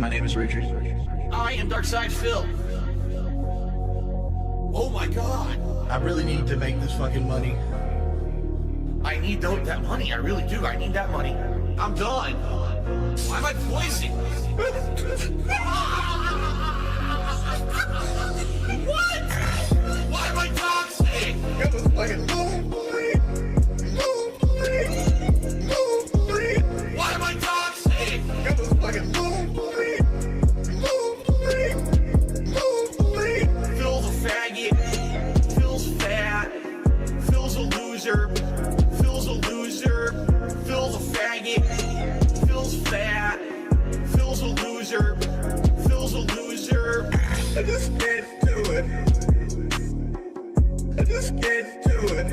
My name is Richard. I am Darkside Phil. Oh my god. I really need to make this fucking money. I need that money. I really do. I need that money. I'm done. Why am I poisoned? What? Why am I toxic? It was fucking lonely. Why am I toxic? It was fucking lonely. Phil's a faggot. Phil's fat. Phil's a loser. Phil's a loser. Phil's a faggot. Phil's fat. Phil's a loser. Phil's a loser. I just can't do it. I just can't do it.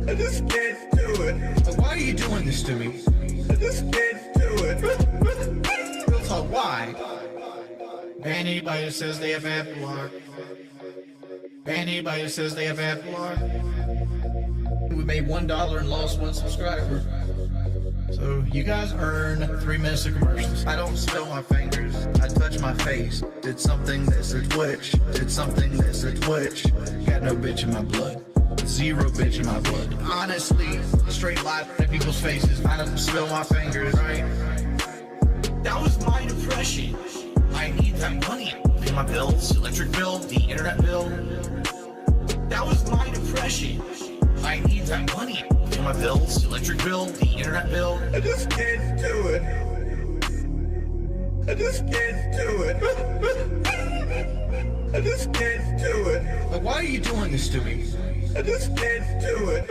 I just can't do it. Like, why are you doing this to me? I just can't do it. Real talk, why? Anybody who says they have bad luck. Anybody who says they have bad luck. We made $1 and lost 1 subscriber. So you guys earn 3 minutes of commercials. I don't spill my fingers. I touch my face. Did something that's a twitch. Did something that's a twitch. Got no bitch in my blood. 0 bitch in my blood. Honestly, straight life in people's faces. I don't spill my fingers, right? That was my depression. I need that money. Pay my bills, electric bill, the internet bill. That was my depression. I need that money. Pay my bills, electric bill, the internet bill. I just can't do it. I just can't do it. I just can't do it. Like, why are you doing this to me? I just can't do it.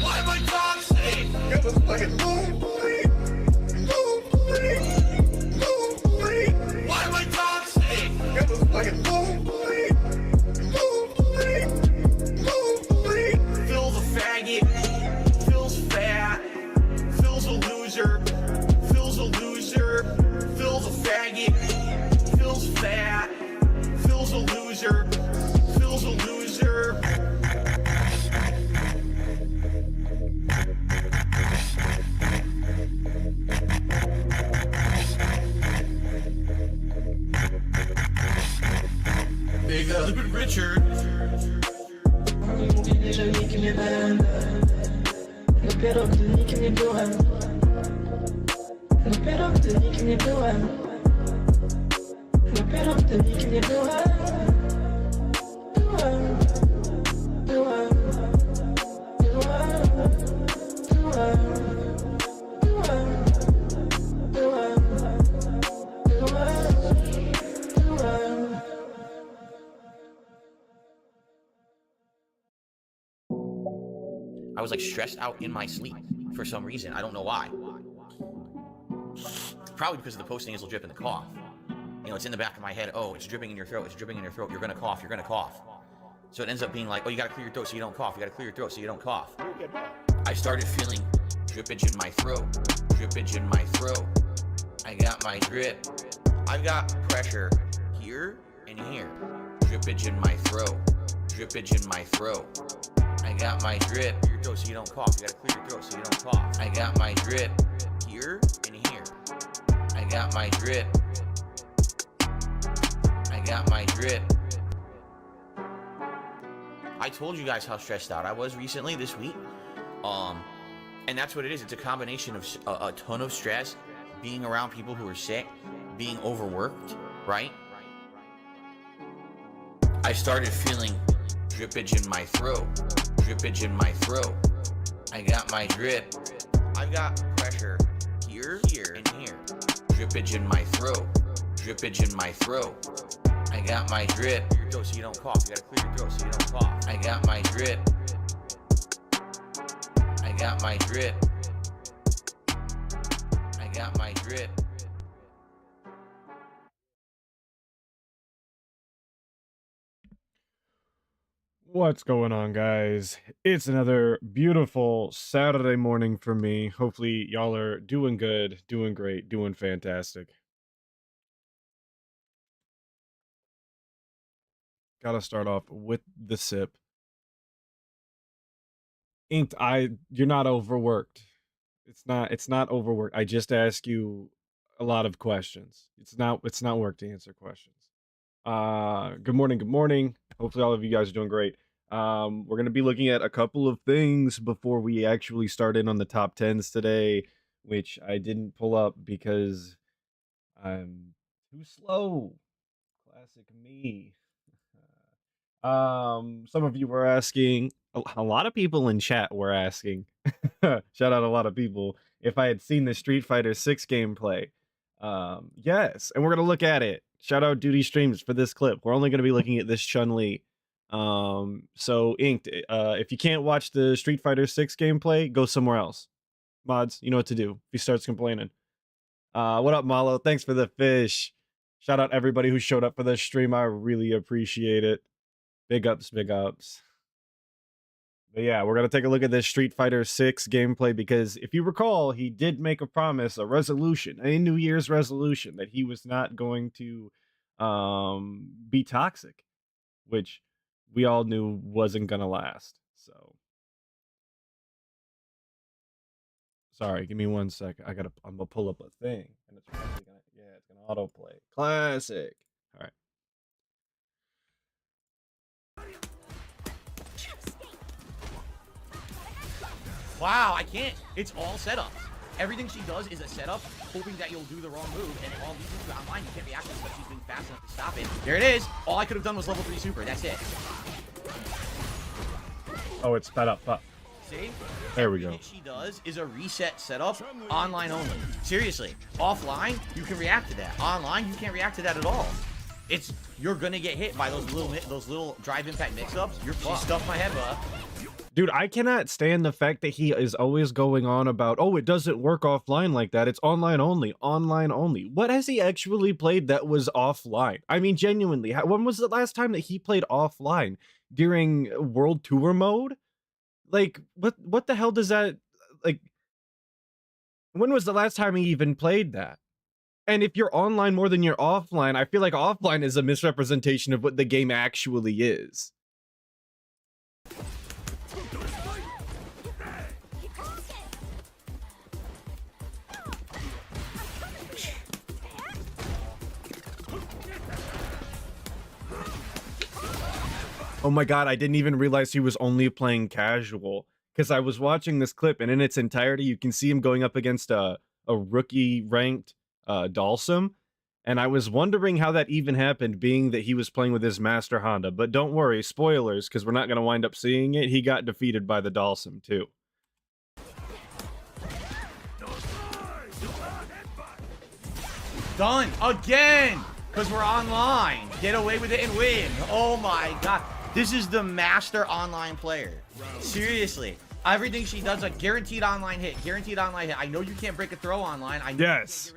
Why am I toxic? It was fucking lonely. Why am I toxic? It was fucking lonely. Phil's a faggot. Phil's fat. Phil's a loser. Phil's a loser. Phil's a faggot. Phil's fat. Phil's a loser. Phil's a loser. Big up. Flippin' Richard. Nigdy nie żal nikim nie będę. Dopiero gdy nikim nie byłem. Dopiero gdy nikim nie byłem. Dopiero gdy nikim nie byłem. Byłem. Byłem. Byłem. Byłem. Byłem. Byłem. Byłem. Byłem. I was like stressed out in my sleep for some reason. I don't know why. Probably because of the post-nasal drip and the cough. You know, it's in the back of my head. Oh, it's dripping in your throat. It's dripping in your throat. You're gonna cough. You're gonna cough. So it ends up being like, oh, you gotta clear your throat so you don't cough. You gotta clear your throat so you don't cough. I started feeling drippage in my throat. Drippage in my throat. I got my drip. I've got pressure here and here. Drippage in my throat. Drippage in my throat. I got my drip. Clear your throat so you don't cough. You gotta clear your throat so you don't cough. I got my drip here and here. I got my drip. I got my drip. I told you guys how stressed out I was recently this week. And that's what it is. It's a combination of a ton of stress, being around people who are sick, being overworked, right? I started feeling drippage in my throat. Drippage in my throat. I got my drip. I've got pressure here, here, and here. Drippage in my throat. Drippage in my throat. I got my drip. Clear your throat so you don't cough. You gotta clear your throat so you don't cough. I got my drip. I got my drip. I got my drip. What's going on, guys? It's another beautiful Saturday morning for me. Hopefully y'all are doing good, doing great, doing fantastic. Gotta start off with the sip. Inked, you're not overworked. It's not overwork. I just ask you a lot of questions. It's not work to answer questions. Good morning, good morning. Hopefully all of you guys are doing great. We're gonna be looking at a couple of things before we actually start in on the top tens today, which I didn't pull up because I'm too slow. Classic me. Some of you were asking, a lot of people in chat were asking, shout out a lot of people, if I had seen the Street Fighter 6 gameplay. Yes, and we're gonna look at it. Shout out Duty Streams for this clip. We're only gonna be looking at this Chun-Li. So Inked, if you can't watch the Street Fighter 6 gameplay, go somewhere else. Mods, you know what to do if he starts complaining. What up, Malo? Thanks for the fish. Shout out everybody who showed up for this stream. I really appreciate it. Big ups, big ups. But yeah, we're going to take a look at this Street Fighter 6 gameplay because if you recall, he did make a promise, a resolution, a New Year's resolution that he was not going to be toxic, which we all knew wasn't going to last. So sorry, give me 1 second. I'm going to pull up a thing and it's probably going to, yeah, it's going to autoplay. Classic. All right. Wow, I can't. It's all setups. Everything she does is a setup, hoping that you'll do the wrong move, and it all leads you to online. You can't react to it, but she's been fast enough to stop it. There it is. All I could have done was level 3 super. That's it. Oh, it's sped up. See? There we go. Everything she does is a reset setup, online only. Seriously. Offline, you can react to that. Online, you can't react to that at all. You're gonna get hit by those little drive impact mix-ups. She stuffed my head up. Dude, I cannot stand the fact that he is always going on about, oh, it doesn't work offline like that. It's online only, online only. What has he actually played that was offline? I mean, genuinely, when was the last time that he played offline? During World Tour mode? Like, what the hell does that, like, when was the last time he even played that? And if you're online more than you're offline, I feel like offline is a misrepresentation of what the game actually is. Oh my god, I didn't even realize he was only playing casual. Because I was watching this clip, and in its entirety, you can see him going up against a rookie-ranked Dalsum. And I was wondering how that even happened, being that he was playing with his Master Honda. But don't worry, spoilers, because we're not going to wind up seeing it. He got defeated by the Dalsum, too. Done again because we're online. Get away with it and win. Oh my god, this is the master online player. Seriously, everything she does, a guaranteed online hit. Guaranteed online hit. I know you can't break a throw online. I know yes,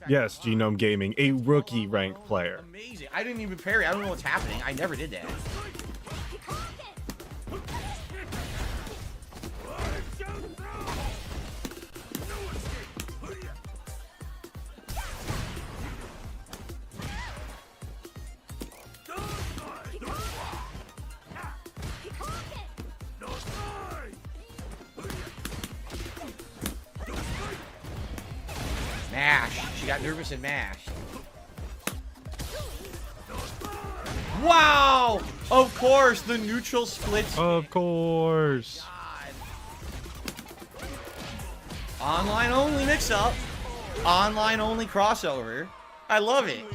yes, Genome Gaming, a rookie ranked player. Amazing. I didn't even parry. I don't know what's happening. I never did that. Mash. She got nervous and mashed. Wow! Of course, the neutral splits. Of course. Online only mix-up. Online only crossover. I love it.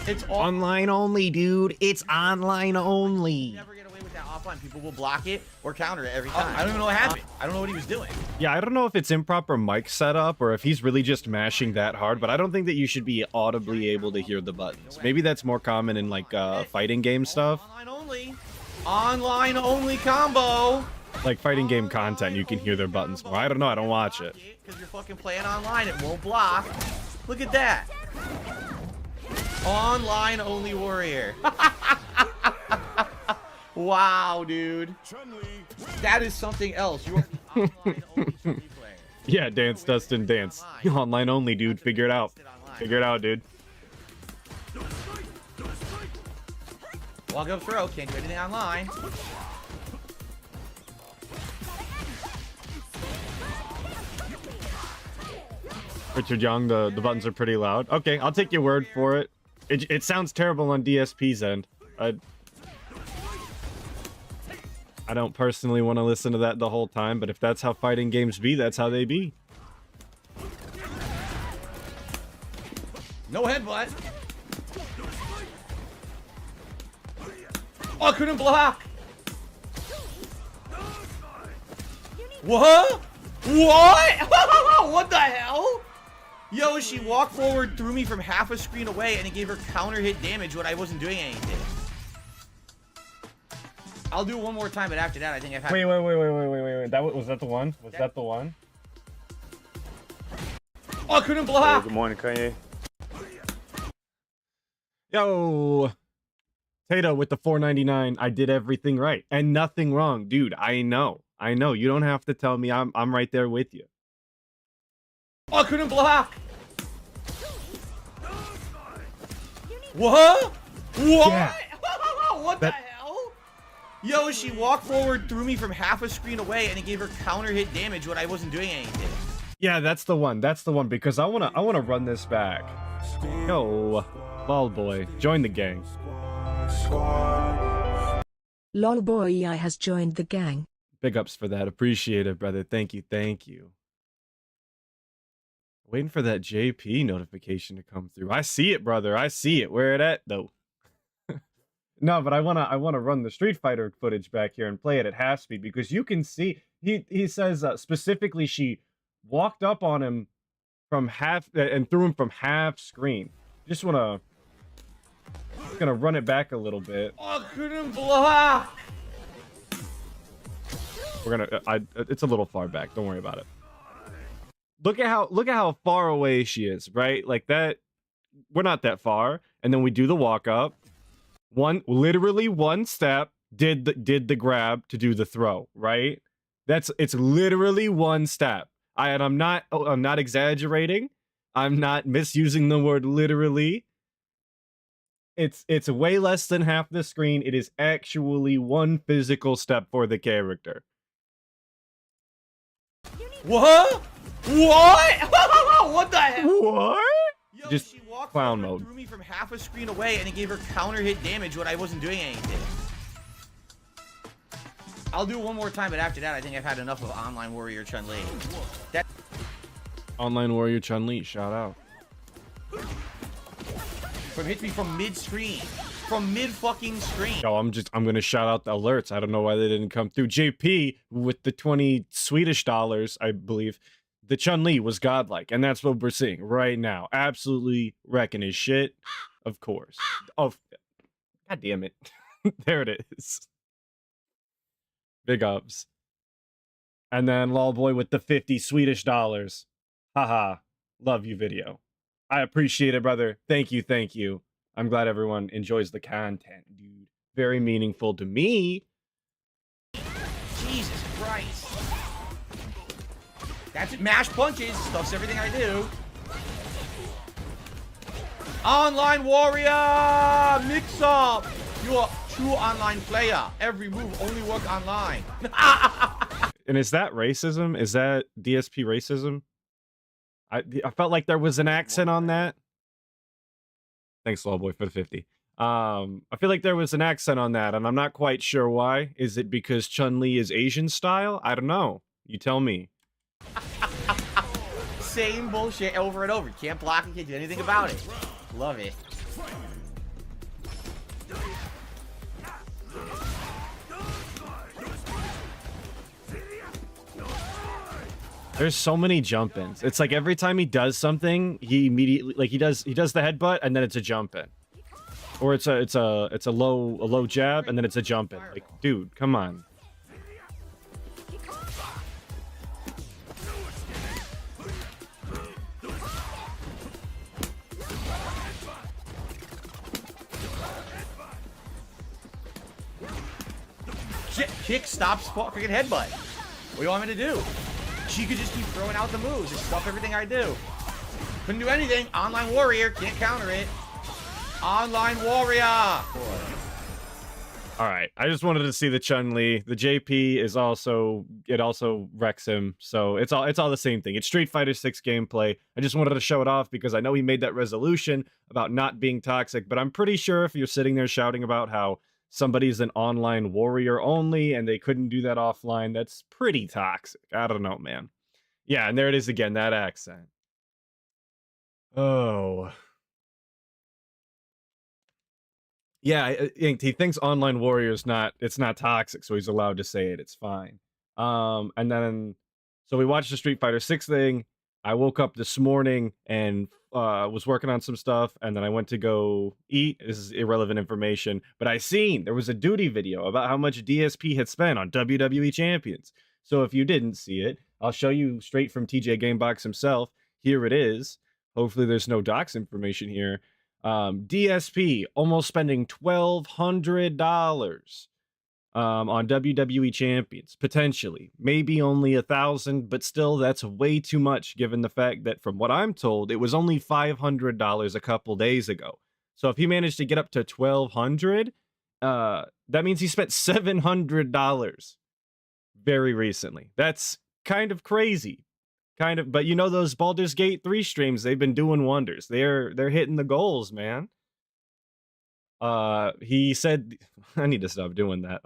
It's online only, dude. It's online only. Never get away with that offline. People will block it or counter it every time. I don't even know what happened. I don't know what he was doing. Yeah, I don't know if it's improper mic setup or if he's really just mashing that hard, but I don't think that you should be audibly able to hear the buttons. Maybe that's more common in like fighting game stuff. Online only. Online only combo. Like fighting game content, you can hear their buttons more. I don't know. I don't watch it. Because you're fucking playing online, it won't block. Look at that. Online only warrior. Wow, dude. That is something else. You are the online only Chun-Li player. Yeah, dance, Dustin, dance. Online only, dude. Figure it out. Figure it out, dude. Walk up throw. Can't do anything online. Richard Young, the buttons are pretty loud. Okay, I'll take your word for it. It sounds terrible on DSP's end. I don't personally want to listen to that the whole time, but if that's how fighting games be, that's how they be. No headbutt. Oh, I couldn't block. What? What? What the hell? Yo, she walked forward, threw me from half a screen away, and it gave her counter hit damage when I wasn't doing anything. I'll do it one more time, but after that, I think I've had. Wait. Was that the one? Was that the one? Oh, I couldn't block. Good morning, Kanye. Yo, Tato with the $4.99. I did everything right and nothing wrong, dude. I know. You don't have to tell me. I'm right there with you. Oh, I couldn't block. What? Yeah. What the hell? Yo, she walked forward, threw me from half a screen away, and it gave her counter hit damage when I wasn't doing anything. Yeah, that's the one. That's the one because I wanna run this back. Yo, lol boy, join the gang. Lol boy has joined the gang. Big ups for that. Appreciate it, brother. Thank you. Waiting for that JP notification to come through. I see it, brother. I see it. Where it at though? No, but I wanna run the Street Fighter footage back here and play it at half speed because you can see he says specifically she walked up on him from half and threw him from half screen. Just gonna run it back a little bit. Oh, I couldn't block. It's a little far back. Don't worry about it. Look at how far away she is, right? Like that. We're not that far, and then we do the walk up. Literally one step. Did the grab to do the throw, right? It's literally one step. I'm not exaggerating. I'm not misusing the word literally. It's way less than half the screen. It is actually one physical step for the character. What? What? What the hell? What? Yo, Just she walked clown forward, mode. threw me from half a screen away, and it gave her counter hit damage when I wasn't doing anything. I'll do it one more time, but after that, I think I've had enough of Online Warrior Chun-Li. Online Warrior Chun-Li, shout out. Hits me from mid-screen. From mid-fucking screen. Yo, I'm gonna shout out the alerts. I don't know why they didn't come through. JP with the 20 Swedish dollars, I believe. The Chun-Li was godlike, and that's what we're seeing right now. Absolutely wrecking his shit. Of course. Oh, god damn it. There it is. Big ups. And then Lolboy with the 50 Swedish dollars. Haha. Love you video. I appreciate it, brother. Thank you. I'm glad everyone enjoys the content, dude. Very meaningful to me. Jesus Christ. That's it. Mash punches. Stuffs everything I do. Online Warrior! Mix up! You are true online player. Every move only work online. And is that racism? Is that DSP racism? I felt like there was an accent on that. Thanks, Lawboy, for the 50. I feel like there was an accent on that, and I'm not quite sure why. Is it because Chun-Li is Asian style? I don't know. You tell me. Same bullshit over and over. Can't block and can't do anything about it. Love it. There's so many jump ins. It's like every time he does something, he immediately he does the headbutt and then it's a jump in. Or it's a low jab and then it's a jump in. Like, dude, come on. Kick stops fucking headbutt. What do you want me to do? She could just keep throwing out the moves and stuff everything I do. Couldn't do anything. Online Warrior. Can't counter it. Online Warrior. All right, I just wanted to see the Chun-Li. The JP is also, it also wrecks him, so it's all the same thing. It's Street Fighter 6 gameplay. I just wanted to show it off because I know he made that resolution about not being toxic, but I'm pretty sure if you're sitting there shouting about how somebody's an online warrior only and they couldn't do that offline, that's pretty toxic. I don't know, man. Yeah, and there it is again, that accent. Oh. Yeah, he thinks online warrior is it's not toxic, so he's allowed to say it. It's fine. And then so we watched the Street Fighter 6 thing. I woke up this morning and was working on some stuff, and then I went to go eat. This is irrelevant information, but I seen there was a duty video about how much DSP had spent on WWE Champions. So if you didn't see it, I'll show you straight from TJ Gamebox himself. Here it is. Hopefully there's no docs information here. DSP almost spending $1,200 on WWE Champions, potentially. Maybe only 1,000, but still that's way too much given the fact that from what I'm told, it was only $500 a couple days ago. So if he managed to get up to 1,200, that means he spent $700 very recently. That's kind of crazy. Kind of, but you know those Baldur's Gate 3 streams, they've been doing wonders. They're hitting the goals, man. He said I need to stop doing that.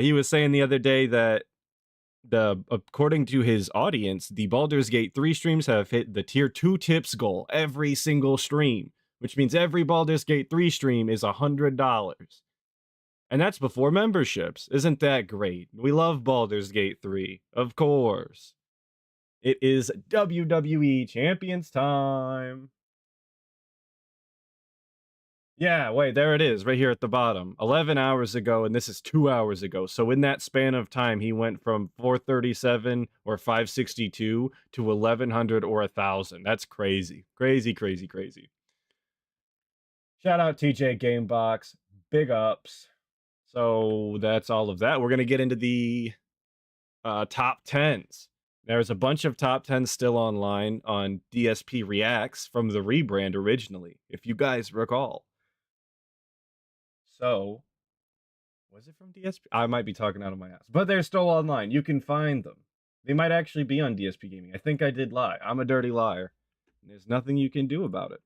He was saying the other day that according to his audience, the Baldur's Gate 3 streams have hit the tier 2 tips goal every single stream, which means every Baldur's Gate 3 stream is $100. And that's before memberships. Isn't that great? We love Baldur's Gate 3, of course. It is WWE Champions time. Yeah, wait, there it is, right here at the bottom. 11 hours ago, and this is 2 hours ago. So in that span of time, he went from 437 or 562 to 1,100 or 1,000. That's crazy. Crazy, crazy, crazy. Shout out TJ Gamebox. Big ups. So that's all of that. We're going to get into the top 10s. There's a bunch of top 10s still online on DSP Reacts from the rebrand originally, if you guys recall. So, was it from DSP? I might be talking out of my ass, but they're still online. You can find them. They might actually be on DSP Gaming. I think I did lie. I'm a dirty liar. There's nothing you can do about it.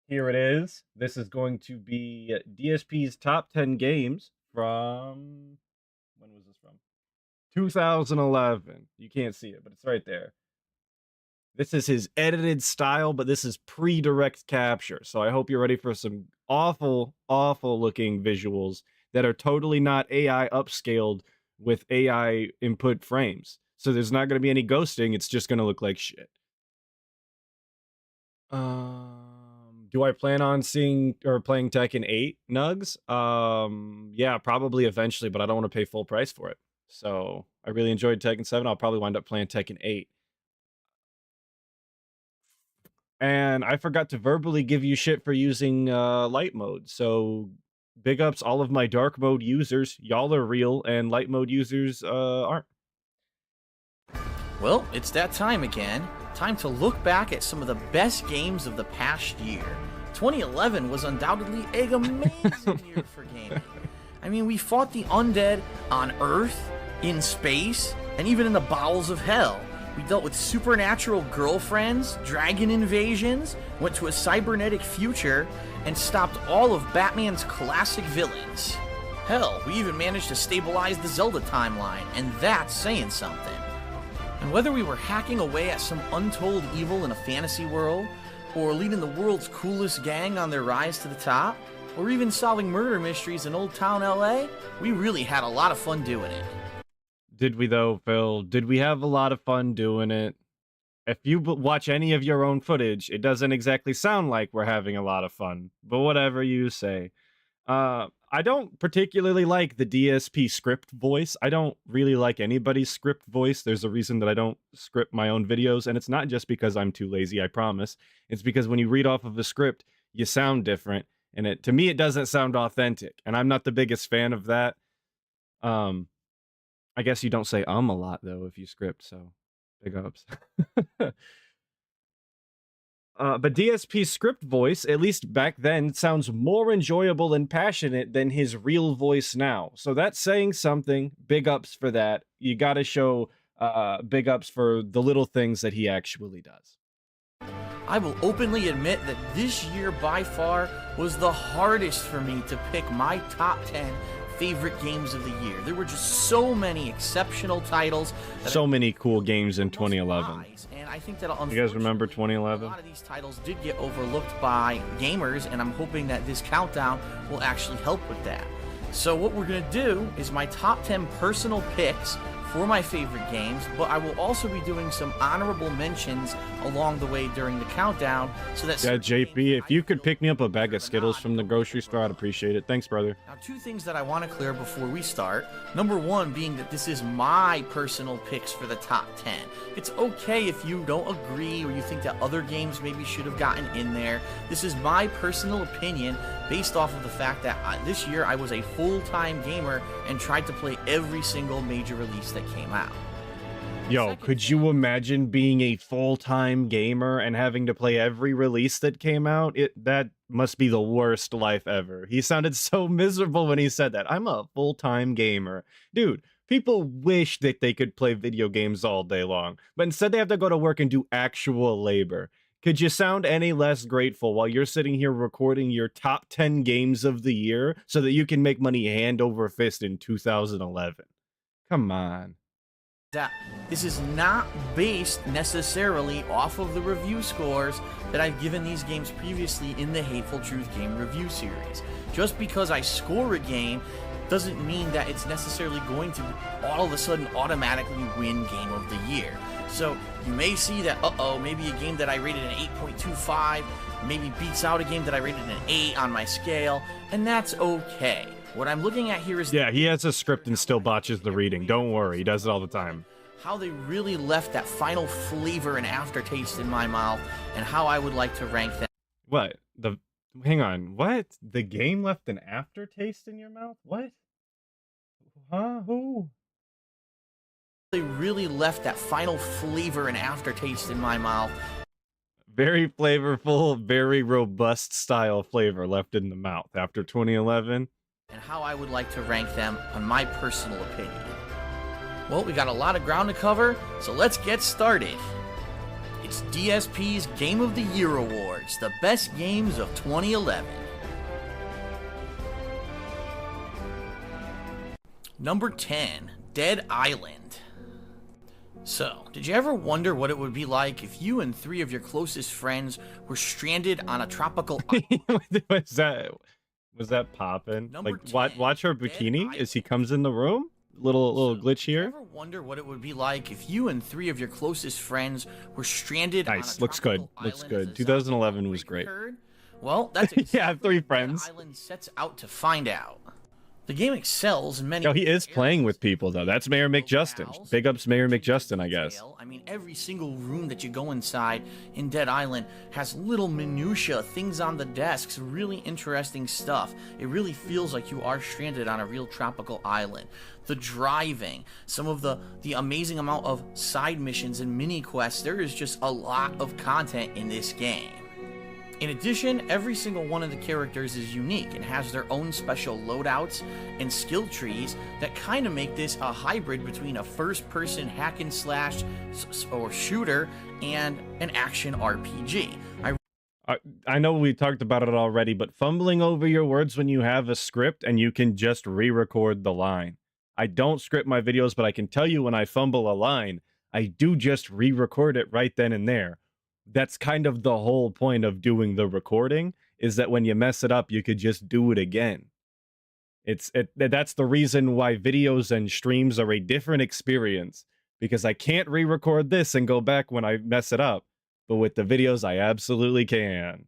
Here it is. This is going to be DSP's top 10 games from... When was this from? 2011. You can't see it, but it's right there. This is his edited style, but this is pre-direct capture. So I hope you're ready for some awful, awful looking visuals that are totally not AI upscaled with AI input frames. So there's not going to be any ghosting. It's just going to look like shit. Do I plan on seeing or playing Tekken 8 nugs? Yeah, probably eventually, but I don't want to pay full price for it. So I really enjoyed Tekken 7. I'll probably wind up playing Tekken 8. And I forgot to verbally give you shit for using light mode. So big ups all of my dark mode users. Y'all are real, and light mode users aren't. Well, it's that time again. Time to look back at some of the best games of the past year. 2011 was undoubtedly an amazing year for gaming. I mean, we fought the undead on Earth, in space, and even in the bowels of hell. We dealt with supernatural girlfriends, dragon invasions, went to a cybernetic future, and stopped all of Batman's classic villains. Hell, we even managed to stabilize the Zelda timeline, and that's saying something. And whether we were hacking away at some untold evil in a fantasy world, or leading the world's coolest gang on their rise to the top, or even solving murder mysteries in Old Town LA, we really had a lot of fun doing it. Did we though, Phil? Did we have a lot of fun doing it? If you watch any of your own footage, it doesn't exactly sound like we're having a lot of fun, but whatever you say. I don't particularly like the DSP script voice. I don't really like anybody's script voice. There's a reason that I don't script my own videos, and it's not just because I'm too lazy, I promise. It's because when you read off of a script, you sound different, and to me, it doesn't sound authentic, and I'm not the biggest fan of that. I guess you don't say a lot, though, if you script, so big ups. But DSP's script voice, at least back then, sounds more enjoyable and passionate than his real voice now. So that's saying something. Big ups for that. You got to show big ups for the little things that he actually does. I will openly admit that this year by far was the hardest for me to pick my top 10 favorite games of the year. There were just so many exceptional titles. So many cool games in 2011. And I think that you guys remember 2011? A lot of these titles did get overlooked by gamers, and I'm hoping that this countdown will actually help with that. So what we're going to do is my top 10 personal picks for my favorite games, but I will also be doing some honorable mentions along the way during the countdown, so that JP, if you could pick me up a bag of Skittles from the grocery store, I'd appreciate it. Thanks, brother. Now, two things that I want to clear before we start. Number one being that this is my personal picks for the top 10. It's okay if you don't agree or you think that other games maybe should have gotten in there. This is my personal opinion based off of the fact that this year I was a full-time gamer and tried to play every single major release that came out. Yo, could you imagine being a full-time gamer and having to play every release that came out? That must be the worst life ever. He sounded so miserable when he said that. I'm a full-time gamer. Dude, people wish that they could play video games all day long, but instead they have to go to work and do actual labor. Could you sound any less grateful while you're sitting here recording your top 10 games of the year so that you can make money hand over fist in 2011? Come on. That this is not based necessarily off of the review scores that I've given these games previously in the Hateful Truth game review series. Just because I score a game doesn't mean that it's necessarily going to all of a sudden automatically win Game of the Year. So you may see that, maybe a game that I rated an 8.25 maybe beats out a game that I rated an 8 on my scale, and that's okay. What I'm looking at here is... Yeah, he has a script and still botches the reading. Don't worry, he does it all the time. How they really left that final flavor and aftertaste in my mouth, and how I would like to rank them. What? Hang on, what? The game left an aftertaste in your mouth? What? Huh? Who? They really left that final flavor and aftertaste in my mouth. Very flavorful, very robust style flavor left in the mouth after 2011. And how I would like to rank them on my personal opinion. Well, we got a lot of ground to cover, so let's get started. It's DSP's Game of the Year Awards, the best games of 2011. Number 10, Dead Island. So, did you ever wonder what it would be like if you and 3 of your closest friends were stranded on a tropical island? Was that poppin'? Number Like, 10, watch her Dead bikini Island. as he comes in the room? Little glitch here. Did you ever wonder what it would be like if you and 3 of your closest friends were stranded on a Nice, looks good, tropical looks island good. as a 2011 zombie was great. herd? Well, that's Yeah, I exactly have 3 what Dead friends. Island sets out to find out. The game excels in many Yo, he is areas. playing with people, though. That's Mayor McJustin. Big ups Mayor McJustin, I guess. I mean, every single room that you go inside in Dead Island has little minutia, things on the desks, really interesting stuff. It really feels like you are stranded on a real tropical island. The driving, some of the amazing amount of side missions and mini quests, there is just a lot of content in this game. In addition, every single one of the characters is unique and has their own special loadouts and skill trees that kind of make this a hybrid between a first-person hack and slash or shooter and an action RPG. I know we talked about it already, but fumbling over your words when you have a script and you can just re-record the line. I don't script my videos, but I can tell you when I fumble a line, I do just re-record it right then and there. That's kind of the whole point of doing the recording, is that when you mess it up, you could just do it again. That's the reason why videos and streams are a different experience, because I can't re-record this and go back when I mess it up. But with the videos, I absolutely can.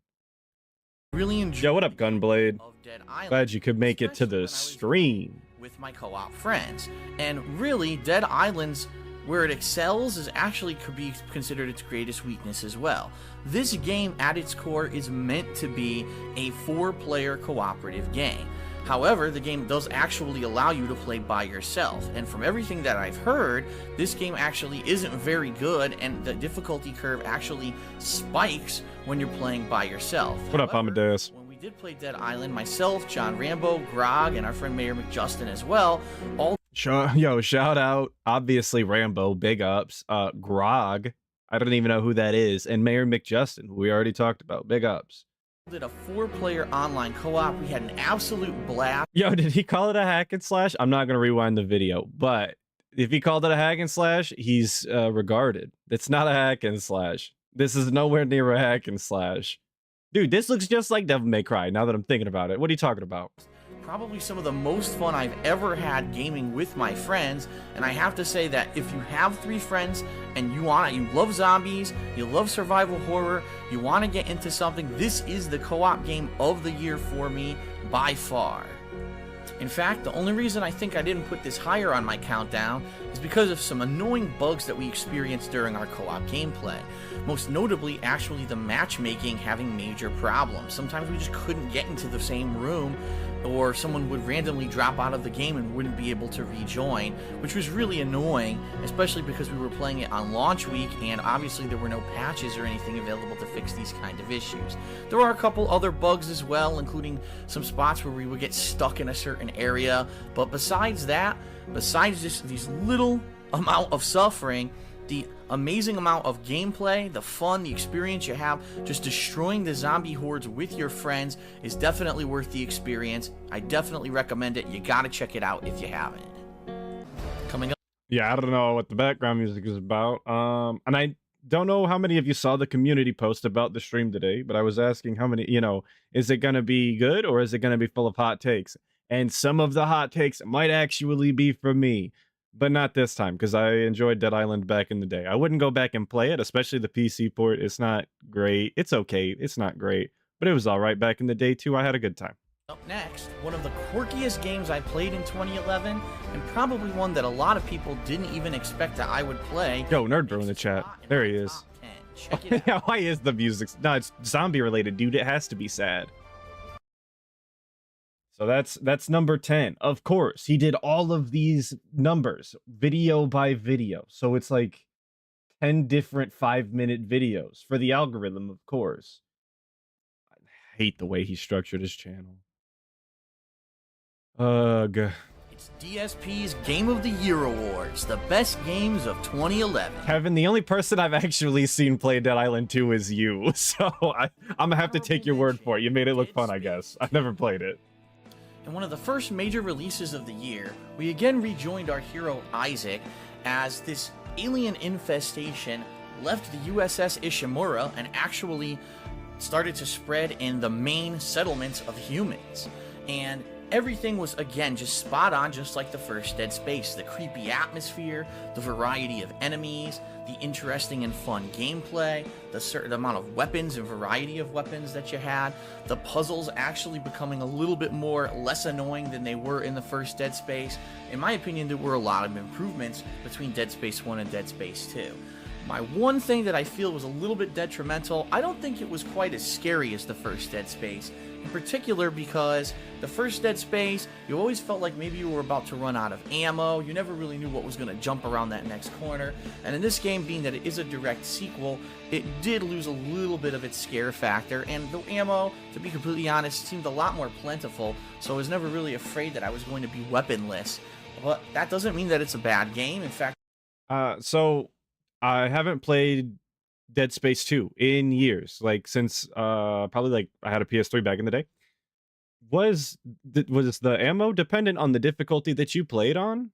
Really enjoy. Yo, what up, Gunblade? Of Dead Island, Glad you could make it to especially when I the was stream. with my co-op friends. And really, Dead Island's where it excels is actually could be considered its greatest weakness as well. This game at its core is meant to be a 4-player cooperative game. However, the game does actually allow you to play by yourself, and from everything that I've heard, this game actually isn't very good, and the difficulty curve actually spikes when you're playing by yourself. What up, However, Amadeus? when we did play Dead Island, myself, John Rambo, Grog, and our friend Mayor McJustin as well, all Yo, shout out, obviously, Rambo, big ups. Grog, I don't even know who that is, and Mayor McJustin, who we already talked about, big ups. did a 4-player online co-op. We had an absolute blast. Yo, did he call it a hack and slash? I'm not going to rewind the video, but if he called it a hack and slash, he's regarded. It's not a hack and slash. This is nowhere near a hack and slash. Dude, this looks just like Devil May Cry now that I'm thinking about it. What are you talking about? Probably some of the most fun I've ever had gaming with my friends, and I have to say that if you have 3 friends and you love zombies, you love survival horror, you want to get into something, this is the co-op game of the year for me by far. In fact, the only reason I think I didn't put this higher on my countdown is because of some annoying bugs that we experienced during our co-op gameplay. Most notably, actually the matchmaking having major problems. Sometimes we just couldn't get into the same room, or someone would randomly drop out of the game and wouldn't be able to rejoin, which was really annoying, especially because we were playing it on launch week and obviously there were no patches or anything available to fix these kind of issues. There are a couple other bugs as well, including some spots where we would get stuck in a certain area, but besides that, besides just these little amount of suffering, the amazing amount of gameplay, the fun, the experience you have just destroying the zombie hordes with your friends is definitely worth the experience. I definitely recommend it. You gotta check it out if you haven't. Coming up. Yeah, I don't know what the background music is about. And I don't know how many of you saw the community post about the stream today, but I was asking how many, is it going to be good or is it going to be full of hot takes? And some of the hot takes might actually be from me. But not this time, because I enjoyed Dead Island back in the day. I wouldn't go back and play it, especially the PC port. It's not great. It's okay. It's not great. But it was all right back in the day, too. I had a good time. Up next, one of the quirkiest games I played in 2011, and probably one that a lot of people didn't even expect that I would play. Yo, Nerdbro in the chat. There he is. Check it out. Yeah, why is the music? No, it's zombie related, dude. It has to be sad. So that's number 10. Of course, he did all of these numbers, video by video. So it's like 10 different 5-minute videos for the algorithm, of course. I hate the way he structured his channel. Ugh. It's DSP's Game of the Year Awards, the best games of 2011. Kevin, the only person I've actually seen play Dead Island 2 is you. So I'm gonna have to take your word for it. You made it look fun, I guess. I've never played it. In one of the first major releases of the year, we again rejoined our hero Isaac as this alien infestation left the USS Ishimura and actually started to spread in the main settlements of humans. And everything was, again, just spot on, just like the first Dead Space. The creepy atmosphere, the variety of enemies, the interesting and fun gameplay, the certain amount of weapons and variety of weapons that you had, the puzzles actually becoming a little bit less annoying than they were in the first Dead Space. In my opinion, there were a lot of improvements between Dead Space 1 and Dead Space 2. My one thing that I feel was a little bit detrimental, I don't think it was quite as scary as the first Dead Space. In particular because the first Dead Space, you always felt like maybe you were about to run out of ammo, you never really knew what was going to jump around that next corner, and in this game, being that it is a direct sequel, it did lose a little bit of its scare factor, and the ammo, to be completely honest, seemed a lot more plentiful, so I was never really afraid that I was going to be weaponless. But that doesn't mean that it's a bad game. In fact, so I haven't played Dead Space 2 in years, like since probably like I had a PS3 back in the day. Was the ammo dependent on the difficulty that you played on?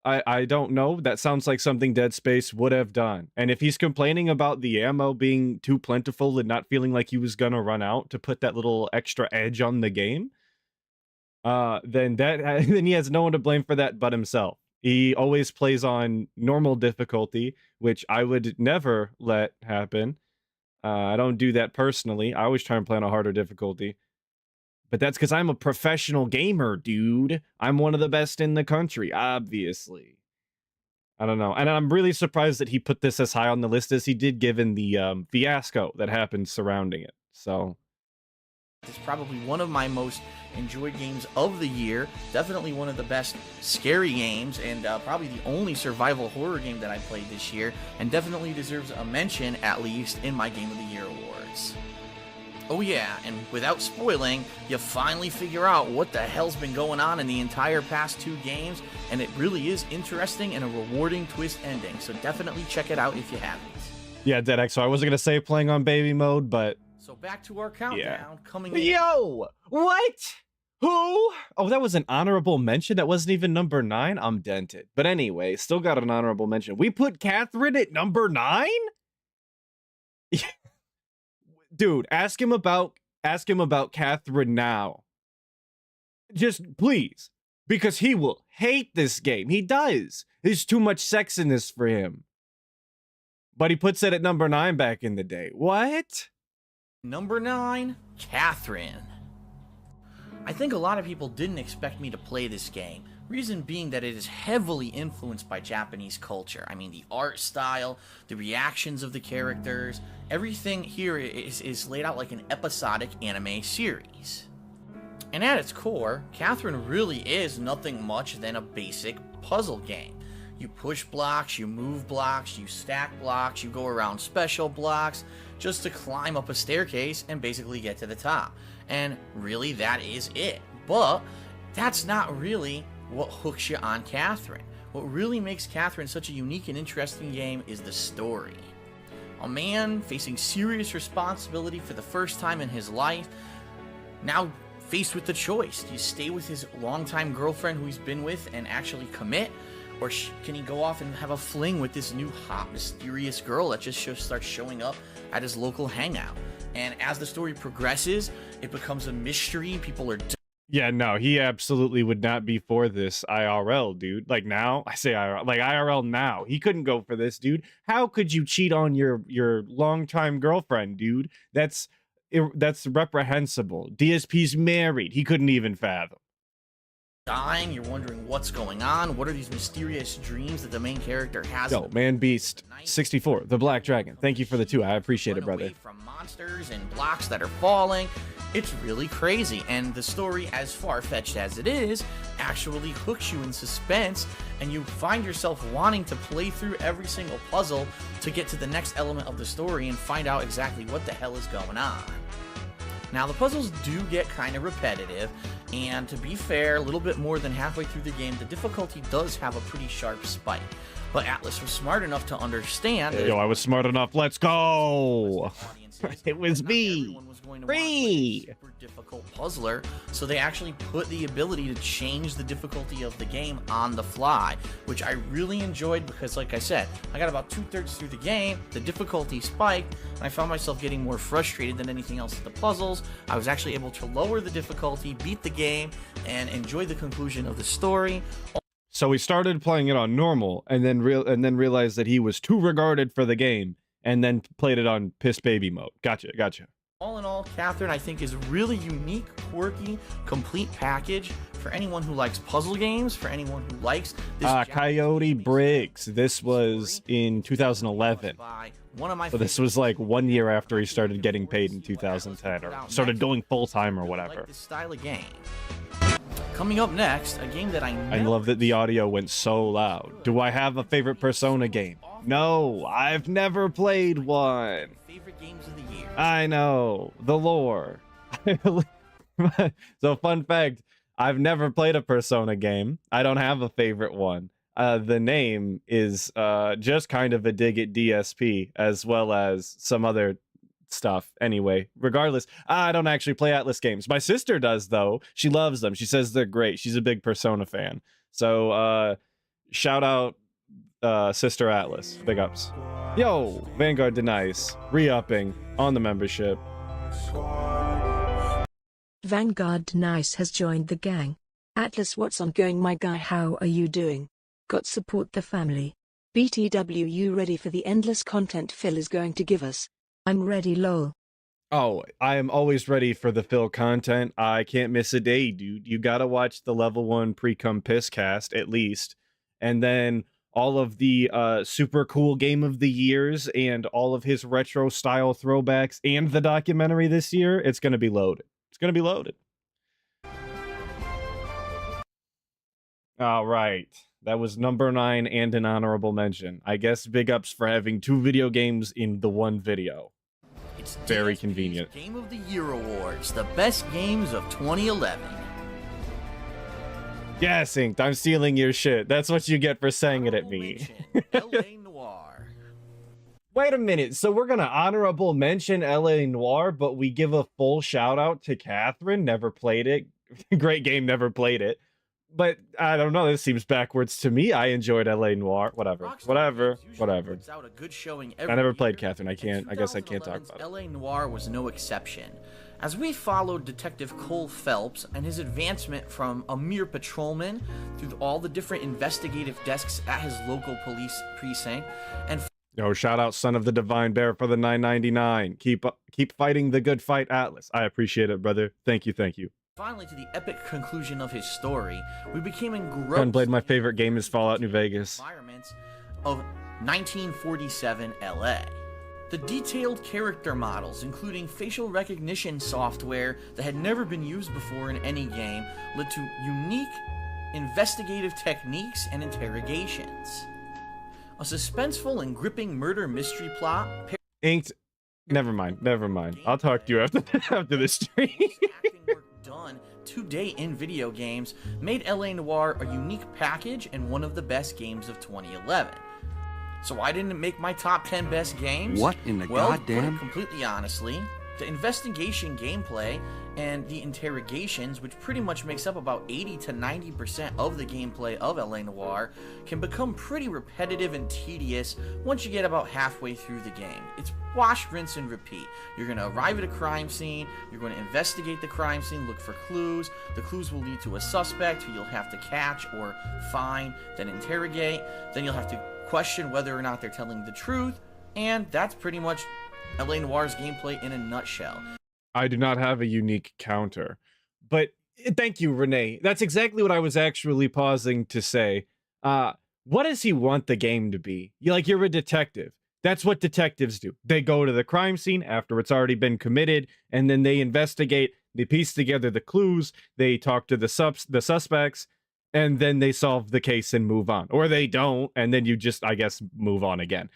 I don't know. That sounds like something Dead Space would have done. And if he's complaining about the ammo being too plentiful and not feeling like he was gonna run out to put that little extra edge on the game, then he has no one to blame for that but himself. He always plays on normal difficulty, which I would never let happen. I don't do that personally. I always try and play on a harder difficulty. But that's because I'm a professional gamer, dude. I'm one of the best in the country, obviously. I don't know. And I'm really surprised that he put this as high on the list as he did, given the fiasco that happened surrounding it. So It's probably one of my most enjoyed games of the year. Definitely one of the best scary games, and probably the only survival horror game that I played this year, and definitely deserves a mention, at least, in my Game of the Year awards. Oh yeah, and without spoiling, you finally figure out what the hell's been going on in the entire past 2 games, and it really is interesting and a rewarding twist ending, so definitely check it out if you haven't. Yeah, DeadX, so I wasn't going to say playing on baby mode, but... So back to our countdown, coming in... Yo! What? Who? Oh, that was an honorable mention? That wasn't even number 9? I'm dented. But anyway, still got an honorable mention. We put Catherine at number 9? Dude, ask him about Catherine now. Just please. Because he will hate this game. He does. There's too much sex in this for him. But he puts it at number 9 back in the day. What? Number 9, Catherine. I think a lot of people didn't expect me to play this game. Reason being that it is heavily influenced by Japanese culture. I mean, the art style, the reactions of the characters, everything here is laid out like an episodic anime series. And at its core, Catherine really is nothing much than a basic puzzle game. You push blocks, you move blocks, you stack blocks, you go around special blocks, just to climb up a staircase and basically get to the top. And really, that is it. But that's not really what hooks you on Catherine. What really makes Catherine such a unique and interesting game is the story. A man facing serious responsibility for the first time in his life, now faced with the choice. Do you stay with his longtime girlfriend who he's been with and actually commit? Or can he go off and have a fling with this new hot, mysterious girl that just starts showing up at his local hangout? And as the story progresses, it becomes a mystery. People are... Yeah, no, he absolutely would not be for this IRL, dude. Like now, I say IRL, like IRL now. He couldn't go for this, dude. How could you cheat on your longtime girlfriend, dude? That's reprehensible. DSP's married. He couldn't even fathom. Dying, you're wondering what's going on. What are these mysterious dreams that the main character has? Yo, Man Beast 64, the Black Dragon. Thank you for the 2. I appreciate it, brother. Away from monsters and blocks that are falling. It's really crazy, and the story, as far-fetched as it is, actually hooks you in suspense, and you find yourself wanting to play through every single puzzle to get to the next element of the story and find out exactly what the hell is going on. Now, the puzzles do get kind of repetitive, and to be fair, a little bit more than halfway through the game, the difficulty does have a pretty sharp spike. But Atlas was smart enough to understand that... Yo, I was smart enough. Let's go! It was me! Free! Super difficult puzzler, so they actually put the ability to change the difficulty of the game on the fly, which I really enjoyed because, like I said, I got about 2/3 through the game, the difficulty spiked, and I found myself getting more frustrated than anything else with the puzzles. I was actually able to lower the difficulty, beat the game, and enjoy the conclusion of the story. So he started playing it on normal, and then realized that he was too regarded for the game, and then played it on piss baby mode. Gotcha. All in all, Catherine, I think, is a really unique, quirky, complete package for anyone who likes puzzle games, for anyone who likes this... Coyote Briggs. This was in 2011. So this was like 1 year after he started getting paid in 2010, or started going full-time or whatever. Like this style of game. Coming up next, a game that I love that the audio went so loud. Do I have a favorite Persona game? No, I've never played one. Favorite games of the year. I know, the lore. So fun fact, I've never played a Persona game. I don't have a favorite one. The name is just kind of a dig at DSP, as well as some other stuff. Anyway, regardless, I don't actually play Atlas games. My sister does, though. She loves them. She says they're great. She's a big Persona fan. So shout out Sister Atlas. Big ups. Yo, Vanguard denies re-upping on the membership. Vanguard Denies has joined the gang. Atlas, what's ongoing, my guy? How are you doing? Got support the family. BTW, you ready for the endless content Phil is going to give us? I'm ready, lol. Oh, I am always ready for the Phil content. I can't miss a day, dude. You gotta watch the level 1 pre-cum piss cast, at least. And then all of the super cool game of the years and all of his retro style throwbacks and the documentary this year. It's gonna be loaded. gonna be loaded. All right. That was number 9 and an honorable mention. I guess big ups for having 2 video games in the one video. It's Very DSP's convenient. Game of the Year Awards, the best games of 2011. Yes, Inked, I'm stealing your shit. That's what you get for saying it at Honorable me. mention, LA Noire. Wait a minute. So we're gonna honorable mention LA Noire, but we give a full shout out to Catherine. Never played it. Great game, never played it. But I don't know. This seems backwards to me. I enjoyed LA Noire. Whatever. Rockstar Whatever. Games usually Whatever. puts out a good showing I every never played year, Catherine. I and can't. I guess I can't talk 2011's about it. LA Noire was no exception. As we followed Detective Cole Phelps and his advancement from a mere patrolman through all the different investigative desks at his local police precinct, and Yo, shout out Son of the Divine Bear for the 9.99. Keep fighting the good fight, Atlas. I appreciate it, brother. Thank you. Thank you. finally to the epic conclusion of his story, we became engrossed Haven't played my favorite game is Fallout New Vegas. environments of 1947 LA. The detailed character models, including facial recognition software that had never been used before in any game, led to unique investigative techniques and interrogations. A suspenseful and gripping murder mystery plot. Inked. Never mind. I'll talk to you after the stream. Acting work done today in video games made LA Noire a unique package and one of the best games of 2011. So why didn't it make my top 10 best games? What in the Well, goddamn? to put it completely honestly, the investigation gameplay and the interrogations, which pretty much makes up about 80 to 90% of the gameplay of LA Noire, can become pretty repetitive and tedious once you get about halfway through the game. It's wash, rinse, and repeat. You're going to arrive at a crime scene, you're going to investigate the crime scene, look for clues, the clues will lead to a suspect who you'll have to catch or find, then interrogate, then you'll have to question whether or not they're telling the truth, and that's pretty much LA Noire's gameplay in a nutshell. I do not have a unique counter. But thank you, Renee. That's exactly what I was actually pausing to say. What does he want the game to be? You're a detective. That's what detectives do. They go to the crime scene after it's already been committed, and then they investigate, they piece together the clues, they talk to the suspects, and then they solve the case and move on. Or they don't, and then you just, I guess, move on again.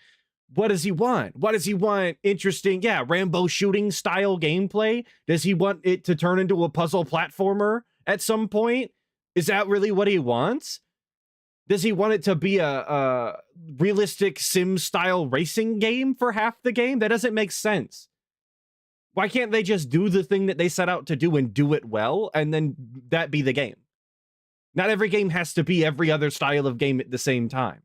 What does he want? What does he want? Interesting, Rambo shooting style gameplay? Does he want it to turn into a puzzle platformer at some point? Is that really what he wants? Does he want it to be a realistic sim style racing game for half the game? That doesn't make sense. Why can't they just do the thing that they set out to do and do it well, and then that be the game? Not every game has to be every other style of game at the same time.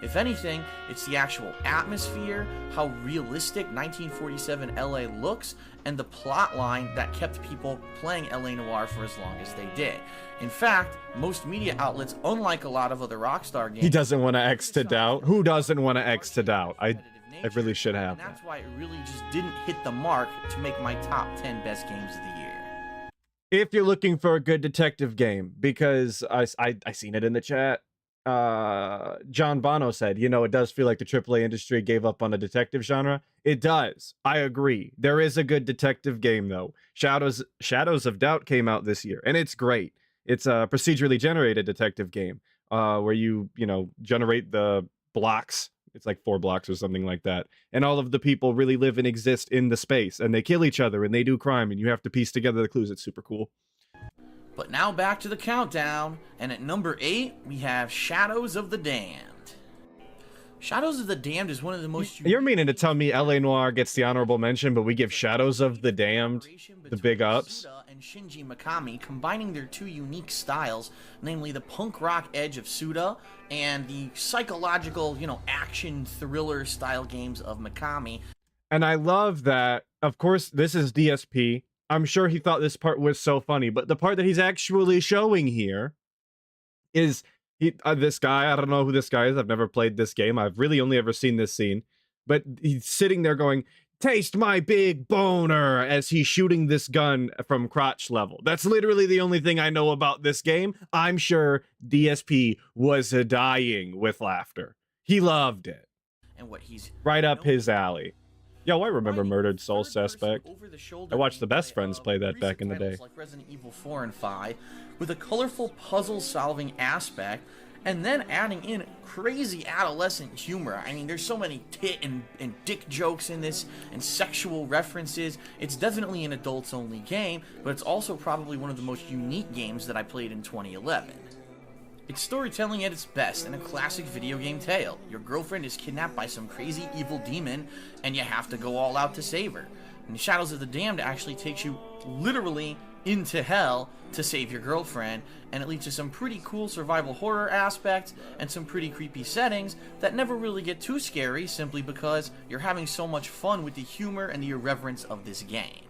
If anything, it's the actual atmosphere, how realistic 1947 LA looks, and the plot line that kept people playing LA Noire for as long as they did. In fact, most media outlets, unlike a lot of other Rockstar games... He doesn't want to X to doubt. Who doesn't want to X to doubt? I really should have. And that's why it really just didn't hit the mark to make my top 10 best games of the year. If you're looking for a good detective game, because I seen it in the chat, John Bono said, it does feel like the AAA industry gave up on the detective genre. It does. I agree. There is a good detective game, though. Shadows of Doubt came out this year, and it's great. It's a procedurally generated detective game where you generate the blocks. It's like 4 blocks or something like that. And all of the people really live and exist in the space, and they kill each other, and they do crime, and you have to piece together the clues. It's super cool. But now back to the countdown, and at number 8, we have Shadows of the Damned. Shadows of the Damned is one of the most... You're meaning to tell me LA Noire gets the honorable mention, but we give Shadows of the Damned the big ups? Asura and Shinji Mikami, combining their two unique styles, namely the punk rock edge of Suda and the psychological, action thriller style games of Mikami. And I love that, of course, this is DSP. I'm sure he thought this part was so funny, but the part that he's actually showing here is this guy. I don't know who this guy is. I've never played this game. I've really only ever seen this scene, but he's sitting there going, "Taste my big boner," as he's shooting this gun from crotch level. That's literally the only thing I know about this game. I'm sure DSP was dying with laughter. He loved it. And what he's right up his alley. Yo, I remember Murdered Soul Suspect. I watched the best friends play that recent back in the titles day. like Resident Evil 4 and 5, with a colorful puzzle-solving aspect, and then adding in crazy adolescent humor. I mean, there's so many tit and dick jokes in this, and sexual references. It's definitely an adults-only game, but it's also probably one of the most unique games that I played in 2011. It's storytelling at its best, and a classic video game tale. Your girlfriend is kidnapped by some crazy evil demon, and you have to go all out to save her. And Shadows of the Damned actually takes you literally into hell to save your girlfriend, and it leads to some pretty cool survival horror aspects and some pretty creepy settings that never really get too scary, simply because you're having so much fun with the humor and the irreverence of this game.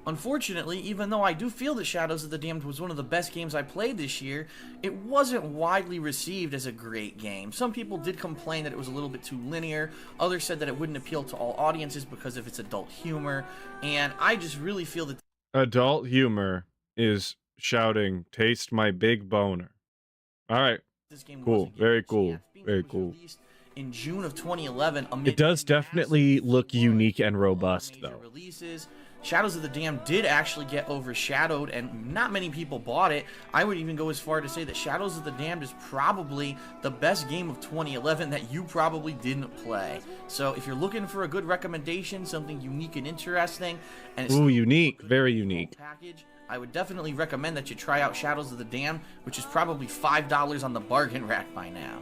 Unfortunately, even though I do feel that Shadows of the Damned was one of the best games I played this year, it wasn't widely received as a great game. Some people did complain that it was a little bit too linear, others said that it wouldn't appeal to all audiences because of its adult humor, and I just really feel that Adult humor is shouting, "Taste my big boner." All right. this game Cool. wasn't Very getting a cool. chance. Being Very it was cool. released in June of 2011, amid It does definitely massive look flood unique and of all robust, major though. Releases. Shadows of the Damned did actually get overshadowed, and not many people bought it. I would even go as far to say that Shadows of the Damned is probably the best game of 2011 that you probably didn't play. So if you're looking for a good recommendation, something unique and interesting, and it's Ooh, unique. Very unique. package, I would definitely recommend that you try out Shadows of the Damned, which is probably $5 on the bargain rack by now.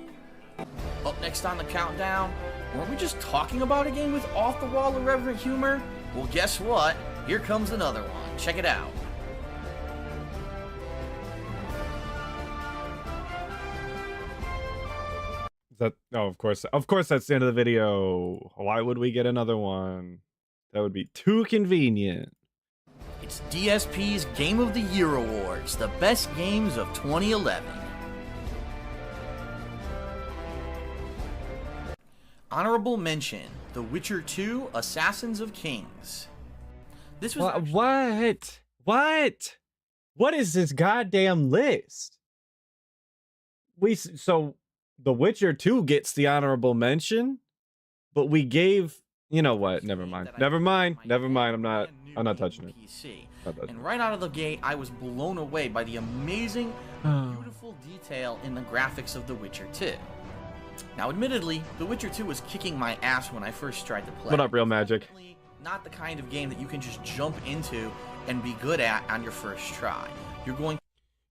Up next on the countdown, weren't we just talking about a game with off-the-wall irreverent humor? Well, guess what? Here comes another one. Check it out. Is that? Oh, of course. Of course, that's the end of the video. Why would we get another one? That would be too convenient. It's DSP's Game of the Year Awards, the best games of 2011. Honorable mention: The Witcher 2: Assassins of Kings. This was What is this goddamn list? So The Witcher 2 gets the honorable mention, but we gave, you know what? Never mind. Never mind. I'm not touching it. And right out of the gate, I was blown away by the amazing, beautiful detail in the graphics of The Witcher 2. Now, admittedly, The Witcher 2 was kicking my ass when I first tried to play. What up, Real Magic? It's definitely not the kind of game that you can just jump into and be good at on your first try. You're going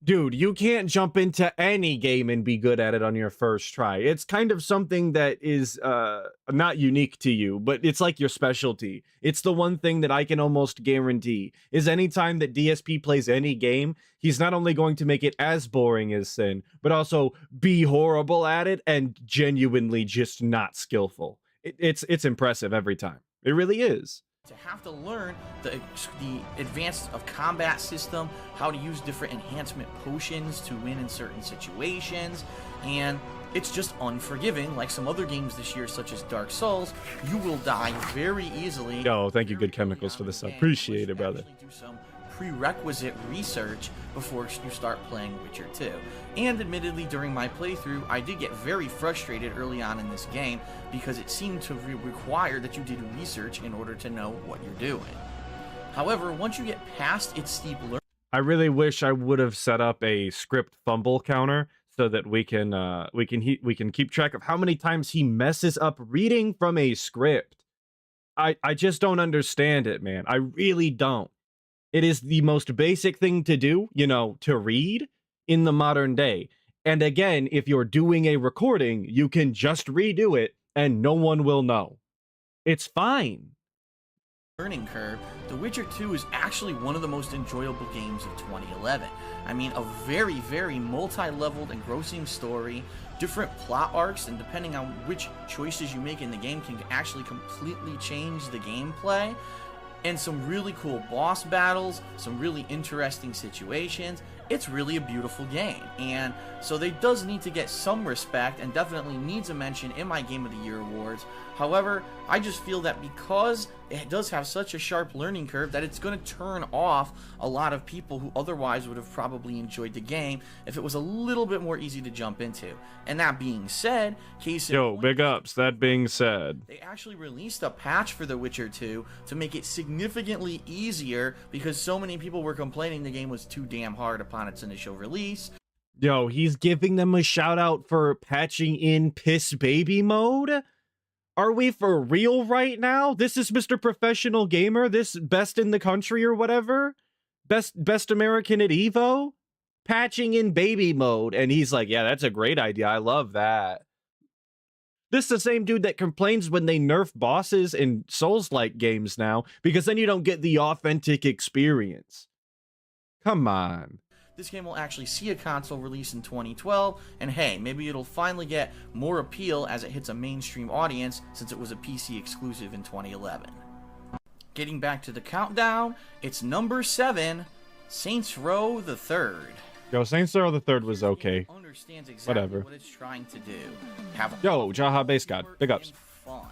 Dude, you can't jump into any game and be good at it on your first try. It's kind of something that is not unique to you, but it's like your specialty. It's the one thing that I can almost guarantee is anytime that DSP plays any game, he's not only going to make it as boring as Sin, but also be horrible at it and genuinely just not skillful. It's impressive every time. It really is. to have to learn the advanced of combat system, how to use different enhancement potions to win in certain situations, and it's just unforgiving. Like some other games this year, such as Dark Souls, you will die very easily. Yo, thank you, Good Chemicals, for this. Appreciate it, brother. Do some prerequisite research before you start playing Witcher 2. And admittedly, during my playthrough, I did get very frustrated early on in this game because it seemed to require that you did research in order to know what you're doing. However, once you get past its steep learning, I really wish I would have set up a script fumble counter so that we can keep track of how many times he messes up reading from a script. I just don't understand it, man. I really don't. It is the most basic thing to do, you know, to read in the modern day. And again, if you're doing a recording, you can just redo it and no one will know. It's fine. learning curve, The Witcher 2 is actually one of the most enjoyable games of 2011. I mean, a very, very multi-leveled, engrossing story, different plot arcs, and depending on which choices you make in the game can actually completely change the gameplay, and some really cool boss battles, some really interesting situations, it's really a beautiful game. And so they does need to get some respect and definitely needs a mention in my Game of the Year awards. However, I just feel that because it does have such a sharp learning curve that it's going to turn off a lot of people who otherwise would have probably enjoyed the game if it was a little bit more easy to jump into. And that being said, big ups. That being said, they actually released a patch for The Witcher 2 to make it significantly easier because so many people were complaining the game was too damn hard upon its initial release. Yo, he's giving them a shout out for patching in piss baby mode. Are we for real right now? This is Mr. Professional Gamer, this best in the country or whatever, best American at Evo, patching in baby mode, and he's like, yeah, that's a great idea. I love that. This is the same dude that complains when they nerf bosses in Souls-like games now, because then you don't get the authentic experience. Come on. This game will actually see a console release in 2012, and hey, maybe it'll finally get more appeal as it hits a mainstream audience since it was a PC exclusive in 2011. Getting back to the countdown, it's number 7, Saints Row the Third. Yo, Saints Row the Third was okay. Understands exactly Whatever. what it's trying to do. Have Yo, Jaha Base God, big ups. Fun.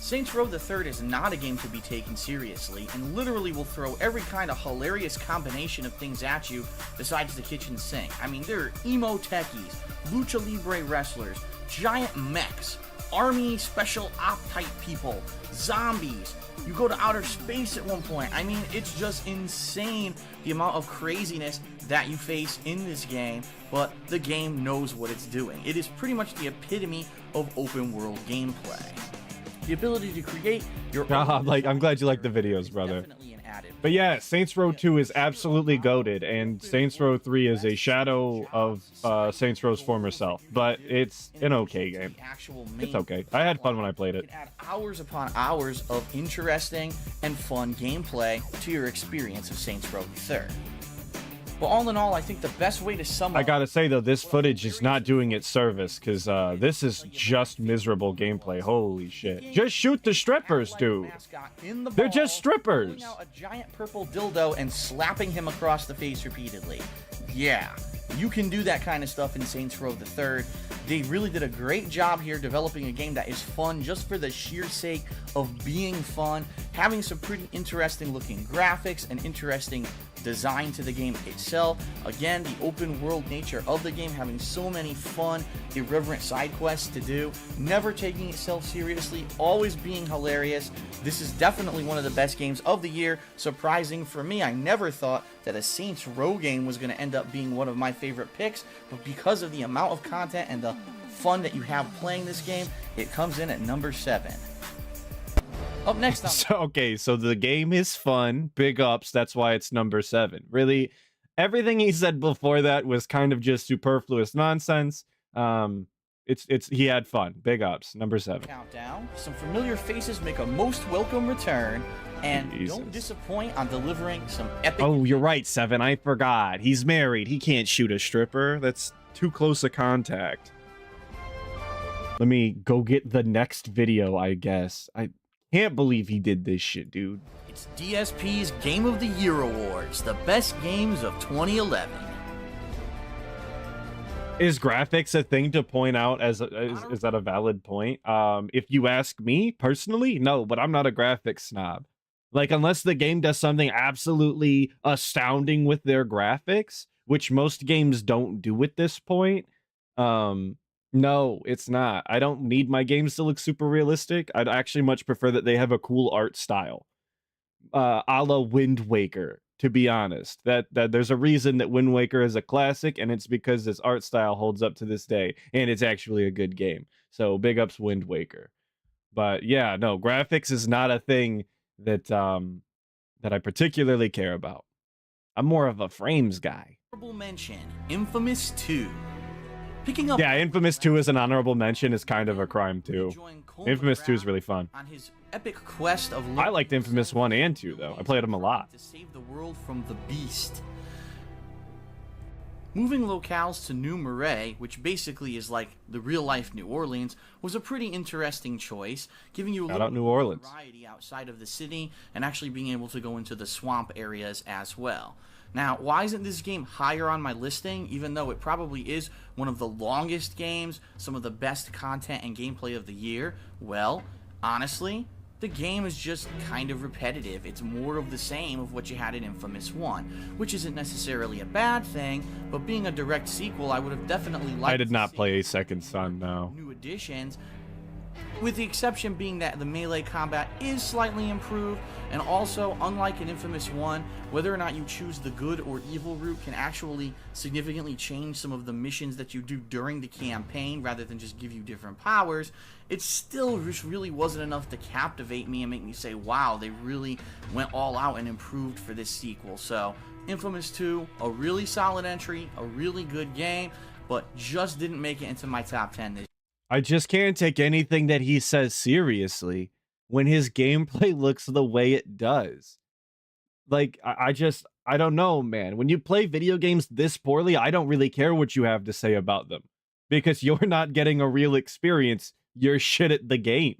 Saints Row the Third is not a game to be taken seriously, and literally will throw every kind of hilarious combination of things at you besides the kitchen sink. I mean, there are emo techies, lucha libre wrestlers, giant mechs, army special op type people, zombies. You go to outer space at one point. I mean, it's just insane the amount of craziness that you face in this game, but the game knows what it's doing. It is pretty much the epitome of open world gameplay. The ability to create your own I'm glad you like the videos, brother. definitely an added. But yeah, Saints Row 2 is absolutely goated, and Saints Row 3 is a shadow of Saints Row's former self. But it's an okay game. It's okay. I had fun when I played You it. can add hours upon hours of interesting and fun gameplay to your experience of Saints Row the Third. But all in all, I think the best way to sum up... I gotta say, though, this footage is not doing its service, because this is just miserable gameplay. Holy shit. Just shoot the strippers, dude. They're just strippers. Pulling out a giant purple dildo and slapping him across the face repeatedly. Yeah, you can do that kind of stuff in Saints Row the Third. They really did a great job here developing a game that is fun just for the sheer sake of being fun, having some pretty interesting looking graphics and interesting design to the game itself. Again, the open world nature of the game, having so many fun, irreverent side quests to do, never taking itself seriously, always being hilarious. This is definitely one of the best games of the year. Surprising for me, I never thought that a Saints Row game was going to end up being one of my favorite picks, but because of the amount of content and the fun that you have playing this game, it comes in at number 7. Up next on So the game is fun. Big ups. That's why it's number 7. Really, everything he said before that was kind of just superfluous nonsense. He had fun. Big ups. Number 7. countdown, some familiar faces make a most welcome return, and Jesus. don't disappoint on delivering some epic... Oh, you're right, 7. I forgot. He's married. He can't shoot a stripper. That's too close a contact. Let me go get the next video, I guess. I can't believe he did this shit, dude. It's DSP's Game of the Year Awards, the best games of 2011. Is graphics a thing to point out? Is that a valid point? If you ask me personally, no, but I'm not a graphics snob. Like, unless the game does something absolutely astounding with their graphics, which most games don't do at this point, no, it's not. I don't need my games to look super realistic. I'd actually much prefer that they have a cool art style. A la Wind Waker, to be honest. That there's a reason that Wind Waker is a classic, and it's because this art style holds up to this day, and it's actually a good game. So big ups Wind Waker. But yeah, no, graphics is not a thing that that I particularly care about. I'm more of a frames guy. Honorable mention, Infamous 2. Picking up... Yeah, Infamous 2 is an honorable mention is kind of a crime too. Infamous 2 is really fun. On his epic quest of... I liked Infamous 1 and 2 though. I played them a lot. To save the world from the beast. Moving locales to Noire, which basically is like the real-life New Orleans, was a pretty interesting choice, giving you a little New Orleans. variety outside of the city and actually being able to go into the swamp areas as well. Now, why isn't this game higher on my listing, even though it probably is one of the longest games, some of the best content and gameplay of the year? Well, honestly, the game is just kind of repetitive. It's more of the same of what you had in Infamous 1, which isn't necessarily a bad thing, but being a direct sequel, I would have definitely liked I did not to play see Second Son, no. new additions, with the exception being that the melee combat is slightly improved, and also, unlike in Infamous 1, whether or not you choose the good or evil route can actually significantly change some of the missions that you do during the campaign, rather than just give you different powers. It still just really wasn't enough to captivate me and make me say, wow, they really went all out and improved for this sequel. So, Infamous 2, a really solid entry, a really good game, but just didn't make it into my top 10 this year. I just can't take anything that he says seriously when his gameplay looks the way it does. Like, I don't know, man. When you play video games this poorly, I don't really care what you have to say about them, because you're not getting a real experience. You're shit at the game.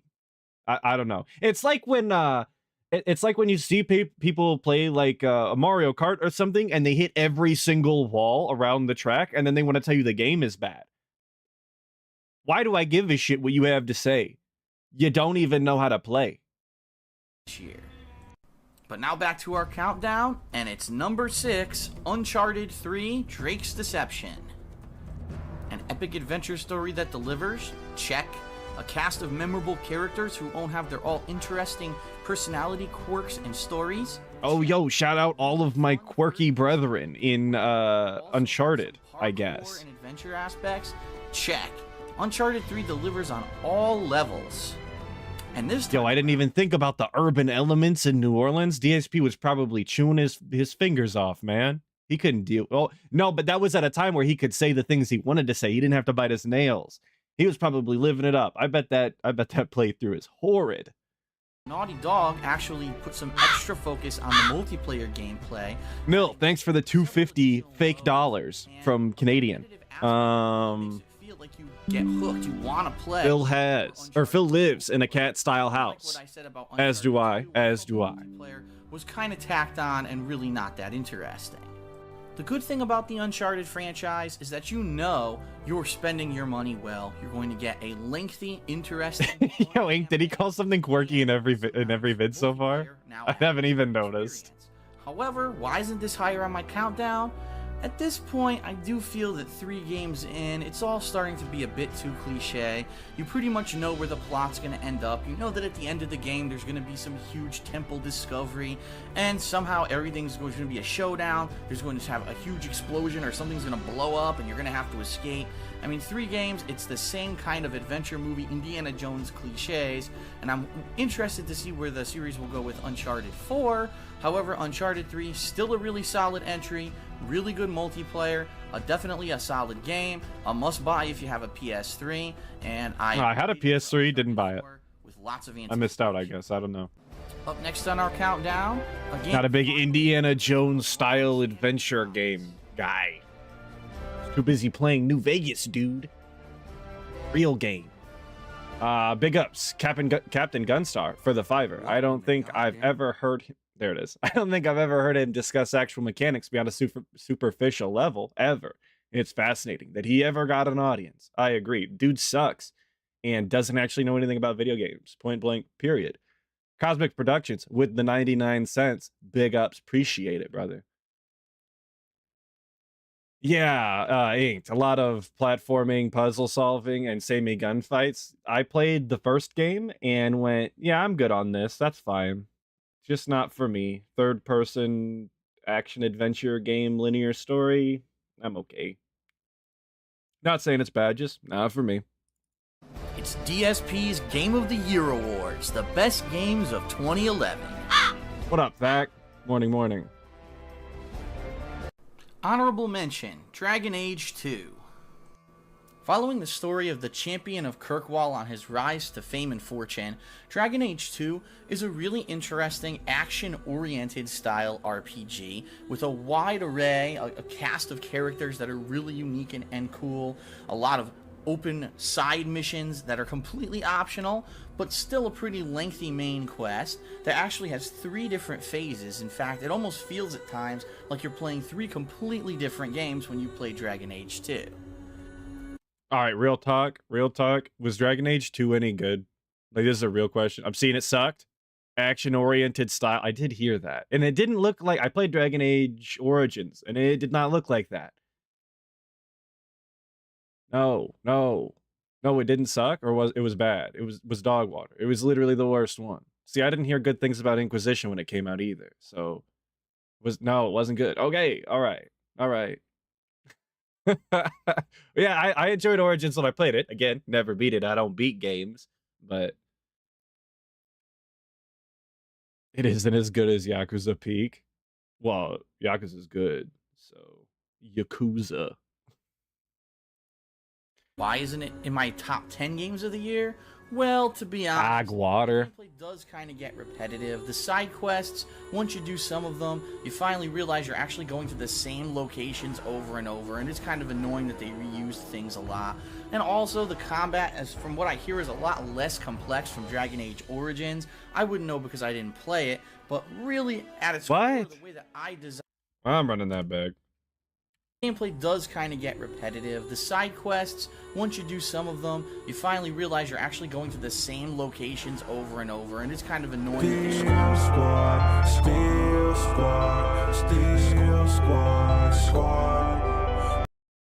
I don't know. It's like when it's like when you see people play like a Mario Kart or something, and they hit every single wall around the track, and then they want to tell you the game is bad. Why do I give a shit what you have to say? You don't even know how to play. Year. But now back to our countdown, and it's number 6, Uncharted 3: Drake's Deception. An epic adventure story that delivers? Check. A cast of memorable characters who all have their all interesting personality, quirks, and stories? Oh, yo, shout out all of my quirky brethren in Uncharted, I guess. And adventure aspects? Check. Uncharted 3 delivers on all levels. And this time, yo, I didn't even think about the urban elements in New Orleans. DSP was probably chewing his fingers off, man. He couldn't deal. Oh, no, but that was at a time where he could say the things he wanted to say. He didn't have to bite his nails. He was probably living it up. I bet that playthrough is horrid. Naughty Dog actually put some extra focus on the multiplayer gameplay. Nil, thanks for the $250 fake dollars from Canadian. Like you get hooked, you want to play. Phil lives in a cat-style house. As do I. Was kind of tacked on and really not that interesting. The good thing about the Uncharted franchise is that you know you're spending your money well. You're going to get a lengthy, interesting. Yo, Ink, did he call something quirky in every vid so far? I haven't even noticed. However, why isn't this higher on my countdown? At this point, I do feel that 3 games in, it's all starting to be a bit too cliche. You pretty much know where the plot's going to end up. You know that at the end of the game, there's going to be some huge temple discovery, and somehow everything's going to be a showdown. There's going to have a huge explosion, or something's going to blow up, and you're going to have to escape. I mean, 3 games, it's the same kind of adventure movie, Indiana Jones cliches, and I'm interested to see where the series will go with Uncharted 4. However, Uncharted 3, still a really solid entry, really good multiplayer, definitely a solid game, a must-buy if you have a PS3, and I had a PS3, didn't buy it. With lots of I missed out, I guess. I don't know. Up next on our countdown, again, not a big Indiana Jones style adventure game guy. Too busy playing New Vegas, dude. Real game. Big ups, Captain Gunstar for the $5. I don't think I've ever heard him. There it is. I don't think I've ever heard him discuss actual mechanics beyond a superficial level, ever. It's fascinating that he ever got an audience. I agree. Dude sucks and doesn't actually know anything about video games. Point blank, period. Cosmic Productions with the 99 cents. Big ups. Appreciate it, brother. Yeah, Inked. A lot of platforming, puzzle solving, and samey gunfights. I played the first game and went, yeah, I'm good on this. That's fine. Just not for me. Third person action adventure game, linear story. I'm okay. Not saying it's bad, just not for me. It's DSP's Game of the Year Awards, the best games of 2011. What up, Zach? Morning. Honorable mention, Dragon Age 2. Following the story of the champion of Kirkwall on his rise to fame and fortune, Dragon Age 2 is a really interesting action-oriented style RPG with a wide array, a cast of characters that are really unique and cool, a lot of open side missions that are completely optional, but still a pretty lengthy main quest that actually has 3 different phases. In fact, it almost feels at times like you're playing 3 completely different games when you play Dragon Age 2. All right, real talk. Was Dragon Age 2 any good? Like, this is a real question. I'm seeing it sucked. Action-oriented style. I did hear that. And it didn't look like... I played Dragon Age Origins, and it did not look like that. No, it didn't suck, or it was bad. It was dog water. It was literally the worst one. See, I didn't hear good things about Inquisition when it came out either. So, it wasn't good. Okay, all right. Yeah, I enjoyed Origins when I played it. Again, never beat it. I don't beat games, but it isn't as good as Yakuza Peak. Well, Yakuza's good, so Yakuza. Why isn't it in my top 10 games of the year? Well, to be honest, Water. the gameplay does kind of get repetitive. The side quests, once you do some of them, you finally realize you're actually going to the same locations over and over, and it's kind of annoying that they reused things a lot. And also, the combat, as from what I hear, is a lot less complex from Dragon Age Origins. I wouldn't know because I didn't play it, but really, at its core, the way that I design... I'm running that back. Gameplay does kind of get repetitive. The side quests, once you do some of them, you finally realize you're actually going to the same locations over and over, and it's kind of annoying.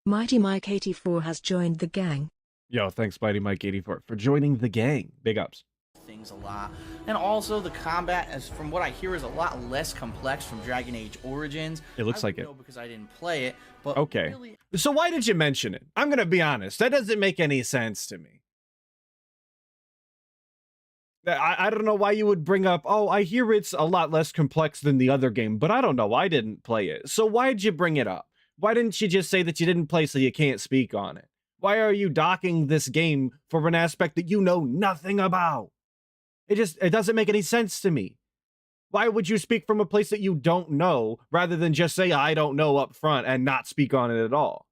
Mighty Mike 84 has joined the gang. Yo, thanks, Mighty Mike 84, for joining the gang. Big ups. Things a lot. And also, the combat, as from what I hear, is a lot less complex from Dragon Age Origins. It looks like it. Because I didn't play it, but okay. Really... So why did you mention it? I'm gonna be honest. That doesn't make any sense to me. I don't know why you would bring up, oh, I hear it's a lot less complex than the other game, but I don't know. I didn't play it. So why'd you bring it up? Why didn't you just say that you didn't play so you can't speak on it? Why are you docking this game for an aspect that you know nothing about? It doesn't make any sense to me. Why would you speak from a place that you don't know rather than just say, I don't know up front and not speak on it at all?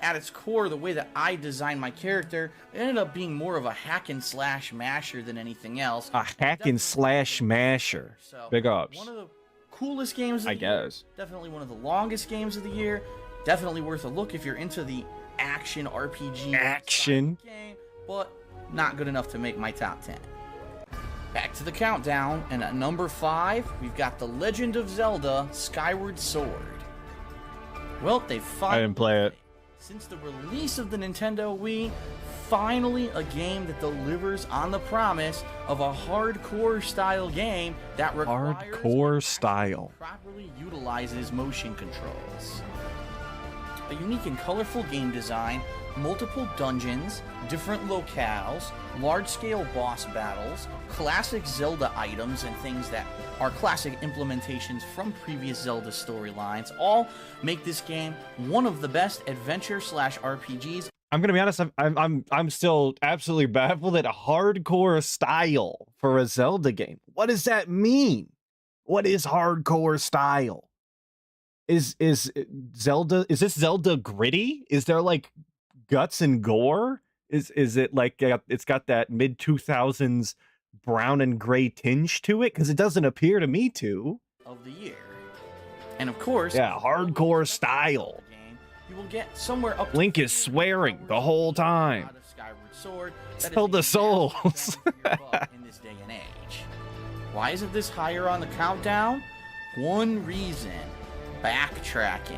At its core, the way that I designed my character, it ended up being more of a hack and slash masher than anything else. A hack and slash masher. So, big ups. One of the coolest games of the year. Definitely one of the longest games of the year. Definitely worth a look if you're into the action RPG game, but not good enough to make my top 10. Back to the countdown, and at number 5, we've got The Legend of Zelda Skyward Sword. Well, they finally... I didn't play it. Since the release of the Nintendo Wii, finally a game that delivers on the promise of a hardcore style game that requires properly utilizes motion controls. A unique and colorful game design, multiple dungeons, different locales, large-scale boss battles, classic Zelda items and things that are classic implementations from previous Zelda storylines, all make this game one of the best adventure/RPGs. I'm gonna be honest, I'm still absolutely baffled at a hardcore style for a Zelda game. What does that mean? What is hardcore style? Is this Zelda gritty? Is there like guts and gore? Is it like it's got that mid 2000s brown and gray tinge to it? Because it doesn't appear to me to. Of the year, and of course, yeah, hardcore style. You will get somewhere up. Link is swearing the whole time. Skyward Sword. Zelda Souls. In this day and age, why isn't this higher on the countdown? One reason. Backtracking.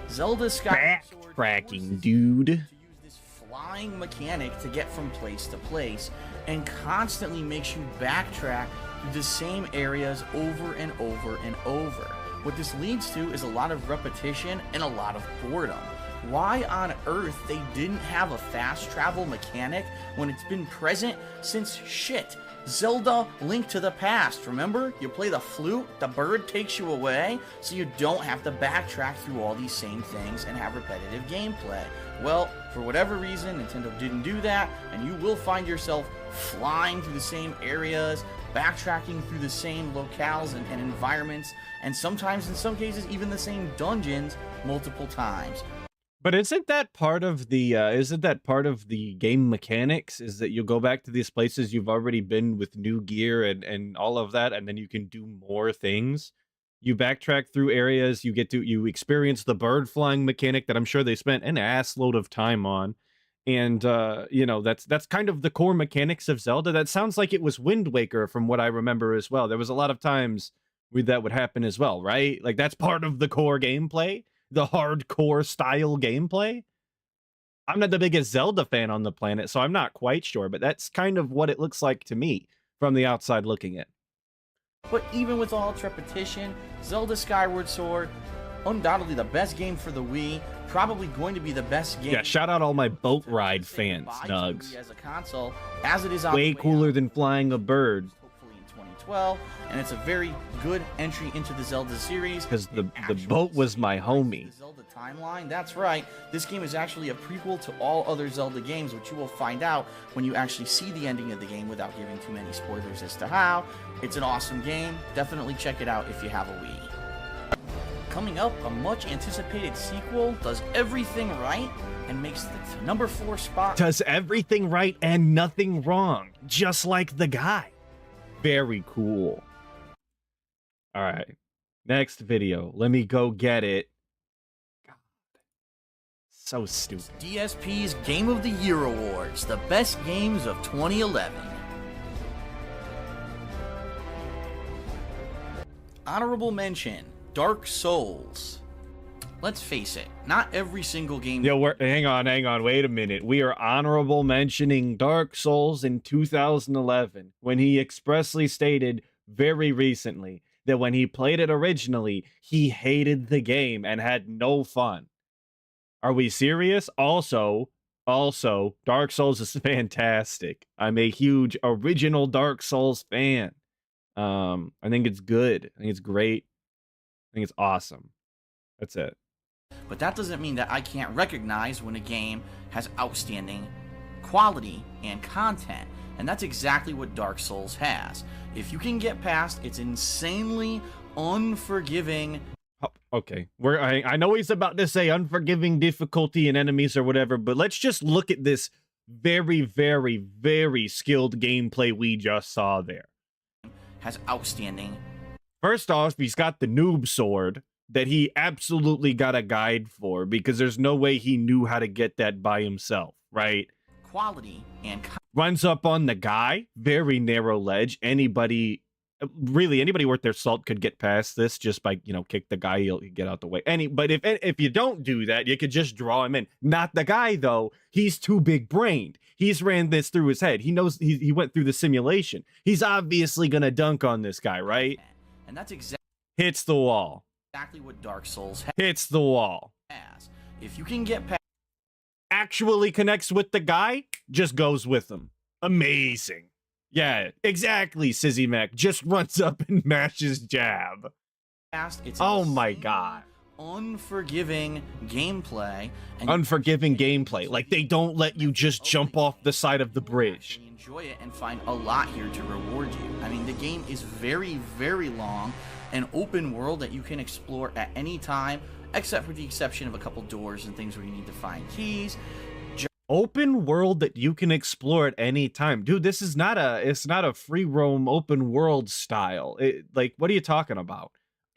Zelda Skyward Sword backtracking, dude. To use this flying mechanic to get from place to place, and constantly makes you backtrack through the same areas over and over and over. What this leads to is a lot of repetition and a lot of boredom. Why on earth they didn't have a fast travel mechanic when it's been present since Zelda Link to the Past, remember? You play the flute, the bird takes you away, so you don't have to backtrack through all these same things and have repetitive gameplay. Well, for whatever reason, Nintendo didn't do that, and you will find yourself flying through the same areas, backtracking through the same locales and environments, and sometimes, in some cases, even the same dungeons multiple times. But isn't that part of the game mechanics? Is that you'll go back to these places you've already been with new gear and all of that, and then you can do more things. You backtrack through areas, you experience the bird flying mechanic that I'm sure they spent an ass load of time on. And you know, that's kind of the core mechanics of Zelda. That sounds like it was Wind Waker from what I remember as well. There was a lot of times where that would happen as well, right? Like that's part of the core gameplay, the hardcore style gameplay. I'm not the biggest Zelda fan on the planet, so I'm not quite sure, but that's kind of what it looks like to me from the outside looking in. But even with all its repetition, Zelda Skyward Sword, undoubtedly the best game for the Wii, probably going to be the best game. Yeah, shout out all my boat ride fans, Nugs. As a console, as it is on way cooler than flying a bird. Hopefully in 2012, and it's a very good entry into the Zelda series. Because the boat was my homie. The Zelda timeline, that's right. This game is actually a prequel to all other Zelda games, which you will find out when you actually see the ending of the game without giving too many spoilers as to how. It's an awesome game. Definitely check it out if you have a Wii. Coming up, a much anticipated sequel does everything right and makes the number 4 spot. Does everything right and nothing wrong, just like the guy. Very cool. All right, next video. Let me go get it. God, so stupid. DSP's Game of the Year Awards, the best games of 2011. Honorable mention, Dark Souls. Let's face it, not every single game... Yo, hang on, wait a minute. We are honorable mentioning Dark Souls in 2011, when he expressly stated very recently that when he played it originally, he hated the game and had no fun. Are we serious? Also, Dark Souls is fantastic. I'm a huge original Dark Souls fan. I think it's good. I think it's great. I think it's awesome. That's it. But that doesn't mean that I can't recognize when a game has outstanding quality and content. And that's exactly what Dark Souls has. If you can get past its insanely unforgiving... Oh, okay. I know he's about to say unforgiving difficulty and enemies or whatever, but let's just look at this very, very, very skilled gameplay we just saw there. Has outstanding... First off, he's got the noob sword that he absolutely got a guide for because there's no way he knew how to get that by himself, right? Quality and... Runs up on the guy, very narrow ledge. Anybody worth their salt could get past this just by, you know, kick the guy, he'll get out the way. But if you don't do that, you could just draw him in. Not the guy, though. He's too big-brained. He's ran this through his head. He knows he went through the simulation. He's obviously gonna dunk on this guy, right? And that's hits the wall. Exactly what Dark Souls hits the wall. has. If you can get past... Actually connects with the guy, just goes with him. Amazing. Yeah, exactly, Sizzy Mac. Just runs up and mashes jab. It's oh my god. Unforgiving gameplay. And unforgiving gameplay. Like they don't let you just jump off the side of the bridge. Enjoy it and find a lot here to reward you. I mean, the game is very, very long. An open world that you can explore at any time, except for the exception of a couple doors and things where you need to find keys. Open world that you can explore at any time. Dude, this is not a free roam open world style. Like, what are you talking about?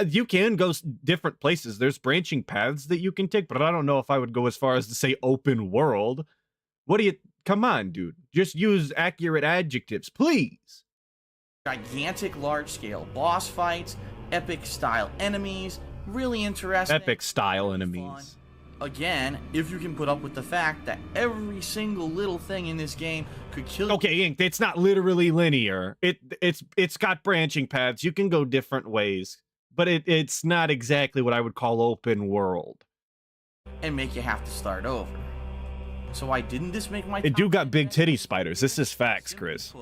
You can go different places. There's branching paths that you can take, but I don't know if I would go as far as to say open world. Come on, dude. Just use accurate adjectives, please. Gigantic large-scale boss fights, epic-style enemies, really interesting. Epic-style enemies. Again, if you can put up with the fact that every single little thing in this game could kill you. Okay, Ink, it's not literally linear. It's got branching paths. You can go different ways, but it's not exactly what I would call open world. And make you have to start over. So why didn't this make my... It do got big titty spiders. This is facts, Chris.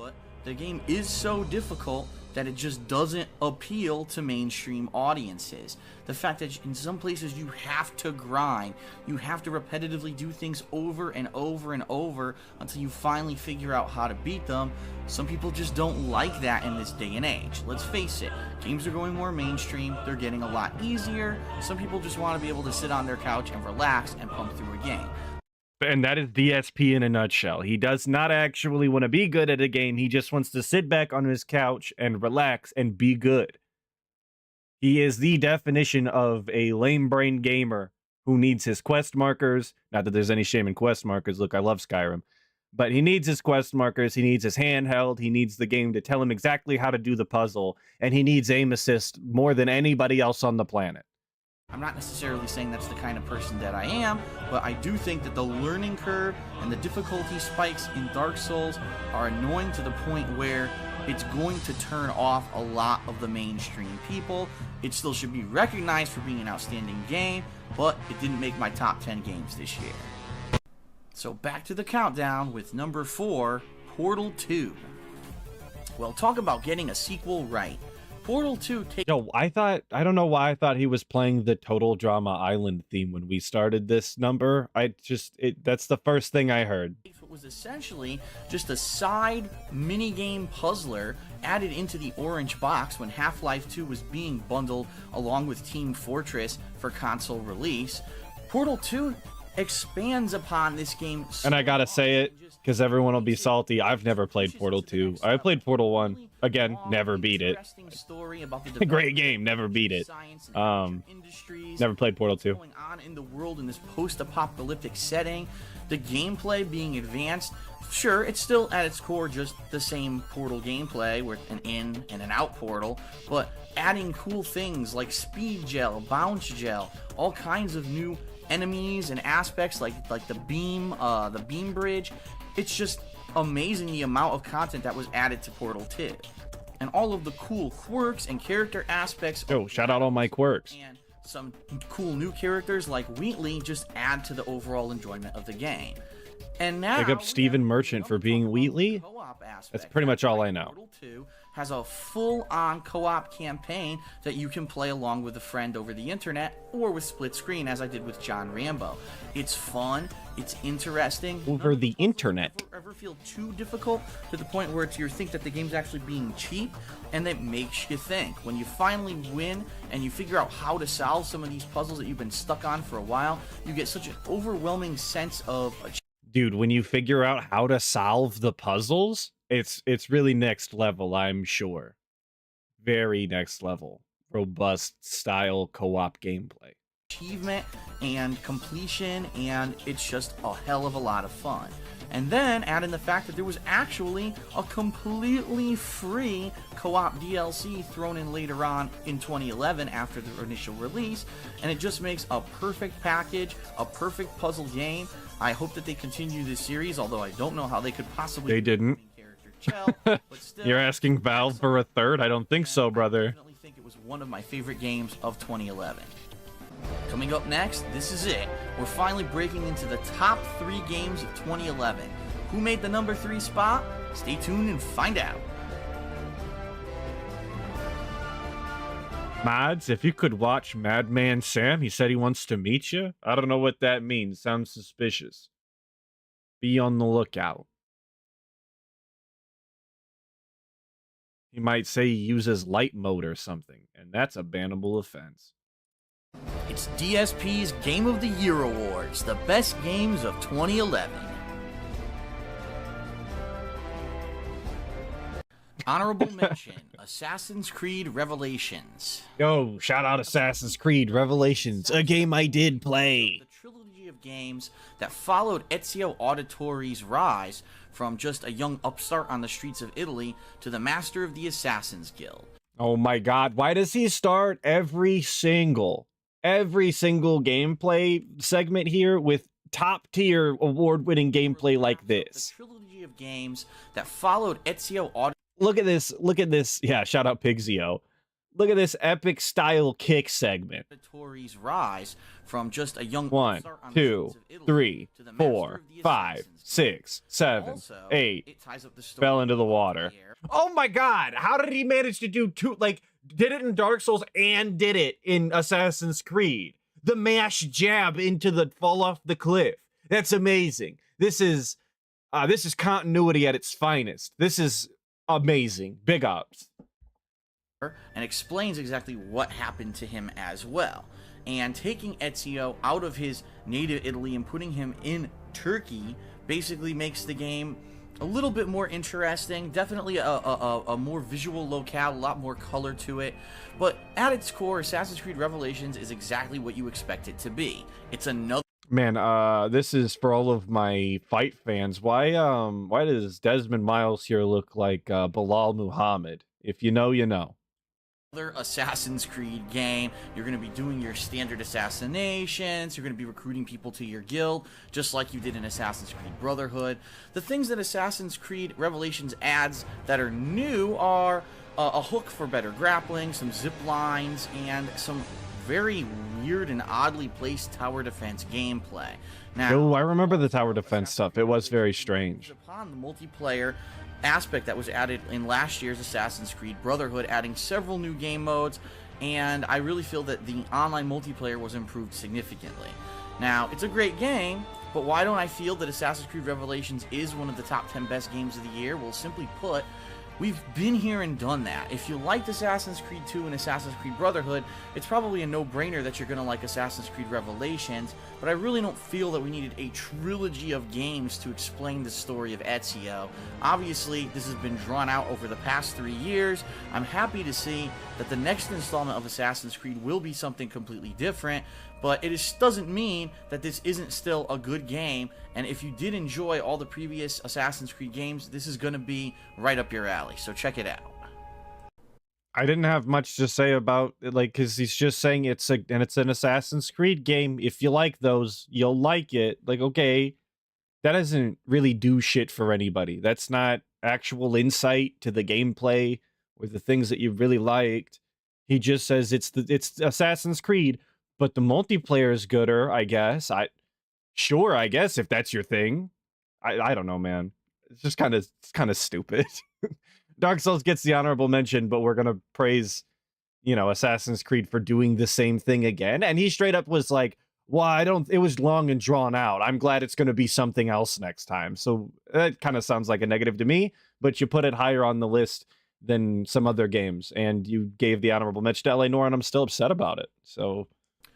The game is so difficult that it just doesn't appeal to mainstream audiences. The fact that in some places you have to grind, you have to repetitively do things over and over and over until you finally figure out how to beat them. Some people just don't like that in this day and age. Let's face it, games are going more mainstream, they're getting a lot easier. Some people just want to be able to sit on their couch and relax and pump through a game. And that is DSP in a nutshell. He does not actually want to be good at a game. He just wants to sit back on his couch and relax and be good. He is the definition of a lame-brained gamer who needs his quest markers. Not that there's any shame in quest markers. Look, I love Skyrim. But he needs his quest markers. He needs his handheld. He needs the game to tell him exactly how to do the puzzle. And he needs aim assist more than anybody else on the planet. I'm not necessarily saying that's the kind of person that I am, but I do think that the learning curve and the difficulty spikes in Dark Souls are annoying to the point where it's going to turn off a lot of the mainstream people. It still should be recognized for being an outstanding game, but it didn't make my top 10 games this year. So back to the countdown with number 4, Portal 2. Well, talk about getting a sequel right. Portal 2 takes... Yo, I don't know why I thought he was playing the Total Drama Island theme when we started this number. That's the first thing I heard. It was essentially just a side minigame puzzler added into the orange box when Half-Life 2 was being bundled along with Team Fortress for console release. Portal 2 expands upon this game. And I gotta say it, because everyone will be salty. I've never played Portal 2. I played Portal 1. Again, never beat it. Great game, never beat it. Never played Portal 2. Going on in the world in this post-apocalyptic setting, the gameplay being advanced. Sure, it's still at its core just the same Portal gameplay with an in and an out portal, but adding cool things like speed gel, bounce gel, all kinds of new enemies and aspects like the beam bridge. It's just amazing the amount of content that was added to Portal 2. And all of the cool quirks and character aspects. Oh, shout out all my quirks. And some cool new characters like Wheatley just add to the overall enjoyment of the game. And now, pick up Stephen Merchant for being Wheatley. That's pretty much all I know. Portal 2 has a full-on co-op campaign that you can play along with a friend over the internet or with split screen, as I did with John Rambo. It's fun. It's interesting. Over the internet. Ever feel too difficult to the point where you think that the game's actually being cheap, and it makes you think. When you finally win and you figure out how to solve some of these puzzles that you've been stuck on for a while, you get such an overwhelming sense of achievement. Dude, when you figure out how to solve the puzzles, it's really next level, I'm sure. Very next level. Robust style co-op gameplay. Achievement and completion, and it's just a hell of a lot of fun. And then add in the fact that there was actually a completely free co-op DLC thrown in later on in 2011 after the initial release, and it just makes a perfect package, a perfect puzzle game. I hope that they continue this series, although I don't know how they could possibly. They didn't. But still, you're asking Valve for a third? I don't think so, brother. I definitely think it was one of my favorite games of 2011. Coming up next, this is it. We're finally breaking into the top 3 games of 2011. Who made the number 3 spot? Stay tuned and find out. Mods, if you could watch Madman Sam, he said he wants to meet you. I don't know what that means. Sounds suspicious. Be on the lookout. He might say he uses light mode or something, and that's a bannable offense. It's DSP's Game of the Year Awards, the best games of 2011. Honorable mention, Assassin's Creed Revelations. Yo, shout out Assassin's Creed Revelations, a game I did play. The trilogy of games that followed Ezio Auditore's rise from just a young upstart on the streets of Italy to the master of the Assassin's Guild. Oh my god, why does he start every single gameplay segment here with top tier award-winning gameplay like this? The trilogy of games that followed Ezio Auditore. Look at this. Yeah, shout out Pigzio. Look at this epic style kick segment. Tori's rise from just a young 1, start on the 2, streets of Italy 3, to the master 4, of the 5, Assassin's 6, 7, Also, 8. it ties up the story Fell into the of water. player. Oh my god, how did he manage to do two, like, did it in Dark Souls and did it in Assassin's Creed? The mash jab into the fall off the cliff. That's amazing. This is continuity at its finest. This is amazing. Big ups. And explains exactly what happened to him as well. And taking Ezio out of his native Italy and putting him in Turkey basically makes the game a little bit more interesting. Definitely a more visual locale, a lot more color to it. But at its core, Assassin's Creed Revelations is exactly what you expect it to be. It's another... Man, this is for all of my fight fans. Why does Desmond Miles here look like Bilal Muhammad? If you know, you know. Another Assassin's Creed game. You're going to be doing your standard assassinations. You're going to be recruiting people to your guild, just like you did in Assassin's Creed Brotherhood. The things that Assassin's Creed Revelations adds that are new are a hook for better grappling, some zip lines, and some very weird and oddly placed tower defense gameplay. Now, Oh, I remember the tower defense stuff. It was very strange. upon the multiplayer aspect that was added in last year's Assassin's Creed Brotherhood, adding several new game modes, and I really feel that the online multiplayer was improved significantly. Now, it's a great game, but why don't I feel that Assassin's Creed Revelations is one of the top 10 best games of the year? Well, simply put, we've been here and done that. If you liked Assassin's Creed 2 and Assassin's Creed Brotherhood, it's probably a no-brainer that you're going to like Assassin's Creed Revelations, but I really don't feel that we needed a trilogy of games to explain the story of Ezio. Obviously, this has been drawn out over the past 3 years. I'm happy to see that the next installment of Assassin's Creed will be something completely different, but it doesn't mean that this isn't still a good game, and if you did enjoy all the previous Assassin's Creed games, this is going to be right up your alley, so check it out. I didn't have much to say about it, like, because he's just saying it's an Assassin's Creed game. If you like those, you'll like it. Like, okay, that doesn't really do shit for anybody. That's not actual insight to the gameplay or the things that you really liked. He just says it's Assassin's Creed, but the multiplayer is gooder, I guess. I guess if that's your thing. I don't know, man. It's just kind of stupid. Dark Souls gets the honorable mention, but we're gonna praise, Assassin's Creed for doing the same thing again. And he straight up was like, well, it was long and drawn out. I'm glad it's gonna be something else next time. So that kind of sounds like a negative to me, but you put it higher on the list than some other games, and you gave the honorable mention to LA Noire, and I'm still upset about it. So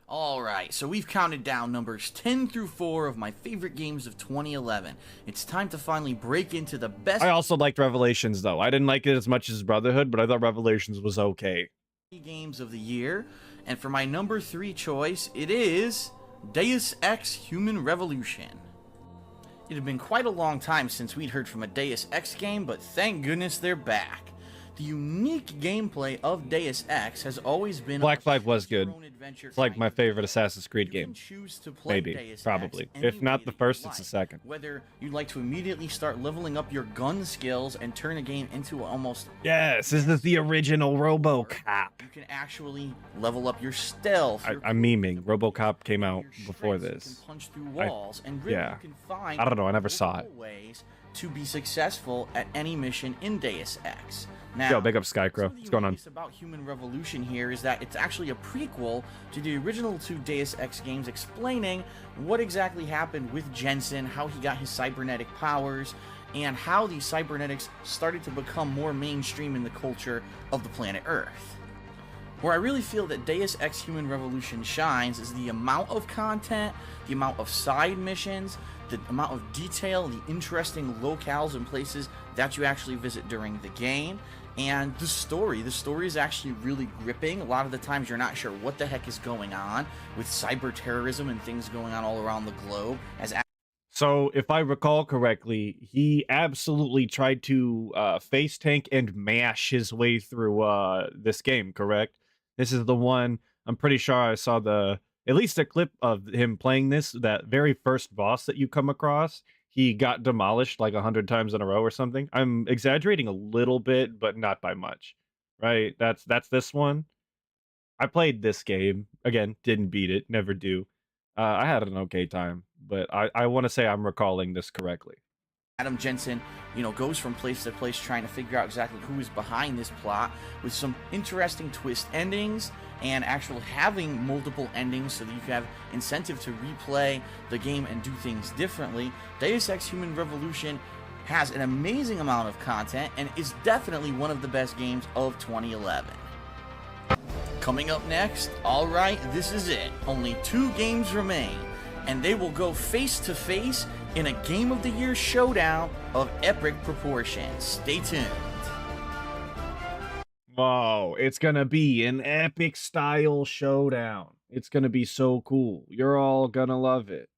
Alright, so we've counted down numbers 10 through 4 of my favorite games of 2011. It's time to finally break into the best... I also liked Revelations, though. I didn't like it as much as Brotherhood, but I thought Revelations was okay. games of the year, and for my number 3 choice, it is Deus Ex Human Revolution. It had been quite a long time since we'd heard from a Deus Ex game, but thank goodness they're back. The unique gameplay of Deus Ex has always been... Black Flag was good. It's like my favorite Assassin's Creed game. Maybe, probably. If not the first, it's the second. Whether you'd like to immediately start leveling up your gun skills and turn a game into almost... Yes, this is the original RoboCop. You can actually level up your stealth. I'm memeing. RoboCop came out before this. You can punch through walls, and really yeah. you can find I don't know, I never saw it. ways to be successful at any mission in Deus Ex. Now, Yo, big up Skycrow. What's going on? About Human Revolution here is that it's actually a prequel to the original 2 Deus Ex games, explaining what exactly happened with Jensen, how he got his cybernetic powers, and how these cybernetics started to become more mainstream in the culture of the planet Earth. Where I really feel that Deus Ex Human Revolution shines is the amount of content, the amount of side missions, the amount of detail, the interesting locales and places that you actually visit during the game, and the story. The story is actually really gripping. A lot of the times you're not sure what the heck is going on with cyber terrorism and things going on all around the globe. So, if I recall correctly, he absolutely tried to face tank and mash his way through this game, correct? This is the one, I'm pretty sure I saw at least a clip of him playing this, that very first boss that you come across. He got demolished like 100 times in a row or something. I'm exaggerating a little bit, but not by much, right? That's this one. I played this game again, didn't beat it, never do. I had an okay time, but I want to say I'm recalling this correctly. Adam Jensen, goes from place to place trying to figure out exactly who is behind this plot with some interesting twist endings and actually having multiple endings so that you can have incentive to replay the game and do things differently. Deus Ex Human Revolution has an amazing amount of content and is definitely one of the best games of 2011. Coming up next, alright, this is it. Only 2 games remain, and they will go face to face in a Game of the Year showdown of epic proportions. Stay tuned. Whoa, it's gonna be an epic style showdown. It's gonna be so cool. You're all gonna love it.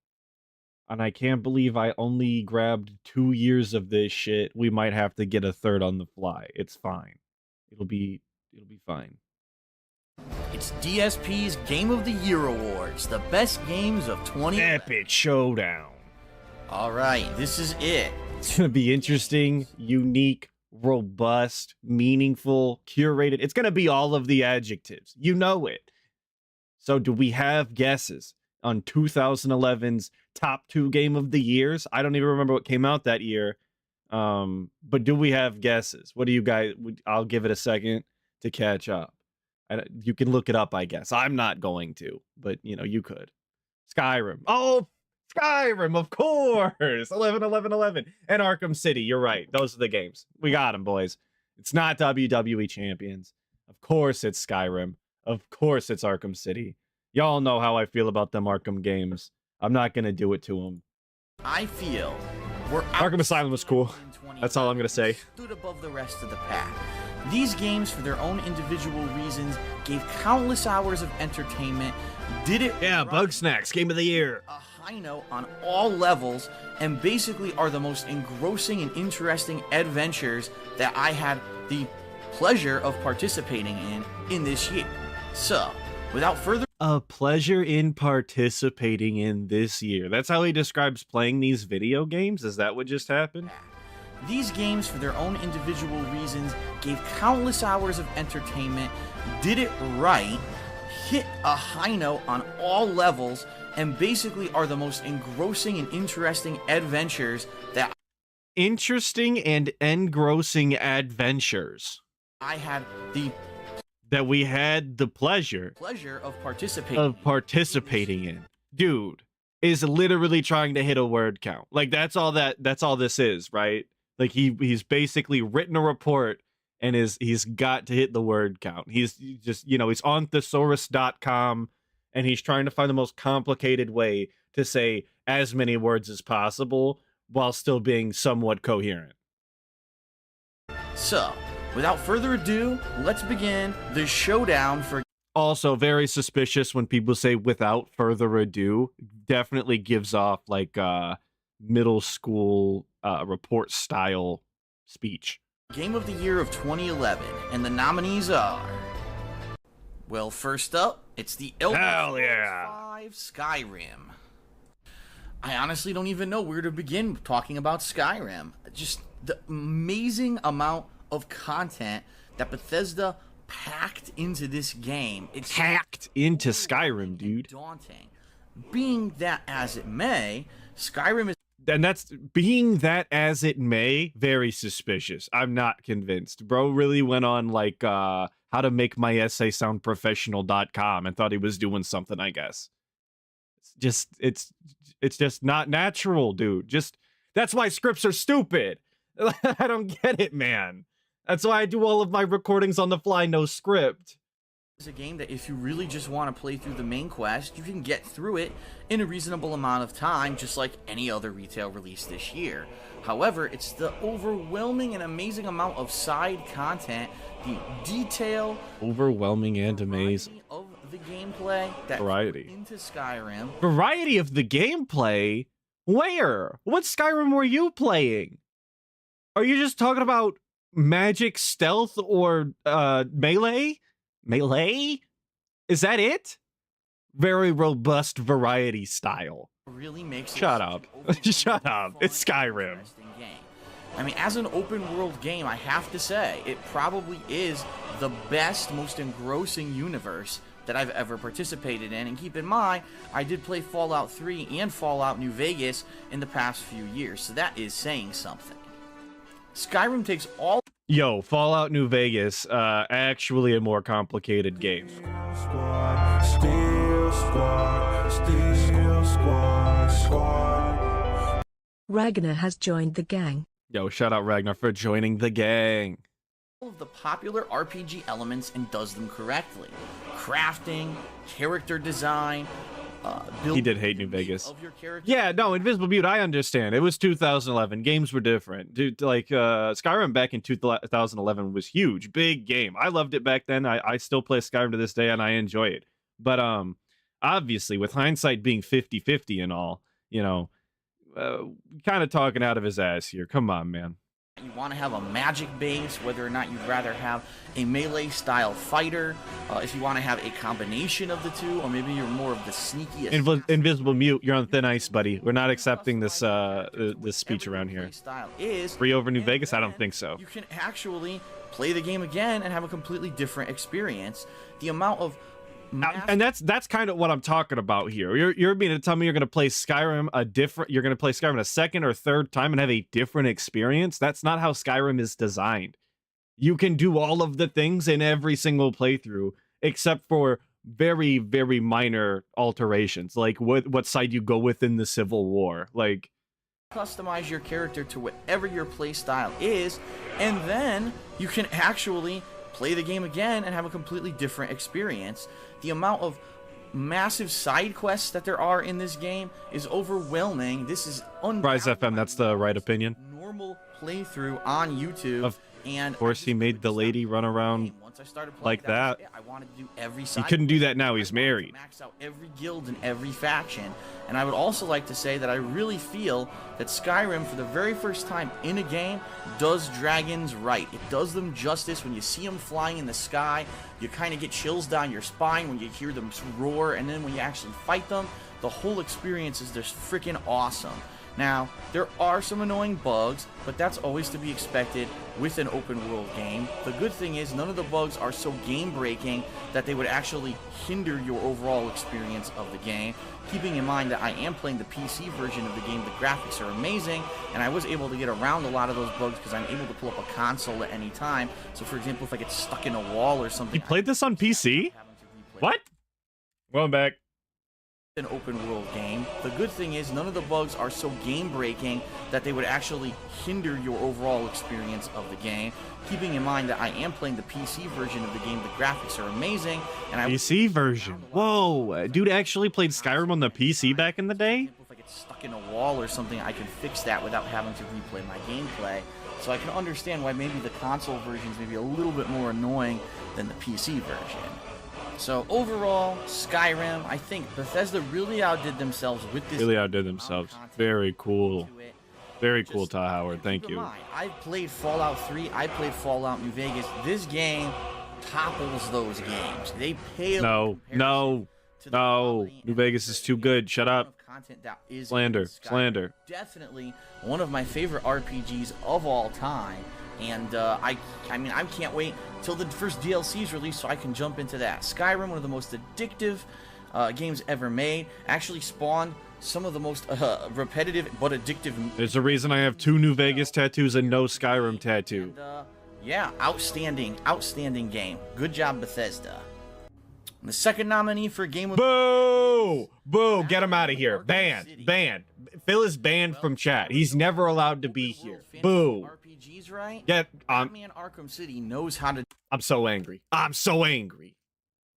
And I can't believe I only grabbed 2 years of this shit. We might have to get a third on the fly. It's fine. It'll be fine. It's DSP's Game of the Year Awards, the best games of 20. Epic showdown. Alright, this is it. It's gonna be interesting, unique, robust, meaningful, curated. It's gonna be all of the adjectives. You know it. So do we have guesses on 2011's top 2 game of the years? I don't even remember what came out that year. But do we have guesses? What do you guys... I'll give it a second to catch up. You can look it up, I guess. I'm not going to, but, you could. Skyrim. Oh, Skyrim, of course! 11, 11, 11. And Arkham City, you're right. Those are the games. We got them, boys. It's not WWE Champions. Of course it's Skyrim. Of course it's Arkham City. Y'all know how I feel about them Arkham games. I'm not going to do it to them. I feel Arkham Asylum was cool. That's all I'm going to say. Stood above the rest of the pack. These games, for their own individual reasons, gave countless hours of entertainment, did it right, Bugsnax, Game of the Year. A high note on all levels, and basically are the most engrossing and interesting adventures that I had the pleasure of participating in this year. So, without further a pleasure in participating in this year. That's how he describes playing these video games? Is that what just happened? These games, for their own individual reasons, gave countless hours of entertainment, did it right, hit a high note on all levels, and basically are the most engrossing and interesting adventures that interesting and engrossing adventures I had the that we had the pleasure of participating in. Dude is literally trying to hit a word count. Like that's all this is, right? Like he's basically written a report and he's got to hit the word count. He's just, he's on thesaurus.com and he's trying to find the most complicated way to say as many words as possible while still being somewhat coherent. So, without further ado, let's begin the showdown for... Also, very suspicious when people say without further ado. Definitely gives off like middle school report style speech. Game of the Year of 2011, and the nominees are... Well, first up, it's the Elder Scrolls V Skyrim. I honestly don't even know where to begin talking about Skyrim. Just the amazing amount of content that Bethesda packed into this game. It's packed into Skyrim, dude. Daunting. Being that as it may, Skyrim is... And that's being that as it may, very suspicious. I'm not convinced. Bro really went on like how to make my essay sound professional.com and thought he was doing something, I guess. It's just not natural, dude. That's why scripts are stupid. I don't get it, man. That's why I do all of my recordings on the fly, no script. It's a game that if you really just want to play through the main quest, you can get through it in a reasonable amount of time, just like any other retail release this year. However, it's the overwhelming and amazing amount of side content, the detail, overwhelming and amazing of the gameplay that variety into Skyrim. Variety of the gameplay? Where? What Skyrim were you playing? Are you just talking about magic, stealth, or melee? Melee? Is that it? Very robust variety style. Really makes Shut up. Shut up. It's Skyrim. I mean, as an open world game, I have to say, it probably is the best, most engrossing universe that I've ever participated in. And keep in mind, I did play Fallout 3 and Fallout New Vegas in the past few years, so that is saying something. Skyrim takes all... Yo, Fallout New Vegas, actually a more complicated game. Ragnar has joined the gang. Yo, shout out Ragnar for joining the gang. of the popular RPG elements and does them correctly. Crafting, character design, he did hate New Vegas. Of your character. Yeah, no, Invisible Butte, I understand. It was 2011. Games were different. Dude, like, Skyrim back in 2011 was huge. Big game. I loved it back then. I still play Skyrim to this day, and I enjoy it. But, obviously, with hindsight being 50-50 and all, you know, kind of talking out of his ass here. Come on, man. You want to have a magic base, whether or not you'd rather have a melee-style fighter, if you want to have a combination of the two, or maybe you're more of the sneaky... Invisible Mute, you're on thin ice, buddy. We're not accepting this this speech around here. Free over New Vegas? I don't think so. You can actually play the game again and have a completely different experience. The amount of... And that's kind of what I'm talking about here. You're being to tell me you're going to play Skyrim you're going to play Skyrim a second or third time and have a different experience? That's not how Skyrim is designed. You can do all of the things in every single playthrough except for very, very minor alterations, like what side you go with in the Civil War. Like, customize your character to whatever your play style is, and then you can actually play the game again and have a completely different experience. The amount of massive side quests that there are in this game is overwhelming. This is Rise FM, that's the right opinion. Normal playthrough on YouTube. Of course, he made the lady run around like that. I wanted to do every He side couldn't do that now. quest. He's married. Max out every guild and every faction. And I would also like to say that I really feel that Skyrim, for the very first time in a game, does dragons right. It does them justice. When you see them flying in the sky, you kind of get chills down your spine when you hear them roar, and then when you actually fight them, the whole experience is just freaking awesome. Now, there are some annoying bugs, but that's always to be expected with an open world game. The good thing is none of the bugs are so game-breaking that they would actually hinder your overall experience of the game. Keeping in mind that I am playing the PC version of the game, the graphics are amazing, and I was able to get around a lot of those bugs because I'm able to pull up a console at any time. So for example, if I get stuck in a wall or something... You played this on PC? What? Well, I'm back. An open world game. The good thing is none of the bugs are so game breaking that they would actually hinder your overall experience of the game. Keeping in mind that I am playing the PC version of the game, the graphics are amazing, and I PC version. Whoa, dude actually played Skyrim on the PC back in the day? If I get stuck in a wall or something, I can fix that without having to replay my gameplay. So I can understand why maybe the console version is maybe a little bit more annoying than the PC version. So overall, Skyrim, I think Bethesda really outdid themselves with this. Really outdid themselves. Very cool. Very cool, Ty Howard. Thank you. I played Fallout 3. I played Fallout New Vegas. This game topples those games. They pale. No. New Vegas is too good. Shut up. Slander. Definitely one of my favorite RPGs of all time. And I mean, I can't wait till the first DLC is released so I can jump into that. Skyrim, one of the most addictive games ever made, actually spawned some of the most repetitive but addictive... There's a reason I have 2 New Vegas tattoos and no Skyrim tattoo. And, yeah, outstanding game. Good job, Bethesda. And the second nominee for Game of... Boo! Boo! Get him out of here. Banned. Phil is banned from chat. He's never allowed to be here. Boo! RPGs, right? Batman Arkham City knows how to... I'm so angry.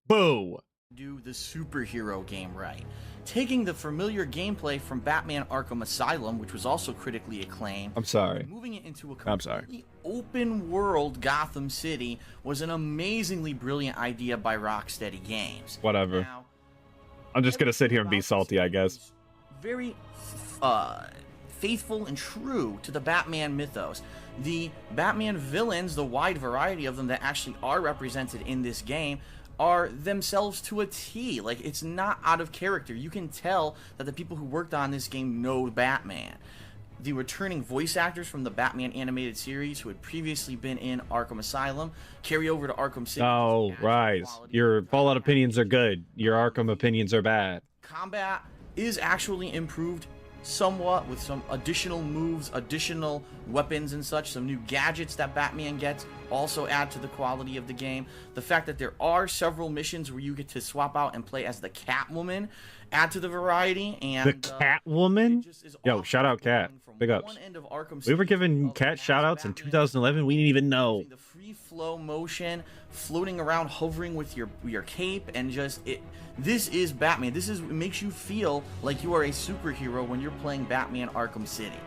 Boo! Do the superhero game right. Taking the familiar gameplay from Batman Arkham Asylum, which was also critically acclaimed... I'm sorry. Moving it into a completely open world Gotham City was an amazingly brilliant idea by Rocksteady Games. Whatever. Now, I'm just gonna sit here and be salty, I guess. Very faithful and true to the Batman mythos. The Batman villains, the wide variety of them that actually are represented in this game, are themselves to a T. Like, it's not out of character. You can tell that the people who worked on this game know Batman. the returning voice actors from the Batman animated series who had previously been in Arkham Asylum carry over to Arkham City. Oh, Rise. Your Fallout opinions are good. Your Arkham opinions are bad. Combat is actually improved somewhat with some additional moves, additional weapons and such. Some new gadgets that Batman gets also add to the quality of the game. The fact that there are several missions where you get to swap out and play as the Catwoman add to the variety. And the Catwoman? Yo, shout out Cat. Big ups. We were giving Cat shout outs in 2011. We didn't even know. The free flow motion, floating around, hovering with your cape, and just it. This is Batman. It makes you feel like you are a superhero when you're playing Batman Arkham City.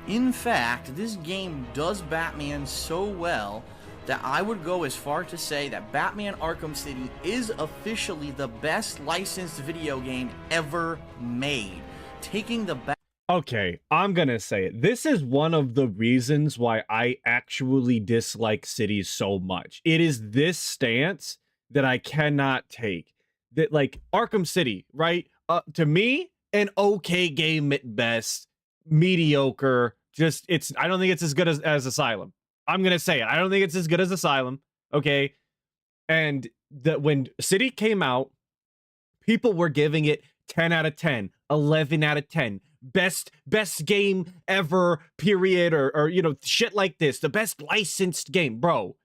In fact, this game does Batman so well that I would go as far to say that Batman Arkham City is officially the best licensed video game ever made. Taking the Okay, I'm gonna say it. This is one of the reasons why I actually dislike cities so much. It is this stance that I cannot take. That, like, Arkham City, right? To me, an okay game at best, mediocre. Just I don't think it's as good as Asylum. I'm gonna say it. I don't think it's as good as Asylum. Okay, and when City came out, people were giving it 10 out of 10, 11 out of 10. Best game ever, period, or you know, shit like this. The best licensed game, bro.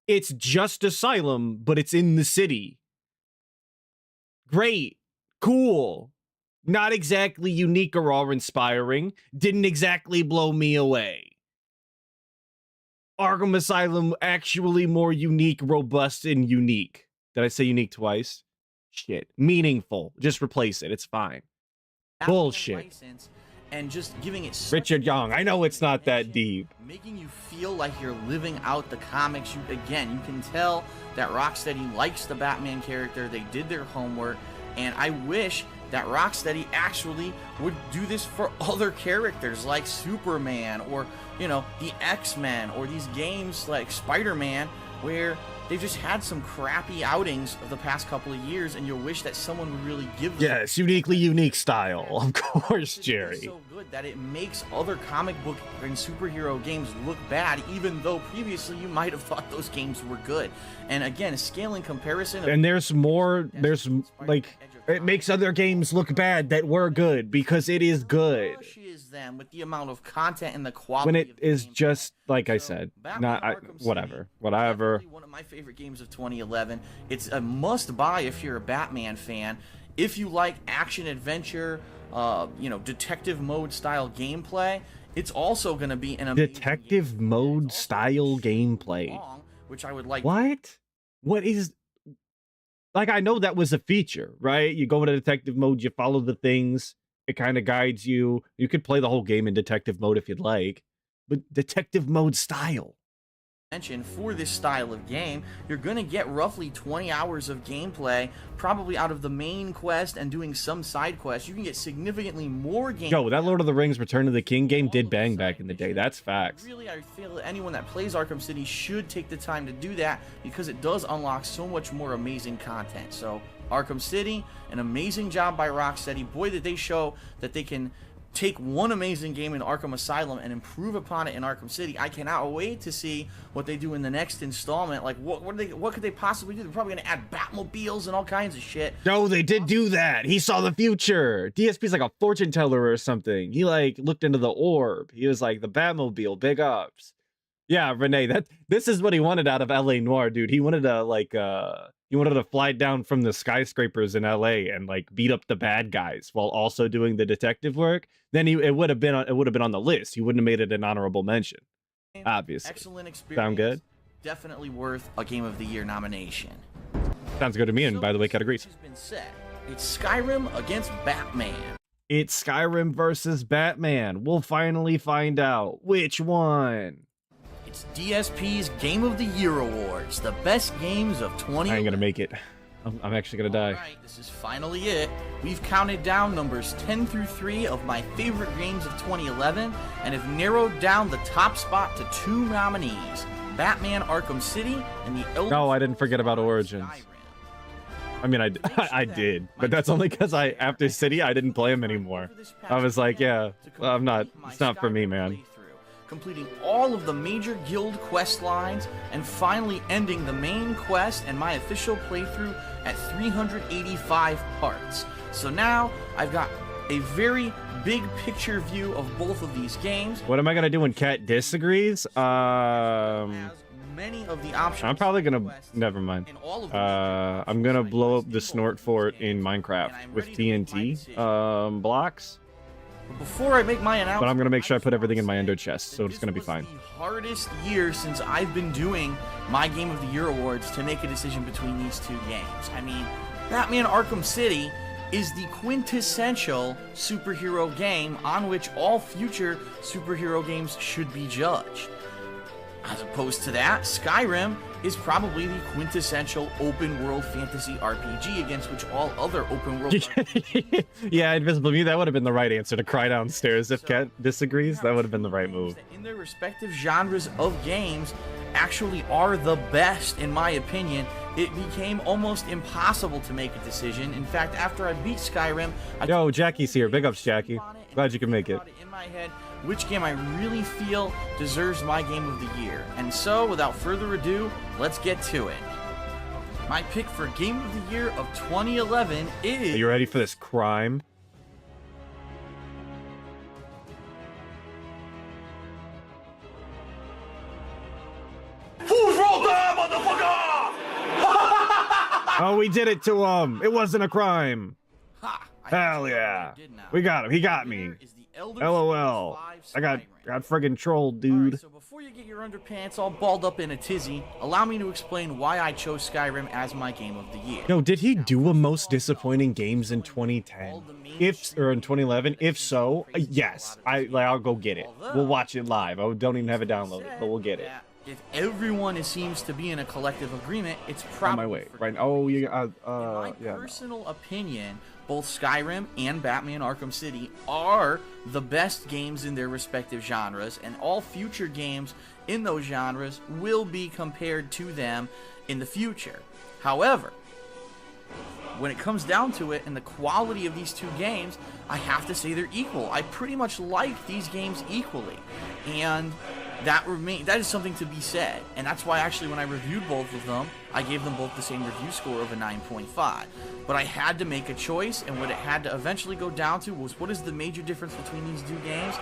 It's just Asylum, but it's in the city. Great, cool. Not exactly unique or awe-inspiring. Didn't exactly blow me away. Arkham Asylum actually more unique, robust, and unique. Did I say unique twice? Shit. Meaningful. Just replace it. It's fine. Bullshit. And just giving it Richard Young. I know it's not that deep. Making you feel like you're living out the comics. You can tell that Rocksteady likes the Batman character. They did their homework, and I wish that Rocksteady actually would do this for other characters like Superman or, you know, the X-Men or these games like Spider-Man, where they've just had some crappy outings of the past couple of years, and you'll wish that someone would really give them. Yes, uniquely unique style, of course, Jerry. It's so good that it makes other comic book and superhero games look bad, even though previously you might have thought those games were good. And again, a scaling comparison. And there's like, it makes other games look bad that were good because it is good. Them with the amount of content and the quality. When it is just like I said, whatever. One of my favorite games of 2011. It's a must-buy if you're a Batman fan. If you like action adventure, you know, detective mode style gameplay, it's also going to be an amazing detective mode style gameplay. Which I would like. What is? Like, I know that was a feature, right? You go into detective mode, you follow the things. It kind of guides you. You could play the whole game in detective mode if you'd like, but detective mode style. For this style of game, you're going to get roughly 20 hours of gameplay, probably out of the main quest and doing some side quests. You can get significantly more gameplay. Yo, that Lord of the Rings Return of the King game did bang back in the day. That's facts. Really, I feel that anyone that plays Arkham City should take the time to do that because it does unlock so much more amazing content. So, Arkham City, an amazing job by Rocksteady. Boy, did they show that they can take one amazing game in Arkham Asylum and improve upon it in Arkham City. I cannot wait to see what they do in the next installment. Like, what could they possibly do? They're probably going to add Batmobiles and all kinds of shit. No, they did do that. He saw the future. DSP's like a fortune teller or something. He, like, looked into the orb. He was like, the Batmobile, big ups. Yeah, Renee, this is what he wanted out of LA Noire, dude. He wanted to, like, he wanted to fly down from the skyscrapers in LA and, like, beat up the bad guys while also doing the detective work. Then it would have been on the list. He wouldn't have made it an honorable mention. Obviously. Excellent experience. Sound good? Definitely worth a Game of the Year nomination. Sounds good to me, and by the way, categories. Has been set. It's Skyrim against Batman. It's Skyrim versus Batman. We'll finally find out which one. It's DSP's Game of the Year Awards, the best games of 20. I ain't gonna make it. I'm actually gonna die. Alright, this is finally it. We've counted down numbers 10 through 3 of my favorite games of 2011 and have narrowed down the top spot to 2 nominees, Batman Arkham City and the Elder No, I didn't forget about Origins. Skyrim. I mean, I did, but that's only because after City, I didn't play him anymore. I was like, yeah, it's not for me, man. Completing all of the major guild quest lines, and finally ending the main quest and my official playthrough at 385 parts. So now I've got a very big picture view of both of these games. What am I gonna do when Cat disagrees? Many of the options. I'm probably gonna. Never mind. I'm gonna blow up the snort fort in Minecraft with TNT blocks. But before I make my announcement, but I'm gonna make sure I put everything in my ender chest, so it's gonna be fine. The hardest year since I've been doing my Game of the Year awards to make a decision between these two games. I mean, Batman Arkham City is the quintessential superhero game on which all future superhero games should be judged. As opposed to that, Skyrim is probably the quintessential open-world fantasy RPG against which all other open-world... Yeah, Invisible Me, that would have been the right answer to cry downstairs. If Cat disagrees, that would have been the right move. In their respective genres of games actually are the best, in my opinion. It became almost impossible to make a decision. In fact, after I beat Skyrim... Yo, Jackie's here. Big ups, Jackie. Glad you can make it. In my head, which game I really feel deserves my Game of the Year. And so, without further ado, let's get to it. My pick for Game of the Year of 2011 is... Are you ready for this crime? Who's rolled that, motherfucker? Oh, we did it to him. It wasn't a crime. Ha! Hell yeah. We got him. He got me. LOL. I got friggin' trolled, dude. Right, so before you get your underpants all balled up in a tizzy, allow me to explain why I chose Skyrim as my Game of the Year. Yo, did he do a most disappointing games in 2010? Or in 2011? If so, yes. I'll go get it. We'll watch it live. I don't even have it downloaded, but we'll get it. If everyone seems to be in a collective agreement, it's probably on my way. Right? Oh, yeah. In my personal opinion, both Skyrim and Batman Arkham City are the best games in their respective genres, and all future games in those genres will be compared to them in the future. However, when it comes down to it and the quality of these two games, I have to say they're equal. I pretty much like these games equally, and that is something to be said. And that's why actually when I reviewed both of them, I gave them both the same review score of a 9.5. But I had to make a choice, and what it had to eventually go down to was, what is the major difference between these two games?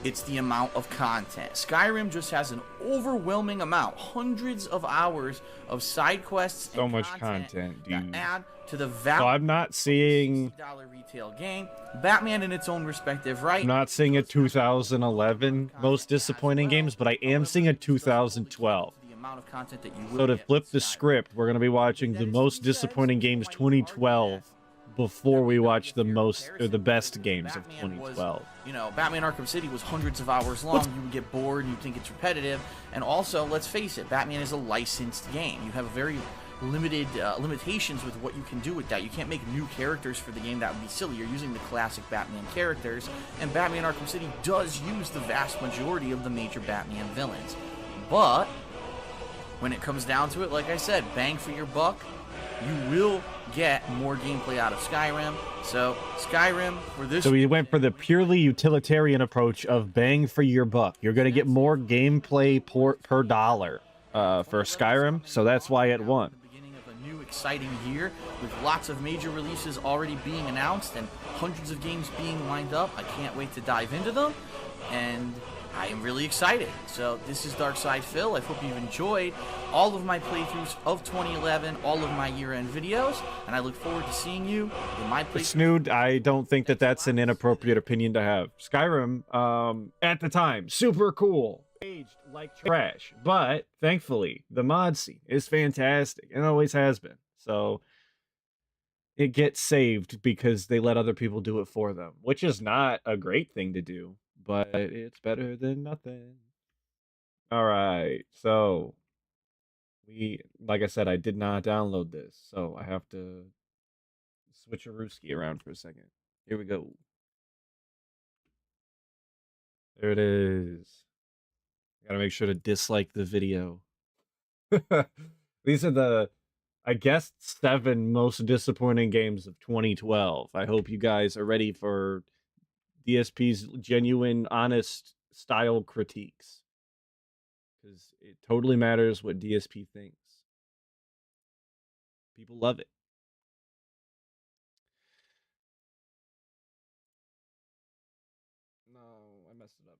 It's the amount of content. Skyrim just has an overwhelming amount, hundreds of hours of side quests so much content, dude. That add to the value. So I'm not seeing $60 retail game. Batman in its own respective right. I'm not seeing a 2011 most disappointing games, but I am seeing a 2012. Of content that you so to flip the script, we're going to be watching the most disappointing games 2012 before we watch the best games of 2012. You know, Batman Arkham City was hundreds of hours long. You would get bored and you think it's repetitive. And also, let's face it, Batman is a licensed game. You have very limited limitations with what you can do with that. You can't make new characters for the game. That would be silly. You're using the classic Batman characters, and Batman Arkham City does use the vast majority of the major Batman villains. But when it comes down to it, like I said, bang for your buck, you will get more gameplay out of Skyrim. So Skyrim for this. So we went for the purely utilitarian approach of bang for your buck. You're gonna get more gameplay per dollar for Skyrim, so that's why it won. The beginning of a new exciting year with lots of major releases already being announced and hundreds of games being lined up. I can't wait to dive into them, and I am really excited. So this is Darkside Phil. I hope you've enjoyed all of my playthroughs of 2011, all of my year-end videos, and I look forward to seeing you in my playthrough. Snood, I don't think that that's an inappropriate opinion to have. Skyrim, at the time, super cool. Aged like trash, but thankfully, the mod scene is fantastic and always has been. So it gets saved because they let other people do it for them, which is not a great thing to do. But it's better than nothing. All right, so like I said, I did not download this, so I have to switch a Rooski around for a second. Here we go. There it is. Gotta make sure to dislike the video. These are I guess 7 most disappointing games of 2012. I hope you guys are ready for DSP's genuine, honest style critiques. Because it totally matters what DSP thinks. People love it. No, I messed it up.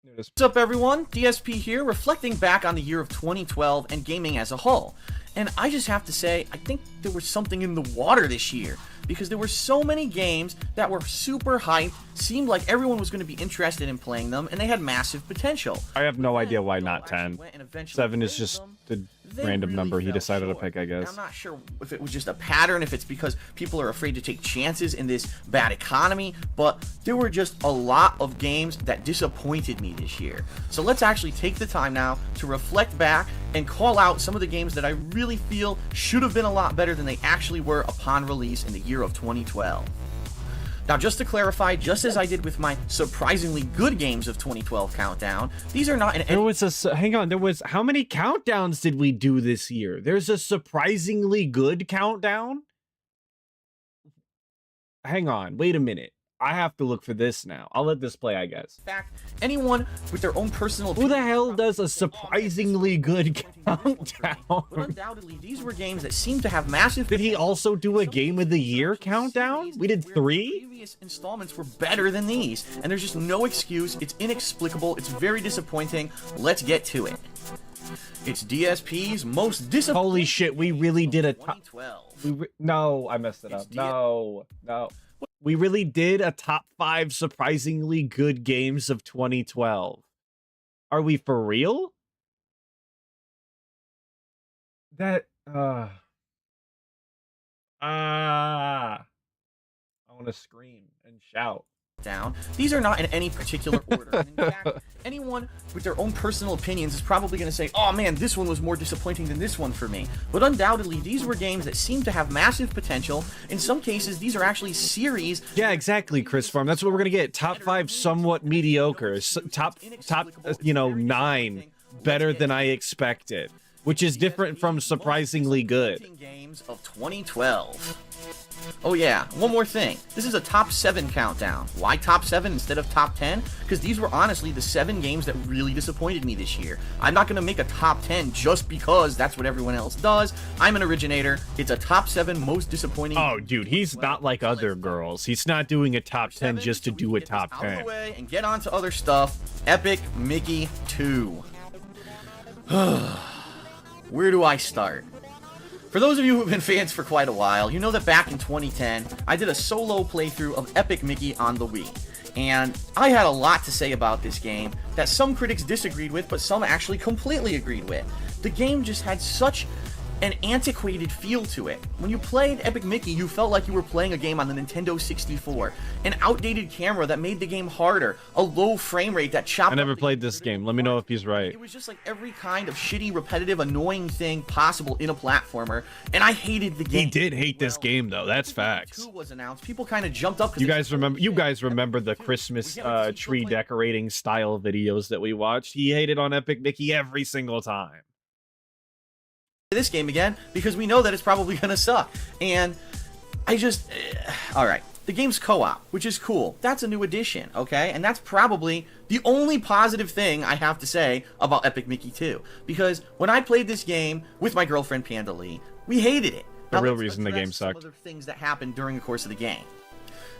There it is. What's up, everyone? DSP here, reflecting back on the year of 2012 and gaming as a whole. And I just have to say, I think there was something in the water this year, because there were so many games that were super hyped, seemed like everyone was going to be interested in playing them, and they had massive potential. I have no idea why not 10. 7 is just the random number he decided to pick, I guess. And I'm not sure if it was just a pattern, if it's because people are afraid to take chances in this bad economy, but there were just a lot of games that disappointed me this year. So let's actually take the time now to reflect back and call out some of the games that I really feel should have been a lot better than they actually were upon release in the year of 2012. Now, just to clarify, just as I did with my surprisingly good games of 2012 countdown, these are not hang on, there was, how many countdowns did we do this year? There's a surprisingly good countdown? Hang on, wait a minute. I have to look for this now. I'll let this play, I guess. In fact, anyone with their own personal Who the hell does a surprisingly good countdown? But undoubtedly, these were games that seemed to have massive. Did he also do a game of the year countdown? We did 3? Previous installments were better than these, and there's just no excuse. It's inexplicable. It's very disappointing. Let's get to it. It's DSP's most disappointing. Holy shit, we really did a top. 2012. No, I messed it up. No. We really did a top 5 surprisingly good games of 2012. Are we for real? That I want to scream and shout. Down. These are not in any particular order. And in fact, anyone with their own personal opinions is probably going to say, oh man, this one was more disappointing than this one for me. But undoubtedly, these were games that seem to have massive potential. In some cases, these are actually series. Yeah, exactly, Chris Farm. That's what we're going to get. Top 5 somewhat mediocre. Top 9 better than I expected. Which is different from surprisingly good. Games of 2012. Oh yeah, one more thing. This is a top 7 countdown. Why top 7 instead of top 10? Because these were honestly the 7 games that really disappointed me this year. I'm not going to make a top 10 just because that's what everyone else does. I'm an originator. It's a top 7 most disappointing. Oh, dude, he's not like other girls. He's not doing a top 10 just to do a top 10. Out of the way and get on to other stuff. Epic Mickey 2. Where do I start? For those of you who have been fans for quite a while, you know that back in 2010, I did a solo playthrough of Epic Mickey on the Wii. And I had a lot to say about this game that some critics disagreed with, but some actually completely agreed with. The game just had such an antiquated feel to it. When you played Epic Mickey, you felt like you were playing a game on the Nintendo 64. An outdated camera that made the game harder. A low frame rate that chopped. I never played this game. Let me know if he's right. It was just like every kind of shitty, repetitive, annoying thing possible in a platformer, and I hated the game. He did hate this game, though. That's facts. 2 was announced. People kind of jumped up. You guys remember the Christmas tree decorating style videos that we watched? He hated on Epic Mickey every single time. This game again because we know that it's probably gonna suck, and I just all right, the game's co-op, which is cool. That's a new addition, okay? And that's probably the only positive thing I have to say about Epic Mickey 2, because when I played this game with my girlfriend Panda Lee, we hated it. The real reason the game sucked. Some other things that happened during the course of the game.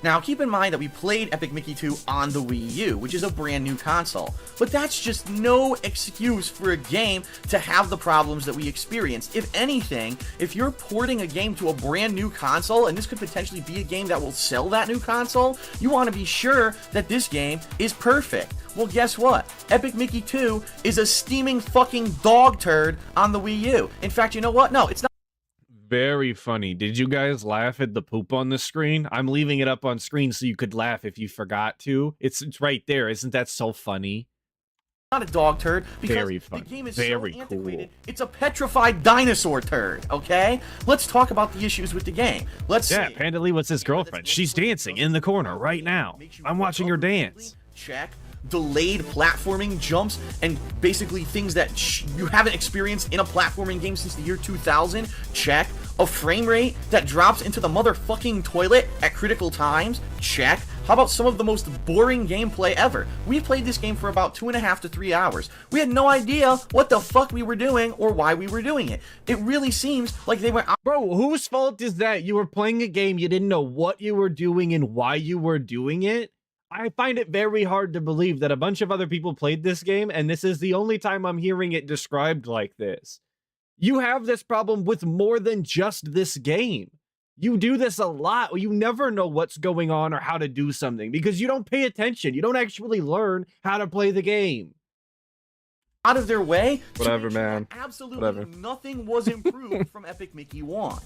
Now, keep in mind that we played Epic Mickey 2 on the Wii U, which is a brand new console. But that's just no excuse for a game to have the problems that we experienced. If anything, if you're porting a game to a brand new console, and this could potentially be a game that will sell that new console, you want to be sure that this game is perfect. Well, guess what? Epic Mickey 2 is a steaming fucking dog turd on the Wii U. In fact, you know what? No, it's not. Very funny. Did you guys laugh at the poop on the screen? I'm leaving it up on screen so you could laugh if you forgot to. It's right there. Isn't that so funny? Not a dog turd because Very fun. The game is Very so antiquated. cool. It's a petrified dinosaur turd, okay? Let's talk about the issues with the game. Let's Yeah, see. Panda Lee was his girlfriend. She's dancing in the corner right now. I'm watching her dance. Check. Delayed platforming jumps and basically things that you haven't experienced in a platforming game since the year 2000. Check. A frame rate that drops into the motherfucking toilet at critical times? Check. How about some of the most boring gameplay ever? We played this game for about 2.5 to 3 hours. We had no idea what the fuck we were doing or why we were doing it. It really seems like they went... Bro, whose fault is that? You were playing a game, you didn't know what you were doing and why you were doing it? I find it very hard to believe that a bunch of other people played this game, and this is the only time I'm hearing it described like this. You have this problem with more than just this game. You do this a lot. You never know what's going on or how to do something because you don't pay attention. You don't actually learn how to play the game. Out of their way. Whatever, man. Absolutely nothing was improved from Epic Mickey 1.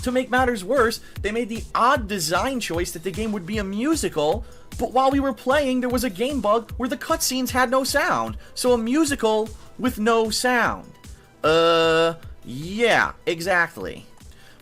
To make matters worse, they made the odd design choice that the game would be a musical, but while we were playing, there was a game bug where the cutscenes had no sound. So a musical with no sound. Yeah, exactly.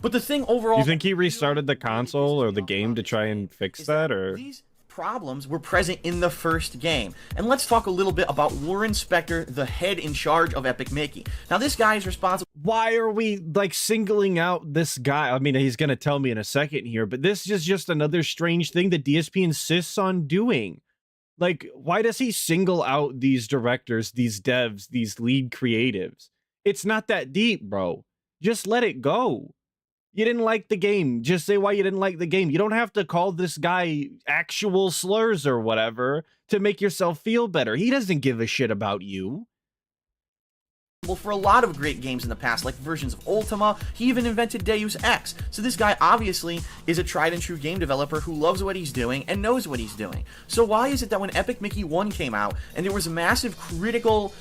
But the thing overall... You think he restarted the console or the game to try and fix that, or...? These problems were present in the first game. And let's talk a little bit about Warren Spector, the head in charge of Epic Mickey. Now, this guy is responsible... Why are we, like, singling out this guy? I mean, he's gonna tell me in a second here, but this is just another strange thing that DSP insists on doing. Like, why does he single out these directors, these devs, these lead creatives? It's not that deep, bro. Just let it go. You didn't like the game. Just say why you didn't like the game. You don't have to call this guy actual slurs or whatever to make yourself feel better. He doesn't give a shit about you. For a lot of great games in the past, like versions of Ultima. He even invented Deus Ex. So this guy obviously is a tried and true game developer who loves what he's doing and knows what he's doing. So why is it that when Epic Mickey 1 came out and there was a massive critical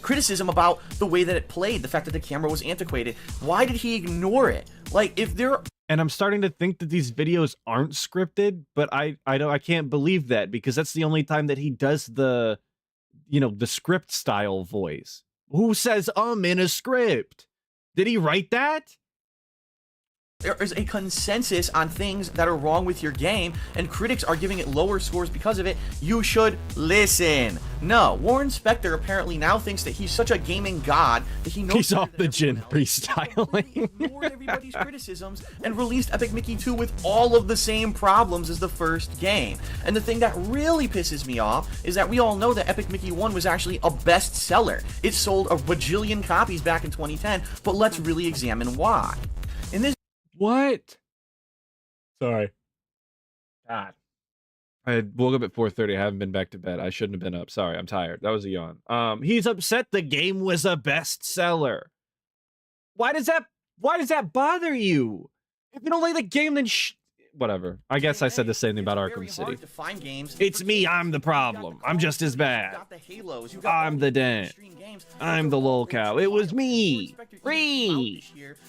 criticism about the way that it played, the fact that the camera was antiquated, why did he ignore it? Like, if there... And I'm starting to think that these videos aren't scripted, but I can't believe that because that's the only time that he does the, you know, the script style voice. Who says in a script? Did he write that? There is a consensus on things that are wrong with your game, and critics are giving it lower scores because of it. You should listen. No, Warren Spector apparently now thinks that he's such a gaming god that he knows he's off the gin freestyling. He ignored everybody's criticisms and released Epic Mickey 2 with all of the same problems as the first game. And the thing that really pisses me off is that we all know that Epic Mickey 1 was actually a bestseller. It sold a bajillion copies back in 2010, but let's really examine why. In this What? Sorry. God. I woke up at 4:30. I haven't been back to bed. I shouldn't have been up. Sorry, I'm tired. That was a yawn. He's upset the game was a bestseller. Why does that bother you? If you don't like the game, then whatever. I guess I said the same thing about Arkham City. It's me, I'm the problem. I'm just as bad. I'm the dent. I'm the lolcow. It was me. Free.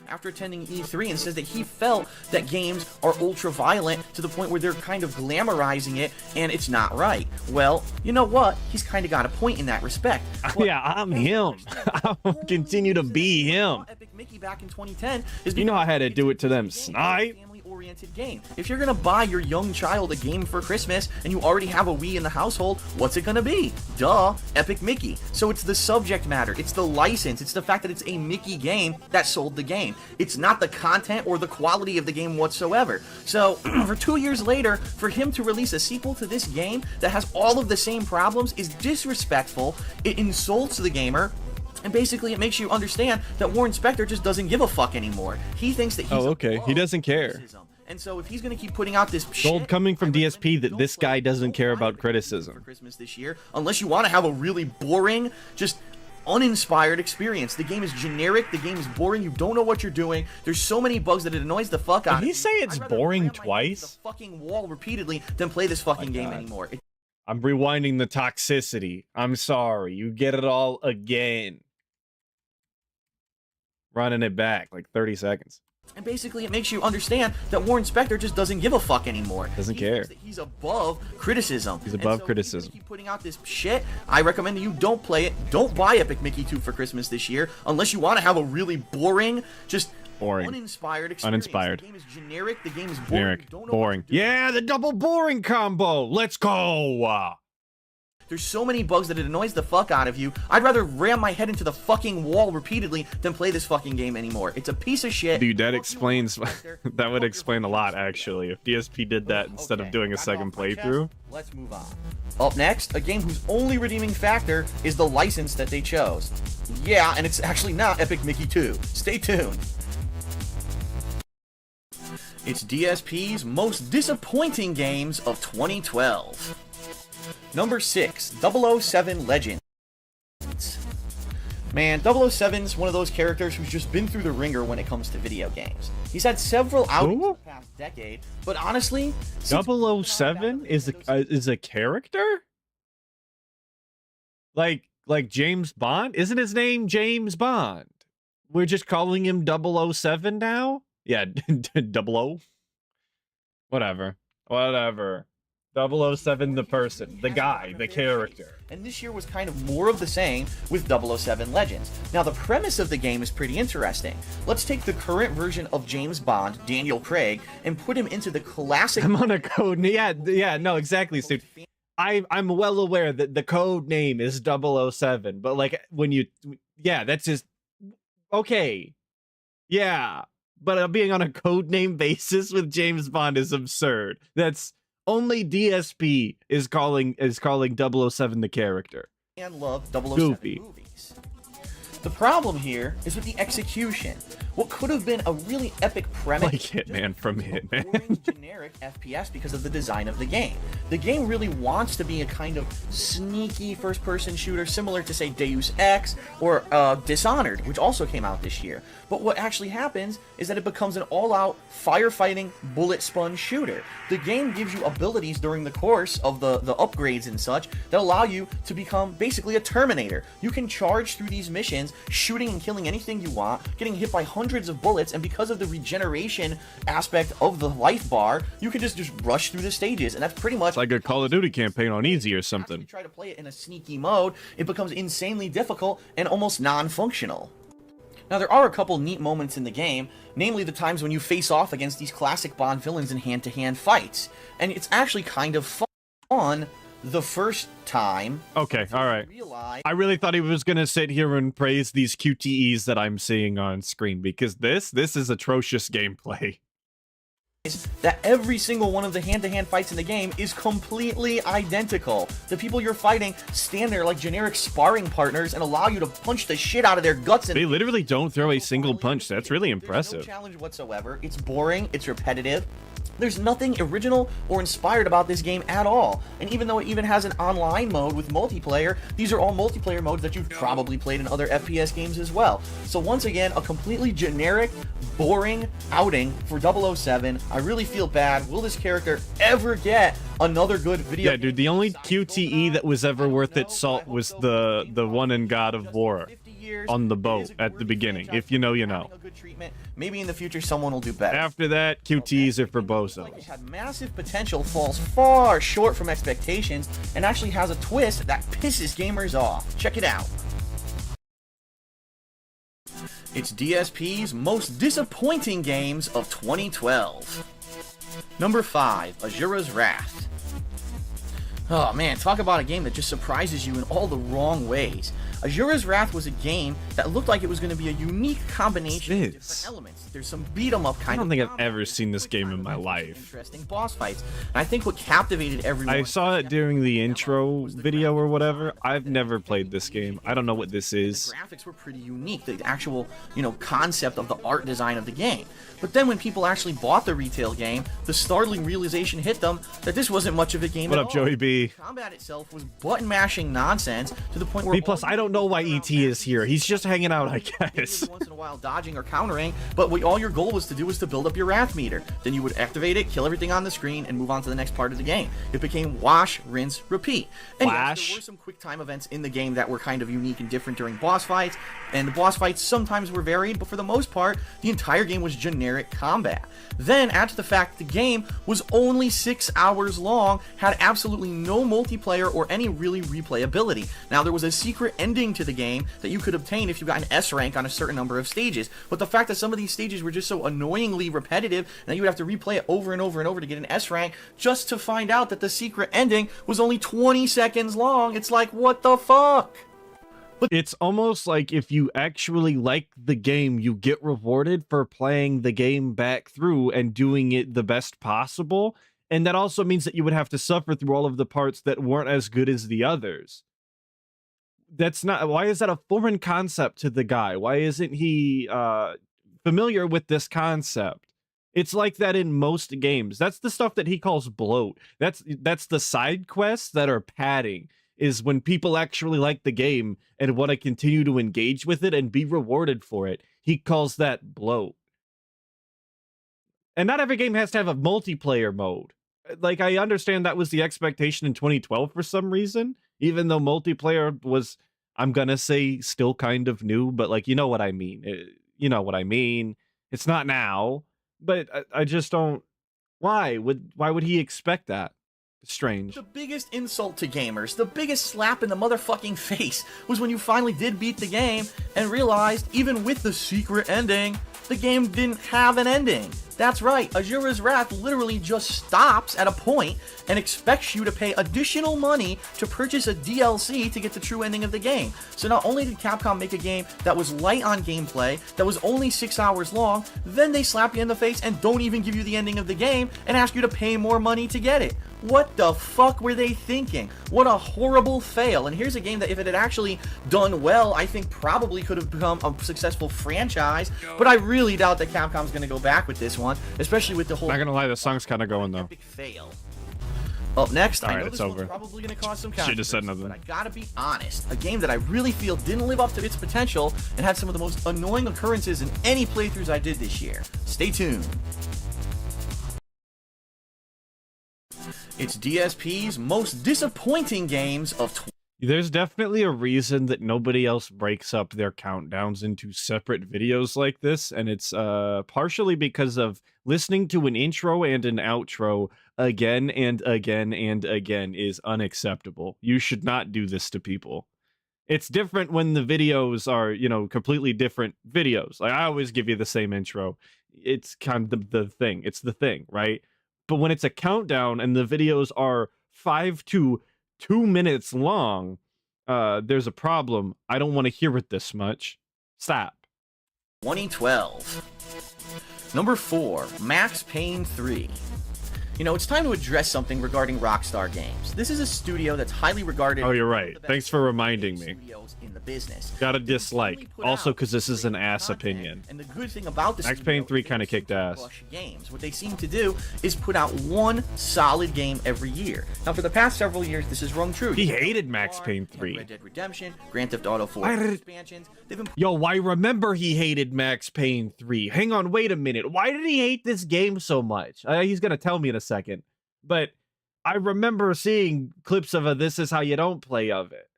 After attending E3 and says that he felt that games are ultra violent to the point where they're kind of glamorizing it and it's not right. Well, you know what? He's kind of got a point in that respect. Yeah, I'm him. I'll continue to be him. Epic Mickey back in 2010 you know I had to do it to them, Snipe. Oriented game. If you're gonna buy your young child a game for Christmas and you already have a Wii in the household, what's it gonna be? Duh, Epic Mickey. So it's the subject matter, it's the license, it's the fact that it's a Mickey game that sold the game. It's not the content or the quality of the game whatsoever. So for 2 years later, for him to release a sequel to this game that has all of the same problems is disrespectful. It insults the gamer. And basically, it makes you understand that Warren Spector just doesn't give a fuck anymore. He thinks that he's he doesn't care. And so if he's going to keep putting out this gold coming from DSP that this guy doesn't care about criticism. Christmas this year, unless you want to have a really boring, just uninspired experience. The game is generic. The game is boring. You don't know what you're doing. There's so many bugs that it annoys the fuck out of you. Did he say it's boring twice? The fucking wall repeatedly than play this fucking game anymore. I'm rewinding the toxicity. I'm sorry. You get it all again. Running it back like 30 seconds. And basically, it makes you understand that Warren Spector just doesn't give a fuck anymore. Doesn't care. He's above criticism. He's above criticism. If you keep putting out this shit, I recommend that you don't play it. Don't buy Epic Mickey 2 for Christmas this year, unless you want to have a really boring, just uninspired experience. Uninspired. The game is generic. The game is boring. Generic. Boring. Yeah, the double boring combo. Let's go. There's so many bugs that it annoys the fuck out of you. I'd rather ram my head into the fucking wall repeatedly than play this fucking game anymore. It's a piece of shit. Dude, that explains... that would explain a lot, actually, if DSP did that instead of doing a second playthrough. Let's move on. Up next, a game whose only redeeming factor is the license that they chose. Yeah, and it's actually not Epic Mickey 2. Stay tuned. It's DSP's most disappointing games of 2012. Number 6, 007 Legends. Man, 007's one of those characters who's just been through the ringer when it comes to video games. He's had several outings in the past decade, but honestly... 007 is a character? Like James Bond? Isn't his name James Bond? We're just calling him 007 now? Yeah, 00. Whatever. 007 the person, the guy, the character. And this year was kind of more of the same with 007 Legends. Now the premise of the game is pretty interesting. Let's take the current version of James Bond, Daniel Craig, and put him into the classic... I'm on a code, yeah, no, exactly, Steve. I'm well aware that the code name is 007, but like when you... Yeah, that's just... Okay. Yeah. But being on a code name basis with James Bond is absurd. That's... Only DSP is calling 007 the character. And love 007 Goofy. movies. The problem here is with the execution. What could have been a really epic premise, like Hitman from Hitman, boring, generic FPS because of the design of the game. The game really wants to be a kind of sneaky first-person shooter, similar to say Deus Ex or Dishonored, which also came out this year. But what actually happens is that it becomes an all-out firefighting bullet sponge shooter. The game gives you abilities during the course of the upgrades and such that allow you to become basically a Terminator. You can charge through these missions, shooting and killing anything you want, getting hit by hundreds of bullets, and because of the regeneration aspect of the life bar, you can just rush through the stages, and that's pretty much... It's like a Call of Duty campaign on easy or something. If you try to play it in a sneaky mode, it becomes insanely difficult and almost non-functional. Now, there are a couple neat moments in the game, namely the times when you face off against these classic Bond villains in hand-to-hand fights, and it's actually kind of fun the first time. Okay, all right. I really thought he was going to sit here and praise these QTEs that I'm seeing on screen, because this is atrocious gameplay. That every single one of the hand-to-hand fights in the game is completely identical. The people you're fighting stand there like generic sparring partners and allow you to punch the shit out of their guts. They literally don't throw a single punch. That's really impressive. There's no challenge whatsoever. It's boring. It's repetitive. There's nothing original or inspired about this game at all. And even though it even has an online mode with multiplayer, these are all multiplayer modes that you've probably played in other FPS games as well. So once again, a completely generic, boring outing for 007. I really feel bad. Will this character ever get another good video? Yeah, dude, the only QTE that was ever worth its salt was the one in God of War on the boat at the beginning. If you know, you know. Maybe in the future someone will do better. After that, QTEs are for bozos. It had massive potential, falls far short from expectations, and actually has a twist that pisses gamers off. Check it out. It's DSP's most disappointing games of 2012. Number 5, Asura's Wrath. Oh man, talk about a game that just surprises you in all the wrong ways. Asura's Wrath was a game that looked like it was going to be a unique combination of different elements. There's some beat-em-up kind of... I don't think I've ever seen this game in my life. Interesting boss fights. And I think what captivated everyone... I saw it during the intro video or whatever. I've never played this game. I don't know what this is. The graphics were pretty unique. The actual, concept of the art design of the game. But then when people actually bought the retail game, the startling realization hit them that this wasn't much of a game at all. What up, Joey B? Combat itself was button-mashing nonsense to the point where... B+, I don't know why ET is here. He's just hanging out, I guess. Once in a while dodging or countering, but all your goal was to do was to build up your wrath meter. Then you would activate it, kill everything on the screen, and move on to the next part of the game. It became wash, rinse, repeat. And yes, there were some quick time events in the game that were kind of unique and different during boss fights, and the boss fights sometimes were varied, but for the most part, the entire game was generic combat. Then, add to the fact that the game was only 6 hours long, had absolutely no multiplayer or any really replayability. Now, there was a secret ending to the game that you could obtain if you got an S rank on a certain number of stages, but the fact that some of these stages were just so annoyingly repetitive and you would have to replay it over and over and over to get an S rank just to find out that the secret ending was only 20 seconds long. It's like, what the fuck? It's almost like if you actually like the game, you get rewarded for playing the game back through and doing it the best possible. And that also means that you would have to suffer through all of the parts that weren't as good as the others. That's not, why is that a foreign concept to the guy? Why isn't he familiar with this concept? It's like that in most games. That's the stuff that he calls bloat. That's the side quests that are padding, is when people actually like the game and want to continue to engage with it and be rewarded for it. He calls that bloat. And not every game has to have a multiplayer mode. Like, I understand that was the expectation in 2012 for some reason, even though multiplayer was, I'm gonna say, still kind of new, but like, you know what I mean. You know what I mean. It's not now, but I just don't. Why would he expect that? Strange. The biggest insult to gamers, the biggest slap in the motherfucking face, was when you finally did beat the game and realized, even with the secret ending, the game didn't have an ending. That's right, Asura's Wrath literally just stops at a point and expects you to pay additional money to purchase a DLC to get the true ending of the game. So not only did Capcom make a game that was light on gameplay, that was only 6 hours long, then they slap you in the face and don't even give you the ending of the game and ask you to pay more money to get it. What the fuck were they thinking? What a horrible fail. And here's a game that if it had actually done well, I think probably could have become a successful franchise, but I really doubt that Capcom's going to go back with this one, especially with the whole... Not gonna lie, the song's kind of going though. Epic fail. Up next, I know it's this one's over. probably going to cause some Should've controversy, said nothing. but I gotta be honest, a game that I really feel didn't live up to its potential and had some of the most annoying occurrences in any playthroughs I did this year. Stay tuned. It's DSP's most disappointing games of There's definitely a reason that nobody else breaks up their countdowns into separate videos like this, and it's partially because of listening to an intro and an outro again and again and again is unacceptable. You should not do this to people. It's different when the videos are, you know, completely different videos. Like, I always give you the same intro. It's kind of the thing. It's the thing, right? But when it's a countdown and the videos are 5 to 2 minutes long, there's a problem. I don't want to hear it this much. Stop. 2012. Number 4, Max Payne 3. You know, it's time to address something regarding Rockstar Games. This is a studio that's highly regarded. Oh, you're right. Thanks for reminding me. In the business. Got a dislike. Also, because this is an ass opinion. And the good thing about this Max Payne 3 kind of kicked ass. Games. What they seem to do is put out one solid game every year. Now, for the past several years, this has rung true. He hated Max Payne 3. Red Dead Redemption, Grand Theft Auto 4 expansions. Yo, I remember he hated Max Payne 3. Hang on, wait a minute. Why did he hate this game so much? He's gonna tell me in a second. But I remember seeing clips of a This Is How You Don't Play of it.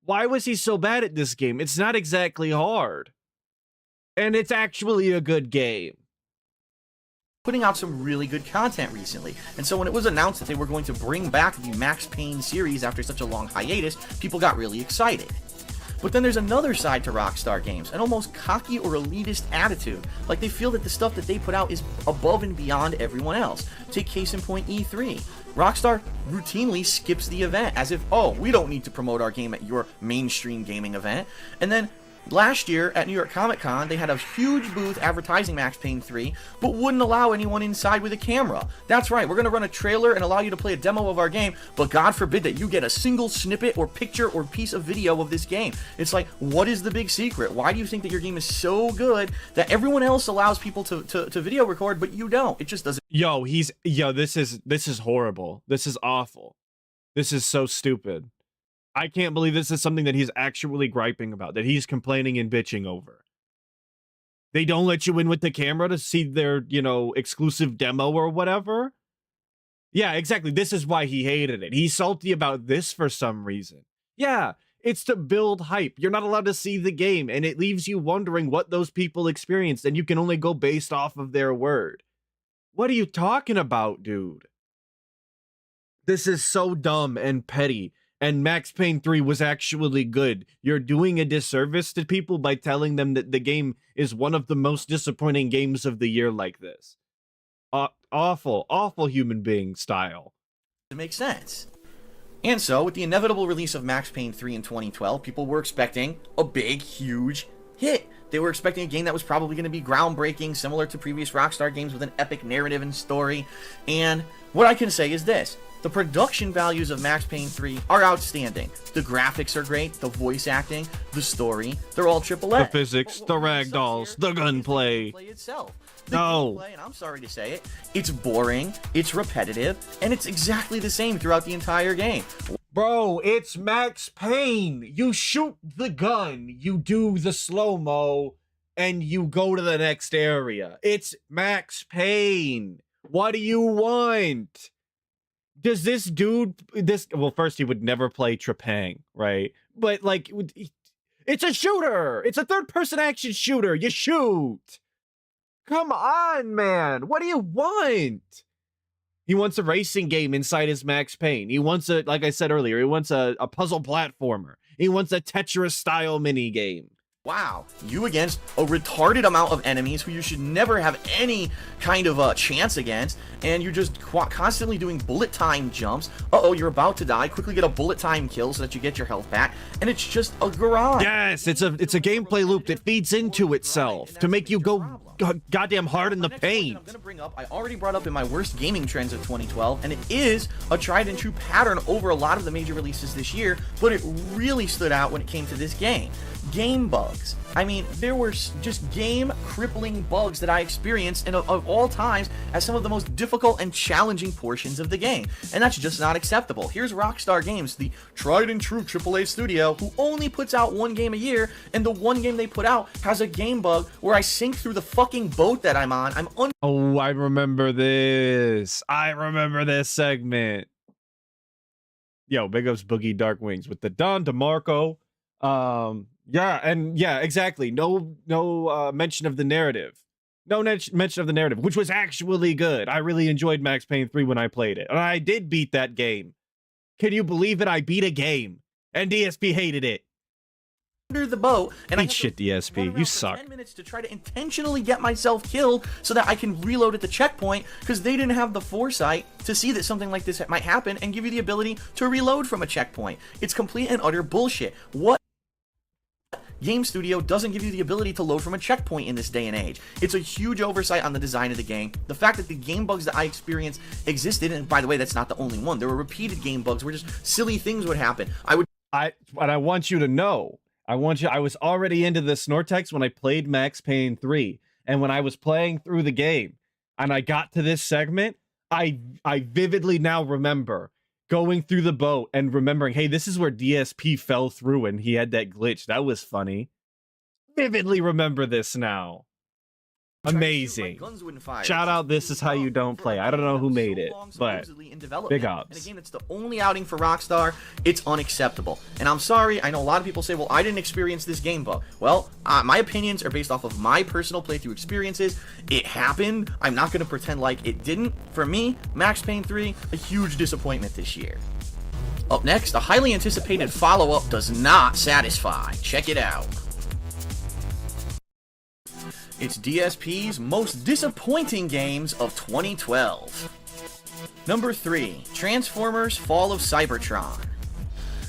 Why was he so bad at this game? It's not exactly hard. And it's actually a good game. Putting out some really good content recently. And so when it was announced that they were going to bring back the Max Payne series after such a long hiatus, people got really excited. But then there's another side to Rockstar Games, an almost cocky or elitist attitude. Like they feel that the stuff that they put out is above and beyond everyone else. Take case in point E3. Rockstar routinely skips the event as if, oh, we don't need to promote our game at your mainstream gaming event. And then last year at New York Comic Con, they had a huge booth advertising Max Payne 3, but wouldn't allow anyone inside with a camera. That's right, we're going to run a trailer and allow you to play a demo of our game, but God forbid that you get a single snippet or picture or piece of video of this game. It's like, what is the big secret? Why do you think that your game is so good that everyone else allows people to video record, but you don't? It just doesn't. Yo, this is horrible. This is awful. This is so stupid. I can't believe this is something that he's actually griping about, that he's complaining and bitching over. They don't let you in with the camera to see their, you know, exclusive demo or whatever. Yeah, exactly. This is why he hated it. He's salty about this for some reason. Yeah, it's to build hype. You're not allowed to see the game, and it leaves you wondering what those people experienced, and you can only go based off of their word. What are you talking about, dude? This is so dumb and petty. And Max Payne 3 was actually good. You're doing a disservice to people by telling them that the game is one of the most disappointing games of the year like this. Awful human being style. It makes sense. And so, with the inevitable release of Max Payne 3 in 2012, people were expecting a big, huge hit. They were expecting a game that was probably going to be groundbreaking, similar to previous Rockstar games with an epic narrative and story. And what I can say is this. The production values of Max Payne 3 are outstanding. The graphics are great, the voice acting, the story, they're all AAA. The physics, the ragdolls, the gunplay. Itself. No. Gameplay, and I'm sorry to say it, it's boring, it's repetitive, and it's exactly the same throughout the entire game. Bro, it's Max Payne. You shoot the gun, you do the slow-mo, and you go to the next area. It's Max Payne. What do you want? Does this dude, well, first he would never play Trepang, right? But like, it's a shooter. It's a third-person action shooter. You shoot. Come on, man. What do you want? He wants a racing game inside his Max Payne. He wants a, like I said earlier, he wants a puzzle platformer. He wants a Tetris-style mini game. Wow, you against a retarded amount of enemies who you should never have any kind of chance against, and you're just constantly doing bullet time jumps. Uh-oh, you're about to die. Quickly get a bullet time kill so that you get your health back, and it's just a garage. Yes, it's a gameplay loop that feeds into itself to make you go goddamn hard in the paint. I'm gonna bring up, I already brought up in my worst gaming trends of 2012, and it is a tried and true pattern over a lot of the major releases this year, but it really stood out when it came to this game. Game bugs. I mean, there were just game-crippling bugs that I experienced of all times as some of the most difficult and challenging portions of the game, and that's just not acceptable. Here's Rockstar Games, the tried-and-true AAA studio, who only puts out one game a year, and the one game they put out has a game bug where I sink through the fucking boat that I'm on. Oh, I remember this. I remember this segment. Yo, big ups Boogie Dark Wings with the Don DeMarco. Yeah, exactly. No mention of the narrative. No mention of the narrative, which was actually good. I really enjoyed Max Payne 3 when I played it. And I did beat that game. Can you believe it? I beat a game. And DSP hated it. Under the boat, and eat shit, DSP. You suck. 10 minutes to try to intentionally get myself killed so that I can reload at the checkpoint, because they didn't have the foresight to see that something like this might happen and give you the ability to reload from a checkpoint. It's complete and utter bullshit. What game studio doesn't give you the ability to load from a checkpoint in this day and age? It's a huge oversight on the design of the game. The fact that the game bugs that I experienced existed, and by the way, that's not the only one. There were repeated game bugs where just silly things would happen. I want you to know. I was already into the Snortex when I played Max Payne 3. And when I was playing through the game and I got to this segment, I vividly now remember going through the boat and remembering, hey, this is where DSP fell through and he had that glitch. That was funny. Vividly remember this now. Amazing. Shout out, This Is How You Don't Play. I don't know who made it, but big ups. And a game that's the only outing for Rockstar, it's unacceptable. And I'm sorry, I know a lot of people say, well, I didn't experience this game bug. Well, my opinions are based off of my personal playthrough experiences. It happened. I'm not going to pretend like it didn't. For me, Max Payne 3, a huge disappointment this year. Up next, a highly anticipated follow-up does not satisfy. Check it out. It's DSP's most disappointing games of 2012. Number 3, Transformers Fall of Cybertron.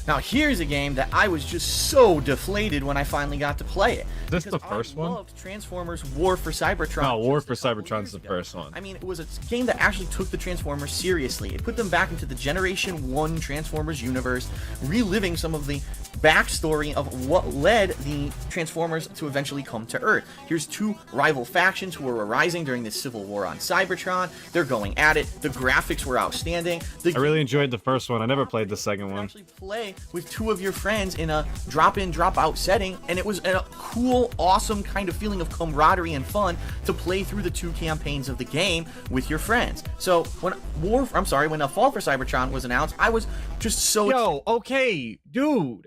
Now here's a game that I was just so deflated when I finally got to play it. Is this the first one? I loved Transformers War for Cybertron. No, War for Cybertron's the first one. I mean, it was a game that actually took the Transformers seriously. It put them back into the Generation 1 Transformers universe, reliving some of the backstory of what led the Transformers to eventually come to Earth. Here's two rival factions who were arising during this civil war on Cybertron. They're going at it. The graphics were outstanding. I really enjoyed the first one. I never played the second one. Actually play with two of your friends in a drop-in, drop-out setting, and it was a cool, awesome kind of feeling of camaraderie and fun to play through the two campaigns of the game with your friends. So when Fall for Cybertron was announced, I was just so okay, dude.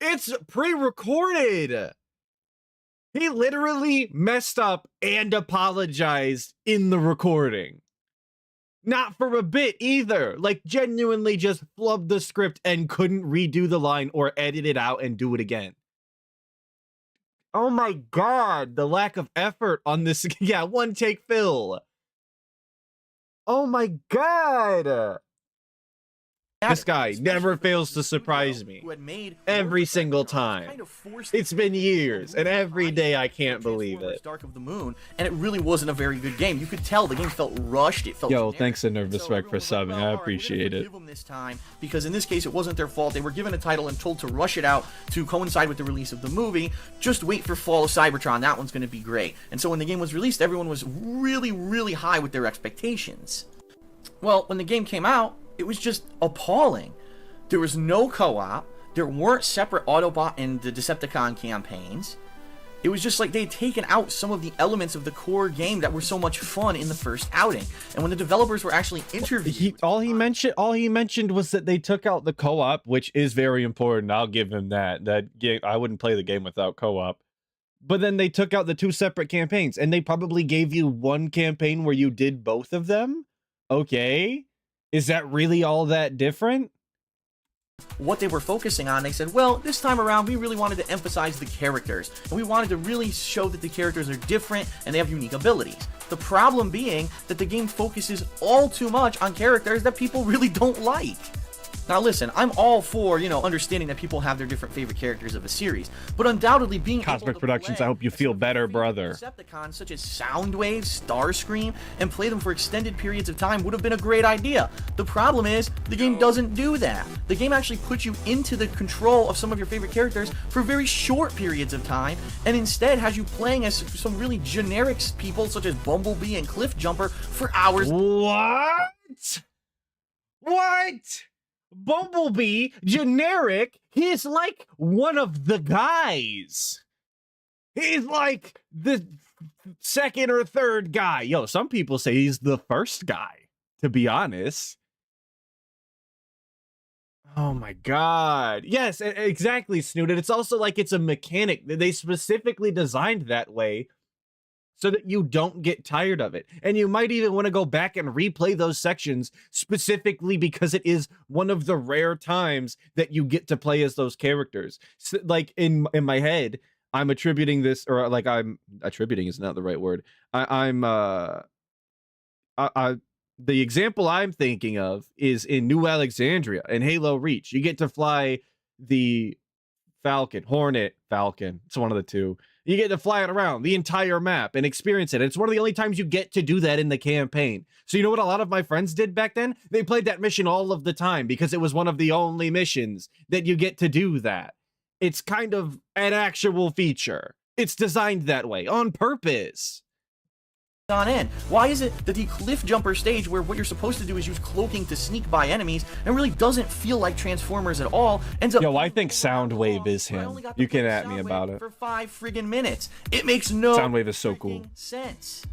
It's pre-recorded. He literally messed up and apologized in the recording. Not for a bit either. Like, genuinely just flubbed the script and couldn't redo the line or edit it out and do it again. Oh my god, the lack of effort on this. Yeah, one take Phil. Oh my god. This guy never fails to surprise me. Every single time. It's been years, and every day I can't believe it. Dark of the Moon, and it really wasn't a very good game. You could tell the game felt rushed. It felt Yo, generic. thanks to Nervous Wreck for subbing. I appreciate it. This time, because in this case, it wasn't their fault. They were given a title and told to rush it out to coincide with the release of the movie. Just wait for Fall of Cybertron. That one's going to be great. And so when the game was released, everyone was really, really high with their expectations. Well, when the game came out, it was just appalling. There was no co-op. There weren't separate Autobot and the Decepticon campaigns. It was just like they'd taken out some of the elements of the core game that were so much fun in the first outing. And when the developers were actually interviewed, all he mentioned was that they took out the co-op, which is very important. I'll give him that. That game, I wouldn't play the game without co-op. But then they took out the 2 separate campaigns, and they probably gave you one campaign where you did both of them. Okay. Is that really all that different? what they were focusing on, they said, well, this time around, we really wanted to emphasize the characters. And we wanted to really show that the characters are different and they have unique abilities. The problem being that the game focuses all too much on characters that people really don't like. Now listen, I'm all for, understanding that people have their different favorite characters of a series, but undoubtedly being Cosmic able to Productions, play I hope you feel better, brother. Decepticons such as Soundwave, Starscream, and play them for extended periods of time would have been a great idea. The problem is, the game doesn't do that. The game actually puts you into the control of some of your favorite characters for very short periods of time, and instead has you playing as some really generic people such as Bumblebee and Cliffjumper for hours. What? Bumblebee, generic, he's like one of the guys. He's like the second or third guy. Yo, some people say he's the first guy, to be honest. Oh my god. Yes, exactly, Snooted. It's also like it's a mechanic. They specifically designed that way so that you don't get tired of it. And you might even want to go back and replay those sections specifically because it is one of the rare times that you get to play as those characters. So, like in my head, I'm attributing this, or like I'm attributing is not the right word. The example I'm thinking of is in New Alexandria in Halo Reach. You get to fly the Hornet Falcon. It's one of the two. You get to fly it around the entire map and experience it. It's one of the only times you get to do that in the campaign. So you know what a lot of my friends did back then? They played that mission all of the time because it was one of the only missions that you get to do that. It's kind of an actual feature. It's designed that way on purpose. On in. Why is it that the Cliffjumper stage, where what you're supposed to do is use cloaking to sneak by enemies and really doesn't feel like Transformers at all, ends up... Yo, I think Soundwave is him. You can at me about it. For 5 friggin' minutes. It makes no Soundwave is so cool. sense.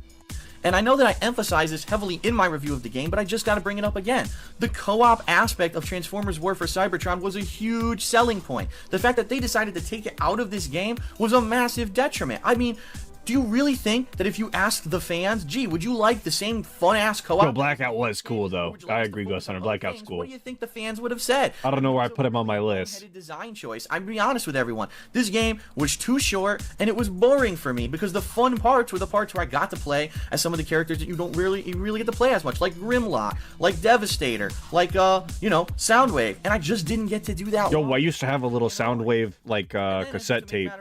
And I know that I emphasize this heavily in my review of the game, but I just gotta bring it up again. The co-op aspect of Transformers War for Cybertron was a huge selling point. The fact that they decided to take it out of this game was a massive detriment. I mean, do you really think that if you asked the fans, gee, would you like the same fun-ass co-op? Yo, Blackout was cool, though. I agree, Ghost Hunter. Blackout's cool. What do you think the fans would have said? I don't know where I put him on my list. Design choice. I'm be honest with everyone. This game was too short, and it was boring for me because the fun parts were the parts where I got to play as some of the characters that you really get to play as much, like Grimlock, like Devastator, like Soundwave, and I just didn't get to do that. Yo, I used to have a little Soundwave like cassette tape,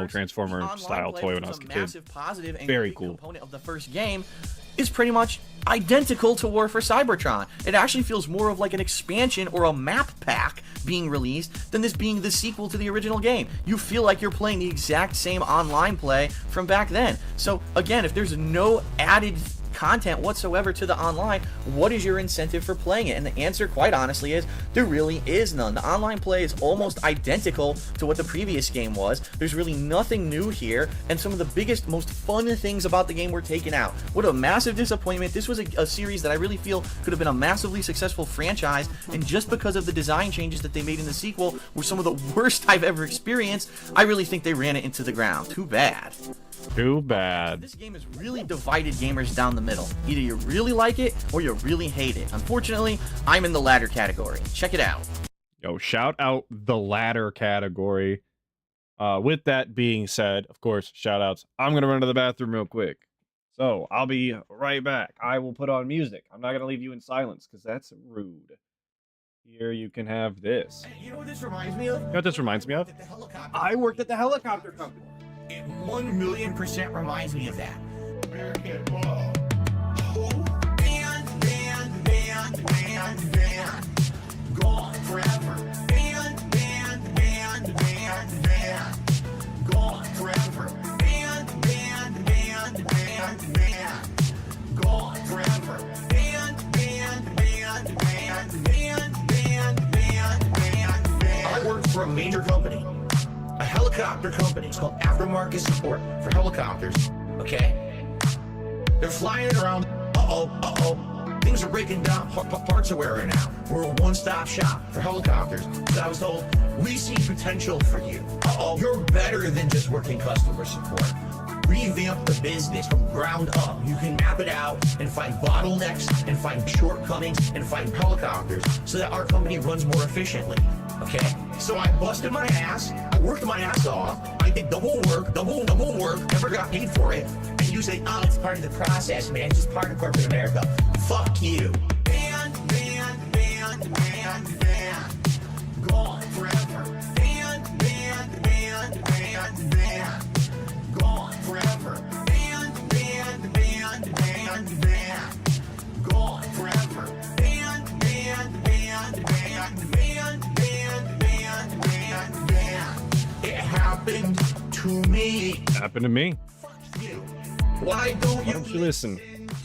Transformer style toy when I was a kid. Positive and very cool component of the first game is pretty much identical to War for Cybertron. It actually feels more of like an expansion or a map pack being released than this being the sequel to the original game. You feel like you're playing the exact same online play from back then. So again, if there's no added content whatsoever to the online, what is your incentive for playing it? And the answer, quite honestly, is there really is none. The online play is almost identical to what the previous game was. There's really nothing new here, and some of the biggest, most fun things about the game were taken out. What a massive disappointment. This was a series that I really feel could have been a massively successful franchise, and just because of the design changes that they made in the sequel were some of the worst I've ever experienced, I really think they ran it into the ground. Too bad. Too bad. This game has really divided gamers down the middle. Either you really like it or you really hate it. Unfortunately, I'm in the latter category. Check it out. Yo, shout out the latter category. With that being said, of course, shout outs. I'm going to run to the bathroom real quick. So I'll be right back. I will put on music. I'm not going to leave you in silence because that's rude. Here you can have this. You know what this reminds me of? You know what this reminds me of? I worked at the helicopter company. It 1,000,000% reminds me of that. American ball. Band. Gone forever. Band. Gone forever. Band. Gone forever. Band. I worked for a major company. A helicopter company. It's called Aftermarket Support for Helicopters. Okay? They're flying around. Things are breaking down. Parts are wearing out. We're a one-stop shop for helicopters. So I was told, we see potential for you. You're better than just working customer support. Revamp the business from ground up. You can map it out and find bottlenecks and find shortcomings and find helicopters so that our company runs more efficiently. Okay? So I busted my ass. I worked my ass off. I did double work, never got paid for it. And you say, oh, it's part of the process, man. It's just part of corporate America. Fuck you. Band. Gone forever. Band. Gone forever. Band. Gone forever. Band. It happened to me. Happened to me. Fuck you. Why don't Why don't you listen?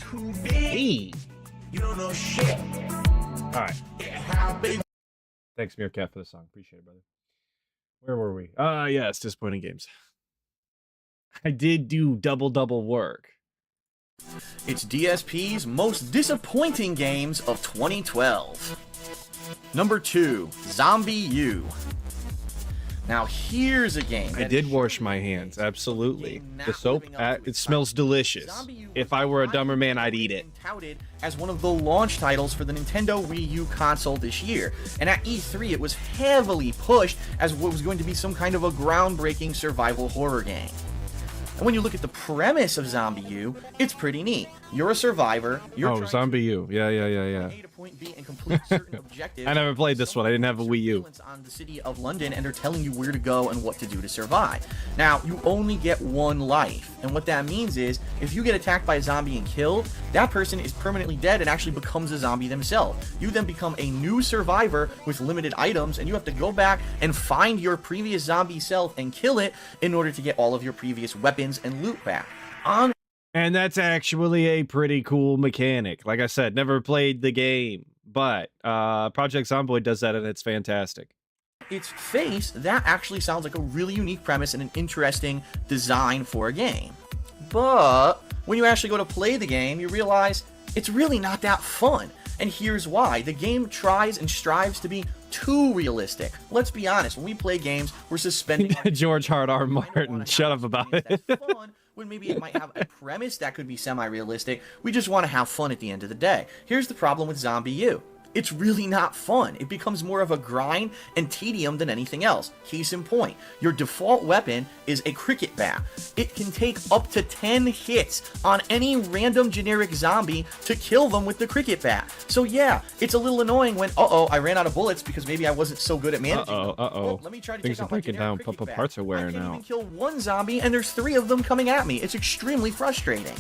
To me? Hey. You don't know shit. All right. It happened. Thanks, Meerkat, for the song. Appreciate it, brother. Where were we? Yes, disappointing games. I did do double work. It's DSP's most disappointing games of 2012. Number 2, ZombiU. Now here's a game. I did wash my hands, absolutely. The soap, it smells delicious. If I were a dumber man, I'd eat it. Touted as one of the launch titles for the Nintendo Wii U console this year, and at E3 it was heavily pushed as what was going to be some kind of a groundbreaking survival horror game. And when you look at the premise of ZombiU, it's pretty neat. You're a survivor. You're ZombiU. Yeah. A to point B and complete certain objectives. I never played this one. I didn't have a Wii U. On the city of London, and they're telling you where to go and what to do to survive. Now, you only get one life, and what that means is, if you get attacked by a zombie and killed, that person is permanently dead and actually becomes a zombie themselves. You then become a new survivor with limited items, and you have to go back and find your previous zombie self and kill it in order to get all of your previous weapons and loot back. And that's actually a pretty cool mechanic. Like I said, never played the game, but Project Zomboid does that, and it's fantastic. Its face, that actually sounds like a really unique premise and an interesting design for a game. But when you actually go to play the game, you realize it's really not that fun. And here's why. The game tries and strives to be too realistic. Let's be honest, when we play games, we're suspending George R. Martin, shut up about it. That's fun, when maybe it might have a premise that could be semi-realistic. We just want to have fun at the end of the day. Here's the problem with ZombiU. It's really not fun. It becomes more of a grind and tedium than anything else. Case in point, your default weapon is a cricket bat. It can take up to 10 hits on any random generic zombie to kill them with the cricket bat. So yeah, it's a little annoying when, I ran out of bullets because maybe I wasn't so good at managing them. Well, let me try to Things are breaking down. Parts are wearing out. I can't even kill one zombie and there's 3 of them coming at me. It's extremely frustrating.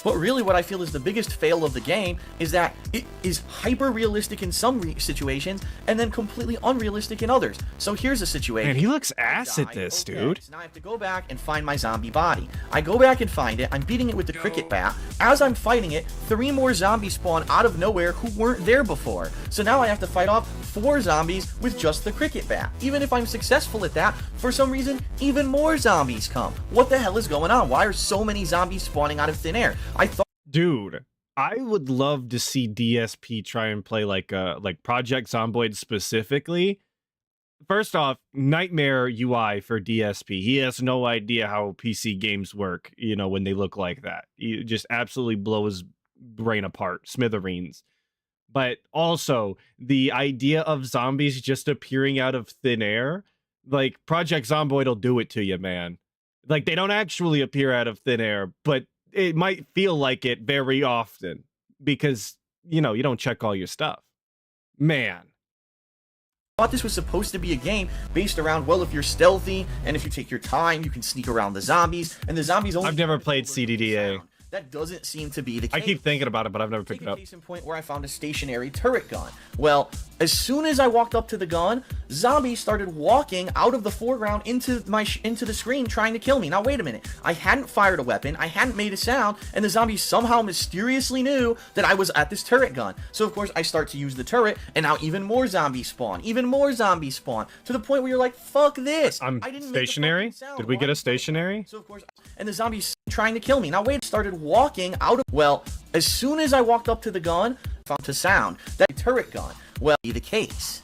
But really what I feel is the biggest fail of the game is that it is hyper-realistic in some situations and then completely unrealistic in others. So here's a situation. Man, he looks ass at this, dude. So now I have to go back and find my zombie body. I go back and find it. I'm beating it with the cricket bat. As I'm fighting it, 3 more zombies spawn out of nowhere who weren't there before. So now I have to fight off 4 zombies with just the cricket bat. Even if I'm successful at that, for some reason, even more zombies come. What the hell is going on? Why are so many zombies spawning out of thin air? Dude, I would love to see DSP try and play like Project Zomboid specifically first off, nightmare UI for DSP. He has no idea how PC games work, you know, when they look like that. He just absolutely blow his brain apart, smithereens. But also, the idea of zombies just appearing out of thin air, like, Project Zomboid will do it to you, man. Like, they don't actually appear out of thin air, but it might feel like it very often because, you know, you don't check all your stuff. Man. Thought this was supposed to be a game based around, well, if you're stealthy and if you take your time, you can sneak around the zombies, and the zombies only... I've never played CDDA. That doesn't seem to be the case. I keep thinking about it, but I've never picked it up. Case in point where I found a stationary turret gun. Well, as soon as I walked up to the gun, zombies started walking out of the foreground into the screen trying to kill me. Now wait a minute. I hadn't fired a weapon, I hadn't made a sound, and the zombies somehow mysteriously knew that I was at this turret gun. So of course I start to use the turret, and now even more zombies spawn. Even more zombies spawn. To the point where you're like, fuck this. I'm I didn't stationary? Make a sound. Did we get a stationary? So of course, and the zombies trying to kill me. Now wait, started walking out of, well, as soon as I walked up to the gun, found to sound that turret gun. Well, be the case.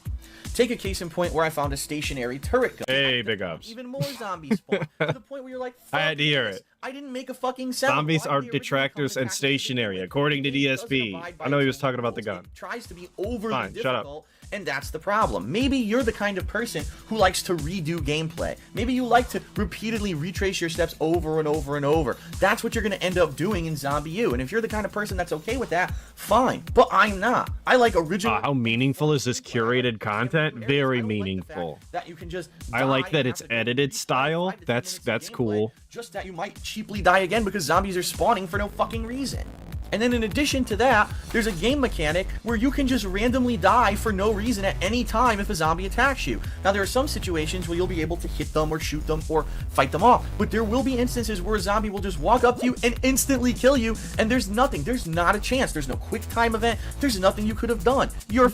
Take a case in point where I found a stationary turret gun. Hey, big ups. Even more zombies spawn. To the point where you're like, I had to hear it. I didn't make a fucking sound. Zombies Why are did the original detractors and package stationary, according to DSP. I know he was talking about the gun. It tries to be overly Fine, shut up. difficult, and that's the problem. Maybe you're the kind of person who likes to redo gameplay. Maybe you like to repeatedly retrace your steps over and over and over. That's what you're going to end up doing in ZombiU. And if you're the kind of person that's okay with that, fine. But I'm not. I like original... How meaningful is this curated content? Very meaningful. That you can just I like that it's edited style. That's cool. Just that you might cheaply die again because zombies are spawning for no fucking reason. And then in addition to that, there's a game mechanic where you can just randomly die for no reason at any time if a zombie attacks you. Now, there are some situations where you'll be able to hit them or shoot them or fight them off, but there will be instances where a zombie will just walk up to you and instantly kill you, and there's nothing. There's not a chance. There's no quick time event. There's nothing you could have done.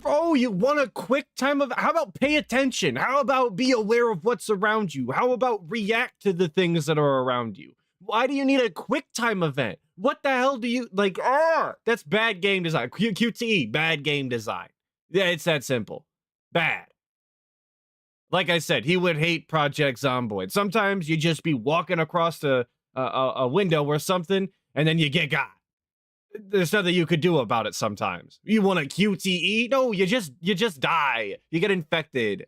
Oh, you want a quick time of... How about pay attention? How about be aware of what's around you? How about react to the things that are around you? Why do you need a quick time event? What the hell do you... Like, that's bad game design. QTE, bad game design. Yeah, it's that simple. Bad. Like I said, he would hate Project Zomboid. Sometimes you just be walking across a window or something, and then you get got. There's nothing you could do about it sometimes. You want a QTE? No, you just die. You get infected.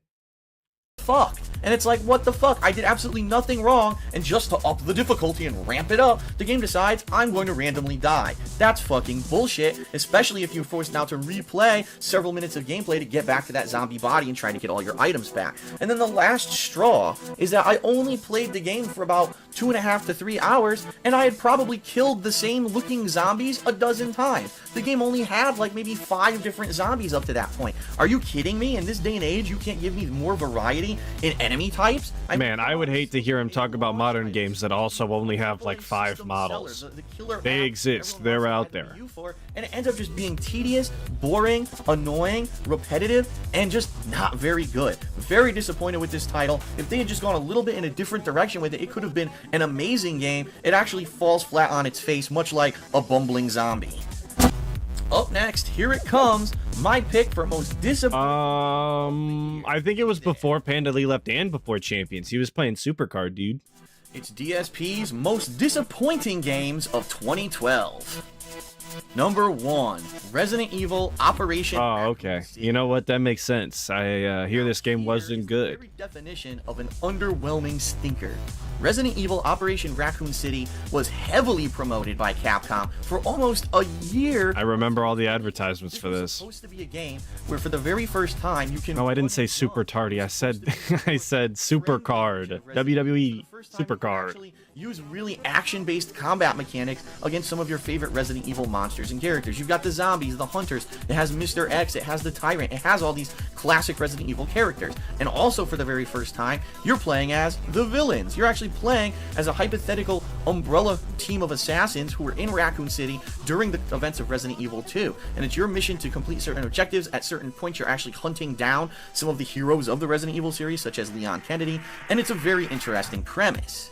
Fucked. And it's like, what the fuck? I did absolutely nothing wrong, and just to up the difficulty and ramp it up, the game decides I'm going to randomly die. That's fucking bullshit, especially if you're forced now to replay several minutes of gameplay to get back to that zombie body and try to get all your items back. And then the last straw is that I only played the game for about 2.5 to 3 hours, and I had probably killed the same looking zombies a dozen times. The game only had like maybe 5 different zombies up to that point. Are you kidding me? In this day and age, you can't give me more variety in enemy types? Man, I would hate to hear him talk about modern games that also only have like 5 models. They exist. They're out there. And it ends up just being tedious, boring, annoying, repetitive, and just not very good. Very disappointed with this title. If they had just gone a little bit in a different direction with it, it could have been an amazing game. It actually falls flat on its face, much like a bumbling zombie. Up next, here it comes, my pick for most disappointing... I think it was before Panda Lee left and before Champions. He was playing Supercard, dude. It's DSP's most disappointing games of 2012. Number 1, Resident Evil Operation Oh, okay. You know what? That makes sense. I hear this game wasn't good. Very definition of an underwhelming stinker. Resident Evil Operation Raccoon City was heavily promoted by Capcom for almost a year. I remember all the advertisements for this. It's supposed to be a game where for the very first time you can... No, I didn't say super tardy. I said Supercard. WWE Supercard. Use really action-based combat mechanics against some of your favorite Resident Evil monsters and characters. You've got the zombies, the hunters, it has Mr. X, it has the Tyrant, it has all these classic Resident Evil characters. And also for the very first time, you're playing as the villains. You're actually playing as a hypothetical umbrella team of assassins who were in Raccoon City during the events of Resident Evil 2. And it's your mission to complete certain objectives. At certain points, you're actually hunting down some of the heroes of the Resident Evil series, such as Leon Kennedy, and it's a very interesting premise.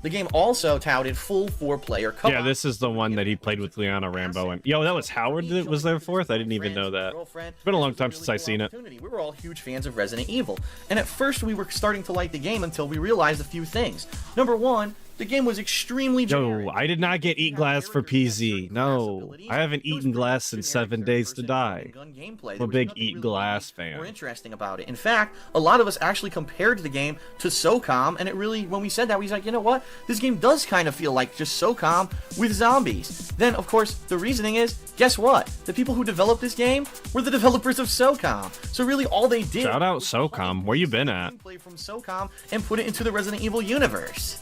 The game also touted full 4-player co-op. Yeah, this is the one that he played with Liana Rambo. And yo, that was Howard that was there fourth? I didn't even know that. It's been a long time since I've seen it. We were all huge fans of Resident Evil. And at first we were starting to like the game until we realized a few things. Number one, the game was extremely generic. Yo, I did not get Eat Glass for PZ. No, I haven't eaten glass in 7 days to die. I'm a big Eat Glass fan. More interesting about it. In fact, a lot of us actually compared the game to SOCOM, and it really, when we said that, we was like, you know what? This game does kind of feel like just SOCOM with zombies. Then, of course, the reasoning is, guess what? The people who developed this game were the developers of SOCOM. So really, all they did. Shout out SOCOM. Where you been at? Gameplay from SOCOM and put it into the Resident Evil universe.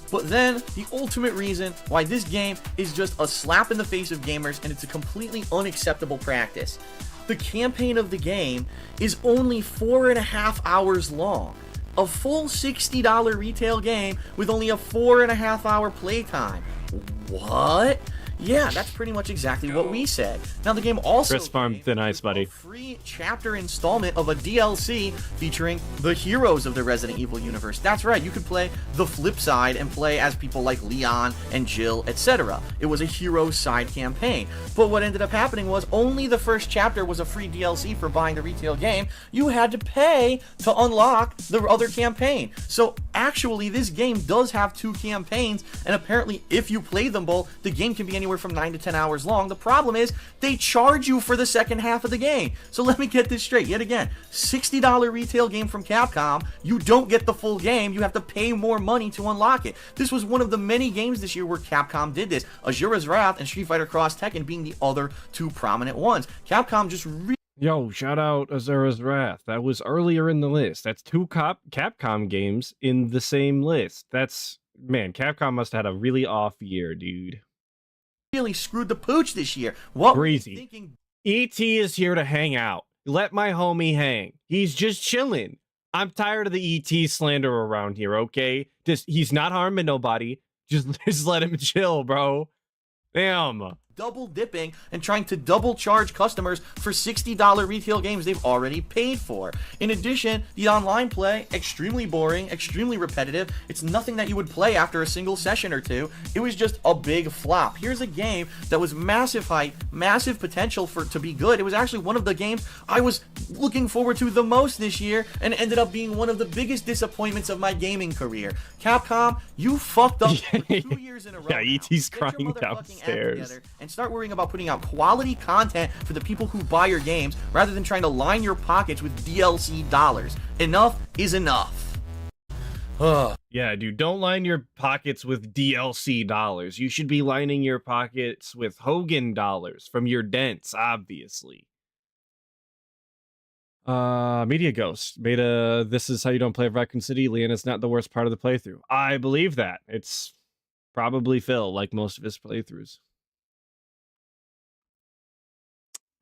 But then, the ultimate reason why this game is just a slap in the face of gamers and it's a completely unacceptable practice. The campaign of the game is only 4.5 hours long. A full $60 retail game with only a 4.5 hour playtime. What? Yeah, that's pretty much exactly what we said. Now, the game also Chris Farm Thin Ice, buddy. a free chapter installment of a DLC featuring the heroes of the Resident Evil universe. That's right, you could play the flip side and play as people like Leon and Jill, etc. It was a hero side campaign. But what ended up happening was only the first chapter was a free DLC for buying the retail game. You had to pay to unlock the other campaign. So actually, this game does have 2 campaigns, and apparently if you play them both, the game can be anywhere from 9 to 10 hours long. The problem is they charge you for the second half of the game. So let me get this straight yet again. $60 retail game from Capcom. You don't get the full game. You have to pay more money to unlock it. This was one of the many games this year where Capcom did this. Asura's Wrath and Street Fighter Cross Tekken being the other 2 prominent ones. Capcom just Yo, shout out Azura's Wrath. That was earlier in the list. That's 2 Capcom games in the same list. That's, man, Capcom must have had a really off year, dude. really screwed the pooch this year. What Breezy. were you thinking? E.T. is here to hang out. Let my homie hang. He's just chilling. I'm tired of the E.T. slander around here, okay? He's not harming nobody. Just let him chill, bro. Damn. Double dipping and trying to double charge customers for $60 retail games they've already paid for. In addition, the online play, extremely boring, extremely repetitive. It's nothing that you would play after a single session or two. It was just a big flop. Here's a game that was massive hype, massive potential to be good. It was actually one of the games I was looking forward to the most this year and ended up being one of the biggest disappointments of my gaming career. Capcom, you fucked up for 2 years in a row. Yeah, E.T.'s Get your crying motherfucking act downstairs. together and start worrying about putting out quality content for the people who buy your games rather than trying to line your pockets with DLC dollars. Enough is enough. Yeah, dude, don't line your pockets with DLC dollars. You should be lining your pockets with Hogan dollars from your dents, obviously. Media Ghost made a "This is how you don't play Raccoon City." Leanna's not the worst part of the playthrough. I believe that. It's probably Phil, like most of his playthroughs.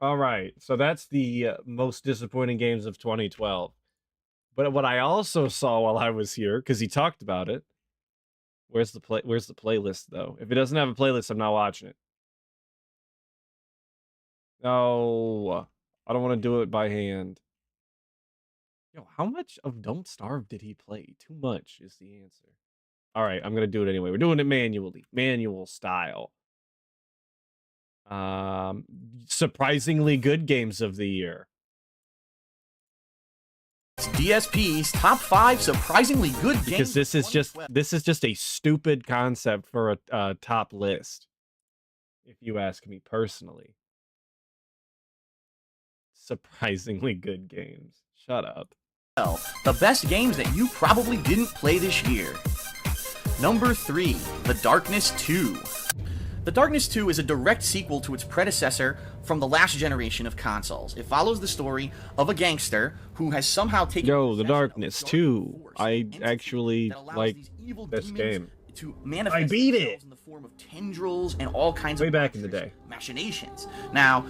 All right, so that's the most disappointing games of 2012. But what I also saw while I was here, because he talked about it. Where's the playlist though? If it doesn't have a playlist, I'm not watching it. No, I don't want to do it by hand. Yo, how much of Don't Starve did he play? Too much is the answer. All right, I'm gonna do it anyway. We're doing it manually, manual style. Surprisingly good games of the year. DSP's top 5 surprisingly good games. Because this is just a stupid concept for a top list, if you ask me personally. Surprisingly good games. Shut up. The best games that you probably didn't play this year. Number 3, The Darkness 2. The Darkness 2 is a direct sequel to its predecessor from the last generation of consoles. It follows the story of a gangster who has somehow taken Yo, The possession of Darkness dark 2. force, I an entity actually that allows like these evil this demons game. to manifest I beat themselves it! in the form of tendrils and all kinds Way of back in the monstrous day. machinations. Now,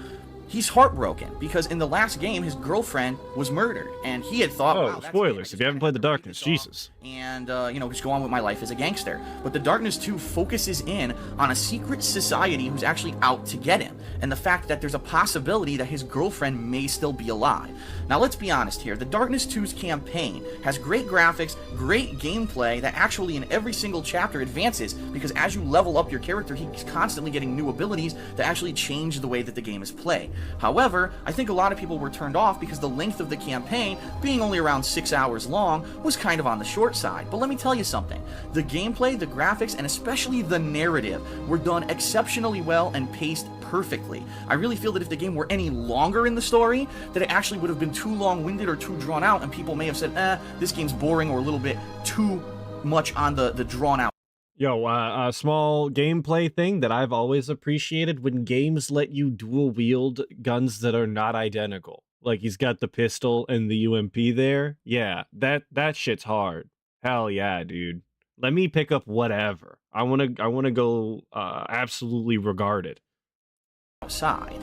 he's heartbroken because in the last game his girlfriend was murdered, and he had thought, wow, that's spoilers great. if you haven't played The Darkness, Jesus. And you know, just go on with my life as a gangster. But The Darkness 2 focuses in on a secret society who's actually out to get him, and the fact that there's a possibility that his girlfriend may still be alive. Now let's be honest here, The Darkness 2's campaign has great graphics, great gameplay that actually in every single chapter advances, because as you level up your character, he's constantly getting new abilities that actually change the way that the game is played. However, I think a lot of people were turned off because the length of the campaign, being only around 6 hours long, was kind of on the short side. But let me tell you something, the gameplay, the graphics, and especially the narrative were done exceptionally well and paced perfectly. I really feel that if the game were any longer in the story, that it actually would have been too long-winded or too drawn out, and people may have said, this game's boring or a little bit too much on the drawn-out. Yo, a small gameplay thing that I've always appreciated when games let you dual wield guns that are not identical. Like he's got the pistol and the UMP there. Yeah, that shit's hard. Hell yeah, dude. Let me pick up whatever. I wanna go absolutely regarded. Outside.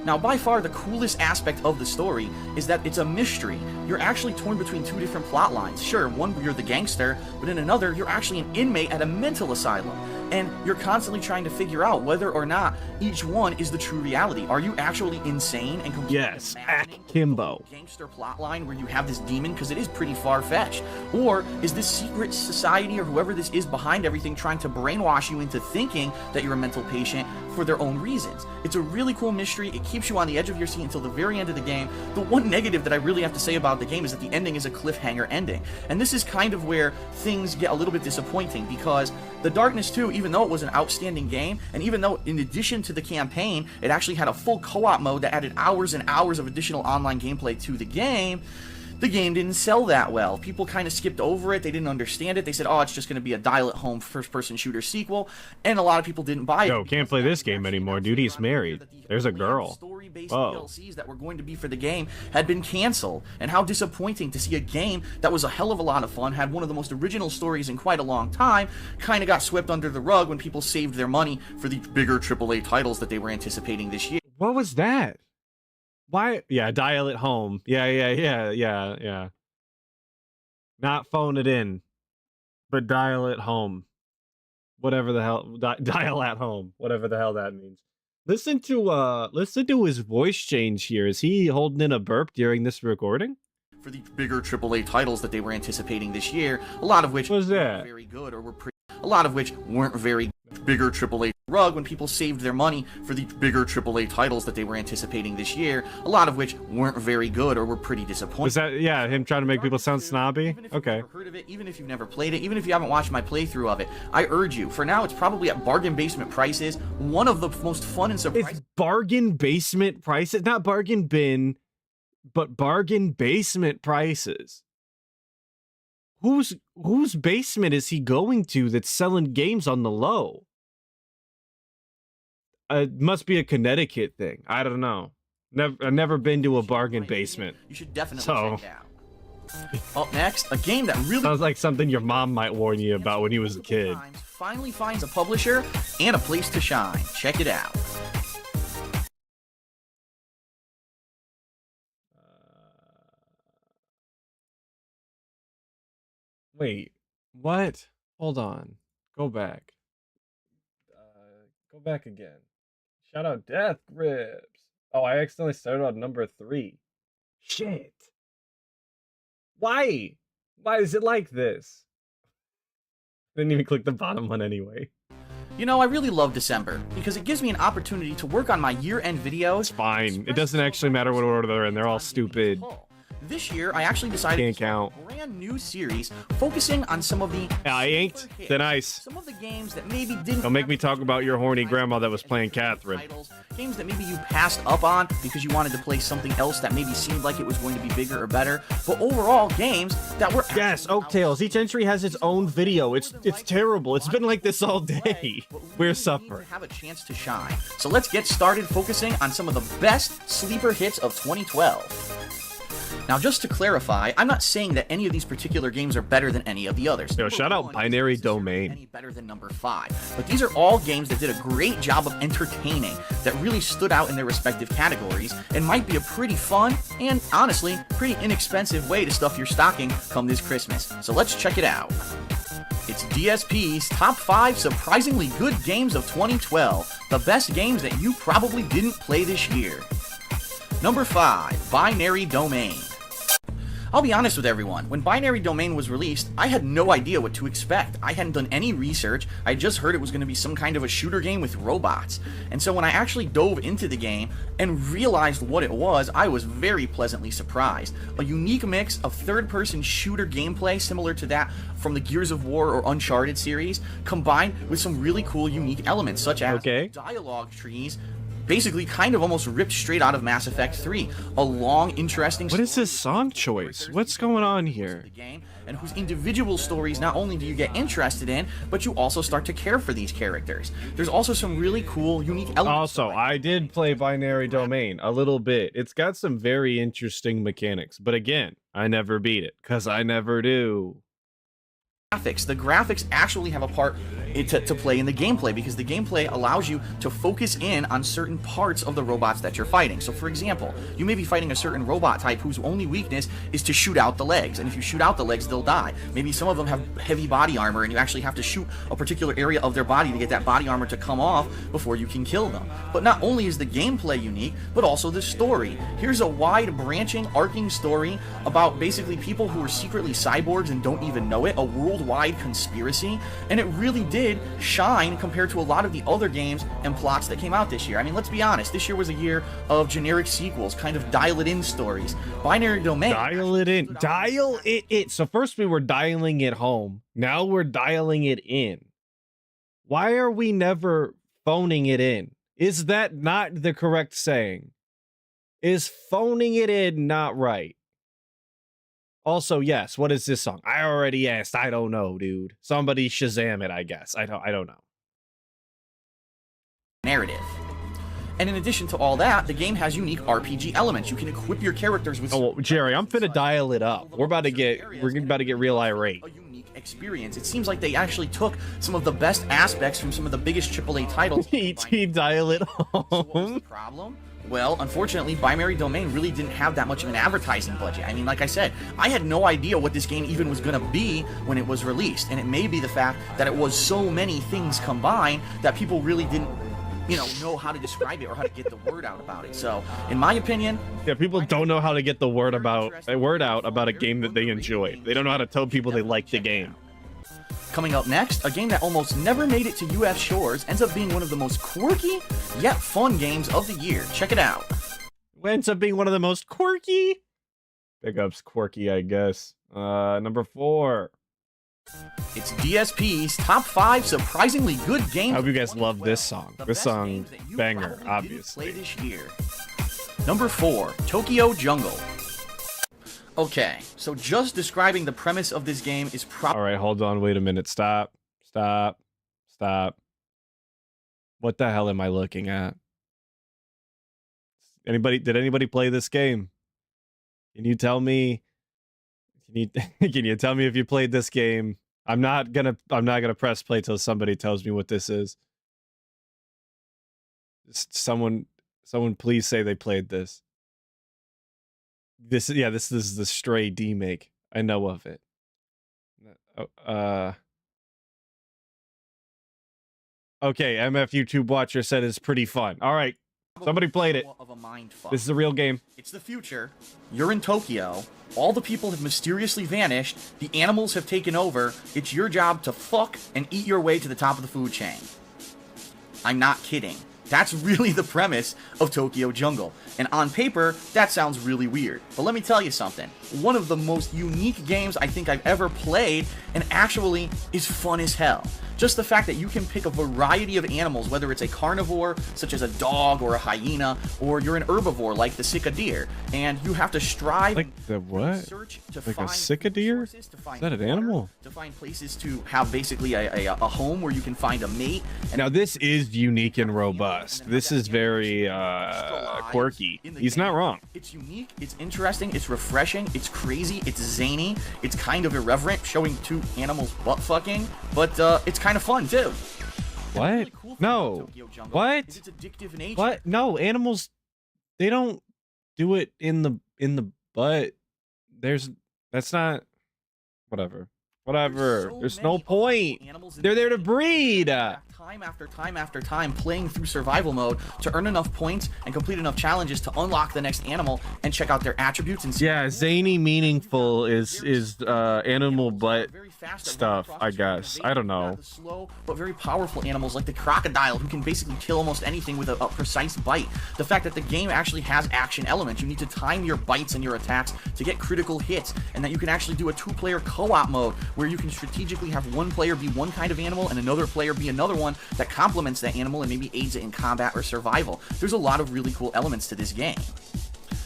Now, by far the coolest aspect of the story is that it's a mystery. You're actually torn between two different plot lines. Sure, one you're the gangster, but in another you're actually an inmate at a mental asylum. And you're constantly trying to figure out whether or not each one is the true reality. Are you actually insane and completely Yes, Akimbo. gangster plotline where you have this demon, because it is pretty far-fetched? Or is this secret society or whoever this is behind everything trying to brainwash you into thinking that you're a mental patient for their own reasons? It's a really cool mystery. It keeps you on the edge of your seat until the very end of the game. The one negative that I really have to say about the game is that the ending is a cliffhanger ending. And this is kind of where things get a little bit disappointing, because The Darkness 2, even though it was an outstanding game, and even though in addition to the campaign, it actually had a full co-op mode that added hours and hours of additional online gameplay to the game didn't sell that well. People kind of skipped over it. They didn't understand it. They said, oh, it's just going to be a dial-at-home first-person shooter sequel, and a lot of people didn't buy it. Yo, can't play this game anymore, dude. He's married. There's a girl. Story-based Whoa. DLCs that were going to be for the game had been canceled, and how disappointing to see a game that was a hell of a lot of fun, had one of the most original stories in quite a long time, kind of got swept under the rug when people saved their money for the bigger AAA titles that they were anticipating this year. What was that? Why? Yeah, dial it home. Yeah. Not phone it in, but dial it home. Whatever the hell, dial at home. Whatever the hell that means. Listen to his voice change here. Is he holding in a burp during this recording? For the bigger AAA titles that they were anticipating this year, a lot of which What was that? weren't very good or were a lot of which weren't very bigger AAA rug when people saved their money for the bigger AAA titles that they were anticipating this year, a lot of which weren't very good or were pretty disappointing. Was that, yeah, him trying to make people sound snobby? Even if you've Okay. never heard of it, even if you've never played it, even if you haven't watched my playthrough of it, I urge you. For now, it's probably at bargain basement prices. One of the most fun and surprising. It's bargain basement prices, not bargain bin, but bargain basement prices. Whose basement is he going to that's selling games on the low? It must be a Connecticut thing. I don't know. I've never been to a bargain basement. You should definitely So- check it out. Up next, a game that really Sounds like something your mom might warn you about when he was a kid. finally finds a publisher and a place to shine. Check it out. Wait, what? Hold on. Go back. Go back again. Shout out Death Grips. Oh, I accidentally started on number 3. Shit. Why? Why is it like this? Didn't even click the bottom one anyway. You know, I really love December because it gives me an opportunity to work on my year-end videos. It's fine. It doesn't actually matter what order they're in. They're all stupid. This year, I actually decided Can't to start count. a brand new series focusing on some of the Yeah, I inked. super hits, Then ice. some of the games that maybe didn't. Don't make have me the talk about your horny nice grandma that was and playing traditional Catherine. titles, games that maybe you passed up on because you wanted to play something else that maybe seemed like it was going to be bigger or better. But overall, games that were Yes, actually Oak-Tales. Each entry has its own video. It's terrible. It's been like this all day. We're need suffering. to have a chance to shine. So let's get started focusing on some of the best sleeper hits of 2012. Now, just to clarify, I'm not saying that any of these particular games are better than any of the others. Yo, shout out Binary Domain. Any better than number 5. But these are all games that did a great job of entertaining, that really stood out in their respective categories, and might be a pretty fun and, honestly, pretty inexpensive way to stuff your stocking come this Christmas. So let's check it out. It's DSP's Top 5 Surprisingly Good Games of 2012. The best games that you probably didn't play this year. Number 5, Binary Domain. I'll be honest with everyone, when Binary Domain was released, I had no idea what to expect. I hadn't done any research, I just heard it was going to be some kind of a shooter game with robots. And so when I actually dove into the game and realized what it was, I was very pleasantly surprised. A unique mix of third-person shooter gameplay similar to that from the Gears of War or Uncharted series, combined with some really cool unique elements such as dialogue trees, basically kind of almost ripped straight out of Mass Effect 3. A long, interesting What is this song choice? What's going on here? And whose individual stories not only do you get interested in, but you also start to care for these characters. There's also some really cool, unique elements. Also, I did play Binary Domain a little bit. It's got some very interesting mechanics, but again, I never beat it, because I never do. The graphics actually have a part to play in the gameplay, because the gameplay allows you to focus in on certain parts of the robots that you're fighting. So for example, you may be fighting a certain robot type whose only weakness is to shoot out the legs, and if you shoot out the legs, they'll die. Maybe some of them have heavy body armor, and you actually have to shoot a particular area of their body to get that body armor to come off before you can kill them. But not only is the gameplay unique, but also the story. Here's a wide, branching, arcing story about basically people who are secretly cyborgs and don't even know it, a worldwide conspiracy, and it really did shine compared to a lot of the other games and plots that came out this year. I mean, let's be honest, this year was a year of generic sequels, kind of dial-it-in stories. Binary Domain... Dial it in. Dial it in. So first we were dialing it home. Now we're dialing it in. Why are we never phoning it in? Is that not the correct saying? Is phoning it in not right? Also, yes, what is this song? I already asked. I don't know, dude. Somebody Shazam it, I guess. I don't know. Narrative. And in addition to all that, the game has unique RPG elements. You can equip your characters with... Oh, Jerry, I'm finna dial it up. We're about to get real irate. A unique experience. It seems like they actually took some of the best aspects from some of the biggest AAA titles. E.T. dial it home. So what was the problem? Well, unfortunately, Binary Domain really didn't have that much of an advertising budget. I mean, like I said, I had no idea what this game even was going to be when it was released. And it may be the fact that it was so many things combined that people really didn't, know how to describe it or how to get the word out about it. So, in my opinion... Yeah, people don't know how to get the word out about a game that they enjoy. They don't know how to tell people they like the game. Coming up next, a game that almost never made it to US shores ends up being one of the most quirky, yet fun games of the year. Check it out. Ends up being one of the most quirky? Big ups quirky, I guess. Number 4. It's DSP's Top 5 Surprisingly Good Games. I hope you guys love this song. This song, banger, obviously. Play this year. Number 4, Tokyo Jungle. Okay, so just describing the premise of this game is probably... All right, hold on, wait a minute. Stop. What the hell am I looking at? Did anybody play this game? Can you tell me? Can you tell me if you played this game? I'm not gonna press play till somebody tells me what this is. Just someone please say they played this. This is the Stray D-make. I know of it. Okay, MF YouTube watcher said it's pretty fun. All right, somebody played it. This is a real game. It's the future. You're in Tokyo. All the people have mysteriously vanished. The animals have taken over. It's your job to fuck and eat your way to the top of the food chain. I'm not kidding. That's really the premise of Tokyo Jungle. And on paper, that sounds really weird. But let me tell you something. One of the most unique games I think I've ever played, and actually is fun as hell. just the fact that you can pick a variety of animals, whether it's a carnivore, such as a dog or a hyena, or you're an herbivore, like the cicadere, and you have to strive... Like the what? Search to Like find a cicadere? resources, to find Is that an water, animal? to find places to have basically a home where you can find a mate. And Now this is unique and robust. This is very quirky. He's not wrong. It's unique, it's interesting, it's refreshing, it's crazy, it's zany, it's kind of irreverent, showing two animals butt fucking, but it's kind of fun too. What? Really cool thing No. about Tokyo Jungle What? is it's addictive nature. What? No, animals, they don't do it in the butt. That's not, whatever. There's no point. They're there to breed. Time after time after time playing through survival mode to earn enough points and complete enough challenges to unlock the next animal and check out their attributes and see. Yeah, zany meaningful is animal butt stuff, I guess. I don't know. The slow but very powerful animals like the crocodile, who can basically kill almost anything with a precise bite. The fact that the game actually has action elements. You need to time your bites and your attacks to get critical hits, and that you can actually do a two-player co-op mode where you can strategically have one player be one kind of animal and another player be another one that complements that animal and maybe aids it in combat or survival. There's a lot of really cool elements to this game.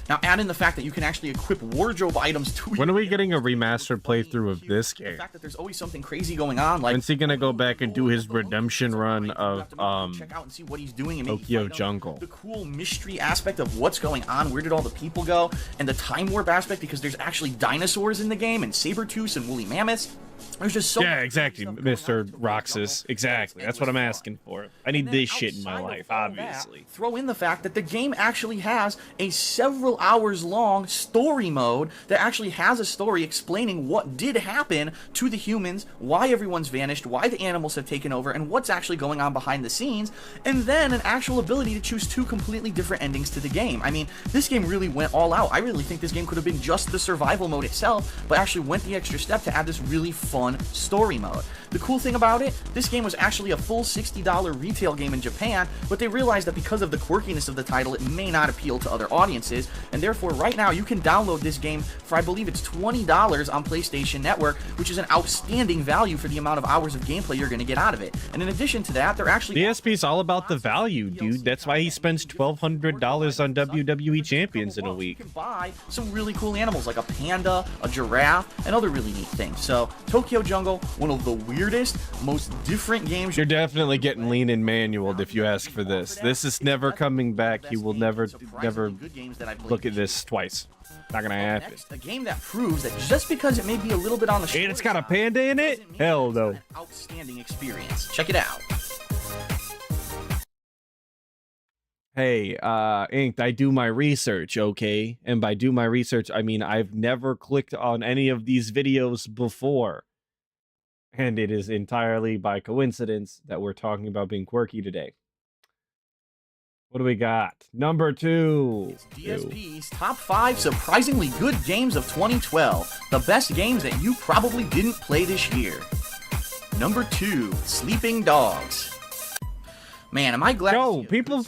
Now, add in the fact that you can actually equip wardrobe items to. When are we getting a remastered playthrough of this game? The fact that there's always something crazy going on, like. When's he gonna go back and do his redemption run of check out and see what he's doing and Tokyo Jungle? The cool mystery aspect of what's going on, where did all the people go, and the time warp aspect, because there's actually dinosaurs in the game and saber-tooths and woolly mammoths. There's just so yeah, exactly, Mr. Roxas. Exactly. That's what I'm asking for. I need this shit in my life, obviously. Throw in the fact that the game actually has a several hours long story mode that actually has a story explaining what did happen to the humans, why everyone's vanished, why the animals have taken over, and what's actually going on behind the scenes, and then an actual ability to choose two completely different endings to the game. I mean, this game really went all out. I really think this game could have been just the survival mode itself, but actually went the extra step to add this really fun story mode. The cool thing about it, this game was actually a full $60 retail game in Japan, but they realized that because of the quirkiness of the title, it may not appeal to other audiences, and therefore right now you can download this game for, I believe it's $20 on PlayStation Network, which is an outstanding value for the amount of hours of gameplay you're going to get out of it. And in addition to that, they're actually... DSP's all about the value, dude. That's why he spends $1,200 on WWE Champions in a week. You can buy some really cool animals like a panda, a giraffe, and other really neat things. So, Tokyo Jungle, one of the weirdest, most different games. You're definitely getting lean and manualed if you ask for this. This is never coming back. He will never look at this twice. Not gonna happen. Next, a game that proves that just because it may be a little bit on the and it's got a panda in it? Hell no. Outstanding experience. Check it out. Hey, Inked, I do my research, okay? And by do my research, I mean I've never clicked on any of these videos before. And it is entirely by coincidence that we're talking about being quirky today. What do we got? Number 2. It's DSP's top 5 surprisingly good games of 2012. The best games that you probably didn't play this year. Number 2, Sleeping Dogs. Man, am I glad. No, people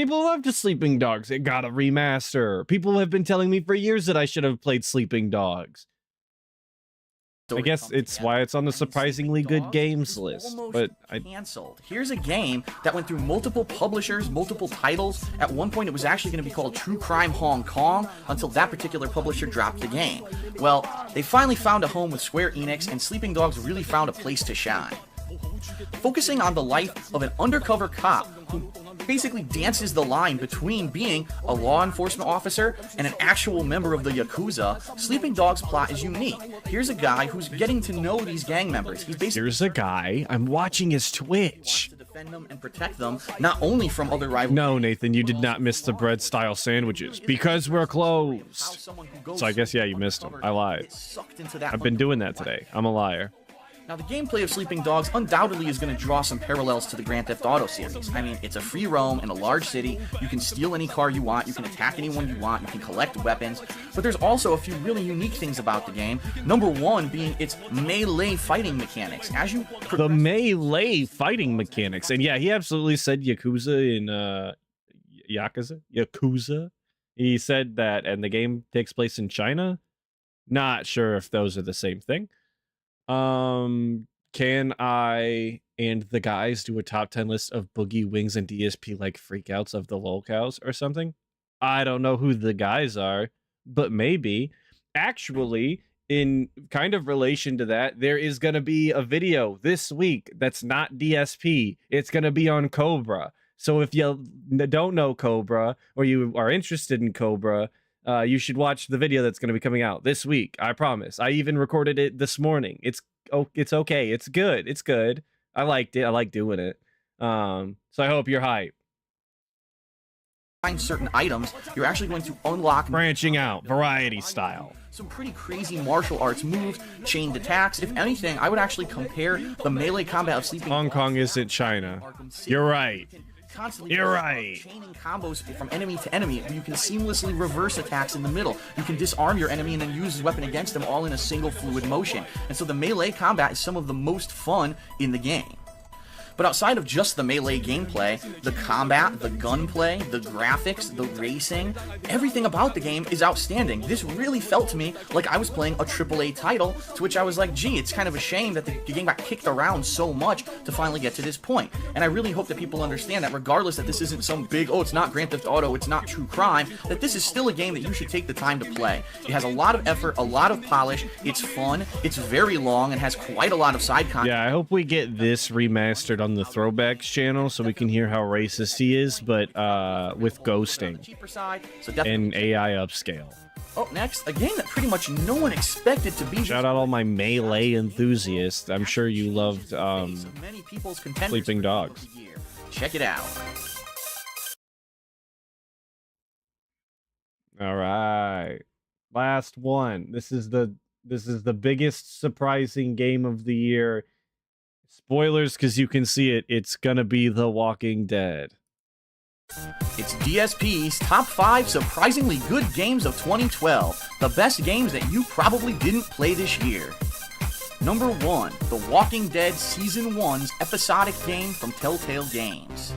love the Sleeping Dogs. It got a remaster. People have been telling me for years that I should have played Sleeping Dogs. I guess it's why it's on the surprisingly good games list, but I canceled. Here's a game that went through multiple publishers, multiple titles. At one point, it was actually going to be called True Crime Hong Kong until that particular publisher dropped the game. Well, they finally found a home with Square Enix, and Sleeping Dogs really found a place to shine. Focusing on the life of an undercover cop who basically dances the line between being a law enforcement officer and an actual member of the Yakuza, Sleeping Dogs' plot is unique. Here's a guy who's getting to know these gang members. Here's a guy. I'm watching his Twitch. To defend them and protect them, not only from other rivals. No, Nathan, you did not miss the bread-style sandwiches because we're closed. So I guess, yeah, you missed them. I lied. I've been doing that today. I'm a liar. Now, the gameplay of Sleeping Dogs undoubtedly is going to draw some parallels to the Grand Theft Auto series. I mean, it's a free roam in a large city. You can steal any car you want. You can attack anyone you want. You can collect weapons. But there's also a few really unique things about the game. Number 1 being its melee fighting mechanics. As you the melee fighting mechanics. And yeah, he absolutely said Yakuza in Yakuza. He said that, and the game takes place in China. Not sure if those are the same thing. Can I and the guys do a top 10 list of Boogie Wings and DSP like freakouts of the lolcows or something. I don't know who the guys are, but maybe. Actually, in kind of relation to that, there is going to be a video this week that's not DSP. It's going to be on Cobra. So if you don't know Cobra or you are interested in Cobra, you should watch the video that's going to be coming out this week. I promise. I even recorded it this morning. It's okay. It's good. It's good. I liked it. I like doing it. So I hope you're hyped. Find certain items, you're actually going to unlock Branching out, variety style. some pretty crazy martial arts moves, chained attacks. If anything, I would actually compare the melee combat of Sleeping Hong Kong isn't China. You're right. You're right. Chaining combos from enemy to enemy. You can seamlessly reverse attacks in the middle. You can disarm your enemy and then use his weapon against them all in a single fluid motion. And so the melee combat is some of the most fun in the game. But outside of just the melee gameplay, the combat, the gunplay, the graphics, the racing, everything about the game is outstanding. This really felt to me like I was playing a AAA title, to which I was like, gee, it's kind of a shame that the game got kicked around so much to finally get to this point. And I really hope that people understand that regardless that this isn't some big, oh, it's not Grand Theft Auto, it's not true crime, that this is still a game that you should take the time to play. It has a lot of effort, a lot of polish, it's fun, it's very long, and has quite a lot of side content. Yeah, I hope we get this remastered on the Throwbacks channel so we can hear how racist he is, but with ghosting and AI upscale. Oh, next, a game that pretty much no one expected to be. Shout out all my melee enthusiasts. I'm sure you loved Sleeping Dogs. Check it out. All right, last one. This is the biggest surprising game of the year. Spoilers, because you can see it. It's gonna be The Walking Dead. It's DSP's top 5 surprisingly good games of 2012. The best games that you probably didn't play this year. Number 1, The Walking Dead Season 1's episodic game from Telltale Games.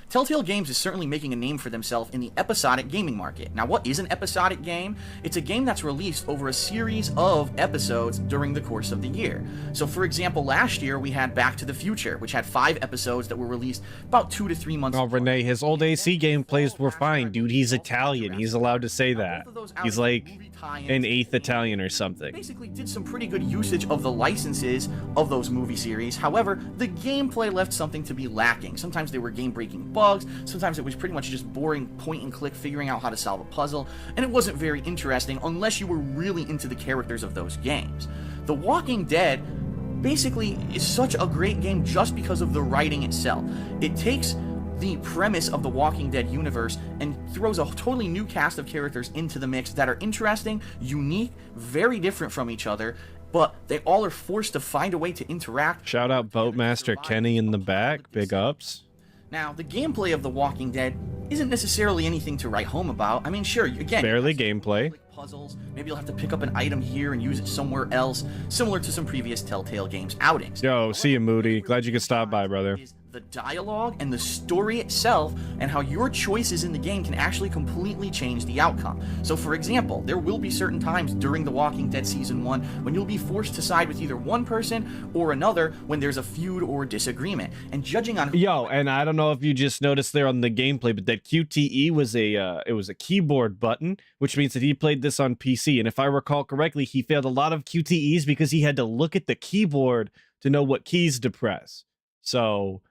Telltale Games is certainly making a name for themselves in the episodic gaming market. Now, what is an episodic game? It's a game that's released over a series of episodes during the course of the year. So, for example, last year we had Back to the Future, which had 5 episodes that were released about 2 to 3 months. Oh, Renee, his old AC gameplays were fine, dude. He's Italian. He's allowed to say that. He's like an 8th Italian or something. Basically did some pretty good usage of the licenses of those movie series. However, the gameplay left something to be lacking. Sometimes they were game-breaking bugs, sometimes it was pretty much just boring point-and-click figuring out how to solve a puzzle, and it wasn't very interesting unless you were really into the characters of those games. The Walking Dead basically is such a great game just because of the writing itself. It takes the premise of the Walking Dead universe and throws a totally new cast of characters into the mix that are interesting, unique, very different from each other, but they all are forced to find a way to interact. Shout out Boatmaster Kenny in the back. Big ups. Now, the gameplay of The Walking Dead isn't necessarily anything to write home about. I mean, sure, again, barely gameplay. Puzzles, maybe you'll have to pick up an item here and use it somewhere else, similar to some previous Telltale Games outings. Yo, see you, Moody. Glad you could stop by, brother. The dialogue and the story itself and how your choices in the game can actually completely change the outcome. So for example, there will be certain times during The Walking Dead Season 1 when you'll be forced to side with either one person or another when there's a feud or disagreement. And judging on Yo, and I don't know if you just noticed there on the gameplay, but that QTE was a keyboard button, which means that he played this on PC. And if I recall correctly, he failed a lot of QTEs because he had to look at the keyboard to know what keys to press. So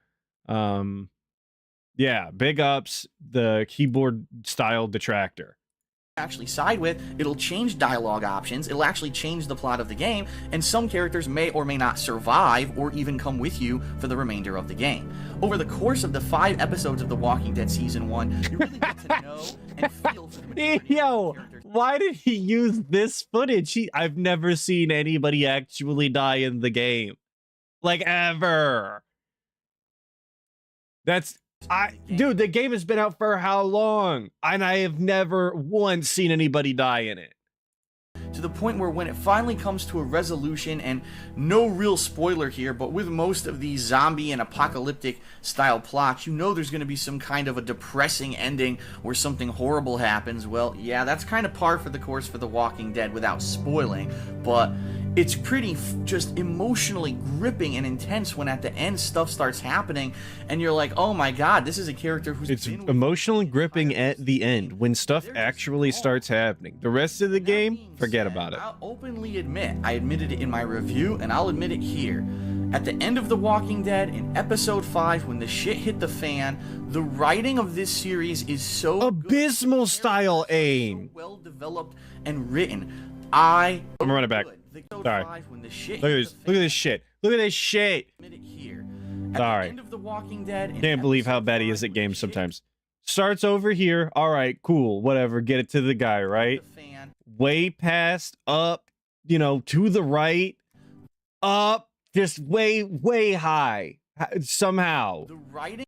yeah, big ups, the keyboard style detractor. Actually side with, it'll change dialogue options, it'll actually change the plot of the game, and some characters may or may not survive or even come with you for the remainder of the game. Over the course of the 5 episodes of The Walking Dead Season 1, you really get to know and feel for the Yo, why did he use this footage? I've never seen anybody actually die in the game. Like, ever. Dude, the game has been out for how long? And I have never once seen anybody die in it. To the point where when it finally comes to a resolution, and no real spoiler here, but with most of these zombie and apocalyptic style plots, you know there's going to be some kind of a depressing ending where something horrible happens. Well, yeah, that's kind of par for the course for The Walking Dead without spoiling, but it's pretty just emotionally gripping and intense when at the end stuff starts happening and you're like, oh my god, this is a character who's it's emotionally gripping at the end when stuff actually starts happening. The rest of the game, forget about it. I'll openly admit, I admitted it in my review and I'll admit it here. At the end of The Walking Dead, in episode 5, when the shit hit the fan, the writing of this series is so abysmal style aim. So well developed and written. I'm gonna run it back. Sorry. Look at this. Look at this shit. Look at this shit. Sorry. Can't believe how bad he is at games sometimes. Starts over here. All right, cool. Whatever. Get it to the guy, right? Way past, up, you know, to the right, up, just way high. Somehow. The writing.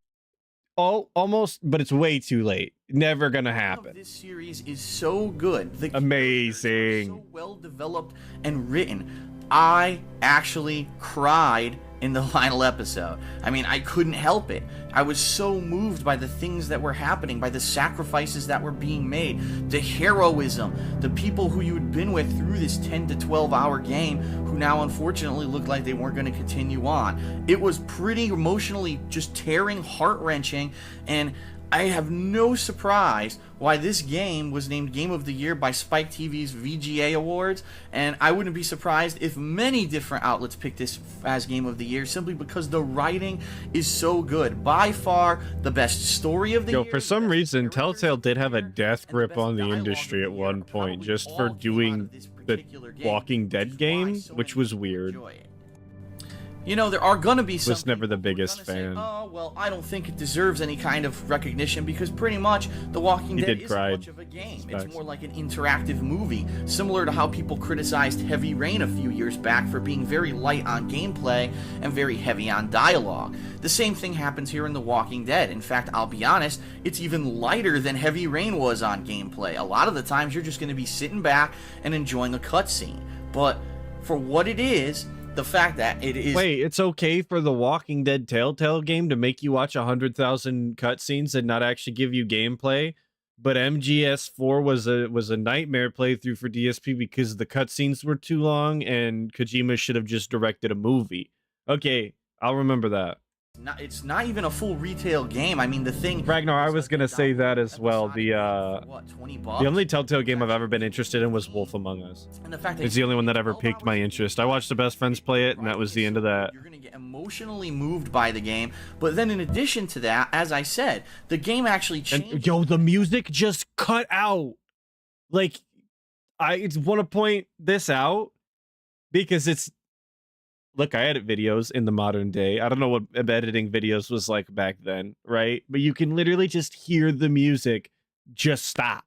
Oh, almost, but it's way too late. Never gonna happen. This series is so good. Amazing. So well developed and written. I actually cried in the final episode. I mean, I couldn't help it. I was so moved by the things that were happening, by the sacrifices that were being made, the heroism, the people who you had been with through this 10 to 12 hour game who now unfortunately looked like they weren't going to continue on. It was pretty emotionally just tearing, heart-wrenching, and I have no surprise why this game was named Game of the Year by Spike TV's VGA Awards, and I wouldn't be surprised if many different outlets picked this as Game of the Year simply because the writing is so good. By far the best story of the year. For some reason, Telltale did have a death grip on the industry at one point just for doing the Walking Dead game, which was weird. You know, there are gonna be some. Was never the biggest fan. Oh well, I don't think it deserves any kind of recognition because pretty much The Walking Dead isn't much of a game. It's more like an interactive movie, similar to how people criticized Heavy Rain a few years back for being very light on gameplay and very heavy on dialogue. The same thing happens here in The Walking Dead. In fact, I'll be honest, it's even lighter than Heavy Rain was on gameplay. A lot of the times you're just gonna be sitting back and enjoying a cutscene. But for what it is, the fact that it is... Wait, it's okay for the Walking Dead Telltale game to make you watch 100,000 cutscenes and not actually give you gameplay, but MGS4 was a nightmare playthrough for DSP because the cutscenes were too long and Kojima should have just directed a movie. Okay, I'll remember that. It's not even a full retail game. I mean, the thing... Ragnar, I was gonna say that as well. The only Telltale game I've ever been interested in was Wolf Among Us. And the fact that it's the only one that ever piqued my interest. I watched the best friends play it, and that was the end of that. You're gonna get emotionally moved by the game, but then in addition to that, as I said, the game actually changed. And, yo, the music just cut out. Like, I want to point this out because it's... Look, I edit videos in the modern day. I don't know what editing videos was like back then, right? But you can literally just hear the music just stop.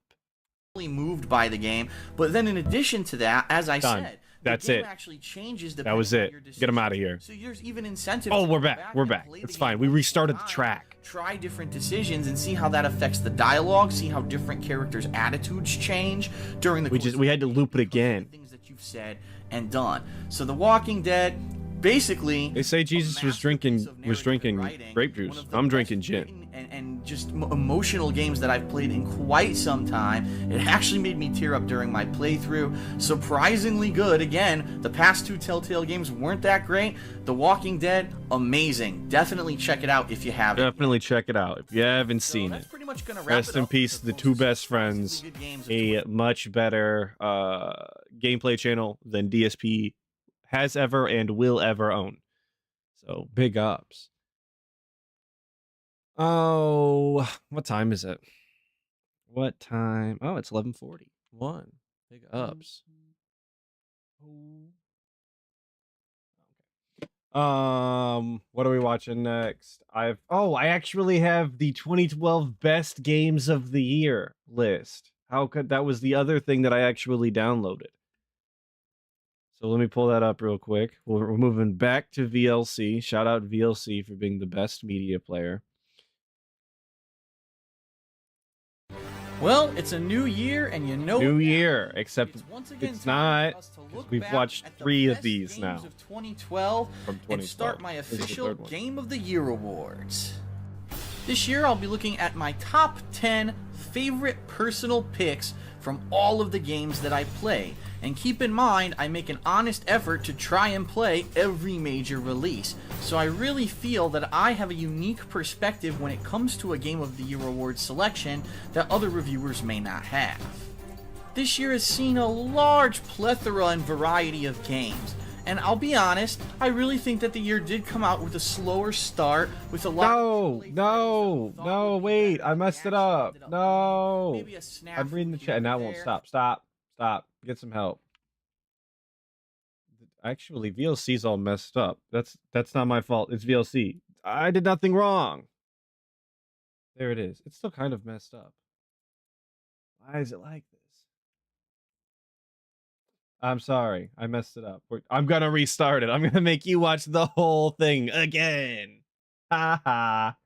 Moved by the game, but then in addition to that, as I said, that's it. Actually changes that was it. Get them out of here. So there's even incentive. Oh, we're back. We're back. It's fine. We restarted the track. Try different decisions and see how that affects the dialogue. See how different characters' attitudes change during the. We had to loop it again. Things that you've said and done. So The Walking Dead. Basically, they say Jesus was drinking grape juice. I'm drinking gin. And just emotional games that I've played in quite some time. It actually made me tear up during my playthrough. Surprisingly good. Again, the past two Telltale games weren't that great. The Walking Dead, amazing. Definitely check it out if you haven't. Definitely check it out if you haven't seen it. Pretty much gonna wrap Rest in peace to the two best friends. A much better gameplay channel than DSP has ever and will ever own. So big ups. Oh, what time is it? What time? Oh, it's 11:41. Big ups. What are we watching next? I actually have the 2012 best games of the year list. How could that was the other thing that I actually downloaded. So let me pull that up real quick. We're moving back to VLC. Shout out VLC for being the best media player. Well, it's a new year, and you know new year, except it's not. We've watched 3 of these now. Of 2012 from 2012. And start my official Game of the Year awards. This year, I'll be looking at my top 10 favorite personal picks from all of the games that I play. And keep in mind, I make an honest effort to try and play every major release. So I really feel that I have a unique perspective when it comes to a Game of the Year award selection that other reviewers may not have. This year has seen a large plethora and variety of games. And I'll be honest, I really think that the year did come out with a slower start, with a lot No, wait, I messed it up. No. I'm reading the chat and that won't stop. Stop. Get some help. Actually, VLC's all messed up. That's not my fault. It's VLC. I did nothing wrong. There it is. It's still kind of messed up. Why is it like this? I'm sorry. I messed it up. I'm going to restart it. I'm going to make you watch the whole thing again. Ha ha.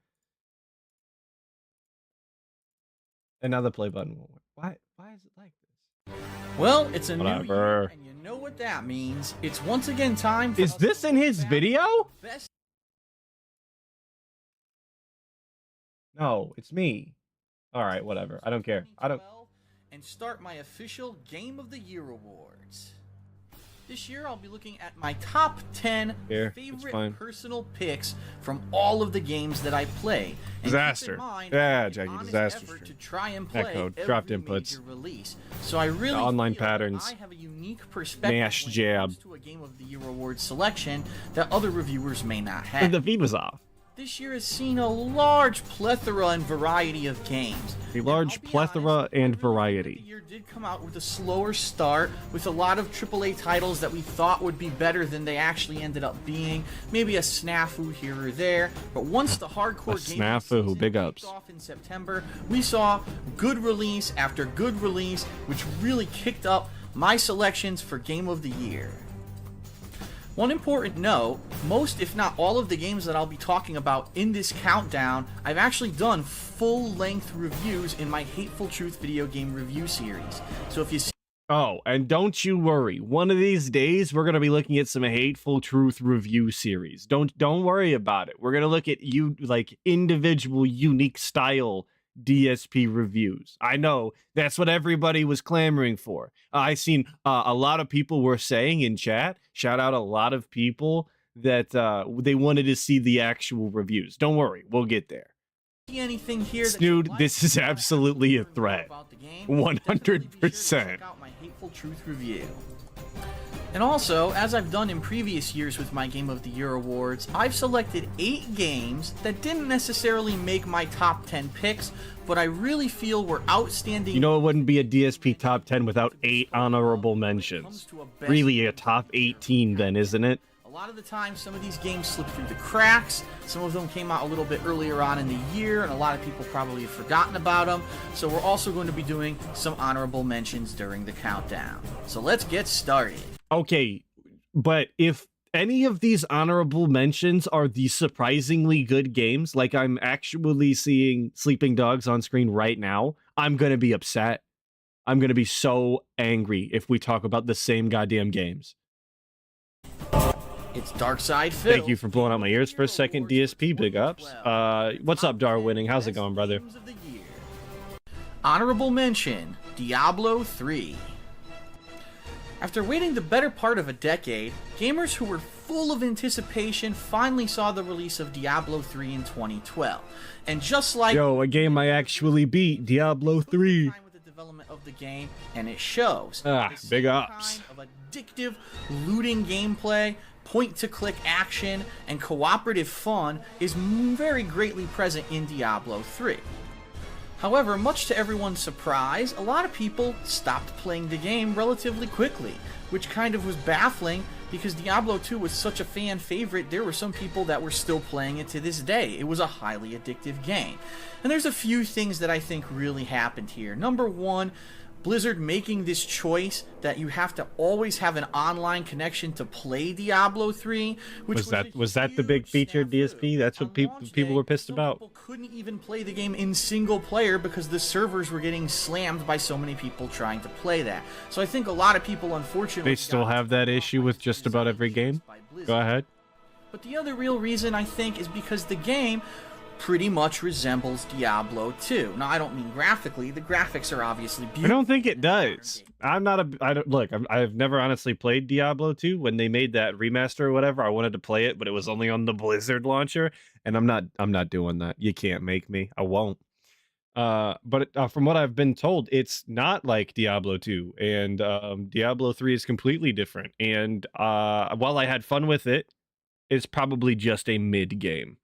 And now the play button won't work. Why is it like this? Well, it's a new Whatever. year, and you know what that means. It's once again time for... Is this in his video? Best... No, it's me. All right, whatever. I don't care. I don't... And start my official Game of the Year awards. This year I'll be looking at my top 10 favorite personal picks from all of the games that I play. And Disaster. Yeah, Jackie, disaster. To try and play Echo, dropped inputs. Release. So I really online feel patterns. I have a unique perspective Mash when it jab. comes to a Game of the Year award selection that other reviewers may not have. The feed was off. This year has seen a large plethora and variety of games. A large plethora and variety. The year did come out with a slower start, with a lot of AAA titles that we thought would be better than they actually ended up being. Maybe a snafu here or there, but once the hardcore game snafu, big ups. off in September, we saw good release after good release, which really kicked up my selections for Game of the Year. One important note, most if not all of the games that I'll be talking about in this countdown, I've actually done full-length reviews in my Hateful Truth video game review series. So if you see... Oh, and don't you worry. One of these days, we're going to be looking at some Hateful Truth review series. Don't worry about it. We're going to look at individual, unique style DSP reviews. I know that's what everybody was clamoring for. I seen a lot of people were saying in chat, shout out a lot of people that they wanted to see the actual reviews. Don't worry, we'll get there. Anything here Snood, this is absolutely a threat. 100%. My Hateful Truth review. And also, as I've done in previous years with my Game of the Year awards, I've selected 8 games that didn't necessarily make my top 10 picks, but I really feel were outstanding. You know, it wouldn't be a DSP top 10 without 8 honorable mentions. Really a top 18 then, isn't it? A lot of the time, some of these games slip through the cracks. Some of them came out a little bit earlier on in the year, and a lot of people probably have forgotten about them. So we're also going to be doing some honorable mentions during the countdown. So let's get started. Okay, but if any of these honorable mentions are the surprisingly good games, like I'm actually seeing Sleeping Dogs on screen right now, I'm going to be upset. I'm going to be so angry if we talk about the same goddamn games. It's Dark Side Phil. Thank you for blowing out my ears for a second, DSP. Big ups. What's up, Darwinning? How's it going, brother? Honorable mention, Diablo 3. After waiting the better part of a decade, gamers who were full of anticipation finally saw the release of Diablo 3 in 2012. And just like... Yo, a game I actually beat, Diablo 3. ...with the development of the game, and it shows. Big ups. Kind of addictive looting gameplay, point-to-click action, and cooperative fun is very greatly present in Diablo 3. However, much to everyone's surprise, a lot of people stopped playing the game relatively quickly, which kind of was baffling because Diablo 2 was such a fan favorite. There were some people that were still playing it to this day. It was a highly addictive game. And there's a few things that I think really happened here. Number one, Blizzard making this choice that you have to always have an online connection to play Diablo 3, which was that the big feature, DSP? That's what people were pissed about. People couldn't even play the game in single player because the servers were getting slammed by so many people trying to play that. So I think a lot of people, unfortunately, they still have that issue with just about every game. Go ahead. But the other real reason, I think, is because the game pretty much resembles Diablo 2. Now, I don't mean graphically. The graphics are obviously beautiful. I don't think it does. I'm not a. I don't look. I've never honestly played Diablo 2. When they made that remaster or whatever, I wanted to play it, but it was only on the Blizzard launcher, and I'm not doing that. You can't make me. I won't. But from what I've been told, it's not like Diablo 2, and Diablo 3 is completely different. And while I had fun with it, it's probably just a mid game.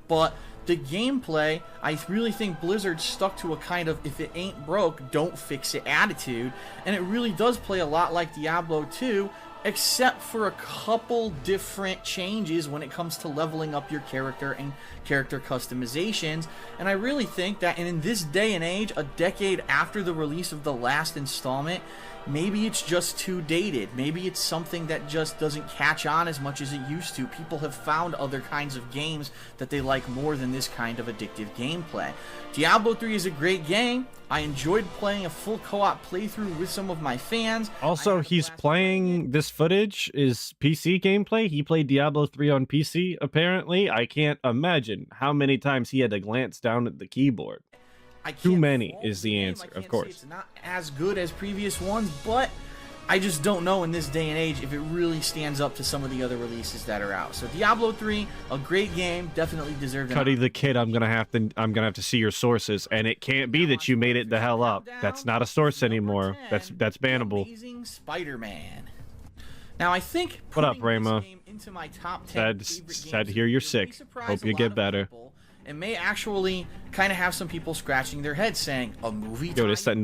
But the gameplay, I really think Blizzard stuck to a kind of if it ain't broke, don't fix it attitude, and it really does play a lot like Diablo 2, except for a couple different changes when it comes to leveling up your character and character customizations. And I really think that in this day and age, a decade after the release of the last installment, maybe it's just too dated. Maybe it's something that just doesn't catch on as much as it used to. People have found other kinds of games that they like more than this kind of addictive gameplay. Diablo 3 is a great game. I enjoyed playing a full co-op playthrough with some of my fans. Also, he's playing this footage is PC gameplay. He played Diablo 3 on PC, apparently. I can't imagine how many times he had to glance down at the keyboard. Too many is the answer, of course. It's not as good as previous ones, but I just don't know in this day and age if it really stands up to some of the other releases that are out. So Diablo 3, a great game, definitely deserved. Cuddy the Kid, I'm gonna have to see your sources, and it can't be that you made it the hell up. That's not a source anymore. That's bannable. Amazing Spider-Man. Now I think what up, putting this Rayma? game into my top 10 Sad to hear you're sick. Hope you get better. It may actually kind of have some people scratching their heads saying, a movie? Yo, this that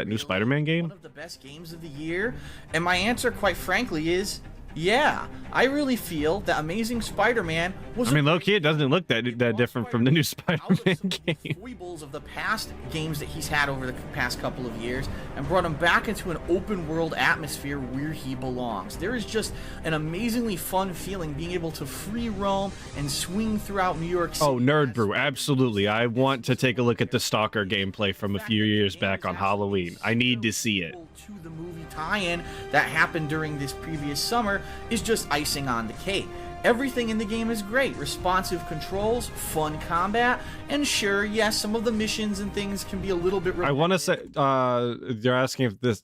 new Spider-Man game? One of the best games of the year? And my answer, quite frankly, is yeah. I really feel that Amazing Spider-Man was. I mean, low-key, it doesn't look that different from the new Spider-Man game. Foibles of the past games that he's had over the past couple of years, and brought him back into an open-world atmosphere where he belongs. There is just an amazingly fun feeling being able to free roam and swing throughout New York City. Oh, Nerd Brew, absolutely. I want to take a look at the Stalker gameplay from a few years back on Halloween. I need to see it. To the movie tie-in that happened during this previous summer is just icing on the cake. Everything in the game is great. Responsive controls, fun combat, and sure, yes, some of the missions and things can be a little bit... I want to say, they're asking if this...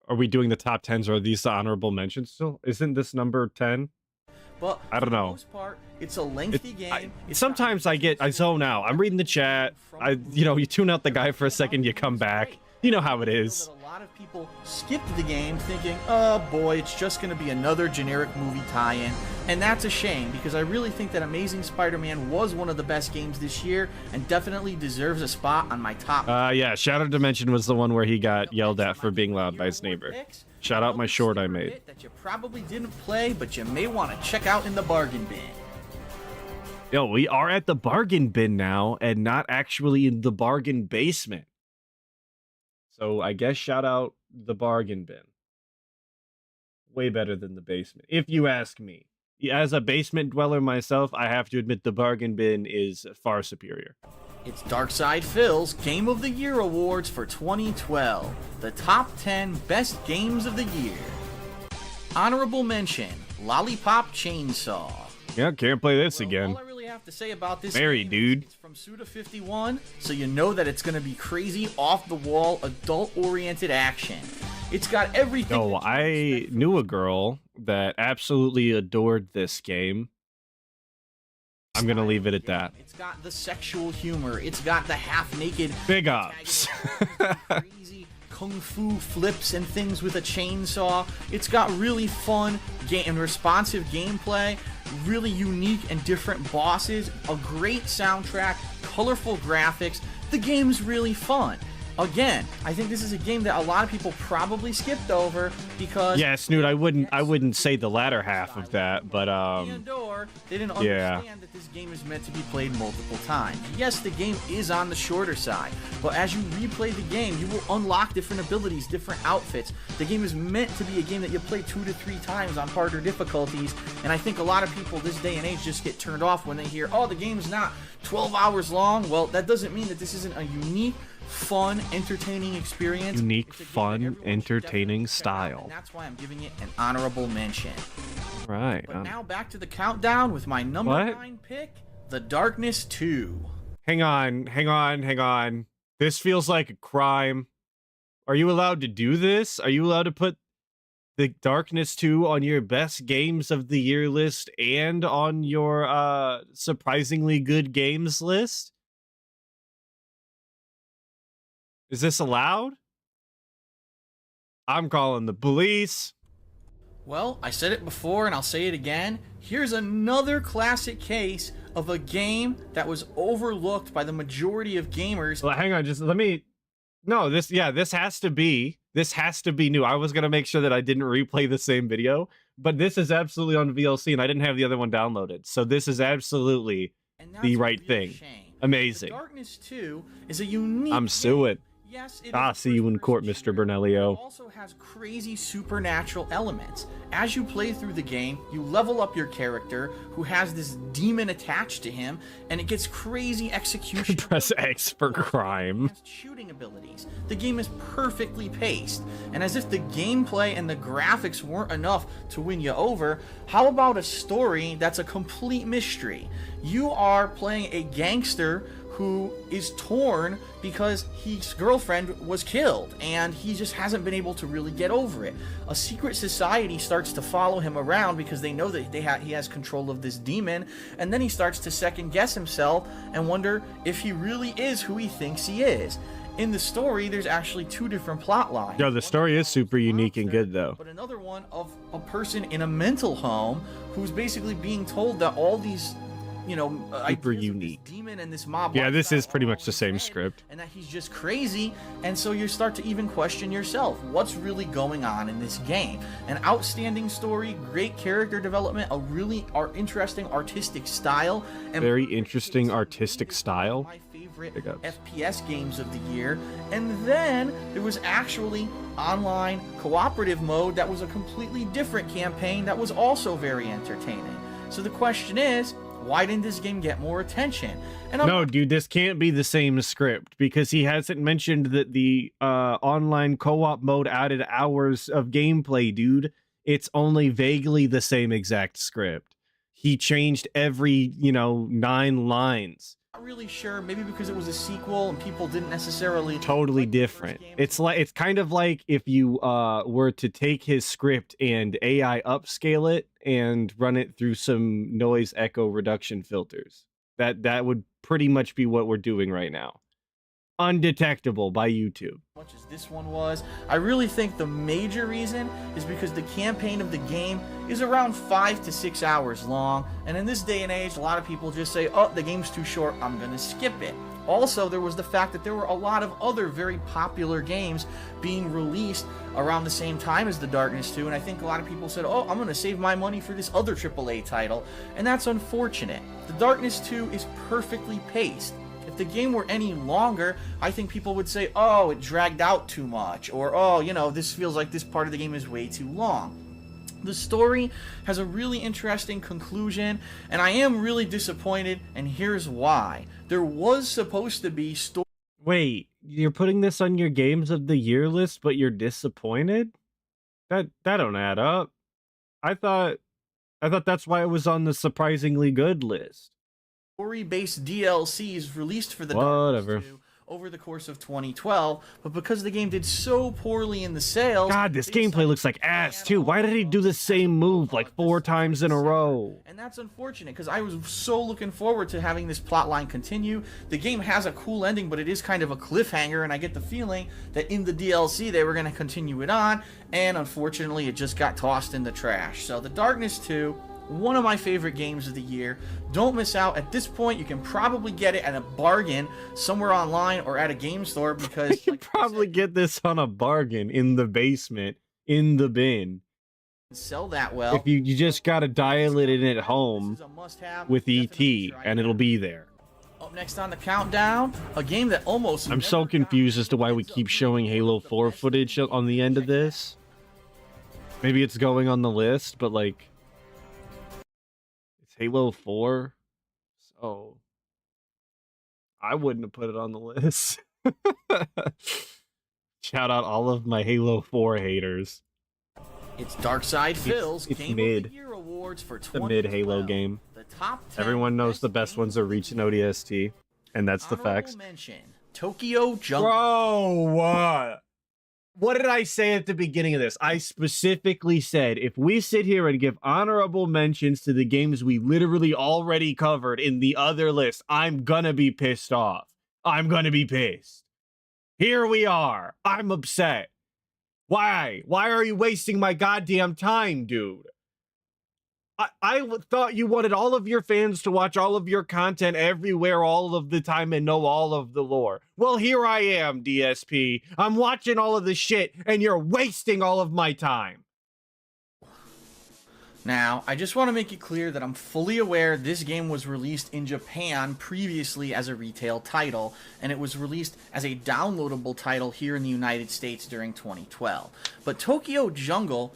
Are we doing the top 10s or are these the honorable mentions still? Isn't this number 10? But I don't know. For the most part, it's a lengthy game. Sometimes I zone out. I'm reading the chat. You tune out the guy for a second, you come back. You know how it is. A lot of people skipped the game thinking, oh boy, it's just going to be another generic movie tie-in. And that's a shame, because I really think that Amazing Spider-Man was one of the best games this year and definitely deserves a spot on my top. Yeah, Shattered Dimension was the one where he got yelled at for being loud by his neighbor. Shout out my short I made. That you probably didn't play, but you may want to check out in the bargain bin. Yo, we are at the bargain bin now, and not actually in the bargain basement. So I guess shout out the bargain bin. Way better than the basement, if you ask me. As a basement dweller myself, I have to admit the bargain bin is far superior. It's Darkside Phil's Game of the Year Awards for 2012. The top 10 best games of the year. Honorable mention, Lollipop Chainsaw. Yeah, can't play this again. All I really have to say about this Mary, game dude. It's from Suda51, so you know that it's going to be crazy, off-the-wall, adult-oriented action. It's got everything. No, I knew a girl that absolutely adored this game. I'm going to leave it at that. It's got the sexual humor. It's got the half-naked... Big ups. crazy kung fu flips and things with a chainsaw. It's got really fun and responsive gameplay, really unique and different bosses, a great soundtrack, colorful graphics. The game's really fun. Again, I think this is a game that a lot of people probably skipped over because... Yeah, Snoot, I wouldn't say the latter half of that, but they didn't understand that this game is meant to be played multiple times. Yes, the game is on the shorter side, but as you replay the game, you will unlock different abilities, different outfits. The game is meant to be a game that you play 2 to 3 times on harder difficulties, and I think a lot of people this day and age just get turned off when they hear, oh, the game's not 12 hours long. Well, that doesn't mean that this isn't a unique, fun, entertaining experience. Unique, fun, entertaining style. And that's why I'm giving it an honorable mention. Right. But now back to the countdown with my number 9 pick, The Darkness 2. Hang on. This feels like a crime. Are you allowed to do this? Are you allowed to put The Darkness 2 on your best games of the year list and on your surprisingly good games list? Is this allowed? I'm calling the police. Well, I said it before and I'll say it again. Here's another classic case of a game that was overlooked by the majority of gamers. Well, hang on, just let me... No, this has to be new. I was going to make sure that I didn't replay the same video, but this is absolutely on VLC and I didn't have the other one downloaded. So this is absolutely the right thing. Shame. Amazing. The Darkness 2 is a unique I'm suing. Yes, it Ah, is see you in court, Mr. Bernelio. It also has crazy supernatural elements. As you play through the game, you level up your character, who has this demon attached to him, and it gets crazy execution. Press X for crime. Shooting abilities. The game is perfectly paced, and as if the gameplay and the graphics weren't enough to win you over, how about a story that's a complete mystery? You are playing a gangster who is torn because his girlfriend was killed and he just hasn't been able to really get over it. A secret society starts to follow him around because they know that he has control of this demon, and then he starts to second guess himself and wonder if he really is who he thinks he is. In the story, there's actually two different plot lines. Yo, the story is super unique and good, though. But another one of a person in a mental home who's basically being told that all these, you know, super ideas of unique. this demon and this mob. Yeah, this is pretty much all the in same his head, script. and that he's just crazy, and so you start to even question yourself. What's really going on in this game? An outstanding story, great character development, a really interesting artistic style, and Very interesting artistic style. My favorite Pickups. FPS games of the year. And then there was actually online cooperative mode that was a completely different campaign that was also very entertaining. So the question is, why didn't this game get more attention? And No, dude, this can't be the same script because he hasn't mentioned that the online co-op mode added hours of gameplay, dude. It's only vaguely the same exact script. He changed every, 9 lines. Not really sure, maybe because it was a sequel and people didn't necessarily Totally like the first different. game. It's kind of like if you were to take his script and AI upscale it and run it through some noise echo reduction filters. That would pretty much be what we're doing right now. Undetectable by YouTube. Much as this one was, I really think the major reason is because the campaign of the game is around 5 to 6 hours long, and in this day and age, a lot of people just say, oh, the game's too short, I'm gonna skip it. Also, there was the fact that there were a lot of other very popular games being released around the same time as The Darkness 2, and I think a lot of people said, oh, I'm gonna save my money for this other AAA title, and that's unfortunate. The Darkness 2 is perfectly paced. If the game were any longer, I think people would say, oh, it dragged out too much, or, oh, this feels like this part of the game is way too long. The story has a really interesting conclusion, and I am really disappointed, and here's why. There was supposed to be story. Wait, you're putting this on your games of the year list, but you're disappointed? That don't add up. I thought that's why it was on the surprisingly good list. Story-based DLCs released for the Whatever. Darkness 2 over the course of 2012, but because the game did so poorly in the sales... God, this they gameplay decided looks like to add ass, too. a Why did he do the same move like 4 times in a row? And that's unfortunate, because I was so looking forward to having this plotline continue. The game has a cool ending, but it is kind of a cliffhanger, and I get the feeling that in the DLC they were going to continue it on, and unfortunately it just got tossed in the trash. So The Darkness 2... one of my favorite games of the year. Don't miss out. At this point, you can probably get it at a bargain somewhere online or at a game store because You probably get this on a bargain in the basement, in the bin. sell that well. If you just gotta dial it in at home This is a must-have. with Definitely ET, try and it it'll out. be there. Up next on the countdown, a game that almost I'm so never confused got as to why we heads keep up. showing Halo 4 footage on the end of this. Maybe it's going on the list, but like... it's Halo 4, so... I wouldn't have put it on the list. Shout out all of my Halo 4 haters. It's Darkside Phil's it's Game mid. of the Year Awards for The mid Halo 2012. game. The Top 10 Everyone knows best the best ones are Reach and ODST, and that's the honorable facts. mention, Tokyo Jungle. Bro, what did I say at the beginning of this? I specifically said if we sit here and give honorable mentions to the games we literally already covered in the other list, I'm gonna be pissed off. I'm gonna be pissed. Here we are. I'm upset. Why? Why are you wasting my goddamn time, dude? I thought you wanted all of your fans to watch all of your content everywhere all of the time and know all of the lore. Well, here I am, DSP. I'm watching all of the shit and you're wasting all of my time. Now, I just want to make it clear that I'm fully aware this game was released in Japan previously as a retail title, and it was released as a downloadable title here in the United States during 2012. But Tokyo Jungle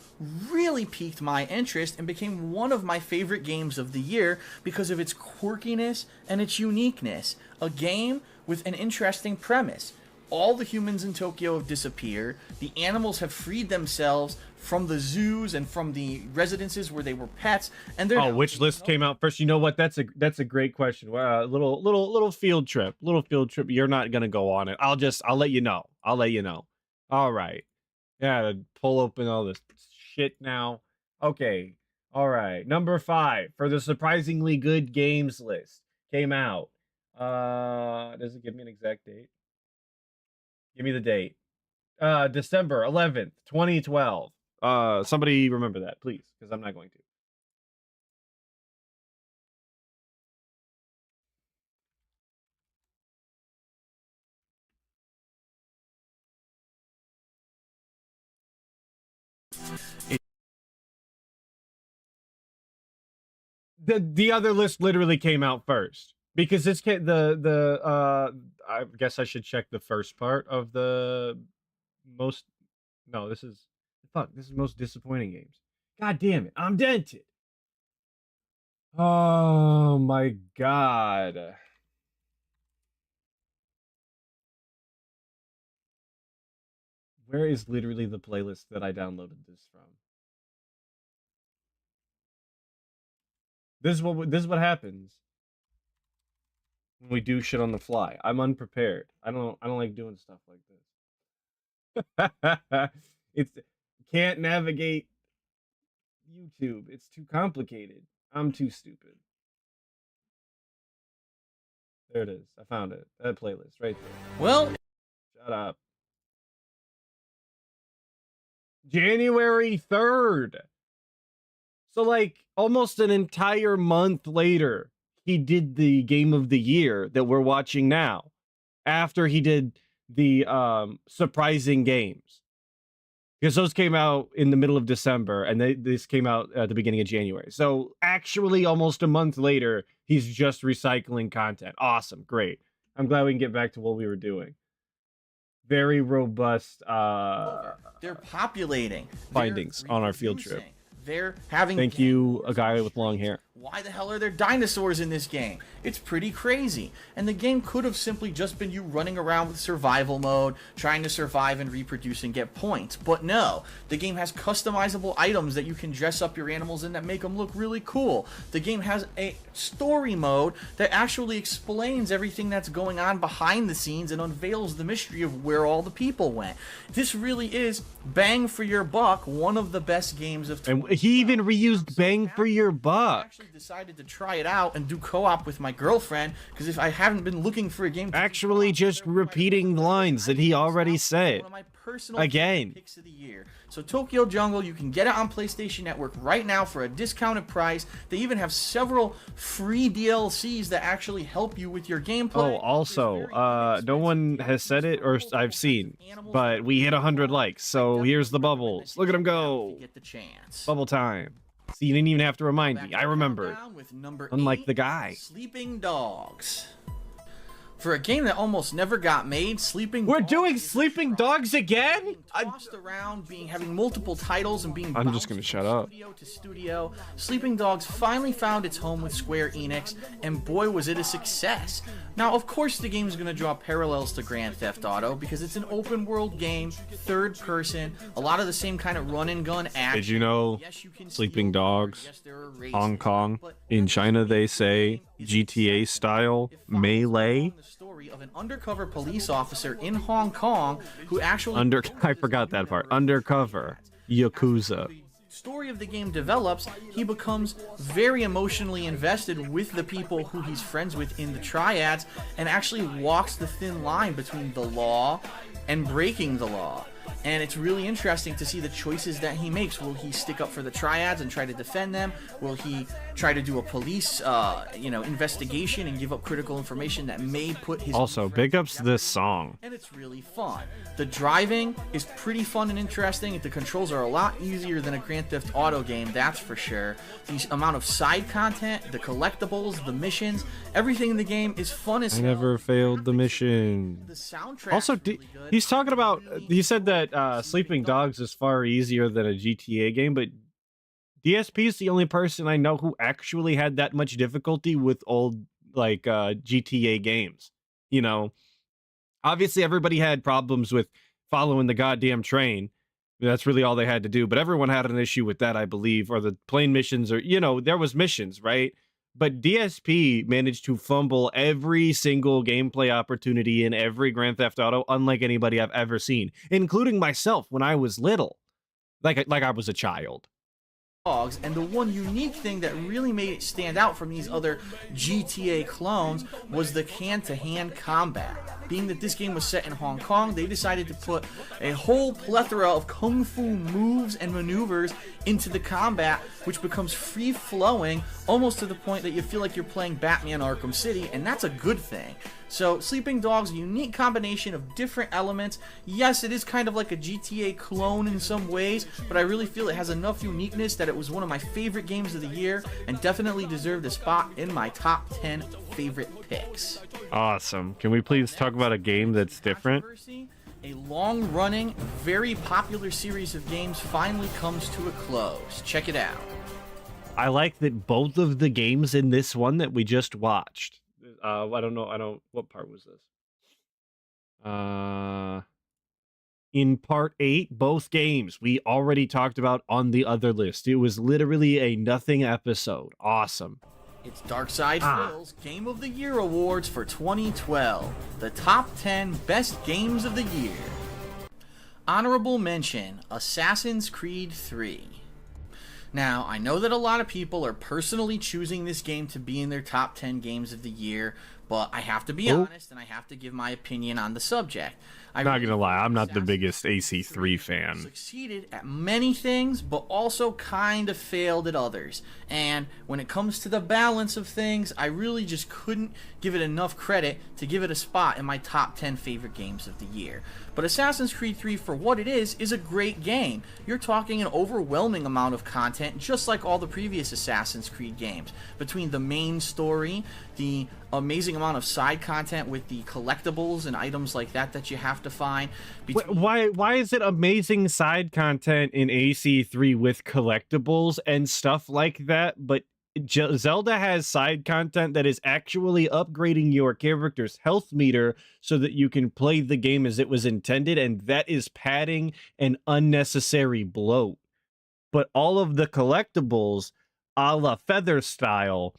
really piqued my interest and became one of my favorite games of the year because of its quirkiness and its uniqueness. A game with an interesting premise. All the humans in Tokyo have disappeared. The animals have freed themselves from the zoos and from the residences where they were pets, and they're which list came out first? You know what? That's a great question. Wow, little field trip. You're not gonna go on it. I'll let you know. All right. Yeah, to pull open all this shit now. Okay. All right. Number 5 for the surprisingly good games list came out. Does it give me an exact date? Give me the date. December 11th, 2012. Somebody remember that, please, because I'm not going to. The other list literally came out first because this I guess I should check the first part of the most. No, this is most disappointing games. God damn it, I'm dented. Oh my god. Where is literally the playlist that I downloaded this from? This is what happens when we do shit on the fly. I'm unprepared. I don't like doing stuff like this. It's can't navigate YouTube. It's too complicated. I'm too stupid. There it is. I found it. That playlist right there. Well, shut up. January 3rd. So like almost an entire month later, he did the game of the year that we're watching now. After he did the surprising games. Because those came out in the middle of December and this came out at the beginning of January. So actually almost a month later, he's just recycling content. Awesome, great. I'm glad we can get back to what we were doing. Very robust they're populating findings on our field trip. They're having Thank you, a guy with long hair. Why the hell are there dinosaurs in this game? It's pretty crazy. And the game could have simply just been you running around with survival mode, trying to survive and reproduce and get points. But no, the game has customizable items that you can dress up your animals in that make them look really cool. The game has a story mode that actually explains everything that's going on behind the scenes and unveils the mystery of where all the people went. This really is, bang for your buck, one of the best games of 2012. And he even reused bang for your buck. Decided to try it out and do co-op with my girlfriend because if I haven't been looking for a game to actually just repeating lines that he already said one of my personal again picks of the year. So Tokyo Jungle, you can get it on PlayStation Network right now for a discounted price. They even have several free DLCs that actually help you with your gameplay. Oh, also, no one has said it or I've seen, but we hit 100 likes, so here's the bubbles. Look at them go. Get the chance. Bubble time. See, you didn't even have to remind me. I remember. Unlike the guy. Sleeping Dogs. For a game that almost never got made, Sleeping We're Dogs doing is a Sleeping try. Dogs again? Being tossed around, having multiple titles and being I'm just bounced gonna from shut up. studio to studio, Sleeping Dogs finally found its home with Square Enix, and boy was it a success. Now, of course, the game is going to draw parallels to Grand Theft Auto because it's an open world game, third person, a lot of the same kind of run and gun action. Did you know Yes, you can Sleeping steal cars. Dogs, Yes, there are races, Hong Kong, but in China they say GTA style melee? the story of an undercover police officer in Hong Kong who actually I forgot that part. Undercover Yakuza. story of the game develops, he becomes very emotionally invested with the people who he's friends with in the triads and actually walks the thin line between the law and breaking the law. And it's really interesting to see the choices that he makes. Will he stick up for the triads and try to defend them? Will he try to do a police investigation and give up critical information that may put his Also, big ups this song. and it's really fun. The driving is pretty fun and interesting. The controls are a lot easier than a Grand Theft Auto game, that's for sure. The amount of side content, the collectibles, the missions, everything in the game is fun as I hell. never failed the mission. The soundtrack Also, really good. he's talking about. He said that Sleeping Dogs is far easier than a GTA game, but DSP is the only person I know who actually had that much difficulty with old GTA games. You know, obviously everybody had problems with following the goddamn train. That's really all they had to do. But everyone had an issue with that, I believe, or the plane missions, or there was missions, right? But DSP managed to fumble every single gameplay opportunity in every Grand Theft Auto, unlike anybody I've ever seen, including myself when I was little, like I was a child. Dogs, and the one unique thing that really made it stand out from these other GTA clones was the hand-to-hand combat. Being that this game was set in Hong Kong, they decided to put a whole plethora of kung fu moves and maneuvers into the combat, which becomes free-flowing, almost to the point that you feel like you're playing Batman Arkham City, and that's a good thing. So, Sleeping Dogs, a unique combination of different elements. Yes, it is kind of like a GTA clone in some ways, but I really feel it has enough uniqueness that it was one of my favorite games of the year, and definitely deserved a spot in my top 10 favorite picks. Awesome. Can we please talk about a game that's different? Controversy, a long-running, very popular series of games finally comes to a close. Check it out. I like that both of the games in this one that we just watched. I don't know. What part was this? In part 8, both games we already talked about on the other list. It was literally a nothing episode. Awesome. It's Darkside Phil's Game of the Year Awards for 2012. The top 10 best games of the year. Honorable mention, Assassin's Creed 3. Now, I know that a lot of people are personally choosing this game to be in their top 10 games of the year, but I have to be honest and I have to give my opinion on the subject. I'm not gonna lie, I'm not the biggest AC3 fan. Succeeded at many things, but also kind of failed at others. And when it comes to the balance of things, I really just couldn't give it enough credit to give it a spot in my top 10 favorite games of the year. But Assassin's Creed 3, for what it is a great game. You're talking an overwhelming amount of content, just like all the previous Assassin's Creed games. Between the main story, the amazing amount of side content with the collectibles and items like that you have to find. Why is it amazing side content in AC3 with collectibles and stuff like that, but Zelda has side content that is actually upgrading your character's health meter so that you can play the game as it was intended, and that is padding and unnecessary bloat. But all of the collectibles, a la Feather style,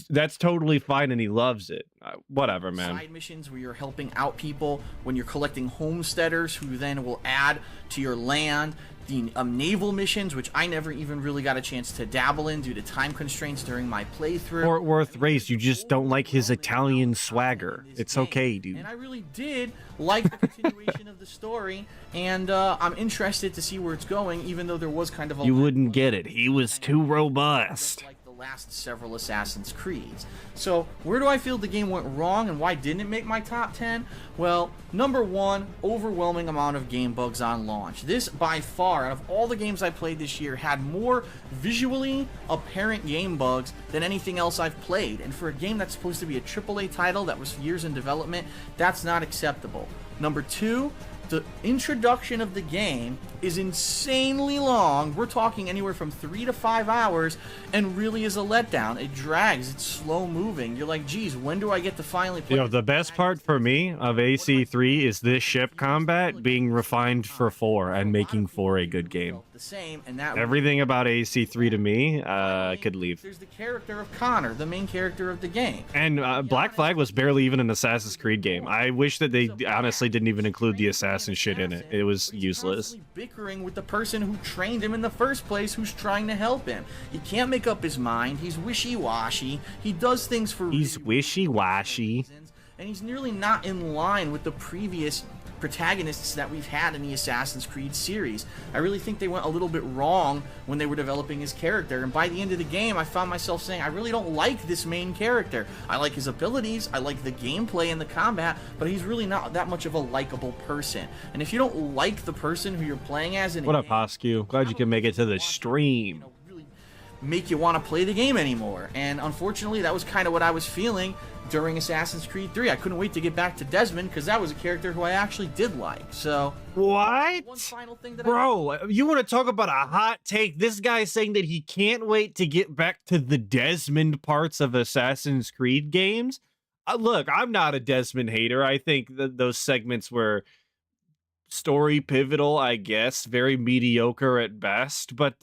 that's totally fine, and he loves it. Whatever, man. Side missions where you're helping out people, when you're collecting homesteaders who then will add to your land. The naval missions, which I never even really got a chance to dabble in due to time constraints during my playthrough. Fort Worth Race, you just don't like his Italian swagger. It's okay, dude. And I really did like the continuation of the story, and I'm interested to see where it's going, even though there was kind of a... You wouldn't get it. He was too robust. Like the last several Assassin's Creeds. So where do I feel the game went wrong and why didn't it make my top 10? Well, number one, overwhelming amount of game bugs on launch. This by far, out of all the games I played this year, had more visually apparent game bugs than anything else I've played. And for a game that's supposed to be a AAA title that was years in development, that's not acceptable. Number two, the introduction of the game is insanely long. We're talking anywhere from 3 to 5 hours, and really is a letdown. It drags, it's slow moving. You're like, geez, when do I get to finally play? You know, the best part for me of AC3 is this ship combat being refined for 4 and making 4 a good game. The same, and that Everything about AC3 to me could leave. There's the character of Connor, the main character of the game. And Black Flag was barely even an Assassin's Creed game. I wish that they honestly didn't even include the assassin shit in it. It was useless. Bickering with the person who trained him in the first place, who's trying to help him. He can't make up his mind. He's wishy-washy. He does things for He's wishy-washy. reasons, and he's nearly not in line with the previous protagonists that we've had in the Assassin's Creed series. I really think they went a little bit wrong when they were developing his character, and by the end of the game I found myself saying, I really don't like this main character. I like his abilities, I like the gameplay and the combat, but he's really not that much of a likable person. And if you don't like the person who you're playing as in What a up, game, Hosku? Glad you can make it to the stream. really make you want to play the game anymore. And unfortunately, that was kind of what I was feeling during Assassin's Creed 3. I couldn't wait to get back to Desmond because that was a character who I actually did like. So What? one final thing that Bro, you want to talk about a hot take? This guy's saying that he can't wait to get back to the Desmond parts of Assassin's Creed games. Look, I'm not a Desmond hater. I think that those segments were story pivotal, I guess, very mediocre at best. But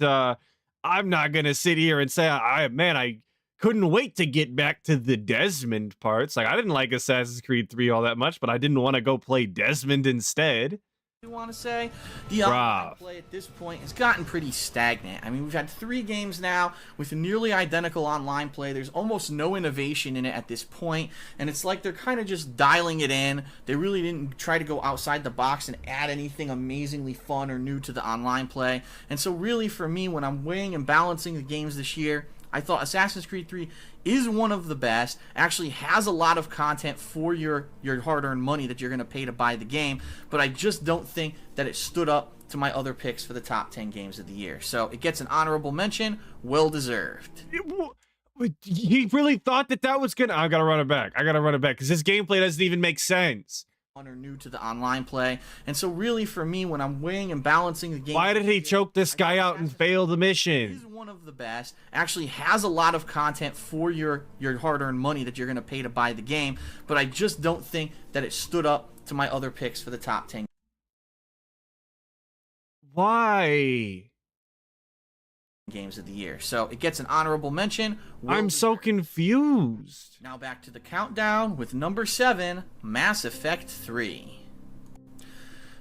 I'm not gonna sit here and say, I couldn't wait to get back to the Desmond parts. Like, I didn't like Assassin's Creed 3 all that much, but I didn't want to go play Desmond instead. you want to say. The online play at this point has gotten pretty stagnant. I mean, we've had 3 games now with nearly identical online play. There's almost no innovation in it at this point, and it's like they're kind of just dialing it in. They really didn't try to go outside the box and add anything amazingly fun or new to the online play. And so really for me, when I'm weighing and balancing the games this year, I thought Assassin's Creed 3 is one of the best, actually has a lot of content for your hard-earned money that you're going to pay to buy the game, but I just don't think that it stood up to my other picks for the top 10 games of the year. So it gets an honorable mention, well-deserved. He really thought that was gonna... I gotta run it back. Because this gameplay doesn't even make sense. Or new to the online play, and so really for me, when I'm weighing and balancing the game, Why did he choke this guy out and fail the mission? Is one of the best, actually has a lot of content for your hard-earned money that you're going to pay to buy the game, but I just don't think that it stood up to my other picks for the top 10 Why? games of the year. So it gets an honorable mention. I'm so confused. Now back to the countdown with number 7, Mass Effect 3.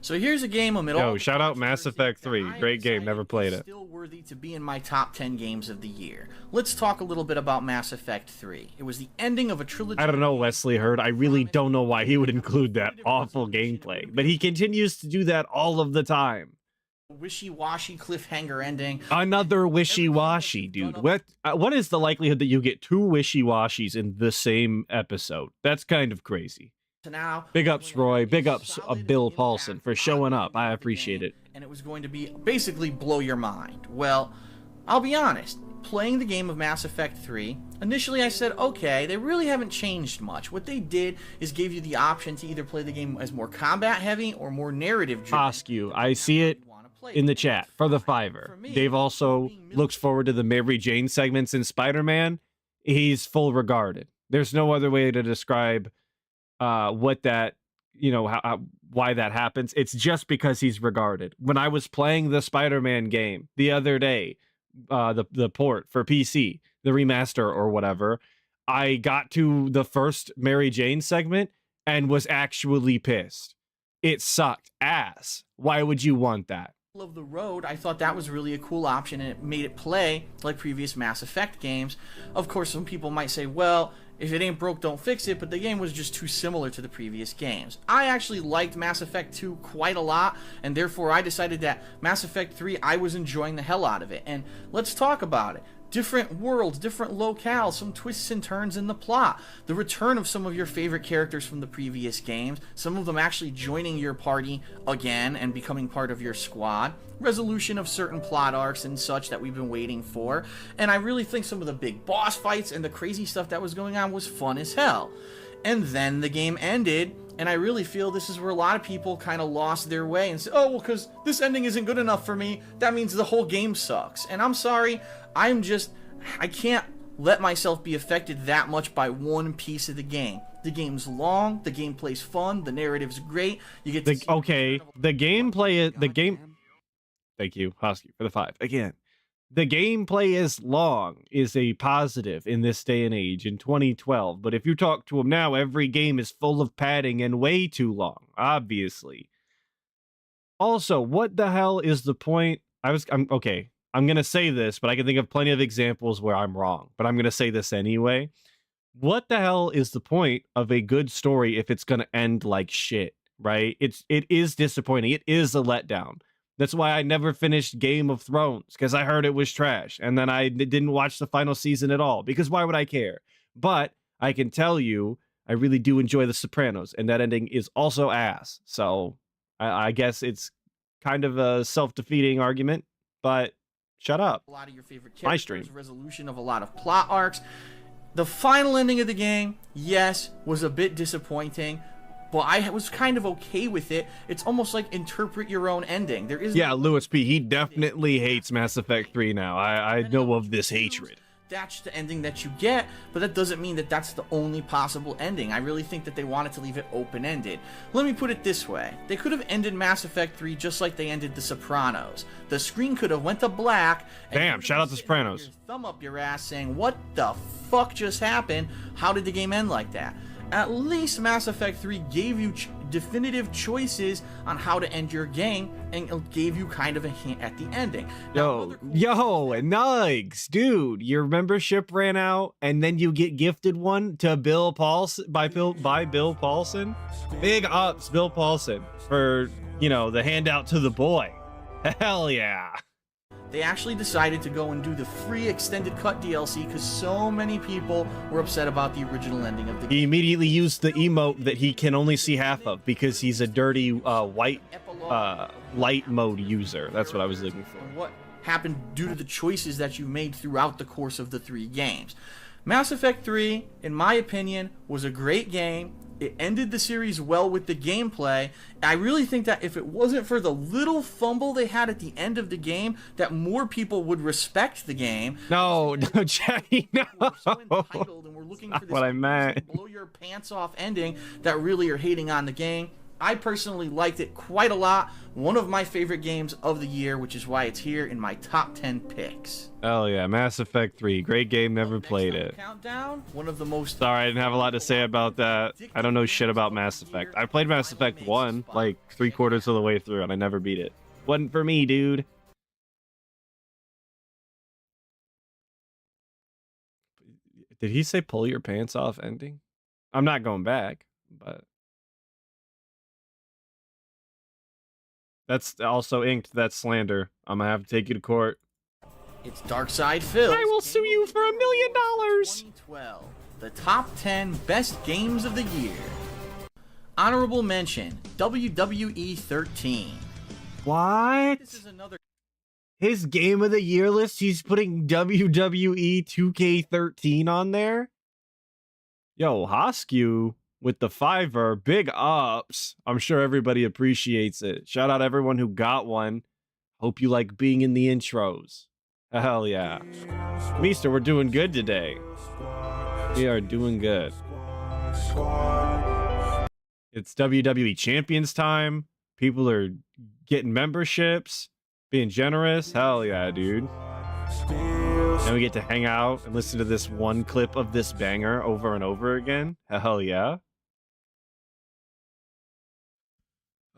So here's a game amid all... Yo, shout out Mass Effect 3. Great game, never played it. Still worthy to be in my top 10 games of the year. Let's talk a little bit about Mass Effect 3. It was the ending of a trilogy... I don't know, Wesley Hurd. I really don't know why he would include that awful gameplay. But he continues to do that all of the time. Wishy-washy cliffhanger ending. Another wishy-washy, dude. What is the likelihood that you get 2 wishy-washies in the same episode? That's kind of crazy. Now, big ups, Roy. Big ups, Bill Paulson, for showing up. I appreciate it. And it was going to be basically blow your mind. Well, I'll be honest. Playing the game of Mass Effect 3, initially I said, okay, they really haven't changed much. What they did is gave you the option to either play the game as more combat-heavy or more narrative-driven. Hosku, I see it in the chat for the $5. Dave also looks forward to the Mary Jane segments in Spider-Man. He's full regarded. There's no other way to describe what that, why that happens. It's just because he's regarded. When I was playing the Spider-Man game the other day, the port for PC, the remaster or whatever, I got to the first Mary Jane segment and was actually pissed. It sucked ass. Why would you want that? Of the road, I thought that was really a cool option, and it made it play like previous Mass Effect games. Of course, some people might say, well, if it ain't broke, don't fix it, but the game was just too similar to the previous games. I actually liked Mass Effect 2 quite a lot, and therefore I decided that Mass Effect 3, I was enjoying the hell out of it. And let's talk about it. different worlds, different locales, some twists and turns in the plot, the return of some of your favorite characters from the previous games, some of them actually joining your party again and becoming part of your squad, resolution of certain plot arcs and such that we've been waiting for, and I really think some of the big boss fights and the crazy stuff that was going on was fun as hell. And then the game ended, and I really feel this is where a lot of people kind of lost their way and said, oh, well, because this ending isn't good enough for me, that means the whole game sucks. And I'm sorry, I can't let myself be affected that much by one piece of the game. The game's long, the gameplay's fun, the narrative's great. You get to the gameplay. Thank you, Hosky, for the 5 again. The gameplay is long is a positive in this day and age in 2012. But if you talk to them now, every game is full of padding and way too long, obviously. Also, what the hell is the point? I'm going to say this, but I can think of plenty of examples where I'm wrong. But I'm going to say this anyway. What the hell is the point of a good story if it's going to end like shit, right? It is disappointing. It is a letdown. That's why I never finished Game of Thrones, because I heard it was trash. And then I didn't watch the final season at all, because why would I care? But I can tell you, I really do enjoy The Sopranos, and that ending is also ass. So I guess it's kind of a self-defeating argument, but shut up. A lot of your favorite My characters, stream. resolution of a lot of plot arcs. The final ending of the game, yes, was a bit disappointing, but I was kind of okay with it. It's almost like interpret your own ending. There is Lewis P. He definitely hates Mass Effect 3 now. I know of this hatred. That's the ending that you get, but that doesn't mean that that's the only possible ending. I really think that they wanted to leave it open-ended. Let me put it this way. They could have ended Mass Effect 3 just like they ended The Sopranos. The screen could have went to black. Damn, shout out to Sopranos. Thumb up your ass saying, what the fuck just happened? How did the game end like that? At least Mass Effect 3 gave you definitive choices on how to end your game, and it gave you kind of a hint at the ending. Yo, Nugs, dude, your membership ran out, and then you get gifted one to Bill Paulson by Bill Paulson. Big ups, Bill Paulson, for the handout to the boy. Hell yeah. They actually decided to go and do the free extended cut DLC because so many people were upset about the original ending of the game. He immediately used the emote that he can only see half of because he's a dirty white light mode user. That's what I was looking for. What happened due to the choices that you made throughout the course of the 3 games. Mass Effect 3, in my opinion, was a great game. It ended the series well with the gameplay. I really think that if it wasn't for the little fumble they had at the end of the game, that more people would respect the game. No, Jackie, no. We're so entitled and we're looking for this what I meant. blow your pants off ending that really are hating on the game. I personally liked it quite a lot. One of my favorite games of the year, which is why it's here in my top 10 picks. Hell yeah, Mass Effect 3. Great game, never played it. Countdown, one of the most... Sorry, I didn't have a lot to say about that. I don't know shit about Mass Effect. I played Mass Effect 1, like 3/4 of the way through, and I never beat it. Wasn't for me, dude. Did he say pull your pants off ending? I'm not going back, but... That's also inked. That's slander. I'm gonna have to take you to court. It's Dark Side Phil. I will sue you for $1 million. 2012. The top 10 best games of the year. Honorable mention: WWE 13. What? This is another. His game of the year list. He's putting WWE 2K13 on there. Yo, Hoskew with the $5, big ups. I'm sure everybody appreciates it. Shout out everyone who got one. Hope you like being in the intros. Hell yeah. Meester, we're doing good today. We are doing good. It's WWE Champions time. People are getting memberships, being generous. Hell yeah, dude. And we get to hang out and listen to this one clip of this banger over and over again. Hell yeah.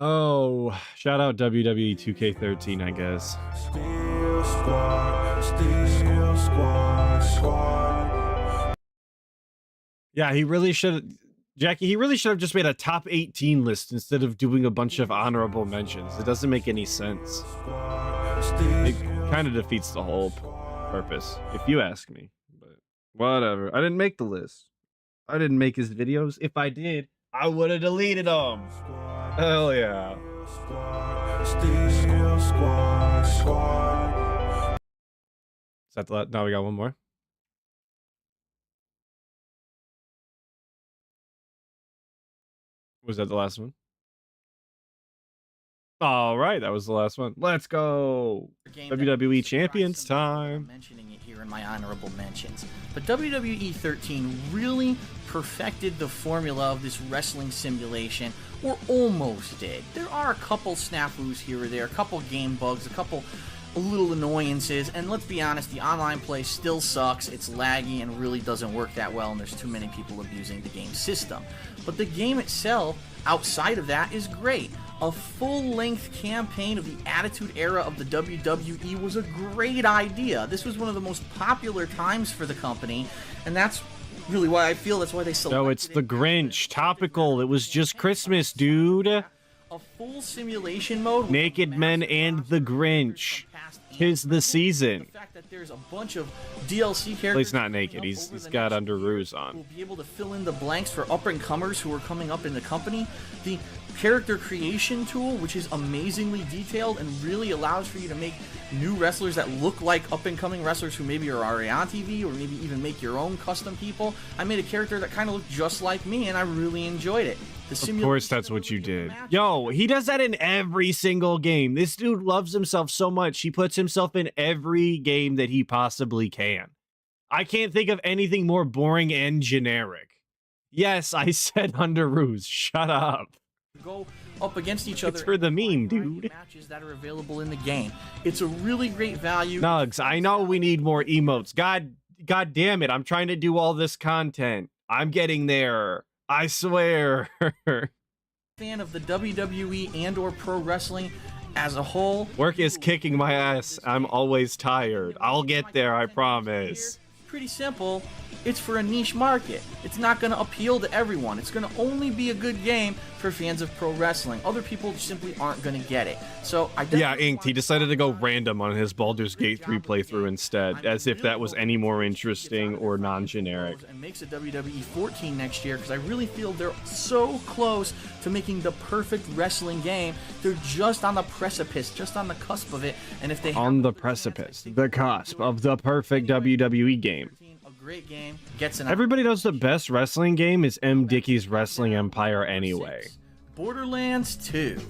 Oh, shout out WWE 2K13, I guess. Yeah, he really should, Jackie, he really should have just made a top 18 list instead of doing a bunch of honorable mentions. It doesn't make any sense. It kind of defeats the whole purpose, if you ask me. But whatever. I didn't make the list. I didn't make his videos. If I did, I would have deleted them. Hell yeah. Is that the now we got one more? Was that the last one? All right, that was the last one. Let's go. WWE Champions time. Mentioning it here in my honorable mentions. But WWE 13 really perfected the formula of this wrestling simulation, or almost did. There are a couple snafus here or there, a couple game bugs, a couple little annoyances, and let's be honest, the online play still sucks, it's laggy, and really doesn't work that well, and there's too many people abusing the game system. But the game itself, outside of that, is great. A full-length campaign of the Attitude Era of the WWE was a great idea. This was one of the most popular times for the company, and that's really why I feel that's why they selected So it's the Grinch. Topical. It was just Christmas, dude. A full simulation mode. Naked Men and the Grinch. 'Tis the season. The fact that there's a bunch of DLC characters. Well, he's not naked. He's got underoos on. We'll be able to fill in the blanks for up-and-comers who are coming up in the company. The character creation tool, which is amazingly detailed and really allows for you to make new wrestlers that look like up-and-coming wrestlers who maybe are already on TV, or maybe even make your own custom people. I made a character that kind of looked just like me, and I really enjoyed it. Of course that's what you did. Yo, he does that in every single game. This dude loves himself so much, he puts himself in every game that he possibly can. I can't think of anything more boring and generic. Yes, I said underoos. Shut up. Go up against each other. It's for the meme, dude. Matches that are available in the game. It's a really great value. Nugs, I know we need more emotes. God damn it. I'm trying to do all this content. I'm getting there. I swear. Fan of the WWE and or pro wrestling as a whole. Work is kicking my ass. I'm always tired. I'll get there, I promise. Pretty simple. It's for a niche market. It's not going to appeal to everyone. It's going to only be a good game for fans of pro wrestling. Other people simply aren't going to get it. So yeah, Inked. He decided to go random on his Baldur's Gate 3 playthrough instead, as if that was any more interesting or non-generic. And makes a WWE 14 next year, because I really feel they're so close to making the perfect wrestling game. They're just on the precipice, just on the cusp of it. And if they on the precipice, the cusp of the perfect WWE game. Great game. Gets an Everybody knows the best wrestling game is M. Dickey's Wrestling Empire anyway. Borderlands 2.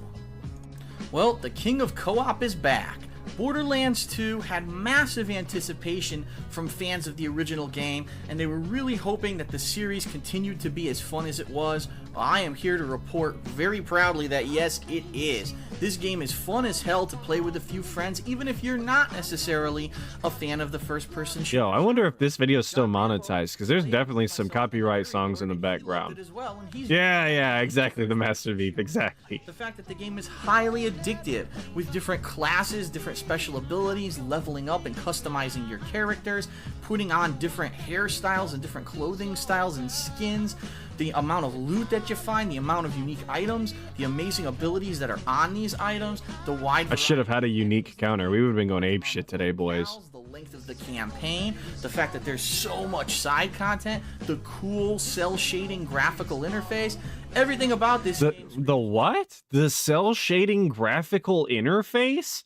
Well, the king of co-op is back. Borderlands 2 had massive anticipation from fans of the original game, and they were really hoping that the series continued to be as fun as it was. I am here to report very proudly that yes, it is. This game is fun as hell to play with a few friends, even if you're not necessarily a fan of the first-person shooter. Yo, I wonder if this video is still monetized, because there's definitely some copyright songs in the background. Yeah, exactly, the Master Thief, exactly. The fact that the game is highly addictive, with different classes, different special abilities, leveling up and customizing your characters, putting on different hairstyles and different clothing styles and skins, the amount of loot that you find, the amount of unique items, the amazing abilities that are on these items, the wide I should have had a unique counter. We would have been going apeshit today, boys. The length of the campaign, the fact that there's so much side content, the cool cell shading graphical interface, everything about this game. The what? The cell shading graphical interface?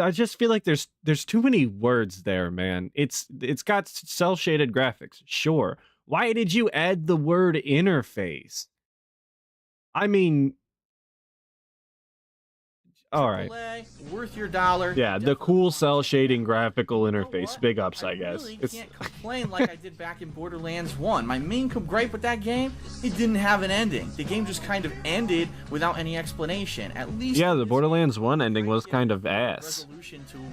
I just feel like there's too many words there, man. It's got cell shaded graphics, sure. Why did you add the word interface? I mean, all right. Worth your dollar. Yeah, the cool cell shading graphical interface. Big ups, I guess. Really can't complain like I did back in Borderlands 1. My main gripe with that game, it didn't have an ending. The game just kind of ended without any explanation. At least yeah, the Borderlands 1 ending was kind of ass.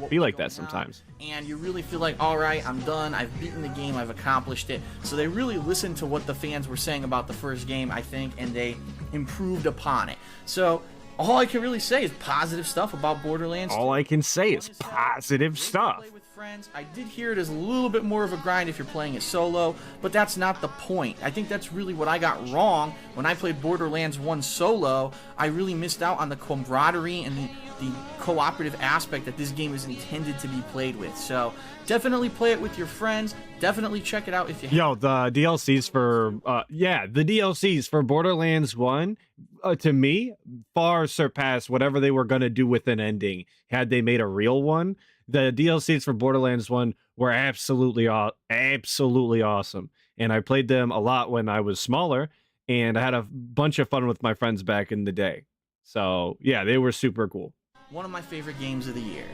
Be like that sometimes. And you really feel like, all right, I'm done. I've beaten the game. I've accomplished it. So they really listened to what the fans were saying about the first game, I think, and they improved upon it. So all I can really say is positive stuff about Borderlands 2. All I can say is positive stuff. Play with friends. I did hear it as a little bit more of a grind if you're playing it solo, but that's not the point. I think that's really what I got wrong when I played Borderlands 1 solo. I really missed out on the camaraderie and the the cooperative aspect that this game is intended to be played with. So definitely play it with your friends. Definitely check it out if you have. Yo, the DLCs for the DLCs for Borderlands 1 to me far surpassed whatever they were going to do with an ending had they made a real one. The DLCs for Borderlands 1 were absolutely awesome, and I played them a lot when I was smaller, and I had a bunch of fun with my friends back in the day. So yeah, they were super cool. One of my favorite games of the year.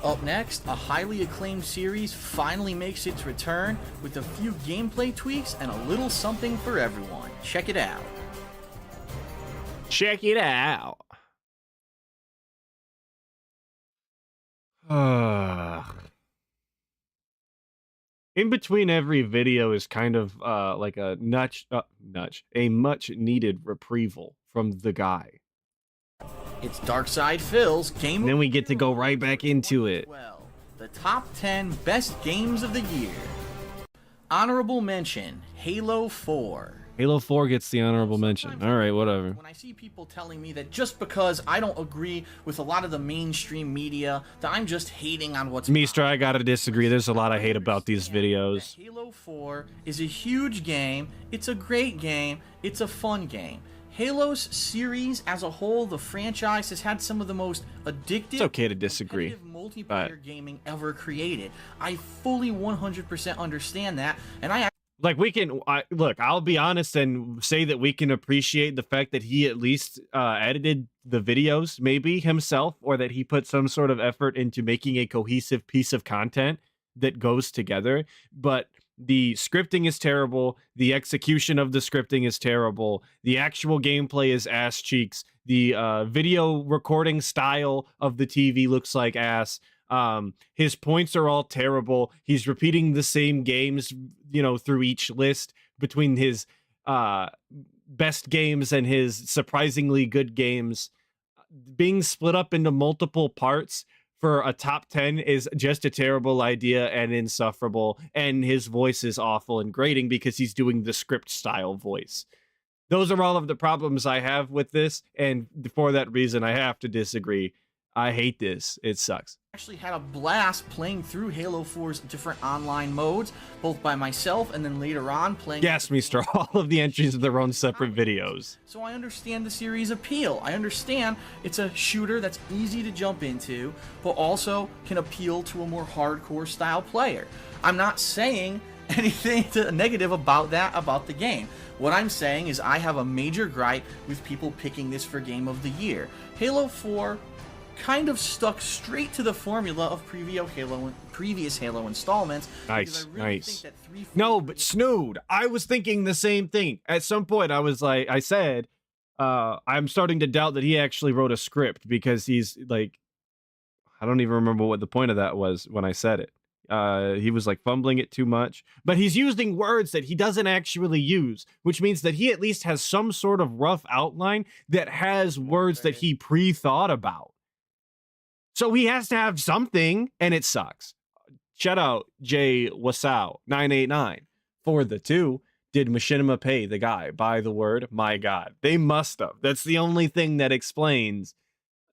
Up next, a highly acclaimed series finally makes its return with a few gameplay tweaks and a little something for everyone. Check it out. Check it out. In between every video is kind of like a much needed reprieval from the guy. It's Darkside Phil's Game And then we get to go right back into it. Well, the top 10 best games of the year. Honorable mention, Halo 4. Halo 4 gets the honorable mention. All right, whatever. When I see people telling me that just because I don't agree with a lot of the mainstream media, that I'm just hating on what's Meester, I gotta disagree. There's a lot I hate about these videos. Halo 4 is a huge game. It's a great game. It's a fun game. Halo's series as a whole, the franchise, has had some of the most addictive, It's okay to disagree, multiplayer gaming ever created. I fully 100% understand that, and like we can look, I'll be honest and say that we can appreciate the fact that he at least edited the videos maybe himself, or that he put some sort of effort into making a cohesive piece of content that goes together. But the scripting is terrible. The execution of the scripting is terrible. The actual gameplay is ass cheeks. The video recording style of the TV looks like ass. His points are all terrible. He's repeating the same games, through each list between his best games and his surprisingly good games. Being split up into multiple parts for a top 10 is just a terrible idea and insufferable, and his voice is awful and grating because he's doing the script style voice. Those are all of the problems I have with this, and for that reason I have to disagree. I hate this. It sucks. actually had a blast playing through Halo 4's different online modes, both by myself and then later on playing... Yes, Meester, all of the entries are their own separate videos. So I understand the series' appeal. I understand it's a shooter that's easy to jump into, but also can appeal to a more hardcore style player. I'm not saying anything negative about that, about the game. What I'm saying is I have a major gripe with people picking this for Game of the Year. Halo 4 kind of stuck straight to the formula of previous Halo installments. Nice, really nice. think that No, but Snood, I was thinking the same thing. At some point, I was like, I said, I'm starting to doubt that he actually wrote a script, because he's like, I don't even remember what the point of that was when I said it. He was like fumbling it too much, but he's using words that he doesn't actually use, which means that he at least has some sort of rough outline that has words that he pre-thought about. So he has to have something, and it sucks. Shout out Jay Wasau 989 for the 2. Did Machinima pay the guy by the word? My God, they must have. That's the only thing that explains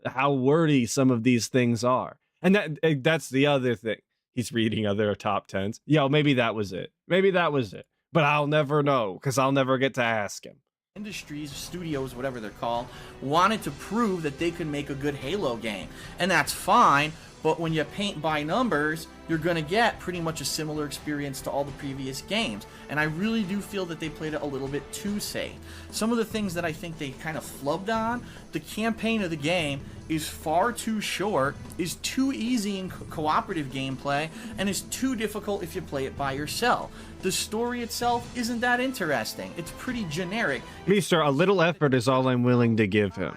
how wordy some of these things are, and that's the other thing. He's reading other top 10s. Yo, maybe that was it. Maybe that was it. But I'll never know, because I'll never get to ask him. Industries, studios, whatever they're called, wanted to prove that they could make a good Halo game. And that's fine, but when you paint by numbers, you're going to get pretty much a similar experience to all the previous games. And I really do feel that they played it a little bit too safe. Some of the things that I think they kind of flubbed on, the campaign of the game is far too short, is too easy in cooperative gameplay, and is too difficult if you play it by yourself. The story itself isn't that interesting. It's pretty generic. Meester, a little effort is all I'm willing to give him.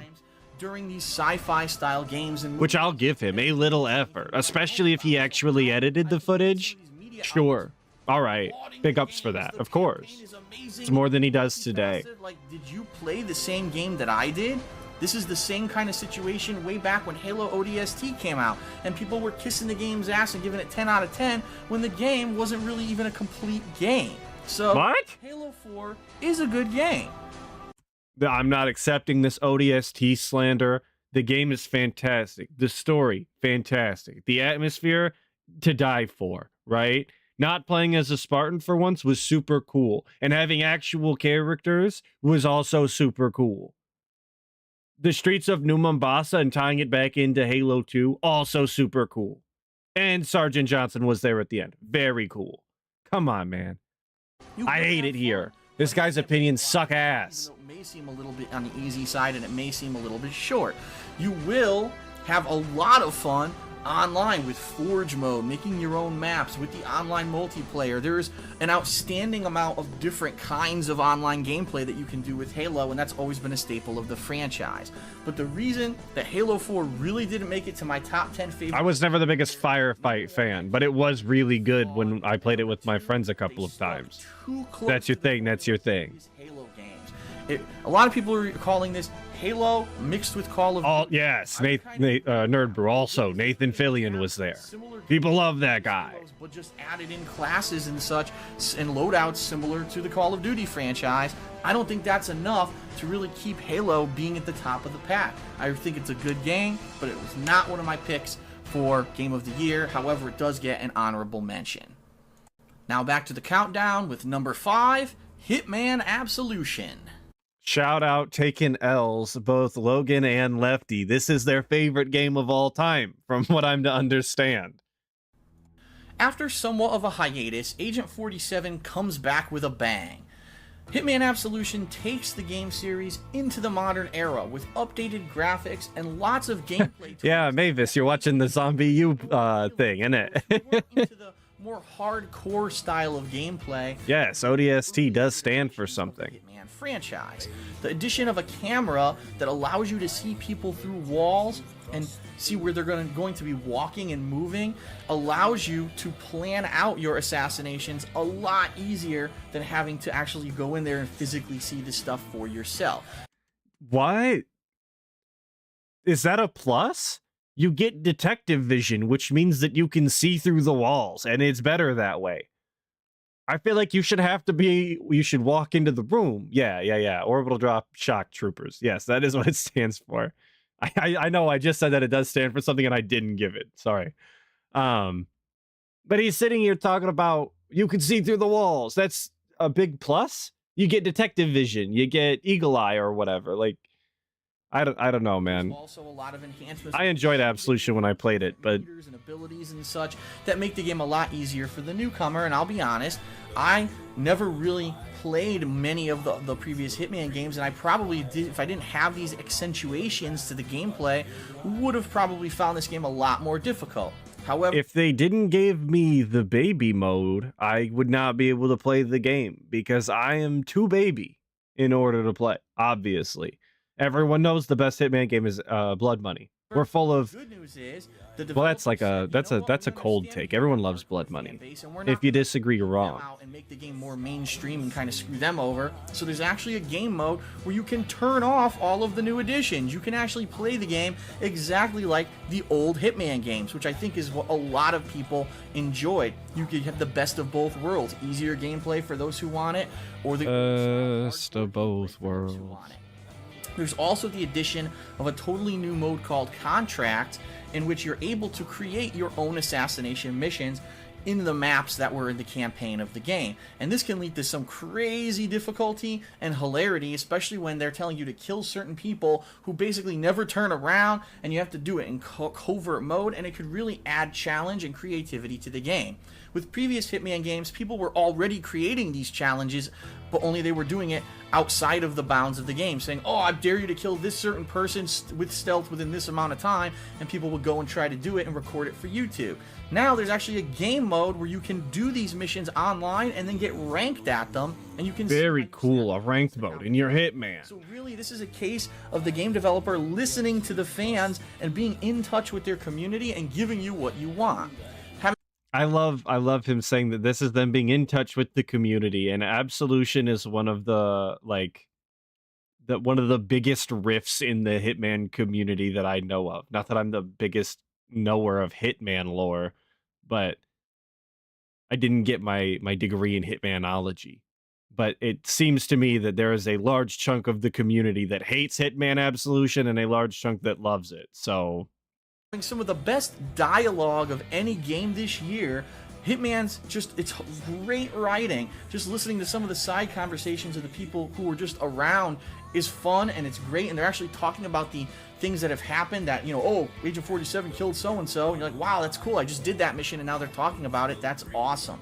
During these sci-fi style games, and which I'll give him, a little effort, especially if he actually edited the footage. Sure. All right. Big ups for that, of course. It's more than he does today. Like, did you play the same game that I did? This is the same kind of situation way back when Halo ODST came out, and people were kissing the game's ass and giving it 10 out of 10 when the game wasn't really even a complete game. So, what? Halo 4 is a good game. I'm not accepting this ODST slander. The game is fantastic. The story, fantastic. The atmosphere, to die for, right? Not playing as a Spartan for once was super cool. And having actual characters was also super cool. The streets of New Mombasa and tying it back into Halo 2, also super cool. And Sergeant Johnson was there at the end. Very cool. Come on, man. I hate it here. This guy's opinions suck ass. It may seem a little bit on the easy side and it may seem a little bit short. You will have a lot of fun online with Forge mode, making your own maps, with the online multiplayer. There's an outstanding amount of different kinds of online gameplay that you can do with Halo, and that's always been a staple of the franchise. But the reason that Halo 4 really didn't make it to my top 10 favorite... I was never the biggest Firefight fan, but it was really good when I played it with my friends a couple of times. That's your thing, that's your thing. Halo games. A lot of people are calling this Halo mixed with Call of Duty. Oh, yes, Nerd Brew also. Nathan Fillion was there. People love that guy. But just added in classes and such, and loadouts similar to the Call of Duty franchise. I don't think that's enough to really keep Halo being at the top of the pack. I think it's a good game, but it was not one of my picks for Game of the Year. However, it does get an honorable mention. Now back to the countdown with number 5, Hitman Absolution. Shout out taking L's, both Logan and Lefty. This is their favorite game of all time, from what I'm to understand. After somewhat of a hiatus, Agent 47 comes back with a bang. Hitman Absolution takes the game series into the modern era with updated graphics and lots of gameplay. Yeah, Mavis, you're watching the ZombiU thing, innit? Into the more hardcore style of gameplay. Yes, ODST does stand for something. Hitman franchise. The addition of a camera that allows you to see people through walls and see where they're going to be walking and moving allows you to plan out your assassinations a lot easier than having to actually go in there and physically see the stuff for yourself. What? Is that a plus? You get detective vision, which means that you can see through the walls, and it's better that way. I feel like you should walk into the room. Yeah. Orbital drop shock troopers. Yes, that is what it stands for. I know I just said that it does stand for something and I didn't give it. Sorry. But he's sitting here talking about you can see through the walls. That's a big plus. You get detective vision. You get eagle eye or whatever. Like, I don't know, man. Also a lot of enhancements. I enjoyed Absolution when I played it, but and abilities and such that make the game a lot easier for the newcomer. And I'll be honest, I never really played many of the previous Hitman games, and I probably did, if I didn't have these accentuations to the gameplay, would have probably found this game a lot more difficult. However, if they didn't give me the baby mode, I would not be able to play the game because I am too baby in order to play, obviously. Everyone knows the best Hitman game is Blood Money. We're full of. Good news is, well, that's like that's a cold take. Everyone loves Blood Money. If you disagree, you're wrong. And make the game more mainstream and kind of screw them over. So there's actually a game mode where you can turn off all of the new additions. You can actually play the game exactly like the old Hitman games, which I think is what a lot of people enjoyed. You could have the best of both worlds, easier gameplay for those who want it, or the best of both worlds. There's also the addition of a totally new mode called Contract, in which you're able to create your own assassination missions in the maps that were in the campaign of the game. And this can lead to some crazy difficulty and hilarity, especially when they're telling you to kill certain people who basically never turn around, and you have to do it in covert mode, and it could really add challenge and creativity to the game. With previous Hitman games, people were already creating these challenges, but only they were doing it outside of the bounds of the game, saying, oh, I dare you to kill this certain person with stealth within this amount of time, and people would go and try to do it and record it for YouTube. Now there's actually a game mode where you can do these missions online and then get ranked at them, and you can very cool, a ranked mode in your Hitman. So really, this is a case of the game developer listening to the fans and being in touch with their community and giving you what you want. I love him saying that this is them being in touch with the community, and Absolution is one of the one of the biggest riffs in the Hitman community that I know of. Not that I'm the biggest knower of Hitman lore, but I didn't get my degree in Hitmanology. but it seems to me that there is a large chunk of the community that hates Hitman Absolution and a large chunk that loves it. So some of the best dialogue of any game this year. Hitman's just, it's great writing. Just listening to some of the side conversations of the people who were just around is fun, and it's great, and they're actually talking about the things that have happened that, you know, oh, Agent 47 killed so-and-so, and you're like, wow, that's cool, I just did that mission, and now they're talking about it. That's awesome.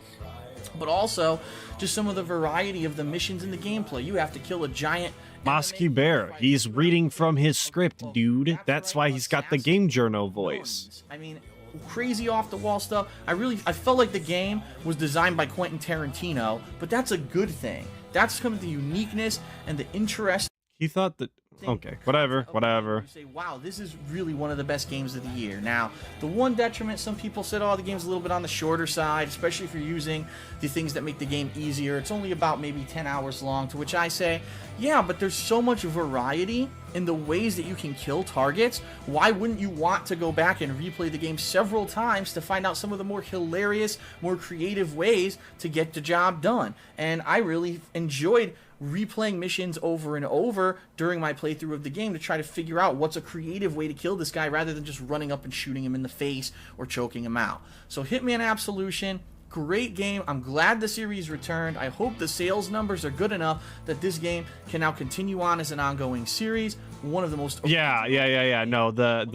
But also, just some of the variety of the missions in the gameplay. You have to kill a giant Mosky Bear, he's reading from his script, dude. That's why he's got the game journal voice. I mean, crazy off the wall stuff. I felt like the game was designed by Quentin Tarantino, but that's a good thing. That's kind of the uniqueness and the interest. He thought that, okay, whatever. You say, wow, this is really one of the best games of the year. Now, the one detriment, some people said, oh, the game's a little bit on the shorter side, especially if you're using the things that make the game easier. It's only about maybe 10 hours long, to which I say, yeah, but there's so much variety in the ways that you can kill targets. Why wouldn't you want to go back and replay the game several times to find out some of the more hilarious, more creative ways to get the job done? And I really enjoyed replaying missions over and over during my playthrough of the game to try to figure out what's a creative way to kill this guy rather than just running up and shooting him in the face or choking him out. So Hitman Absolution, great game. I'm glad the series returned. I hope the sales numbers are good enough that this game can now continue on as an ongoing series. One of the most Yeah. No, the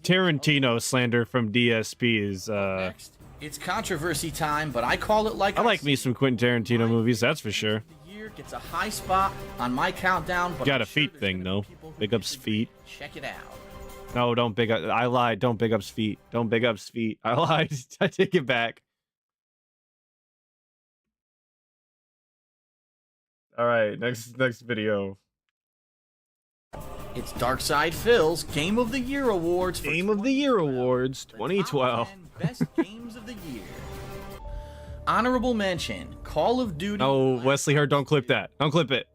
Tarantino slander from DSP is Next, it's controversy time, but I call it like I like me some Quentin Tarantino movies, that's for sure. Gets a high spot on my countdown, but Got a feet thing though. Big ups feet. Check it out. No, don't big up. I lied. Don't big ups feet. Don't big ups feet. I lied. I take it back. All right, next video. It's Darkside Phil's Game of the Year Awards. Game of the Year Awards 2012. Best games of the year. Honorable mention: Call of Duty. Oh, Wesley Hurt, don't clip that. Don't clip it.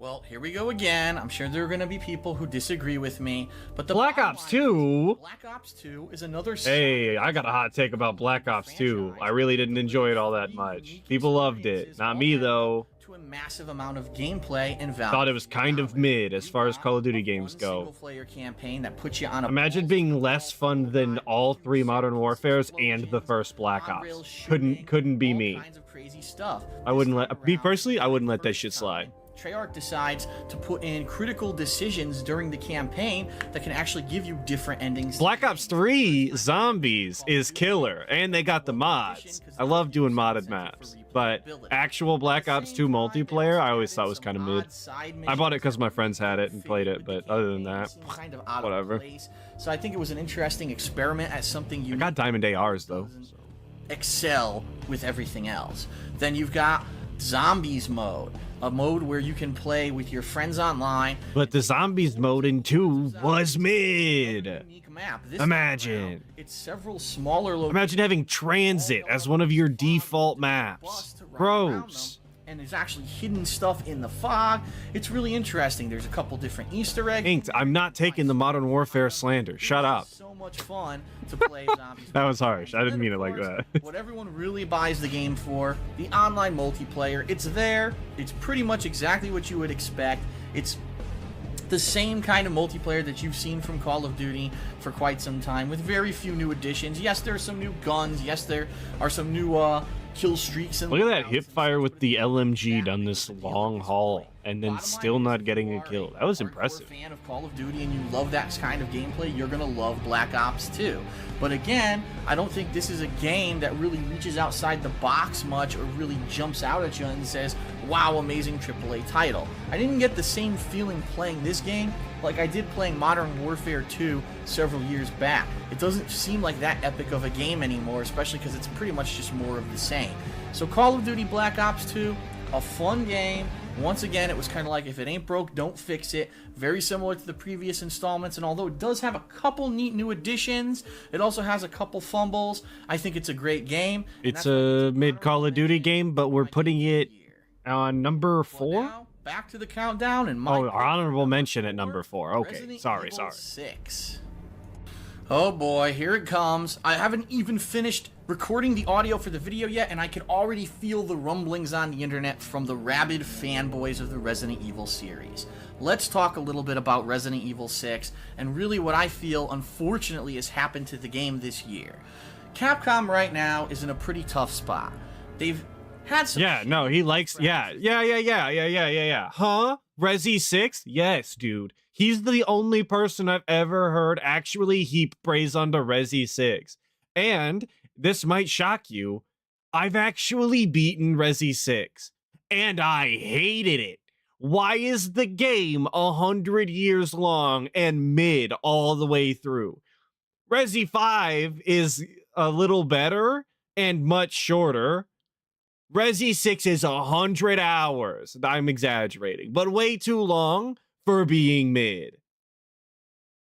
Well, here we go again. I'm sure there are going to be people who disagree with me, but the Black Ops 2. Black Ops 2 is another. Hey, I got a hot take about Black Ops 2. I really didn't enjoy it all that much. People loved it. Not me though. To a massive amount of gameplay and value. Thought it was kind of mid as far as Call of Duty games go. Single-player campaign that puts you on a Imagine being less fun than all three Modern Warfares and the first Black Ops. Couldn't be me. Crazy stuff. I wouldn't let me personally. I wouldn't let that shit slide. Treyarch decides to put in critical decisions during the campaign that can actually give you different endings. Black Ops 3 Zombies is killer, and they got the mods. I love doing modded maps, but actual Black Ops 2 multiplayer, I always thought was kind of mid. I bought it because my friends had it and played it, but other than that, whatever. So I think it was an interesting experiment at something you I got Diamond ARs though. excel with everything else. Then you've got Zombies mode, a mode where you can play with your friends online. But the Zombies mode in 2 was mid. Unique map. This Imagine. It's several smaller locations. Imagine having Transit as one of your default maps. Gross. And there's actually hidden stuff in the fog. It's really interesting. There's a couple different Easter eggs. Inked, I'm not taking the Modern Warfare slander. Shut up. So much fun to play Zombies. That was harsh. I didn't mean it like that. What everyone really buys the game for, the online multiplayer. It's there. It's pretty much exactly what you would expect. It's the same kind of multiplayer that you've seen from Call of Duty for quite some time, with very few new additions. Yes, there are some new guns. Yes, there are some new kill streaks. And look at that hip fire with the LMG down this long haul and then still not getting a kill. That was impressive. If you're a fan of Call of Duty and you love that kind of gameplay, you're gonna love Black Ops 2. But again, I don't think this is a game that really reaches outside the box much or really jumps out at you and says, wow, amazing AAA title. I didn't get the same feeling playing this game like I did playing Modern Warfare 2 several years back. It doesn't seem like that epic of a game anymore, especially because it's pretty much just more of the same. So Call of Duty Black Ops 2, a fun game. Once again, it was kind of like, if it ain't broke, don't fix it. Very similar to the previous installments, and although it does have a couple neat new additions, it also has a couple fumbles. I think it's a great game. It's a mid Call of Duty game, but we're putting it on number 4? Now, back to the countdown, and my honorable mention at number 4. Okay, Resident sorry. Evil 6. Oh boy, here it comes. I haven't even finished recording the audio for the video yet, and I can already feel the rumblings on the internet from the rabid fanboys of the Resident Evil series. Let's talk a little bit about Resident Evil 6, and really what I feel, unfortunately, has happened to the game this year. Capcom right now is in a pretty tough spot. They've had some... Yeah, no, he likes... Yeah. Huh? Resi 6? Yes, dude. He's the only person I've ever heard actually heap praise onto Resi 6. And, this might shock you, I've actually beaten Resi 6. And I hated it. Why is the game 100 years long and mid all the way through? Resi 5 is a little better and much shorter. Resi 6 is 100 hours. I'm exaggerating, but way too long for being mid.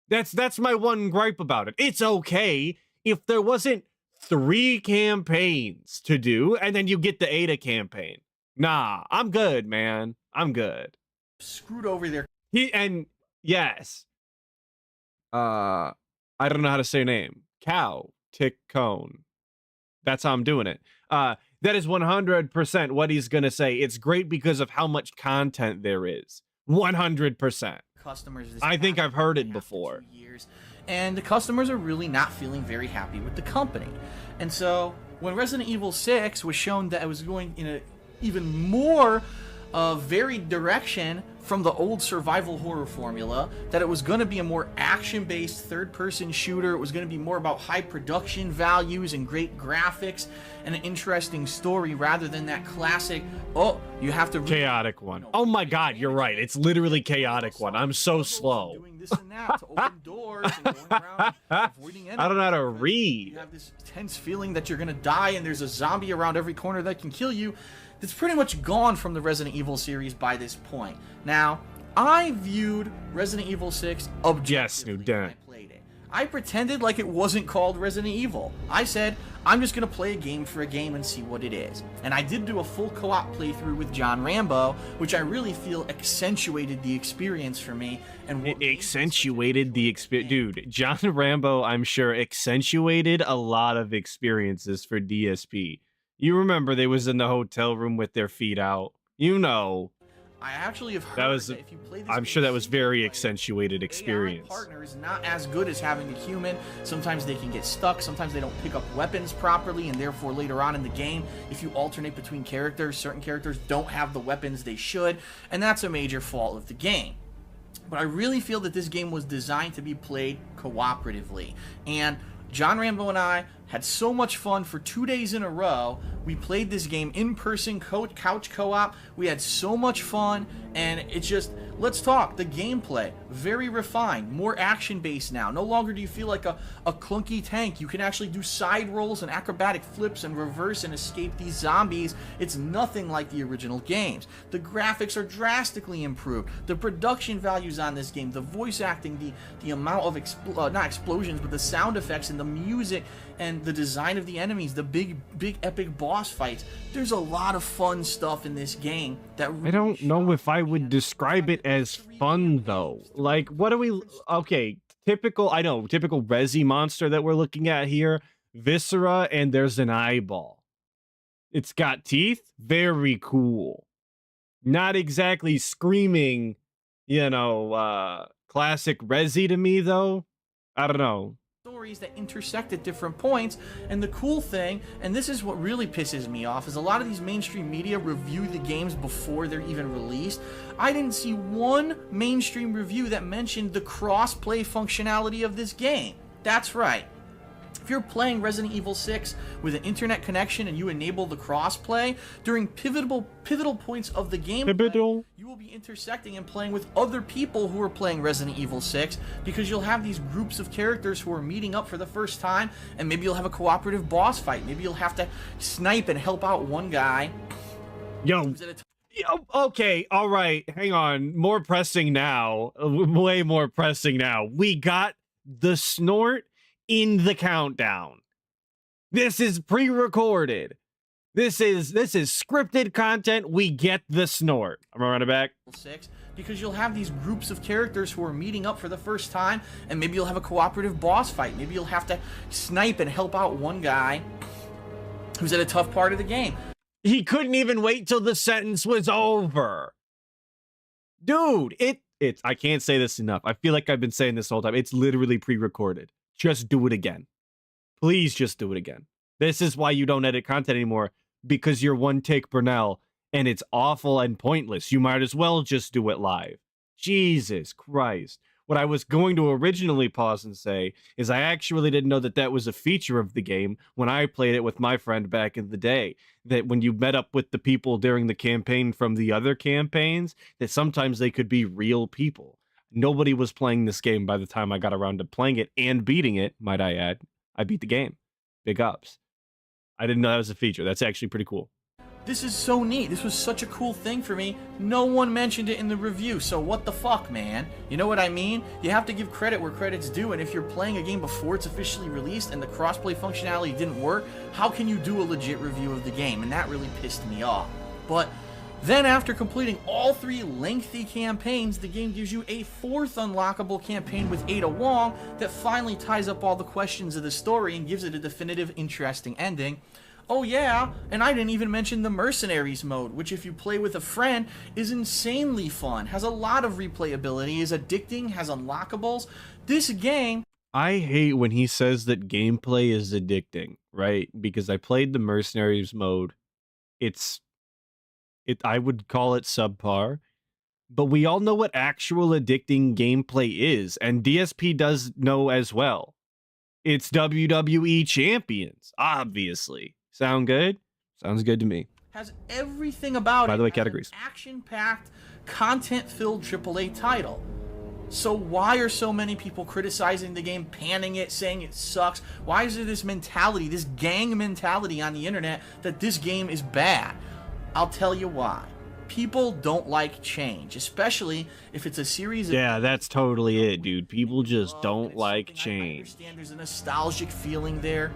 That's my one gripe about it. It's okay if there wasn't 3 campaigns to do and then you get the Ada campaign. Nah, I'm good, man. I'm good. Screwed over their... Yes. I don't know how to say your name. Cow Tick Cone. That's how I'm doing it. That is 100% what he's gonna say. It's great because of how much content there is. 100%. Customers. I think I've heard it before. Years, and the customers are really not feeling very happy with the company. And so when Resident Evil 6 was shown that it was going in a even more varied direction from the old survival horror formula, that it was going to be a more action-based third-person shooter, it was going to be more about high production values and great graphics and an interesting story rather than that classic, oh, you have to... Chaotic one. Oh my god, you're right. It's literally chaotic one. I'm so slow. Doing this and that to open doors and going around avoiding enemies. I don't know how to read. You have this tense feeling that you're going to die and there's a zombie around every corner that can kill you. It's pretty much gone from the Resident Evil series by this point. Now, I viewed Resident Evil 6 objectively when I played it. I pretended like it wasn't called Resident Evil. I said, I'm just going to play a game for a game and see what it is. And I did do a full co-op playthrough with John Rambo, which I really feel accentuated the experience for me. And it accentuated the experience. Dude, John Rambo, I'm sure, accentuated a lot of experiences for DSP. You remember they was in the hotel room with their feet out. You know. I actually have heard that if you play this I'm sure that was very accentuated experience. AI partner is not as good as having a human. Sometimes they can get stuck. Sometimes they don't pick up weapons properly, and therefore later on in the game, if you alternate between characters, certain characters don't have the weapons they should, and that's a major fault of the game. But I really feel that this game was designed to be played cooperatively, and John Rambo and I had so much fun for 2 days in a row. We played this game in person, couch co-op. We had so much fun, and it's just, let's talk. The gameplay, very refined, more action-based now. No longer do you feel like a clunky tank. You can actually do side rolls and acrobatic flips and reverse and escape these zombies. It's nothing like the original games. The graphics are drastically improved. The production values on this game, the voice acting, the amount of, not explosions, but the sound effects and the music and the design of the enemies, the big epic boss fights. There's a lot of fun stuff in this game that really... I don't know if I would describe it as fun though. Like, what are we... Okay, typical Resi monster that we're looking at here. Viscera, and there's an eyeball. It's got teeth. Very cool. Not exactly screaming, you know, classic Resi to me though. I don't know. Stories that intersect at different points, and the cool thing, and this is what really pisses me off, is a lot of these mainstream media review the games before they're even released. I didn't see one mainstream review that mentioned the cross-play functionality of this game. That's right. If you're playing Resident Evil 6 with an internet connection and you enable the crossplay, during pivotal points of the game, you will be intersecting and playing with other people who are playing Resident Evil 6, because you'll have these groups of characters who are meeting up for the first time, and maybe you'll have a cooperative boss fight. Maybe you'll have to snipe and help out one guy. Yo, okay, all right, hang on. More pressing now. Way more pressing now. We got the snort in the countdown. This is pre-recorded. This is scripted content. We get the snort. I'm gonna run it back. 6, because you'll have these groups of characters who are meeting up for the first time, and maybe you'll have a cooperative boss fight. Maybe you'll have to snipe and help out one guy who's at a tough part of the game. He couldn't even wait till the sentence was over. Dude, it's I can't say this enough. I feel like I've been saying this the whole time. It's literally pre-recorded. Just do it again. Please just do it again. This is why you don't edit content anymore, because you're one take Burnell and it's awful and pointless. You might as well just do it live. Jesus Christ. What I was going to originally pause and say is I actually didn't know that that was a feature of the game when I played it with my friend back in the day. That when you met up with the people during the campaign from the other campaigns, that sometimes they could be real people. Nobody was playing this game by the time I got around to playing it and beating it, might I add. I beat the game. Big ups. I didn't know that was a feature. That's actually pretty cool. This is so neat. This was such a cool thing for me. No one mentioned it in the review, so what the fuck, man? You know what I mean? You have to give credit where credit's due, and if you're playing a game before it's officially released and the crossplay functionality didn't work, how can you do a legit review of the game? And that really pissed me off. But then after completing all 3 lengthy campaigns, the game gives you a 4th unlockable campaign with Ada Wong that finally ties up all the questions of the story and gives it a definitive, interesting ending. Oh yeah, and I didn't even mention the Mercenaries mode, which if you play with a friend is insanely fun, has a lot of replayability, is addicting, has unlockables. This game... I hate when he says that gameplay is addicting, right? Because I played the Mercenaries mode. I would call it subpar, but we all know what actual addicting gameplay is, and DSP does know as well. It's WWE Champions, obviously. Sound good? Sounds good to me. Has everything about it. By the way, categories. Action-packed, content-filled AAA title. So why are so many people criticizing the game, panning it, saying it sucks? Why is there this mentality, this gang mentality on the internet that this game is bad? I'll tell you why. People don't like change, especially if it's a series of... Yeah, that's totally it, dude. People just don't like change. I understand there's a nostalgic feeling there,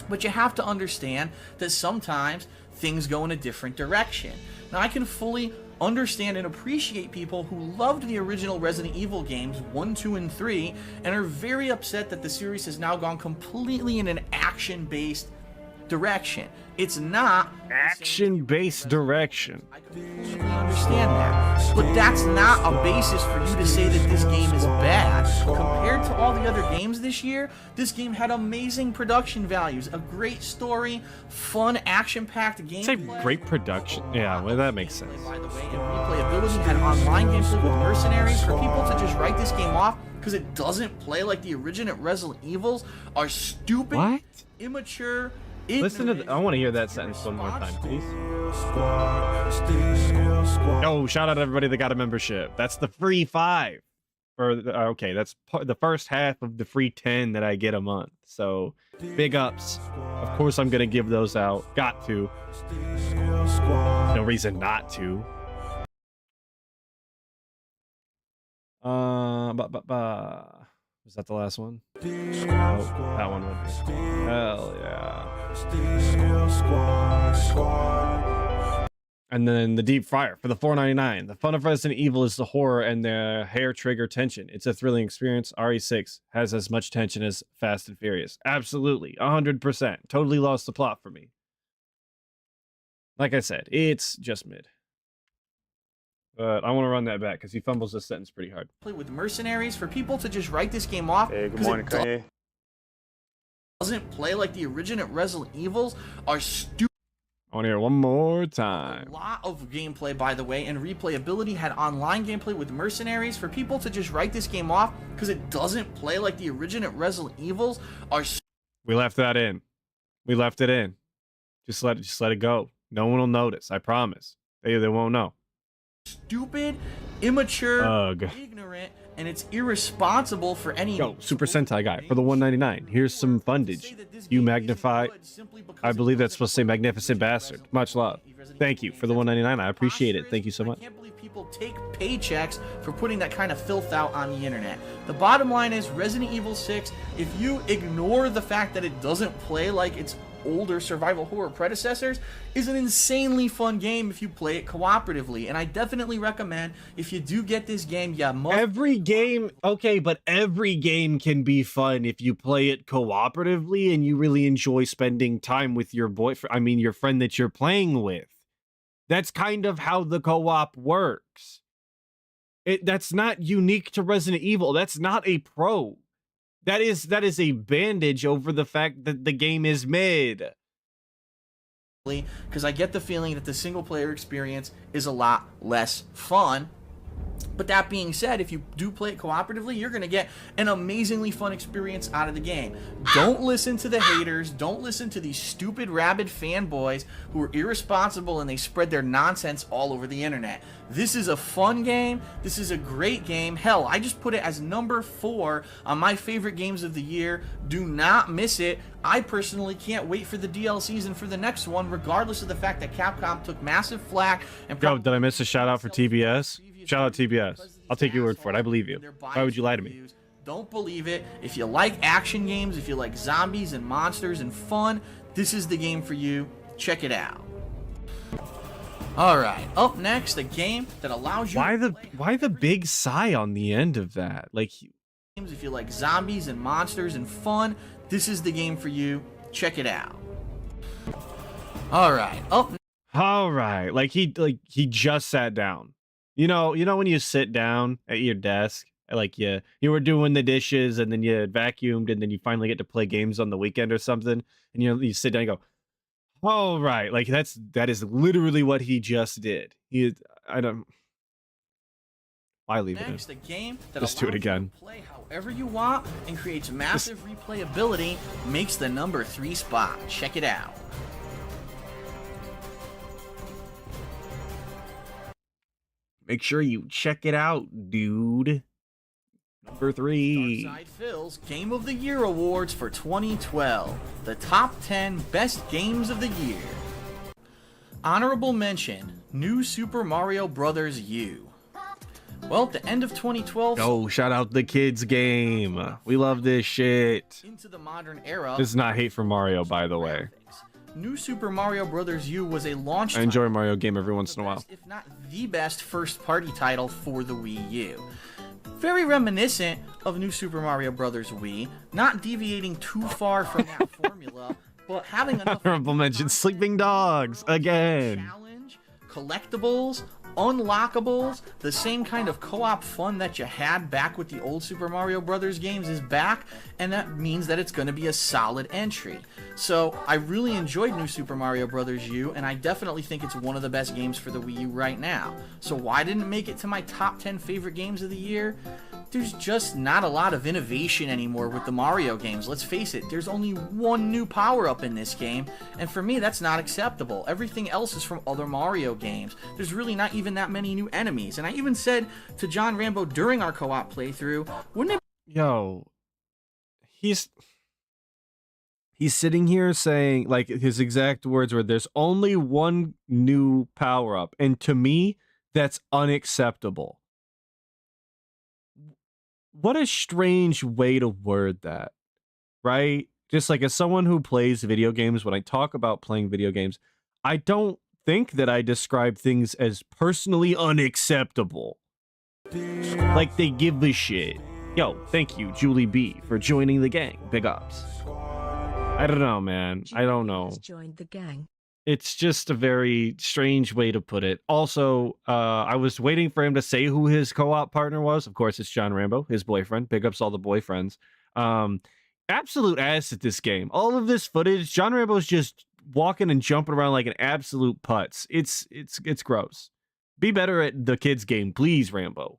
but you have to understand that sometimes things go in a different direction. Now, I can fully understand and appreciate people who loved the original Resident Evil games 1, 2, and 3 and are very upset that the series has now gone completely in an action-based direction. It's not action-based direction. I completely understand that, but that's not a basis for you to say that this game is bad. Compared to all the other games this year, this game had amazing production values, a great story, fun, action-packed gameplay. Say great production. Yeah, well, that makes sense. By the way, and replayability had online gameplay with Mercenaries. For people to just write this game off because it doesn't play like the original Resident Evils are stupid, what? Immature. Listen to I want to hear that sentence one more time, please. Oh, shout out to everybody that got a membership. That's the free 5. Okay, that's the first half of the free 10 that I get a month. So, big ups. Of course, I'm going to give those out. Got to. No reason not to. Was that the last one? Oh, that one would be. Hell yeah. And then the Deep Fryer for the $4.99. The fun of Resident Evil is the horror and the hair trigger tension. It's a thrilling experience. RE6 has as much tension as Fast and Furious. Absolutely. 100%. Totally lost the plot for me. Like I said, it's just mid. But I want to run that back because he fumbles this sentence pretty hard. Play with Mercenaries. For people to just write this game off hey, good morning, Kanye. Doesn't play like the original Resident Evils are stupid. I want to hear one more time. A lot of gameplay, by the way, and replayability had online gameplay with Mercenaries. For people to just write this game off because it doesn't play like the original Resident Evils are. We left that in. We left it in. Just let it go. No one will notice. I promise. They won't know. Stupid, immature, Ugh. ignorant, and it's irresponsible for any. Yo, Super Sentai guy for the $1.99. Here's some fundage. You magnify. I believe that's supposed to say magnificent bastard. Much love. Thank you for the $1.99. I appreciate it. Thank you so much. I can't believe people take paychecks for putting that kind of filth out on the internet. The bottom line is Resident Evil 6, if you ignore the fact that it doesn't play like its older survival horror predecessors, is an insanely fun game if you play it cooperatively. And I definitely recommend, if you do get this game, you must... Every game, okay, but every game can be fun if you play it cooperatively and you really enjoy spending time with your boyfriend, I mean, your friend that you're playing with. That's kind of how the co-op works. That's not unique to Resident Evil. That's not a pro. That is a bandage over the fact that the game is mid. Because I get the feeling that the single player experience is a lot less fun. But that being said, if you do play it cooperatively, you're going to get an amazingly fun experience out of the game. Don't listen to the haters. Don't listen to these stupid, rabid fanboys who are irresponsible and they spread their nonsense all over the internet. This is a fun game. This is a great game. Hell, I just put it as number 4 on my favorite games of the year. Do not miss it. I personally can't wait for the DLCs and for the next one, regardless of the fact that Capcom took massive flack. And Yo, did I miss a shout out for TBS? Shout out TBS. I'll take your word for it. I believe you. Why would you lie to me? Don't believe it. If you like action games, if you like zombies and monsters and fun, this is the game for you. Check it out. Alright, up next, a game that allows you why the big sigh on the end of that? Like, if you like zombies and monsters and fun, this is the game for you. Check it out. Alright, up alright, like he just sat down. You know when you sit down at your desk, like you were doing the dishes and then you vacuumed and then you finally get to play games on the weekend or something, and you sit down and go, all right, like that is literally what he just did. Why leave it next, a game that just do it again. Play however you want and creates massive replayability, makes the number 3 spot. Check it out. Make sure you check it out, dude. Number 3. Darkside Phil's Game of the Year Awards for 2012. The top 10 best games of the year. Honorable mention, New Super Mario Bros. U. Well, at the end of 2012... Oh, shout out the kids game. We love this shit. Into the modern era... This is not hate for Mario, by the way. New Super Mario Bros. U was a launch I enjoy a Mario game every once in a while. If not the best first-party title for the Wii U. Very reminiscent of New Super Mario Bros. Wii, not deviating too far from that formula, but having enough... Honorable mention, Sleeping Dogs, again. Challenge, collectibles, unlockables, the same kind of co-op fun that you had back with the old Super Mario Brothers games is back, and that means that it's going to be a solid entry. So I really enjoyed New Super Mario Bros. U, and I definitely think it's one of the best games for the Wii U right now. So why didn't it make it to my top 10 favorite games of the year? There's just not a lot of innovation anymore with the Mario games. Let's face it, there's only one new power-up in this game, and for me, that's not acceptable. Everything else is from other Mario games. There's really not even that many new enemies. And I even said to John Rambo during our co-op playthrough, wouldn't it... Yo, he's sitting here saying, like, his exact words were, there's only one new power-up, and to me, that's unacceptable. What a strange way to word that, right? Just like as someone who plays video games, when I talk about playing video games, I don't think that I describe things as personally unacceptable. Like they give a shit. Yo, thank you, Julie B, for joining the gang. Big ups. I don't know, man. I don't know. Joined the gang. It's just a very strange way to put it. Also, I was waiting for him to say who his co-op partner was. Of course, it's John Rambo, his boyfriend. Big ups all the boyfriends. Absolute ass at this game. All of this footage, John Rambo's just walking and jumping around like an absolute putz. It's gross. Be better at the kids game, please, Rambo.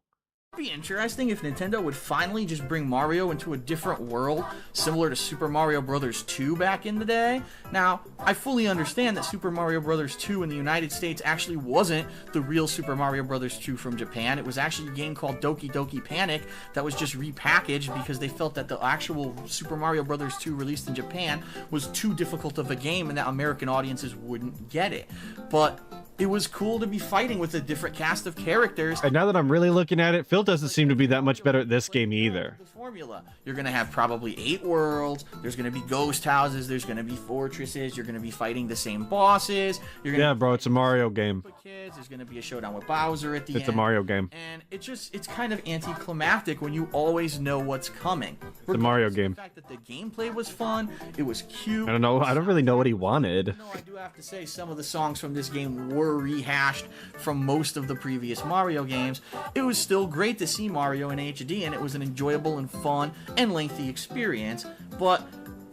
It'd be interesting if Nintendo would finally just bring Mario into a different world, similar to Super Mario Bros. 2 back in the day. Now, I fully understand that Super Mario Bros. 2 in the United States actually wasn't the real Super Mario Bros. 2 from Japan. It was actually a game called Doki Doki Panic that was just repackaged because they felt that the actual Super Mario Bros. 2 released in Japan was too difficult of a game and that American audiences wouldn't get it. But it was cool to be fighting with a different cast of characters. And now that I'm really looking at it, Phil still doesn't seem to be that much better at this game either. The formula. You're going to have probably 8 worlds. There's going to be ghost houses. There's going to be fortresses. You're going to be fighting the same bosses. You're gonna Bro, it's a Mario game. Kids. There's going to be a showdown with Bowser at the end. It's a Mario game. And it's kind of anticlimactic when you always know what's coming. It's a Mario game. The fact that the gameplay was fun, it was cute. I don't know. I don't really know what he wanted. No, I do have to say some of the songs from this game were rehashed from most of the previous Mario games. It was still great to see Mario in HD, and it was an enjoyable and fun and lengthy experience. But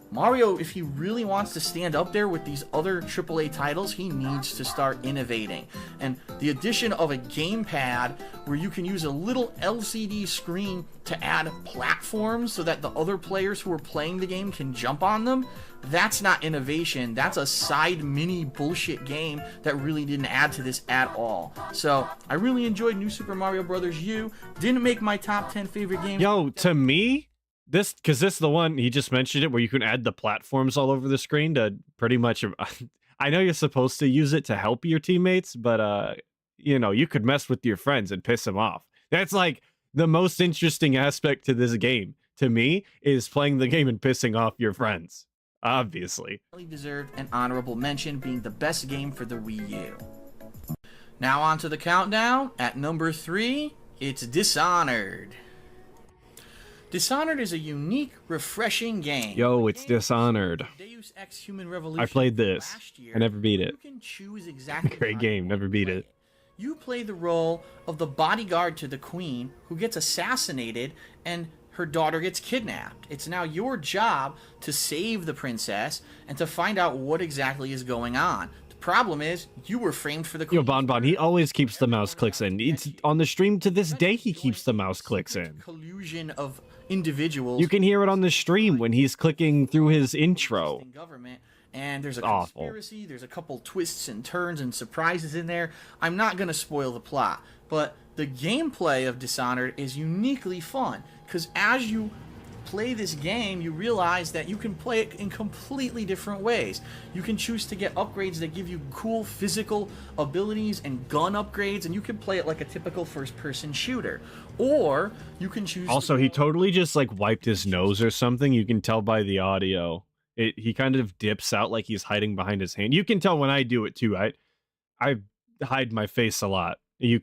Mario, if he really wants to stand up there with these other AAA titles, he needs to start innovating. And the addition of a gamepad where you can use a little LCD screen to add platforms so that the other players who are playing the game can jump on them, that's not innovation. That's a side mini bullshit game that really didn't add to this at all. So I really enjoyed New Super Mario Bros. U. Didn't make my top 10 favorite games. Yo, to me, this is the one, he just mentioned it, where you can add the platforms all over the screen to pretty much, I know you're supposed to use it to help your teammates, but, you know, you could mess with your friends and piss them off. That's like the most interesting aspect to this game, to me, is playing the game and pissing off your friends, obviously. Deserved an honorable mention, being the best game for the Wii U. Now on to the countdown. At number 3, it's Dishonored. Dishonored is a unique, refreshing game. Yo, it's Dishonored. Deus Ex Human Revolution I played this. I never beat it. You can choose exactly Great game, never beat it. You play the role of the bodyguard to the queen who gets assassinated and her daughter gets kidnapped. It's now your job to save the princess and to find out what exactly is going on. The problem is, you were framed for the queen. Yo, Bon, he always keeps the mouse clicks in. It's on the stream to this day, he keeps the mouse clicks in. Collusion of individuals. You can hear it on the stream when he's clicking through his intro. Government, and there's a Awful. conspiracy, there's a couple twists and turns and surprises in there. I'm not going to spoil the plot, but the gameplay of Dishonored is uniquely fun, because as you play this game, you realize that you can play it in completely different ways. You can choose to get upgrades that give you cool physical abilities and gun upgrades, and you can play it like a typical first-person shooter. Or you can choose... Also, he totally just, like, wiped his nose or something. You can tell by the audio. He kind of dips out like he's hiding behind his hand. You can tell when I do it, too. I hide my face a lot.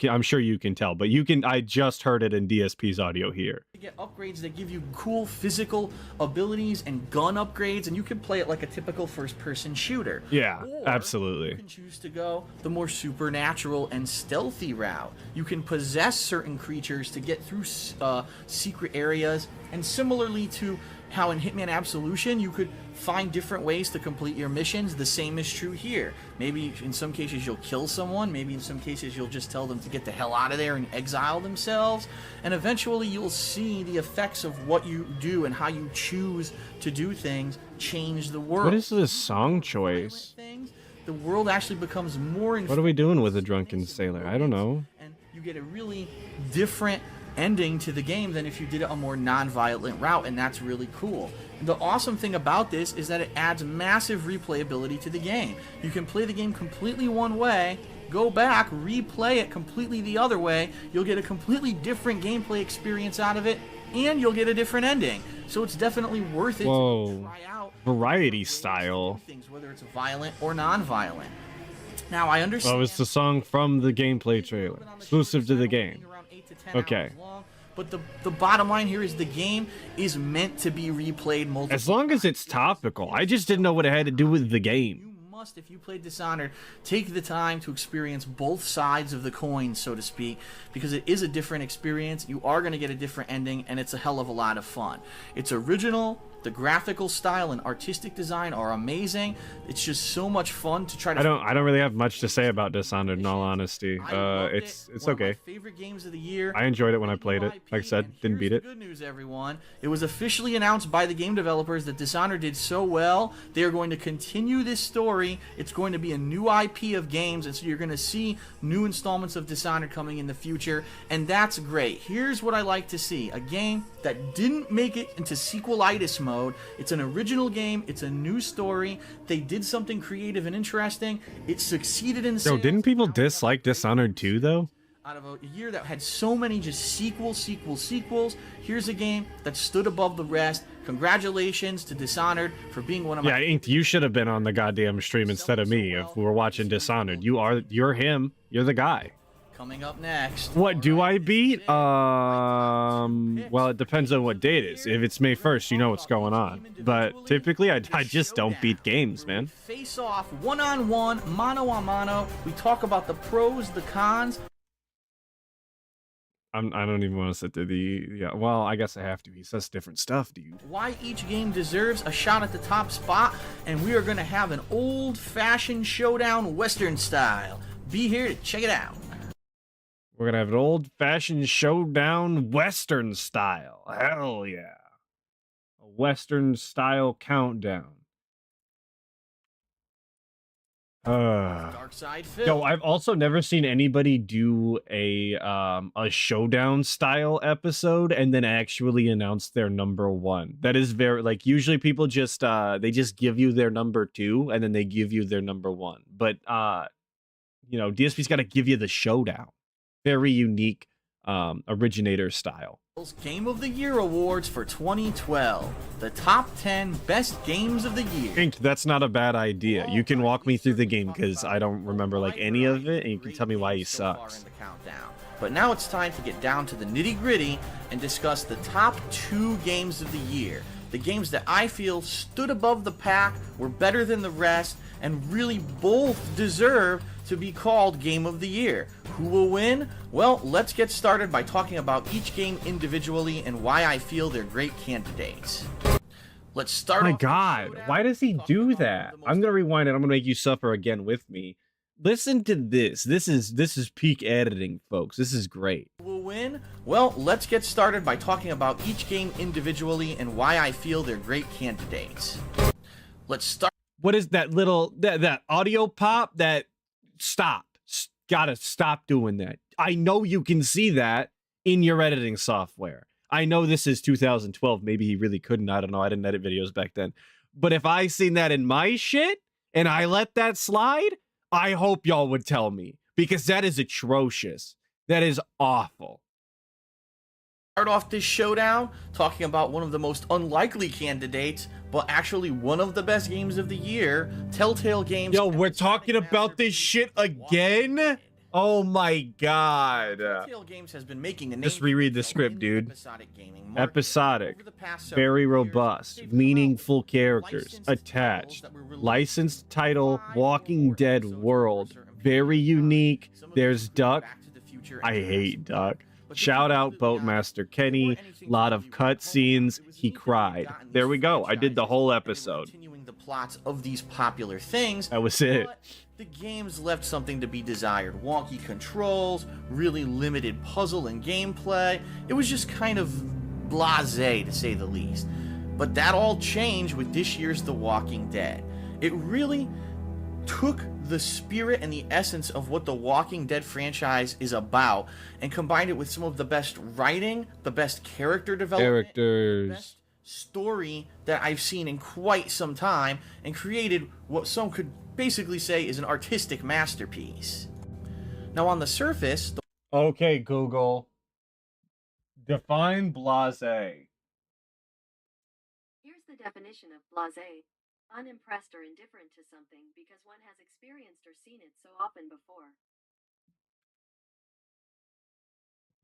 I'm sure you can tell, but I just heard it in DSP's audio here. You get upgrades that give you cool physical abilities and gun upgrades, and you can play it like a typical first-person shooter. Yeah, or absolutely. You can choose to go the more supernatural and stealthy route. You can possess certain creatures to get through secret areas, and similarly to how in Hitman Absolution you could find different ways to complete your missions, the same is true here. Maybe in some cases you'll kill someone, maybe in some cases you'll just tell them to get the hell out of there and exile themselves, and eventually you'll see the effects of what you do and how you choose to do things change the world. What is this song choice? The world actually becomes more... What are we doing with a drunken sailor? I don't know. And you get a really different ending to the game than if you did a more non-violent route, and that's really cool. The awesome thing about this is that it adds massive replayability to the game. You can play the game completely one way, go back, replay it completely the other way, you'll get a completely different gameplay experience out of it, and you'll get a different ending. So it's definitely worth it to try out variety style things, whether it's violent or non-violent. Now I understand. Oh, it's the song from the gameplay trailer, exclusive to the game. Okay. But the bottom line here is the game is meant to be replayed multiple times. As long as it's topical. I just didn't know what it had to do with the game. You must, if you played Dishonored, take the time to experience both sides of the coin, so to speak, because it is a different experience. You are going to get a different ending, and it's a hell of a lot of fun. It's original. The graphical style and artistic design are amazing. It's just so much fun to try to... I don't really have much to say about Dishonored, in all honesty. It's okay. One of my favorite games of the year. I enjoyed it when I played it. Like I said, didn't beat it. Good news, everyone. It was officially announced by the game developers that Dishonored did so well, they are going to continue this story. It's going to be a new IP of games, and so you're going to see new installments of Dishonored coming in the future, and that's great. Here's what I like to see. A game that didn't make it into sequelitis mode. It's an original game. It's a new story. They did something creative and interesting. It succeeded in sales. Yo, didn't people dislike Dishonored 2, though? Out of a year that had so many just sequels, here's a game that stood above the rest. Congratulations to Dishonored for being one of my... Yeah, Inked, you should have been on the goddamn stream instead of me if we were watching Dishonored. You're him. You're the guy. Coming up next. What do I beat? Well, it depends on what date it is. If it's May 1st, you know what's going on. But typically, I just don't beat games, man. Face off, one-on-one, mano-a-mano. We talk about the pros, the cons. I don't even want to sit through the... Yeah, well, I guess I have to. He says different stuff, dude. Why each game deserves a shot at the top spot. And we are going to have an old-fashioned showdown Western style. Be here to check it out. We're going to have an old-fashioned showdown Western style. Hell yeah. A Western style countdown. Dark Side Phil. Yo, I've also never seen anybody do a showdown style episode and then actually announce their number one. That is very, like, usually people just they just give you their number two and then they give you their number one. But you know, DSP's got to give you the showdown. Very unique originator style. Game of the Year Awards for 2012. The top 10 best games of the year. Inked, that's not a bad idea. You can walk me through the game because I don't remember like any of it, and you can tell me why he sucks. But now it's time to get down to the nitty-gritty and discuss the top 2 games of the year. The games that I feel stood above the pack, were better than the rest, and really both deserve to be called Game of the Year. Who will win? Well, let's get started by talking about each game individually and why I feel they're great candidates. Let's start. My God, why does he do that? I'm gonna rewind it. I'm gonna make you suffer again with me. Listen to this. This is peak editing, folks. This is great. Who will win? Well, let's get started by talking about each game individually and why I feel they're great candidates. Let's start. What is that little that audio pop? That stop. Gotta stop doing that. I know you can see that in your editing software. I know this is 2012. Maybe he really couldn't. I don't know. I didn't edit videos back then. But if I seen that in my shit and I let that slide, I hope y'all would tell me, because that is atrocious. That is awful. Start off this showdown talking about one of the most unlikely candidates, but actually one of the best games of the year, Telltale Games. Yo, we're talking about this shit again? Oh my God. Telltale Games has been making a name. Just reread the script, dude. Episodic, Episodic, very robust, meaningful characters, attached, licensed title, Walking Dead world, very unique. There's Duck. I hate Duck. Shout out Boatmaster Kenny. Lot of cutscenes. He cried. There we go. I did the whole episode. Continuing the plots of these popular things. That was it. But the games left something to be desired. Wonky controls, really limited puzzle and gameplay. It was just kind of blasé, to say the least. But that all changed with this year's The Walking Dead. It really took the spirit and the essence of what the Walking Dead franchise is about and combined it with some of the best writing, the best character development, the best story that I've seen in quite some time, and created what some could basically say is an artistic masterpiece. Now on the surface... Okay, Google. Define blasé. Here's the definition of blasé. Unimpressed or indifferent to something because one has experienced or seen it so often before.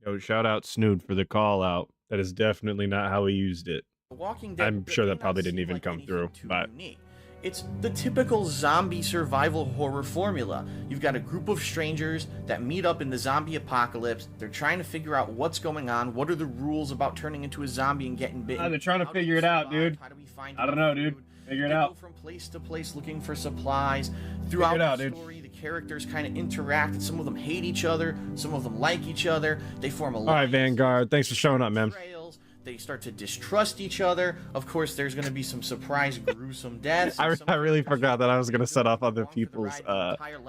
Yo, shout out Snood for the call out. That is definitely not how he used it. Walking Dead, I'm sure that probably didn't even come through, but unique. It's the typical zombie survival horror formula. You've got a group of strangers that meet up in the zombie apocalypse. They're trying to figure out what's going on. What are the rules about turning into a zombie and getting bitten? they're trying to figure it out, dude. How do we find I don't know, dude. Figure it out. Go from place to place looking for supplies. Throughout the story, the characters kind of interact. Some of them hate each other. Some of them like each other. They form a All right, Vanguard. Thanks for showing up, man. They start to distrust each other. Of course, there's going to be some surprise, gruesome deaths. I really forgot that I was going to set off other people's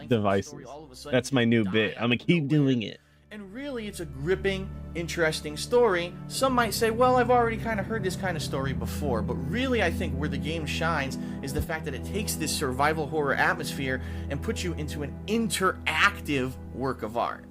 devices. That's my new bit. I'm going to keep doing it. And really, it's a gripping, interesting story. Some might say, well, I've already kind of heard this kind of story before. But really, I think where the game shines is the fact that it takes this survival horror atmosphere and puts you into an interactive work of art.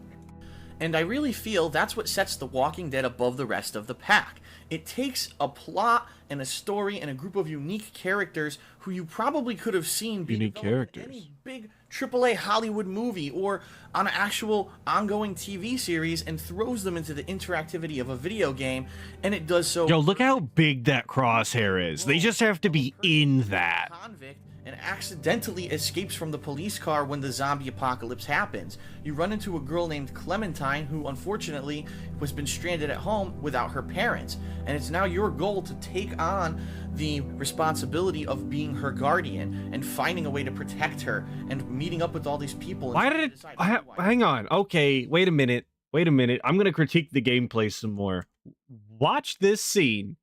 And I really feel that's what sets The Walking Dead above the rest of the pack. It takes a plot and a story and a group of unique characters who you probably could have seen be Unique developed in characters. any big AAA Hollywood movie or on an actual ongoing TV series, and throws them into the interactivity of a video game, and it does so. Yo, look how big that crosshair is. They just have to be in that. Convict and accidentally escapes from the police car when the zombie apocalypse happens. You run into a girl named Clementine who unfortunately has been stranded at home without her parents, and it's now your goal to take on the responsibility of being her guardian and finding a way to protect her and meeting up with all these people. And Why trying did to it... decide who do I hang on. Okay, wait a minute. Wait a minute. I'm going to critique the gameplay some more. Watch this scene,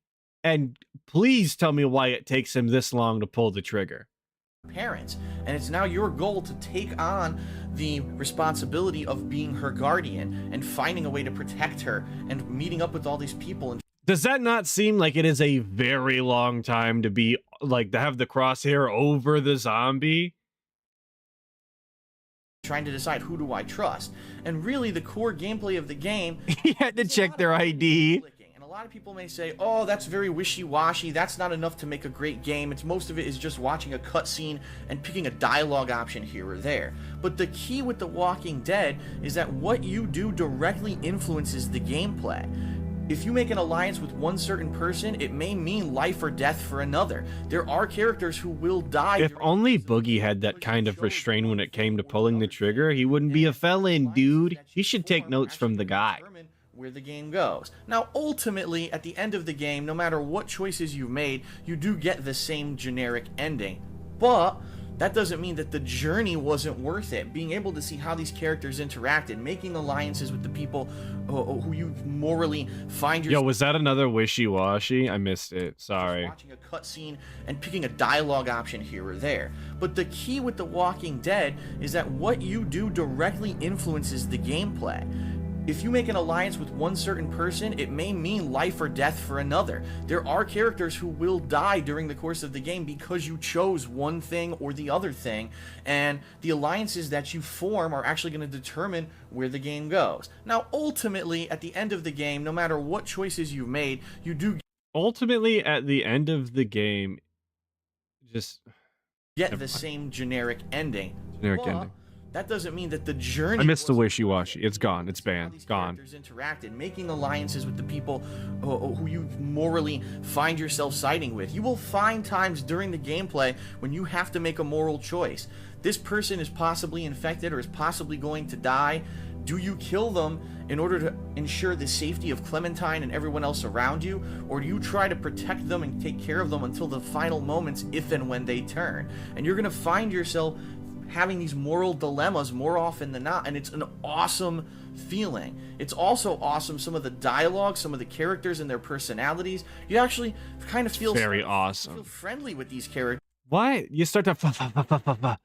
and please tell me why it takes him this long to pull the trigger. parents, and it's now your goal to take on the responsibility of being her guardian and finding a way to protect her and meeting up with all these people. And Does that not seem like it is a very long time to be, like, to have the crosshair over the zombie? trying to decide who do I trust. And really the core gameplay of the game, He had to check their ID. and a lot of people may say, oh, that's very wishy-washy, that's not enough to make a great game, it's most of it is just watching a cutscene and picking a dialogue option here or there. But the key with The Walking Dead is that what you do directly influences the gameplay. If you make an alliance with one certain person, it may mean life or death for another. There are characters who will die. If only Boogie had that kind of restraint when it came to pulling the trigger, he wouldn't be a felon, dude. He should take notes from the guy. Where the game goes. Now, ultimately, at the end of the game, no matter what choices you made, you do get the same generic ending. But that doesn't mean that the journey wasn't worth it. Being able to see how these characters interacted, making alliances with the people who you morally find yourself. Yo, was that another wishy-washy? I missed it. Sorry. Watching a cutscene and picking a dialogue option here or there. But the key with The Walking Dead is that what you do directly influences the gameplay. If you make an alliance with one certain person, it may mean life or death for another. There are characters who will die during the course of the game because you chose one thing or the other thing, and the alliances that you form are actually going to determine where the game goes. Now, ultimately, at the end of the game, no matter what choices you've made, you do Ultimately, at the end of the game, just... get the same generic ending. Generic But ending. that doesn't mean that the journey. I missed the wasn't wishy-washy. It's gone. It's how banned. these Gone. characters interacted, making alliances with the people who you morally find yourself siding with. You will find times during the gameplay when you have to make a moral choice. This person is possibly infected or is possibly going to die. Do you kill them in order to ensure the safety of Clementine and everyone else around you? Or do you try to protect them and take care of them until the final moments, if and when they turn? And you're going to find yourself having these moral dilemmas more often than not, and it's an awesome feeling. It's also awesome, some of the dialogue, some of the characters and their personalities. You actually kind of feel Very awesome. feel friendly with these characters Why? You start to...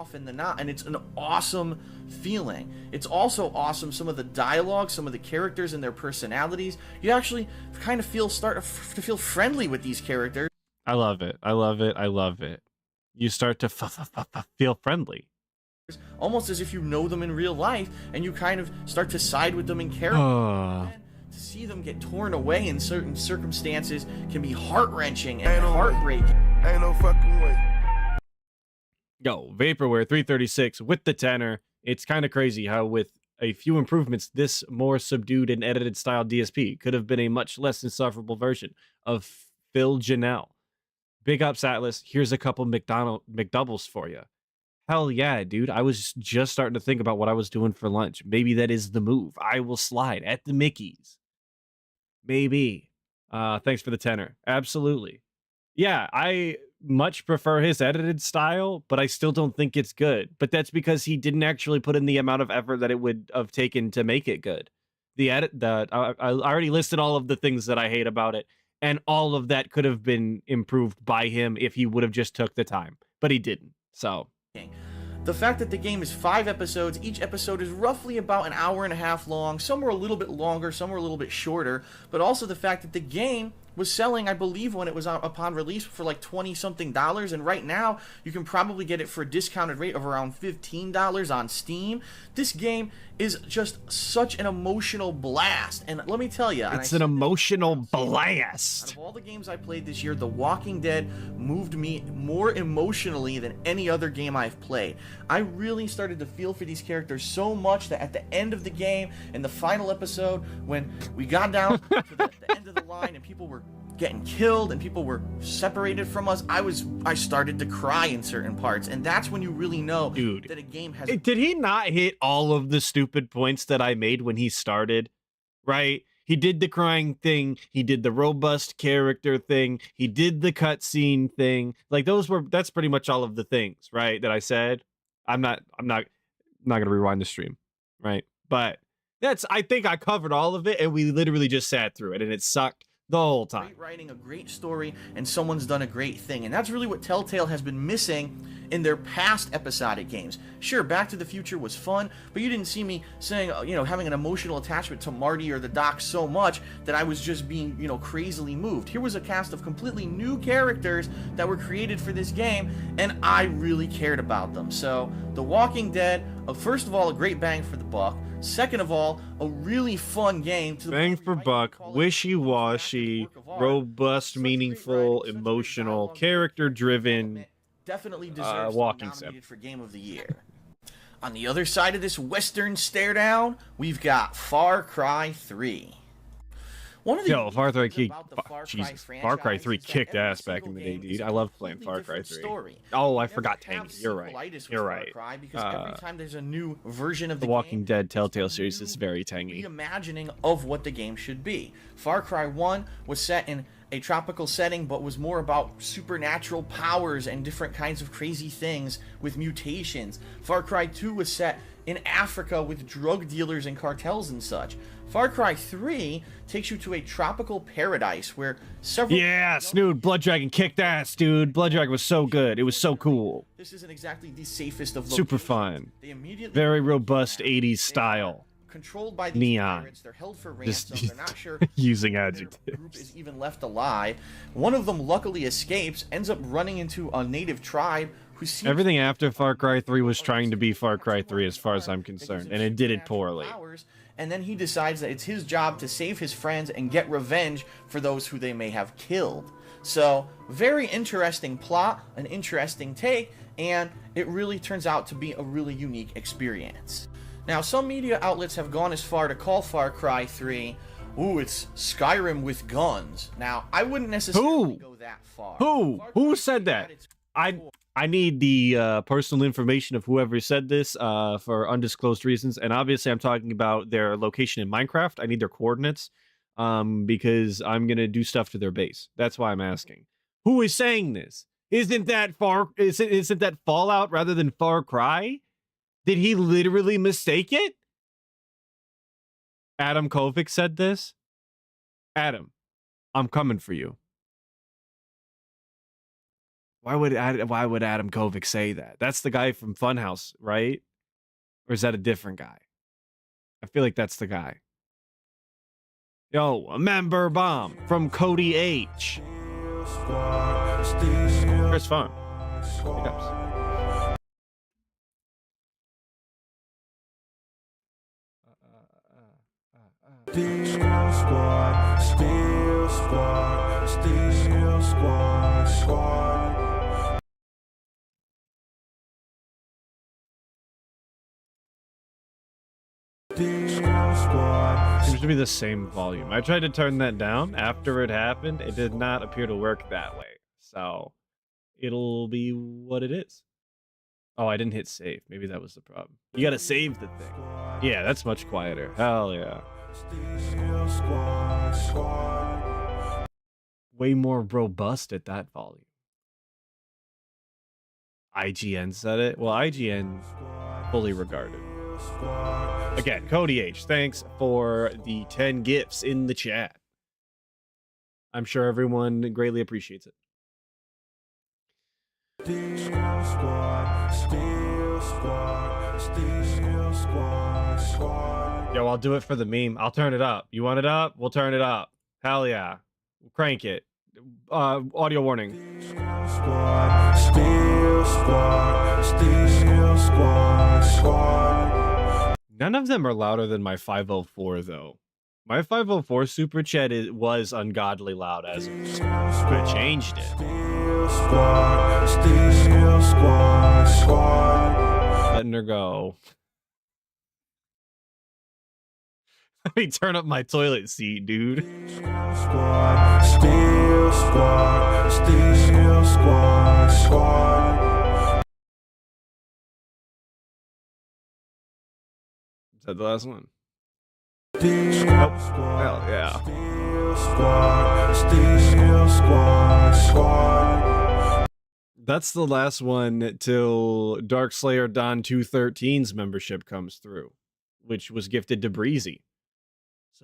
often than not, and it's an awesome feeling. It's also awesome, some of the dialogue, some of the characters and their personalities. You actually kind of start to feel friendly with these characters. I love it. I love it. I love it. You start to feel friendly. Almost as if you know them in real life, and you kind of start to side with them in character. To see them get torn away in certain circumstances can be heart-wrenching and heartbreaking. Ain't no fucking way. Yo, Vaporware 336 with the tenor. It's kind of crazy how with a few improvements, this more subdued and edited style DSP could have been a much less insufferable version of Phil Janelle. Big ups, Atlas. Here's a couple McDoubles for you. Hell yeah, dude. I was just starting to think about what I was doing for lunch. Maybe that is the move. I will slide at the Mickey's. Maybe. Thanks for the tenor. Absolutely. Yeah, I much prefer his edited style, but I still don't think it's good. But that's because he didn't actually put in the amount of effort that it would have taken to make it good. I already listed all of the things that I hate about it, and all of that could have been improved by him if he would have just took the time, but he didn't. So The fact that the game is 5 episodes, each episode is roughly about an hour and a half long, some are a little bit longer, some are a little bit shorter, but also the fact that the game was selling, I believe, when it was upon release for like $20-something, and right now you can probably get it for a discounted rate of around $15 on Steam. This game is just such an emotional blast, and let me tell you, it's an emotional blast. Out of all the games I played this year, The Walking Dead moved me more emotionally than any other game I've played. I really started to feel for these characters so much that at the end of the game, in the final episode, when we got down to the end of the line and people were getting killed and people were separated from us, I started to cry in certain parts, and that's when you really know, dude, that a game has... Did he not hit all of the stupid points that I made when he started? Right? He did the crying thing, he did the robust character thing, he did the cutscene thing. Like that's pretty much all of the things, right, that I said. I'm not gonna rewind the stream, right? But I think I covered all of it, and we literally just sat through it, and it sucked the whole time. Great writing, a great story, and someone's done a great thing. And that's really what Telltale has been missing in their past episodic games. Sure, Back to the Future was fun, but you didn't see me saying, having an emotional attachment to Marty or the Doc so much that I was just being, crazily moved. Here was a cast of completely new characters that were created for this game, and I really cared about them. So, The Walking Dead, first of all, a great bang for the buck. Second of all, a really fun game. Bang for buck, wishy-washy, robust, meaningful, emotional, character-driven, definitely deserves walking to be nominated sim for Game of the Year. On the other side of this Western stare down, we've got Far Cry 3. Far Cry 3 kicked ass back in the day, dude. I love playing Far Cry 3. Oh, I forgot Tangy. You're right. You're right. Because every time there's a new version of the Walking Dead Telltale series is very tangy. Reimagining of what the game should be. Far Cry 1 was set in a tropical setting, but was more about supernatural powers and different kinds of crazy things with mutations. Far Cry 2 was set in Africa with drug dealers and cartels and such. Far Cry 3 takes you to a tropical paradise where several... Yes, dude, Blood Dragon kicked ass, dude. Blood Dragon was so good. It was so cool. This isn't exactly the safest of locations. Super fun. Very robust 80s style. Controlled by these neon. pirates, they're held for ransom. They're not sure using their adjectives. group is even left alive. One of them luckily escapes, ends up running into a native tribe who seems... Everything after Far Cry 3 was trying to be Far Cry 3 as far as I'm concerned, and it did it poorly. And then he decides that it's his job to save his friends and get revenge for those who they may have killed. So, very interesting plot, an interesting take, and it really turns out to be a really unique experience. Now, some media outlets have gone as far to call Far Cry 3, ooh, it's Skyrim with guns. Now, I wouldn't necessarily go that far. Who said that? I need the personal information of whoever said this for undisclosed reasons, and obviously I'm talking about their location in Minecraft. I need their coordinates because I'm gonna do stuff to their base. That's why I'm asking. Who is saying this? Isn't that Fallout rather than Far Cry? Did he literally mistake it? Adam Kovic said this. Adam, I'm coming for you. Why would Adam Kovic say that? That's the guy from Funhouse, right? Or is that a different guy? I feel like that's the guy. Yo, a member bomb from Cody H. Chris Fun. Steel squad. Seems to be the same volume. I tried to turn that down after it happened. It did not appear to work that way. So it'll be what it is. Oh, I didn't hit save. Maybe that was the problem. You gotta save the thing. Yeah, that's much quieter. Hell yeah. Way more robust at that volume. IGN said it. Well, IGN fully regarded. Again, Cody H, thanks for the 10 gifts in the chat. I'm sure everyone greatly appreciates it. Yo, I'll do it for the meme. I'll turn it up. You want it up? We'll turn it up. Hell yeah. Crank it. Audio warning. None of them are louder than my 504 though. My 504 super chat was ungodly loud as it was. Could have changed it. Letting her go. Let me turn up my toilet seat, dude. Is that the last one? Oh, hell yeah. That's the last one till Darkslayer Don 213's membership comes through, which was gifted to Breezy.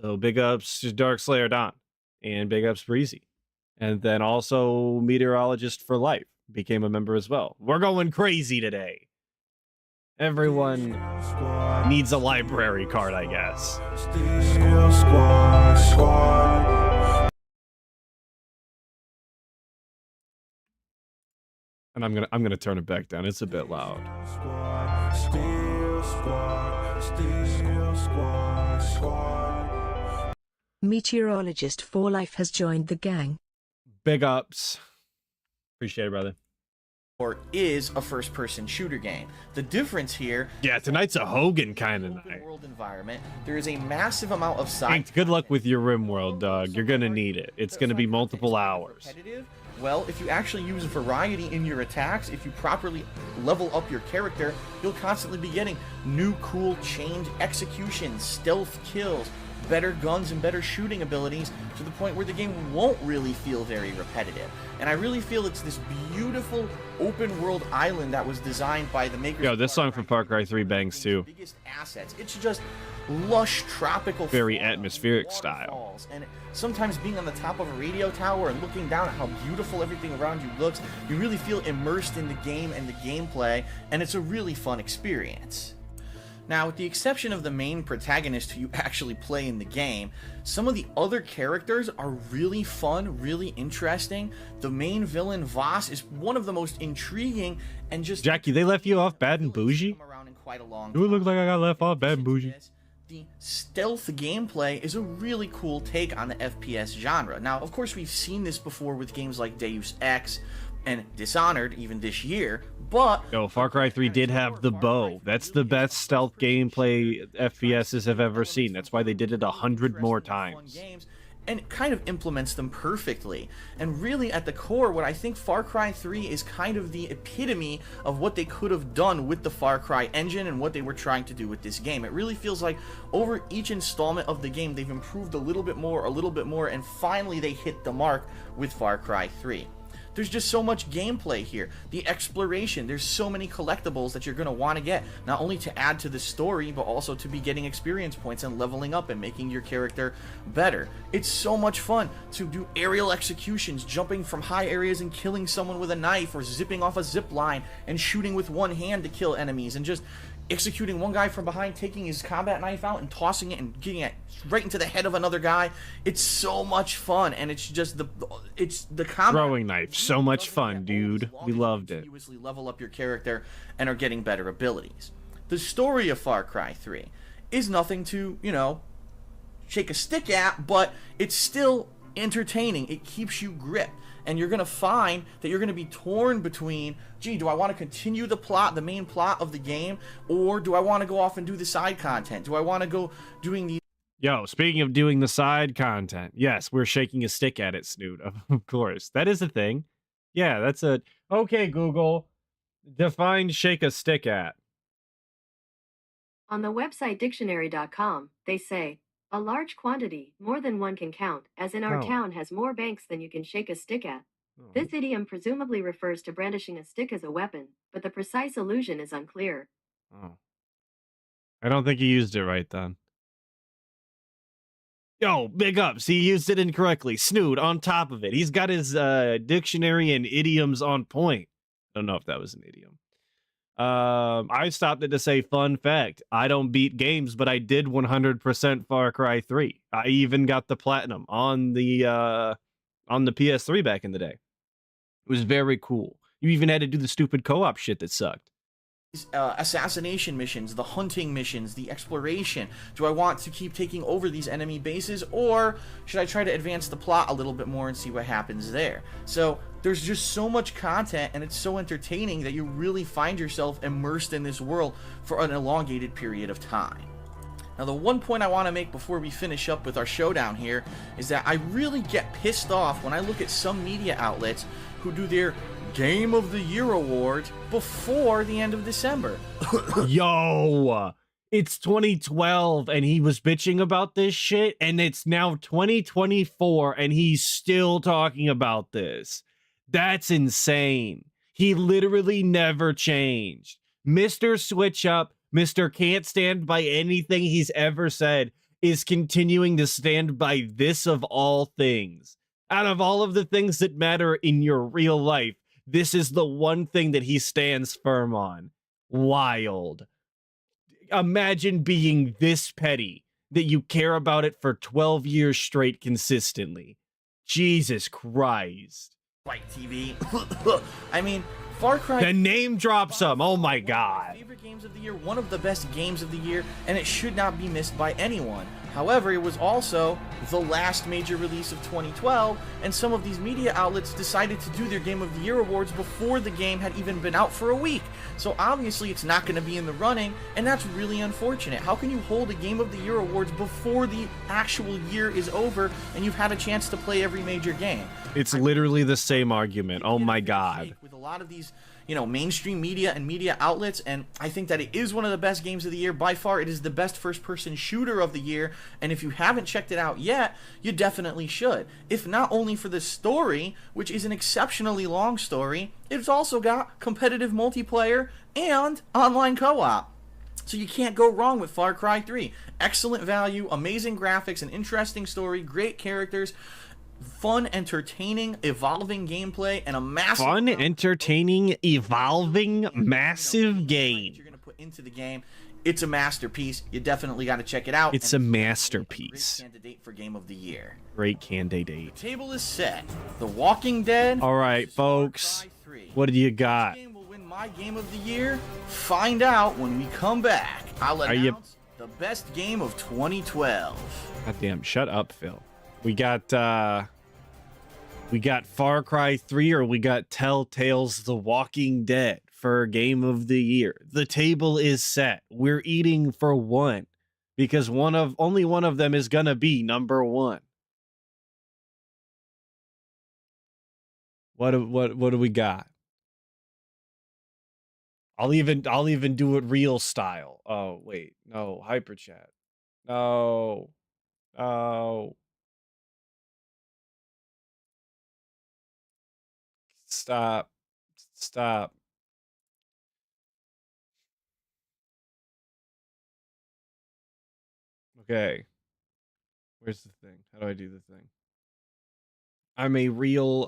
So big ups to Darkslayer Don and big ups Breezy. And then also Meteorologist for Life became a member as well. We're going crazy today. Everyone needs a library card, I guess. And I'm gonna turn it back down. It's a bit loud. Meteorologist for Life has joined the gang. Big ups. Appreciate it, brother. Or is a first-person shooter game. The difference here, Yeah, tonight's a Hogan kind of open night. world environment, there is a massive amount of side. Hank, good luck with your RimWorld, dog. You're gonna need it. It's gonna be multiple hours. Repetitive. Well, if you actually use variety in your attacks, if you properly level up your character, you'll constantly be getting new cool chained executions, stealth kills, better guns and better shooting abilities, to the point where the game won't really feel very repetitive. And I really feel it's this beautiful open world island that was designed by the makers. Yo, this song from Far Cry 3 bangs too. Biggest assets. It's just lush tropical, Very forest, atmospheric style. waterfalls, and sometimes being on the top of a radio tower and looking down at how beautiful everything around you looks, you really feel immersed in the game and the gameplay, and it's a really fun experience. Now, with the exception of the main protagonist who you actually play in the game, some of the other characters are really fun, really interesting. The main villain, Voss, is one of the most intriguing and just... Jackie, they left you off bad and bougie? Come around in quite a long Do it look time. like I got left off bad and bougie? The stealth gameplay is a really cool take on the FPS genre. Now, of course, we've seen this before with games like Deus Ex and Dishonored, even this year, but... Yo, Far Cry 3 did have the bow. That's the best stealth gameplay FPSs have ever seen. That's why they did it 100 more times. And it kind of implements them perfectly. And really, at the core, what I think Far Cry 3 is kind of the epitome of what they could have done with the Far Cry engine and what they were trying to do with this game. It really feels like over each installment of the game, they've improved a little bit more, and finally they hit the mark with Far Cry 3. There's just so much gameplay here. The exploration, there's so many collectibles that you're going to want to get, not only to add to the story, but also to be getting experience points and leveling up and making your character better. It's so much fun to do aerial executions, jumping from high areas and killing someone with a knife, or zipping off a zip line and shooting with one hand to kill enemies, and just executing one guy from behind, taking his combat knife out and tossing it and getting it right into the head of another guy. It's so much fun, and it's just the combat. Throwing knife, so much fun, dude. We loved it. Continuously level up your character and are getting better abilities. The story of Far Cry 3 is nothing to, shake a stick at, but it's still entertaining. It keeps you gripped. And you're going to find that you're going to be torn between, gee, do I want to continue the plot, the main plot of the game, or do I want to go off and do the side content? Do I want to go doing the... Yo, speaking of doing the side content, yes, we're shaking a stick at it, Snoot, of course. That is a thing. Yeah, that's a... Okay, Google, define shake a stick at. On the website dictionary.com, they say, a large quantity, more than one can count, as in our Oh. town has more banks than you can shake a stick at. Oh. This idiom presumably refers to brandishing a stick as a weapon, but the precise allusion is unclear. Oh. I don't think he used it right then. Yo, big ups. He used it incorrectly. Snoot on top of it. He's got his dictionary and idioms on point. I don't know if that was an idiom. I stopped it to say, fun fact, I don't beat games, but I did 100% Far Cry 3. I even got the platinum on the on the PS3 back in the day. It was very cool. You even had to do the stupid co-op shit that sucked. Assassination missions, the hunting missions, the exploration. Do I want to keep taking over these enemy bases, or should I try to advance the plot a little bit more and see what happens there? So there's just so much content, and it's so entertaining that you really find yourself immersed in this world for an elongated period of time. Now, the one point I want to make before we finish up with our showdown here is that I really get pissed off when I look at some media outlets who do their Game of the Year awards before the end of December. Yo, it's 2012 and he was bitching about this shit, and it's now 2024 and he's still talking about this. That's insane. He literally never changed. Mr. Switch Up, Mr. Can't stand by anything he's ever said, is continuing to stand by this of all things. Out of all of the things that matter in your real life, this is the one thing that he stands firm on. Wild. Imagine being this petty that you care about it for 12 years straight consistently. Jesus Christ. Like TV. I mean, Far Cry... The name drops some. Oh my god. Favorite games of the year, one of the best games of the year, and it should not be missed by anyone. However, it was also the last major release of 2012, and some of these media outlets decided to do their Game of the Year awards before the game had even been out for a week. So obviously it's not going to be in the running, and that's really unfortunate. How can you hold a Game of the Year awards before the actual year is over and you've had a chance to play every major game? It's literally the same argument. Oh my god. With a lot of these, mainstream media and media outlets, and I think that it is one of the best games of the year. By far, it is the best first-person shooter of the year, and if you haven't checked it out yet, you definitely should. If not only for the story, which is an exceptionally long story, it's also got competitive multiplayer and online co-op. So you can't go wrong with Far Cry 3. Excellent value, amazing graphics, an interesting story, great characters, fun, entertaining, evolving gameplay, and a massive... Fun, entertaining, evolving, massive game. You're going to put into the game. It's a masterpiece. You definitely got to check it out. It's a masterpiece. Great candidate for Game of the Year. Great candidate. The table is set. The Walking Dead. All right, folks. What do you got? Which game will win my Game of the Year? Find out when we come back. I'll announce the best game of 2012. Goddamn, shut up, Phil. We got Far Cry 3, or we got Telltale's The Walking Dead for Game of the Year. The table is set. We're eating for one, because only one of them is gonna be number one. What do we got? I'll even do it real style. Oh wait, no, hyper chat. No. Stop. Okay. Where's the thing? How do I do the thing? I'm a real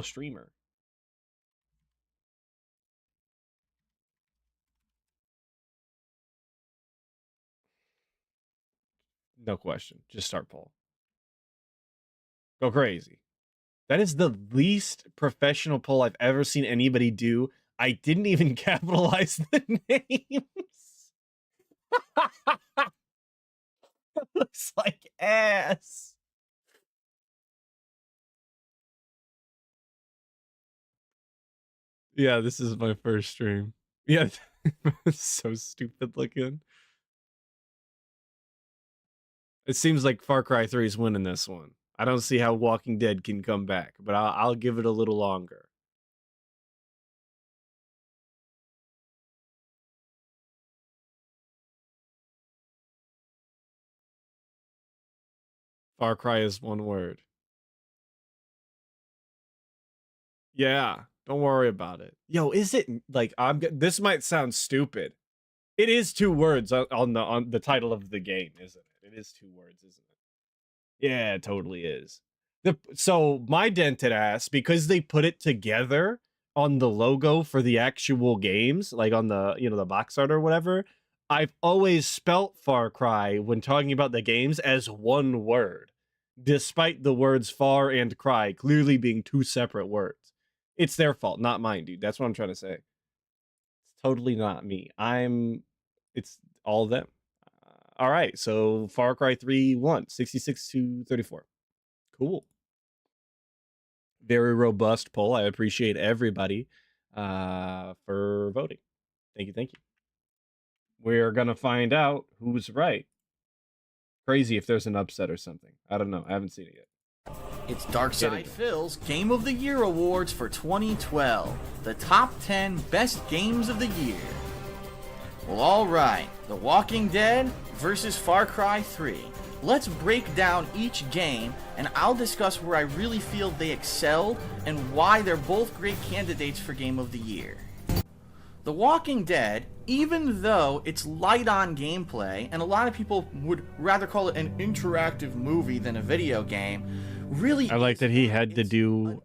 streamer. No question. Just start poll. Go crazy. That is the least professional poll I've ever seen anybody do. I didn't even capitalize the names. Looks like ass. Yeah, this is my first stream. Yeah, it's so stupid looking. It seems like Far Cry 3 is winning this one. I don't see how Walking Dead can come back, but I'll give it a little longer. Far Cry is one word. Yeah, don't worry about it. Yo, is it like this might sound stupid. It is 2 words on the title of the game, isn't it? It is 2 words, isn't it? Yeah, it totally is. So my dented ass, because they put it together on the logo for the actual games, like on the the box art or whatever, I've always spelt Far Cry when talking about the games as one word. despite the words far and cry clearly being two separate words. It's their fault, not mine, dude. That's what I'm trying to say. It's totally not me. It's all them. All right, so Far Cry 3 won 66-34. Cool. Very robust poll. I appreciate everybody for voting. Thank you, thank you. We're gonna find out who's right. Crazy if there's an upset or something. I don't know. I haven't seen it yet. It's Darkside Phil's Game of the Year Awards for 2012. The top 10 best games of the year. Well, alright. The Walking Dead versus Far Cry 3. Let's break down each game, and I'll discuss where I really feel they excelled and why they're both great candidates for Game of the Year. The Walking Dead, even though it's light on gameplay, and a lot of people would rather call it an interactive movie than a video game, really I like that he had to do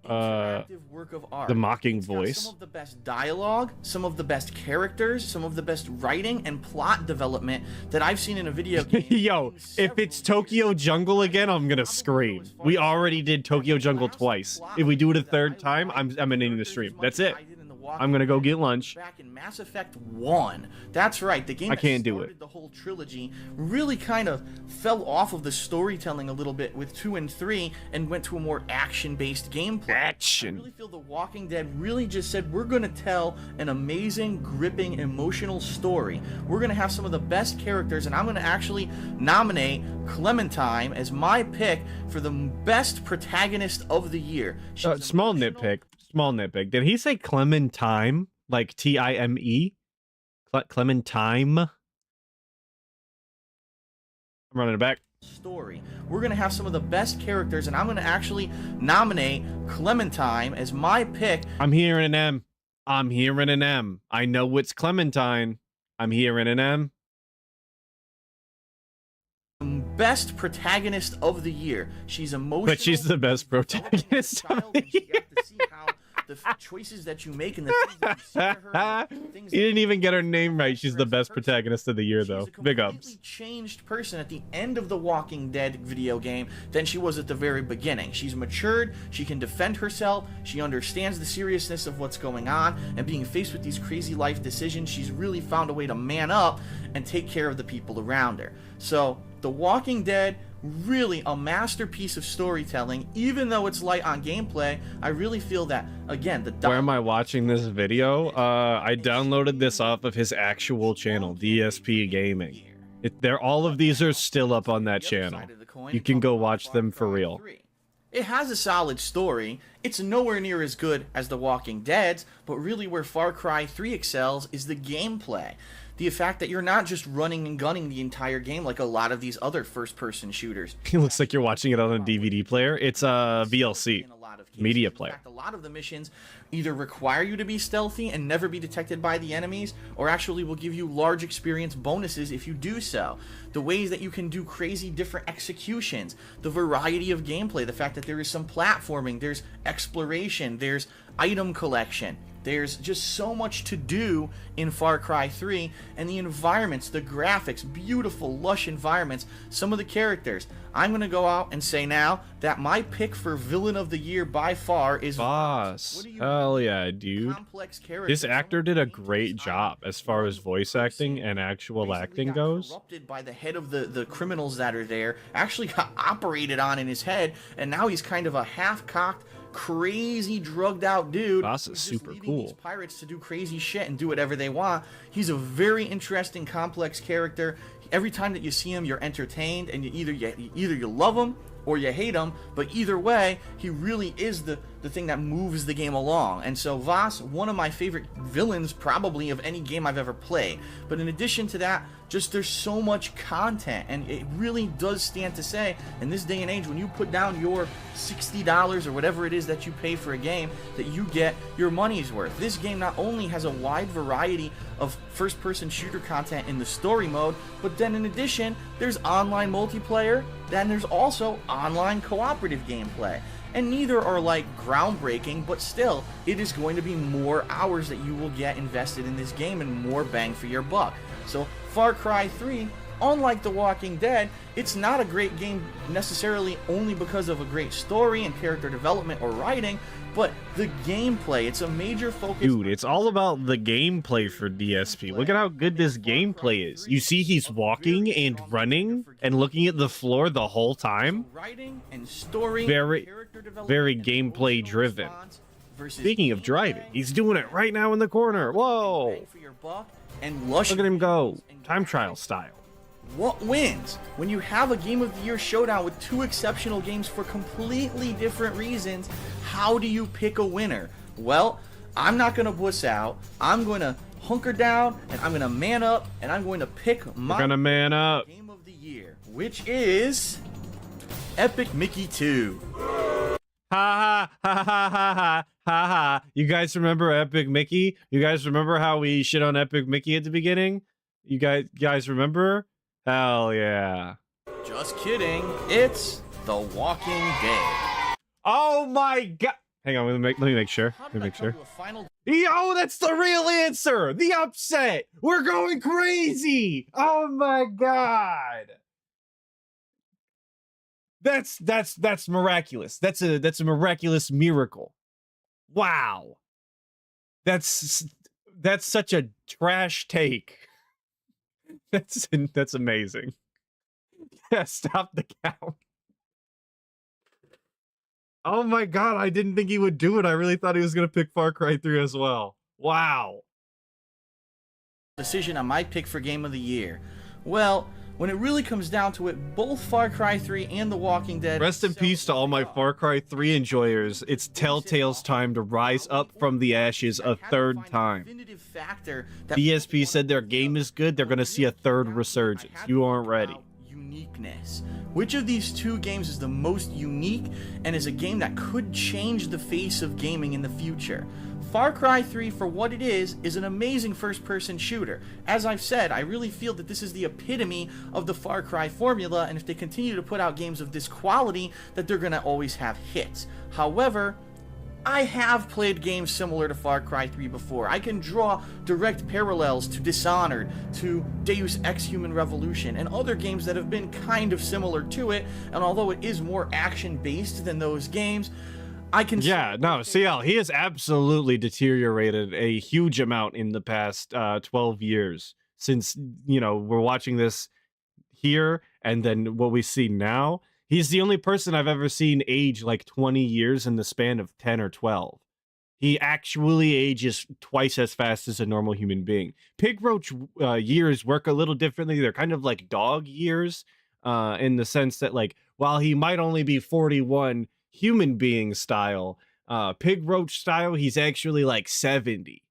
work of art. the mocking It's got voice. some of the best dialogue, some of the best characters, some of the best writing and plot development that I've seen in a video game. Yo, if it's Tokyo Jungle again, I'm gonna scream. We already did Tokyo Jungle twice. If we do it a third time, I'm ending the stream. That's it. I'm gonna go get lunch. Back in Mass Effect 1. That's right, the game I can't that do started it. the whole trilogy really kind of fell off of the storytelling a little bit with 2 and 3 and went to a more action-based gameplay. Action. I really feel The Walking Dead really just said, we're going to tell an amazing, gripping, emotional story. We're going to have some of the best characters, and I'm going to actually nominate Clementine as my pick for the best protagonist of the year. She's Small emotional. nitpick. Small nitpick. Did he say Clementine? Like Time? Clementine? I'm running it back. Story. We're going to have some of the best characters, and I'm going to actually nominate Clementine as my pick. I'm hearing an M. I'm hearing an M. I know it's Clementine. I'm hearing an M. Best protagonist of the year. She's emotional. But she's the best protagonist of the You year. have to see how the choices that you make and the things that you see to her. He didn't even get her name right. She's the best protagonist of the year, She's though. a Big completely ups. changed person at the end of the Walking Dead video game than she was at the very beginning. She's matured, she can defend herself, she understands the seriousness of what's going on, and being faced with these crazy life decisions, she's really found a way to man up and take care of the people around her. So, The Walking Dead, really a masterpiece of storytelling. Even though it's light on gameplay, I really feel that, again, the Where am I watching this video? I downloaded this off of his actual channel, DSP Gaming. All of these are still up on that channel. You can go watch them for real. It has a solid story. It's nowhere near as good as The Walking Dead's, but really where Far Cry 3 excels is the gameplay. The fact that you're not just running and gunning the entire game like a lot of these other first-person shooters. It looks like you're watching it on a DVD player. It's a VLC, media In player. fact, a lot of the missions either require you to be stealthy and never be detected by the enemies, or actually will give you large experience bonuses if you do so. The ways that you can do crazy different executions, the variety of gameplay, the fact that there is some platforming, there's exploration, there's item collection. There's just so much to do in Far Cry 3, and the environments, the graphics, beautiful, lush environments, some of the characters. I'm going to go out and say now that my pick for Villain of the Year by far is Boss. What do you Hell yeah, dude. complex characters. This actor did a great job as far as voice acting and actual Recently acting got goes. corrupted by the head of the criminals that are there, actually got operated on in his head, and now he's kind of a half-cocked, crazy drugged out dude. Boss is who's just super leaving cool. These pirates to do crazy shit and do whatever they want. He's a very interesting, complex character. Every time that you see him, you're entertained, and either you love him or you hate him, but either way, he really is the thing that moves the game along. And so Voss, one of my favorite villains probably of any game I've ever played. But in addition to that, just there's so much content, and it really does stand to say, in this day and age, when you put down your $60 or whatever it is that you pay for a game, that you get your money's worth. This game not only has a wide variety of first-person shooter content in the story mode, but then in addition, there's online multiplayer, then there's also online cooperative gameplay. And neither are like groundbreaking, but still, it is going to be more hours that you will get invested in this game and more bang for your buck. So Far Cry 3 unlike The Walking Dead, it's not a great game necessarily only because of a great story and character development or writing, but the gameplay. It's a major focus. Dude, it's all about the gameplay for DSP. Look at how good this gameplay is. You see he's walking and running and looking at the floor the whole time. Writing and story, Very, character development, very and gameplay emotional driven. response versus Speaking of driving, he's doing it right now in the corner. Whoa. bang for your buck and lush. Look at him go. and Time trial style. What wins when you have a Game of the Year showdown with two exceptional games for completely different reasons? How do you pick a winner? Well, I'm not going to wuss out. I'm going to hunker down and I'm going to man up and I'm going to pick my We're gonna man up. Game of the Year, which is Epic Mickey 2. Ha ha ha ha ha ha ha ha. You guys remember Epic Mickey? You guys remember how we shit on Epic Mickey at the beginning? You guys remember? Hell yeah. Just kidding. It's The Walking Dead. Oh my god. Hang on, let me make sure. How Let did me I make come sure. to a final Yo, that's the real answer. The upset. We're going crazy. Oh my god. That's miraculous. That's a miraculous miracle. Wow. That's such a trash take. That's amazing. Yeah, stop the count. Oh my god, I didn't think he would do it. I really thought he was going to pick Far Cry 3 as well. Wow. decision on my pick for Game of the Year? Well, when it really comes down to it, both Far Cry 3 and The Walking Dead... Rest in peace to all my Far Cry 3 enjoyers. It's Telltale's time to rise up from the ashes a third time. DSP said their game is good, they're gonna see a third resurgence. You aren't ready. Uniqueness. Which of these two games is the most unique and is a game that could change the face of gaming in the future? Far Cry 3, for what it is an amazing first-person shooter. As I've said, I really feel that this is the epitome of the Far Cry formula, and if they continue to put out games of this quality, that they're gonna always have hits. However, I have played games similar to Far Cry 3 before. I can draw direct parallels to Dishonored, to Deus Ex Human Revolution, and other games that have been kind of similar to it, and although it is more action-based than those games, I can... Yeah, no, CL, he has absolutely deteriorated a huge amount in the past 12 years since, you know, we're watching this here and then what we see now. He's the only person I've ever seen age like 20 years in the span of 10 or 12. He actually ages twice as fast as a normal human being. Pig Roach years work a little differently. They're kind of like dog years in the sense that, like, while he might only be 41 human being style, Pig Roach style, he's actually like 70.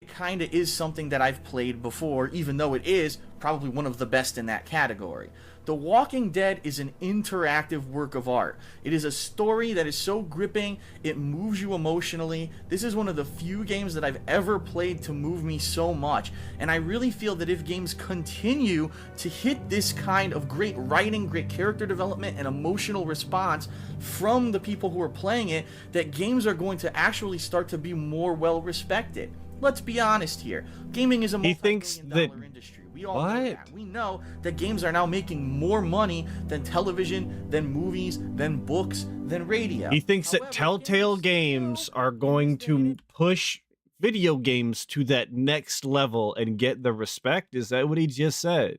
It kind of is something that I've played before, even though it is probably one of the best in that category. The Walking Dead is an interactive work of art. It is a story that is so gripping, it moves you emotionally. This is one of the few games that I've ever played to move me so much, and I really feel that if games continue to hit this kind of great writing, great character development, and emotional response from the people who are playing it, that games are going to actually start to be more well respected. Let's be honest here. Gaming is a multi-billion-dollar industry. We all know that. We know that games are now making more money than television, than movies, than books, than radio. He thinks that Telltale Games are going to push video games to that next level and get the respect. Is that what he just said?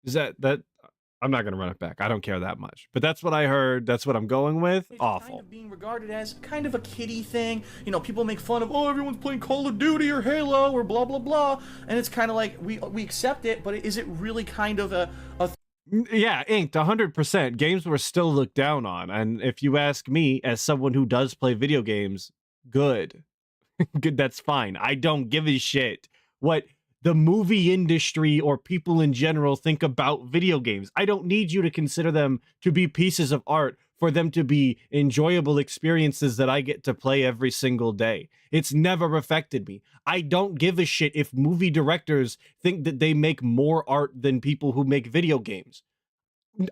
Is that I'm not going to run it back. I don't care that much. But that's what I heard. That's what I'm going with. It's awful. kind of being regarded as kind of a kiddie thing. You know, people make fun of, oh, everyone's playing Call of Duty or Halo or blah, blah, blah. And it's kind of like, we accept it, but is it really kind of a yeah, inked 100%. Games were still looked down on. And if you ask me, as someone who does play video games, good. Good, that's fine. I don't give a shit what the movie industry or people in general think about video games. I don't need you to consider them to be pieces of art for them to be enjoyable experiences that I get to play every single day. It's never affected me. I don't give a shit if movie directors think that they make more art than people who make video games.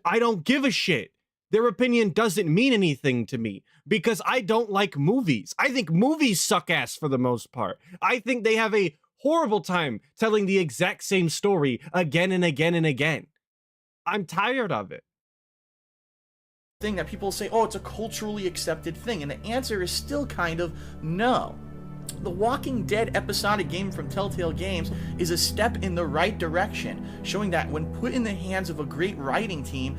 I don't give a shit. Their opinion doesn't mean anything to me because I don't like movies. I think movies suck ass for the most part. I think they have a horrible time telling the exact same story again and again and again. I'm tired of it. Thing that people say, oh, it's a culturally accepted thing, and the answer is still kind of no. The Walking Dead episodic game from Telltale Games is a step in the right direction, showing that when put in the hands of a great writing team,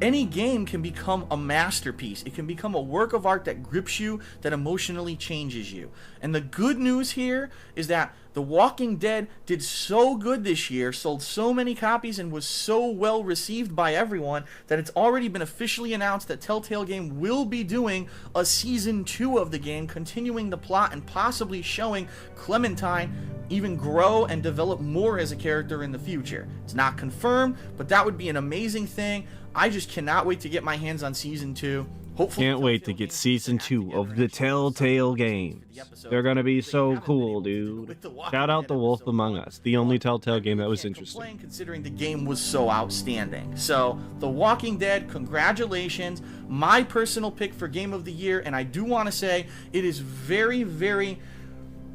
any game can become a masterpiece. It can become a work of art that grips you, that emotionally changes you. And the good news here is that The Walking Dead did so good this year, sold so many copies, and was so well received by everyone that it's already been officially announced that Telltale Game will be doing a Season 2 of the game, continuing the plot and possibly showing Clementine even grow and develop more as a character in the future. It's not confirmed, but that would be an amazing thing. I just cannot wait to get my hands on Season 2. Hopefully, Can't wait to get Season 2 of the Telltale games. They're gonna be so cool, dude. Shout out The Wolf Among Us, the only Telltale game that was interesting. Considering the game was so outstanding. So, The Walking Dead, congratulations. My personal pick for Game of the Year, and I do want to say it is very, very...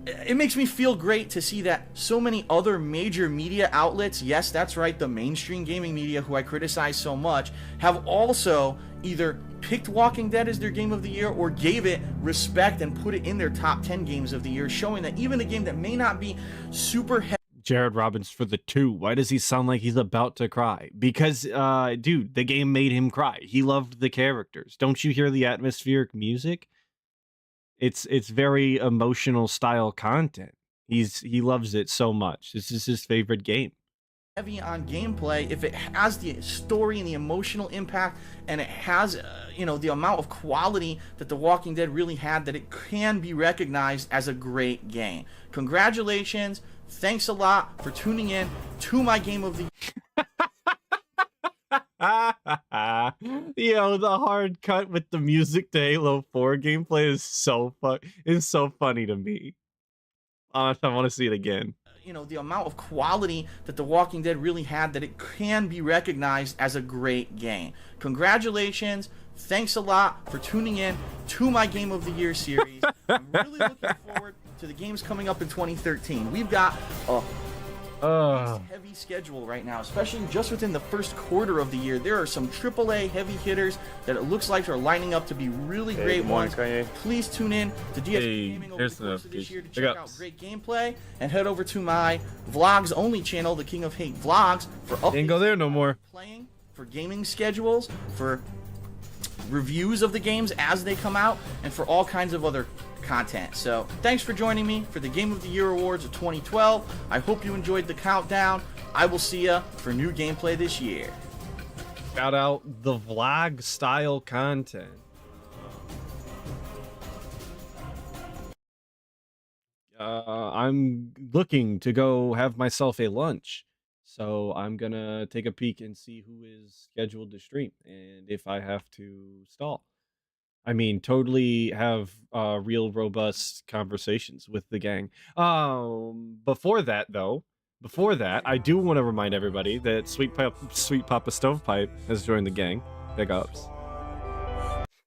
It makes me feel great to see that so many other major media outlets, yes, that's right, the mainstream gaming media who I criticize so much, have also either picked Walking Dead as their game of the year or gave it respect and put it in their top 10 games of the year, showing that even a game that may not be super Jared Robbins for the 2. Why does he sound like he's about to cry? Because, dude, the game made him cry. He loved the characters. Don't you hear the atmospheric music? It's very emotional style content. He loves it so much. This is his favorite game. Heavy on gameplay, if it has the story and the emotional impact, and it has the amount of quality that The Walking Dead really had, that it can be recognized as a great game. Congratulations. Thanks a lot for tuning in to my game of the Yo, the hard cut with the music to Halo 4 gameplay is so funny to me. I want to see it again. The amount of quality that The Walking Dead really had, that it can be recognized as a great game. Congratulations. Thanks a lot for tuning in to my Game of the Year series. I'm really looking forward to the games coming up in 2013. We've got a heavy schedule right now, especially just within the first quarter of the year. There are some AAA heavy hitters that it looks like are lining up to be really great ones. Please tune in to DSP Gaming over the course of this year to check out great gameplay, and head over to my vlogs only channel, The King of Hate Vlogs, for updates. Can't go there no more. Playing, for gaming schedules, for reviews of the games as they come out, and for all kinds of other content. So thanks for joining me for the Game of the Year Awards of 2012. I hope you enjoyed the countdown. I will see ya for new gameplay this year. Shout out the vlog style content. I'm looking to go have myself a lunch, so I'm gonna take a peek and see who is scheduled to stream and if I have to stall. I mean, totally have real robust conversations with the gang. Before that, I do want to remind everybody that Sweet Papa Stovepipe has joined the gang. Big ups.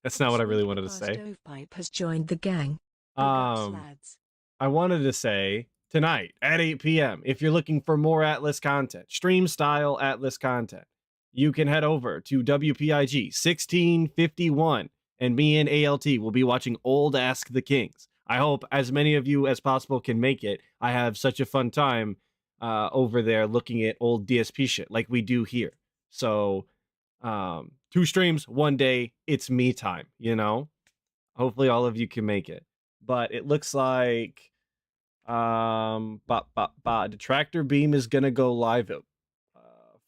That's not what I really wanted to say. Stovepipe has joined the gang. Big ups, lads. I wanted to say tonight at 8 p.m. if you're looking for more Atlas content, stream style Atlas content, you can head over to WPIG 1651. And me and ALT will be watching Old Ask the Kings. I hope as many of you as possible can make it. I have such a fun time over there looking at old DSP shit like we do here. So 2 streams, 1 day, it's me time, Hopefully all of you can make it. But it looks like Detractor Beam is going to go live at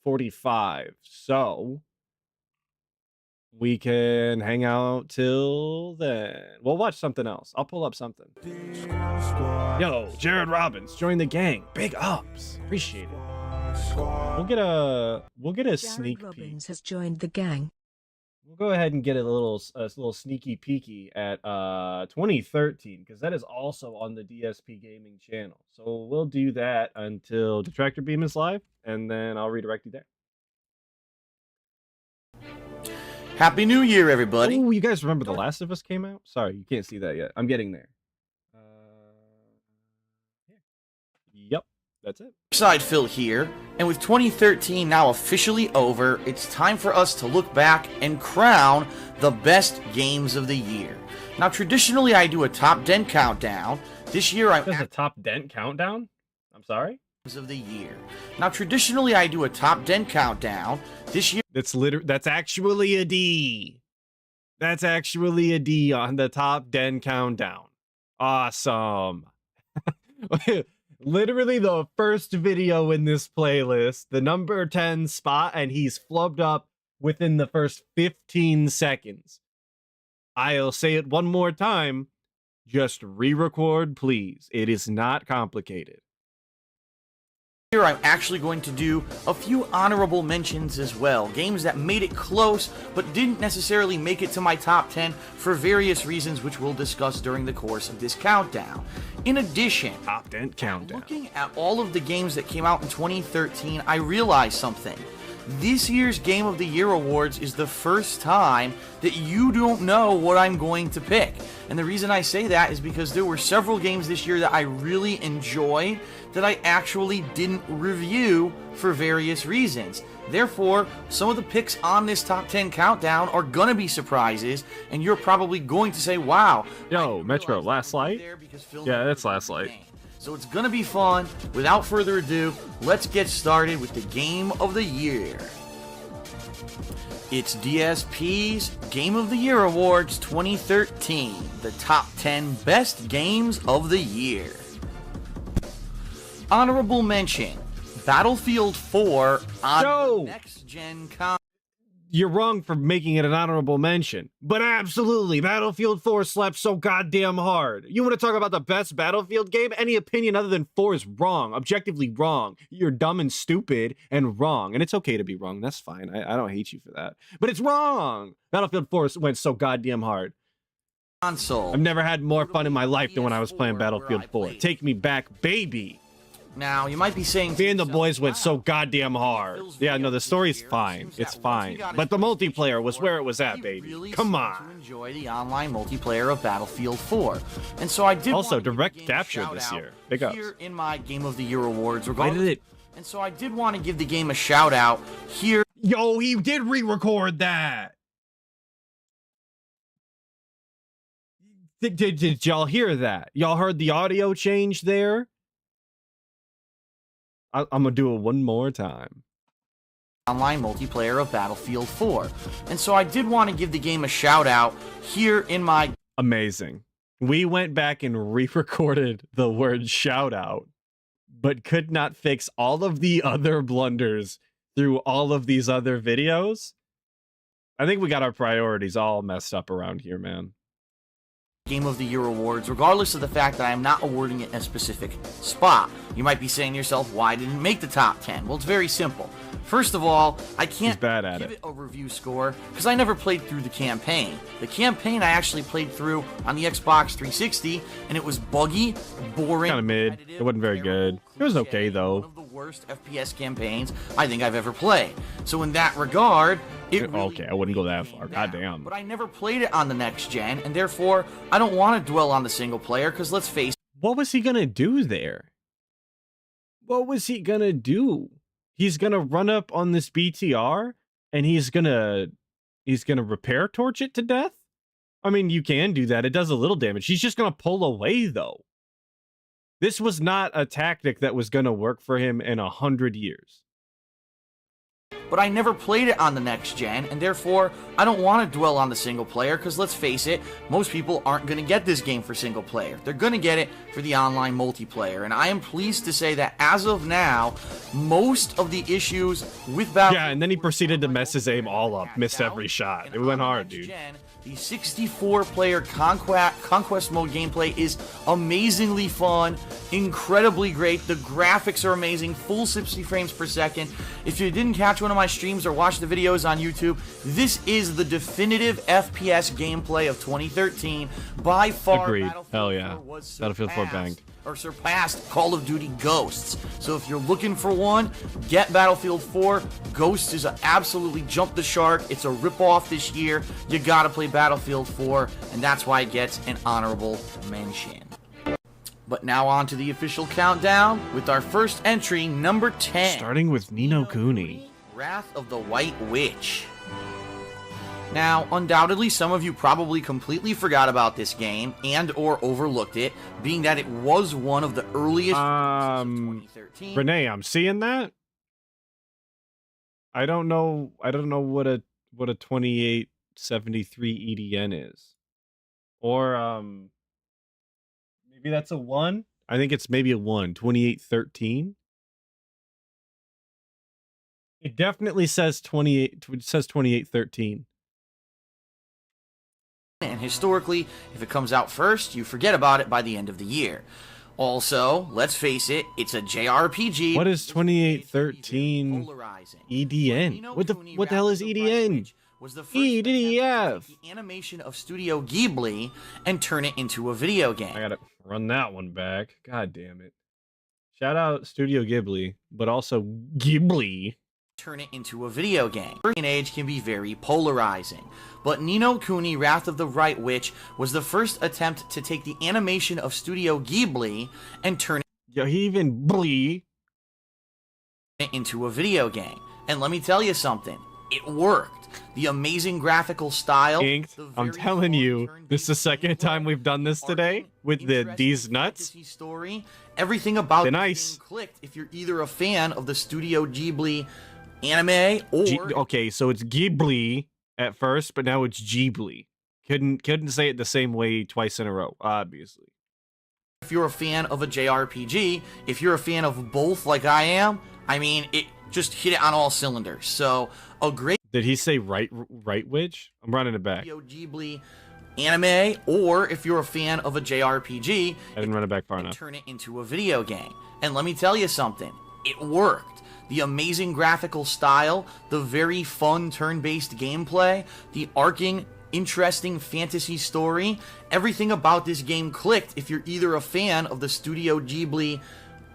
45. So we can hang out till then. We'll watch something else. I'll pull up something. Yo, Jared Robbins, join the gang. Big ups. Appreciate it. We'll get a sneak Jared Robbins peek. has joined the gang. We'll go ahead and get a little sneaky peeky at 2013, because that is also on the DSP Gaming channel. So we'll do that until Detractor Beam is live, and then I'll redirect you there. Happy New Year, everybody. Oh, you guys remember The Last of Us came out? Sorry, you can't see that yet. I'm getting there. That's it. Side Phil here, and with 2013 now officially over, it's time for us to look back and crown the best games of the year. Now, traditionally, I do a top 10 countdown. This year, There's a top dent countdown? I'm sorry? of the year. Now, traditionally, I do a top 10 countdown. This year, That's actually a D. That's actually a D on the top 10 countdown. Awesome. Literally the first video in this playlist, the number 10 spot, and he's flubbed up within the first 15 seconds. I'll say it one more time. Just re-record, please. It is not complicated. here I'm actually going to do a few honorable mentions as well. Games that made it close, but didn't necessarily make it to my top 10 for various reasons, which we'll discuss during the course of this countdown. In addition, Top 10 countdown. looking at all of the games that came out in 2013, I realized something. This year's Game of the Year Awards is the first time that you don't know what I'm going to pick. And the reason I say that is because there were several games this year that I really enjoyed that I actually didn't review for various reasons. Therefore, some of the picks on this top 10 countdown are gonna be surprises, and you're probably going to say, wow. Yo, Metro, Last Light? Yeah, that's Last Light. So it's gonna be fun. Without further ado, let's get started with the Game of the Year. It's DSP's Game of the Year Awards 2013, the top 10 best games of the year. Honorable mention, Battlefield 4 on next-gen console. You're wrong for making it an honorable mention, but absolutely, Battlefield 4 slaps so goddamn hard. You want to talk about the best Battlefield game? Any opinion other than 4 is wrong, objectively wrong. You're dumb and stupid and wrong, and it's okay to be wrong. That's fine. I don't hate you for that, but it's wrong. Battlefield 4 went so goddamn hard. Console. I've never had more fun in my life than when I was playing Battlefield 4. Take me back, baby. Now, you might be saying... Me and the boys went so goddamn hard. Yeah, no, the story's fine. It's fine. But the multiplayer was where it was at, baby. Come on. Enjoy the online multiplayer of Battlefield 4. And so I did also direct capture this year. Big ups. Here in my Game of the Year Awards. Why did it? And so I did want to give the game a shout out here. Yo, he did re-record that. Did y'all hear that? Y'all heard the audio change there? I'm gonna do it one more time. Online multiplayer of Battlefield 4. And so I did want to give the game a shout out here in my... Amazing. We went back and re-recorded the word shout out, but could not fix all of the other blunders through all of these other videos. I think we got our priorities all messed up around here, man. Game of the Year Awards, regardless of the fact that I am not awarding it a specific spot. You might be saying to yourself, why didn't it make the top 10? Well, it's very simple. First of all, I can't give it a review score because I never played through the campaign. The campaign I actually played through on the Xbox 360, and it was buggy, boring, kind of mid. It wasn't very good. It was okay, though. One of the worst FPS campaigns I think I've ever played. So in that regard, it really okay, I wouldn't go that far. Goddamn. But I never played it on the next gen, and therefore I don't want to dwell on the single player because let's face it. What was he gonna do there? What was he gonna do? He's gonna run up on this BTR and he's gonna repair torch it to death? I mean, you can do that. It does a little damage. He's just gonna pull away though. This was not a tactic that was gonna work for him in 100 years. But I never played it on the next gen, and therefore I don't want to dwell on the single player because let's face it, most people aren't going to get this game for single player. They're going to get it for the online multiplayer, and I am pleased to say that as of now, most of the issues with Battlefield... Yeah, and then he proceeded to mess his aim all up, missed every shot. It went hard, dude. The 64-player Conquest Mode gameplay is amazingly fun, incredibly great. The graphics are amazing, full 60 frames per second. If you didn't catch one of my streams or watch the videos on YouTube, this is the definitive FPS gameplay of 2013. By far, agreed. Hell yeah. Battlefield 4 banged. Or surpassed Call of Duty Ghosts. So if you're looking for one, get Battlefield 4. Ghosts is absolutely jumped the shark. It's a ripoff this year. You gotta play Battlefield 4, and that's why it gets an honorable mention. But now on to the official countdown with our first entry, number 10. Starting with Ni no Kuni. Wrath of the White Witch. Now, undoubtedly, some of you probably completely forgot about this game and or overlooked it, being that it was one of the earliest of 2013. Renee, I'm seeing that. I don't know what a 2873 EDN is. Or maybe that's a 1. I think it's maybe a 1, 2813. It definitely says 2813. And historically, if it comes out first, you forget about it by the end of the year. Also, let's face it, it's a JRPG. What is 2813 EDN? What the hell is EDN? Was the first attempt to take the animation of Studio Ghibli and turn it into a video game. I gotta run that one back. God damn it. Shout out Studio Ghibli, but also Ghibli. Turn it into a video game. First age can be very polarizing, but Ni no Kuni Wrath of the White Witch was the first attempt to take the animation of Studio Ghibli and turn it into a video game. And let me tell you something, it worked. The amazing graphical style. Inked. I'm telling you, this is the second time we've done this today with these nuts. Story. Everything about the nice clicked if you're either a fan of the Studio Ghibli anime or okay, so it's Ghibli at first, but now it's Ghibli. Couldn't say it the same way twice in a row, obviously. If you're a fan of a JRPG, if you're a fan of both like I am, I mean, it just hit it on all cylinders. So, a great... Did he say right witch? I'm running it back. Studio Ghibli anime, or if you're a fan of a JRPG, I didn't run it back far enough. Turn it into a video game. And let me tell you something, it worked. The amazing graphical style, the very fun turn-based gameplay, the arcing, interesting fantasy story, everything about this game clicked if you're either a fan of the Studio Ghibli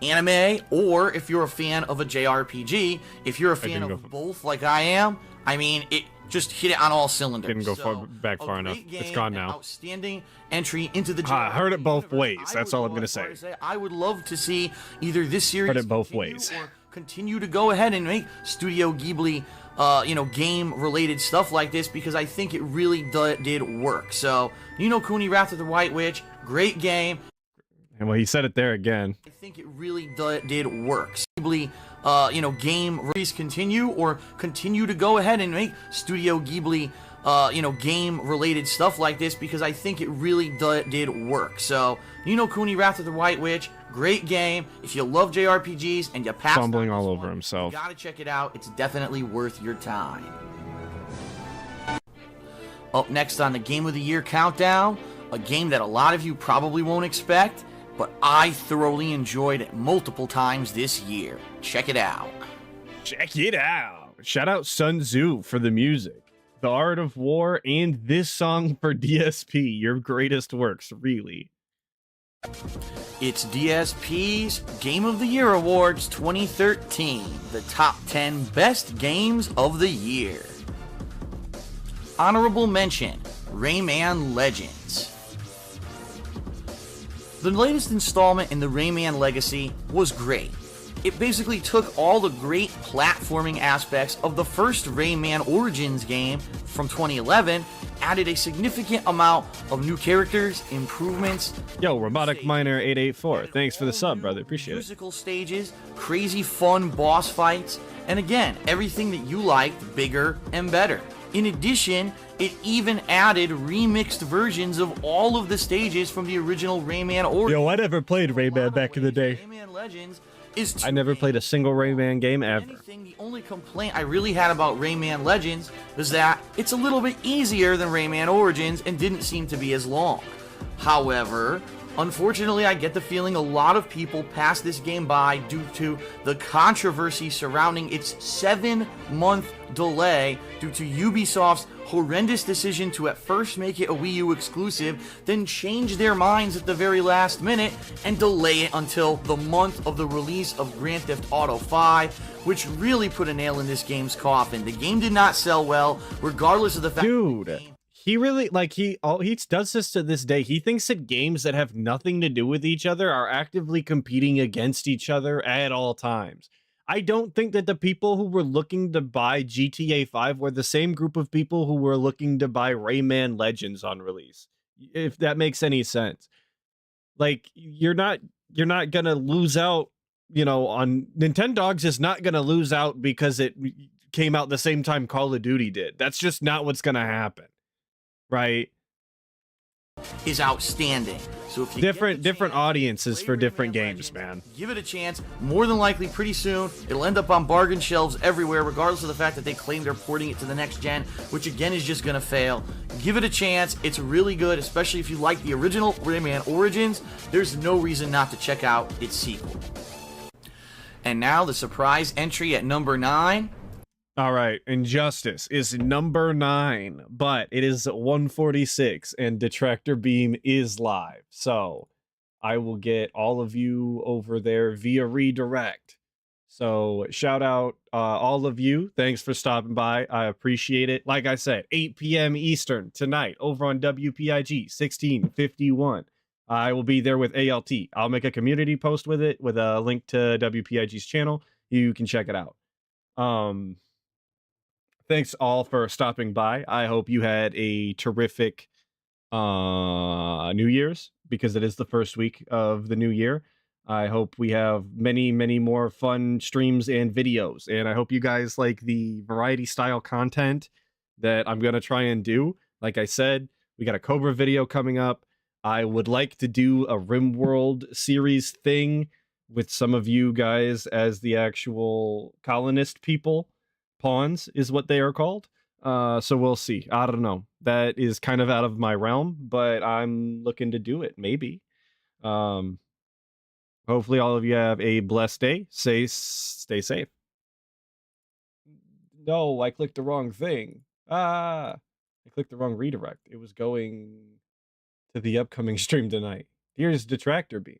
anime or if you're a fan of a JRPG. If you're a fan of both like I am, I mean, it just hit it on all cylinders. Didn't go back far enough. It's gone now. Outstanding entry into the I heard it both ways. That's all I'm going to say. I would love to see either this series heard it both ways. Or continue to go ahead and make Studio Ghibli, game-related stuff like this, because I think it really did work. So, Ni no Kuni Wrath of the White Witch, great game. And well, he said it there again. I think it really did work. Ghibli, game release continue to go ahead and make Studio Ghibli, game-related stuff like this, because I think it really did work. So, Ni no Kuni Wrath of the White Witch, great game. If you love JRPGs and you passed fumbling all over himself, you gotta check it out. It's definitely worth your time. Up next on the Game of the Year countdown, a game that a lot of you probably won't expect, but I thoroughly enjoyed it multiple times this year. Check it out. Check it out. Shout out Sun Tzu for the music, The Art of War, and this song for DSP. Your greatest works, really. It's DSP's Game of the Year Awards 2013, the top 10 best games of the year. Honorable mention, Rayman Legends. The latest installment in the Rayman legacy was great. It basically took all the great platforming aspects of the first Rayman Origins game from 2011, added a significant amount of new characters, improvements. Yo, Robotic Miner 884, thanks for the sub, brother. Appreciate it. Musical stages, crazy fun boss fights, and again, everything that you liked, bigger and better. In addition, it even added remixed versions of all of the stages from the original Rayman Origins. Yo, I never played Rayman back in the day. Rayman Legends I never played a single Rayman game ever. The only complaint I really had about Rayman Legends was that it's a little bit easier than Rayman Origins and didn't seem to be as long. However, unfortunately, I get the feeling a lot of people pass this game by due to the controversy surrounding its 7-month delay due to Ubisoft's horrendous decision to at first make it a Wii U exclusive, then change their minds at the very last minute and delay it until the month of the release of Grand Theft Auto 5, which really put a nail in this game's coffin. The game did not sell well, regardless of the fact Dude, he really like he does this to this day. He thinks that games that have nothing to do with each other are actively competing against each other at all times. I don't think that the people who were looking to buy GTA 5 were the same group of people who were looking to buy Rayman Legends on release. If that makes any sense. Like you're not gonna lose out, you know, on Nintendogs is not gonna lose out because it came out the same time Call of Duty did. That's just not what's gonna happen. Right? Is outstanding. So if you different audiences for different games, man. Give it a chance. More than likely, pretty soon, it'll end up on bargain shelves everywhere, regardless of the fact that they claim they're porting it to the next gen, which again is just gonna fail. Give it a chance. It's really good, especially if you like the original Rayman Origins. There's no reason not to check out its sequel. And now the surprise entry at number 9. All right, Injustice is number 9, but it is 146 and Detractor Beam is live. So I will get all of you over there via redirect. So shout out all of you. Thanks for stopping by. I appreciate it. Like I said, 8 p.m. Eastern tonight over on WPIG 1651. I will be there with ALT. I'll make a community post with it with a link to WPIG's channel. You can check it out. Thanks all for stopping by. I hope you had a terrific New Year's, because it is the first week of the new year. I hope we have many, many more fun streams and videos. And I hope you guys like the variety style content that I'm going to try and do. Like I said, we got a Cobra video coming up. I would like to do a RimWorld series thing with some of you guys as the actual colonist people. Pawns is what they are called. So we'll see. I don't know. That is kind of out of my realm, but I'm looking to do it. Maybe. Hopefully all of you have a blessed day. Stay safe. No, I clicked the wrong thing. I clicked the wrong redirect. It was going to the upcoming stream tonight. Here's Detractor Beam.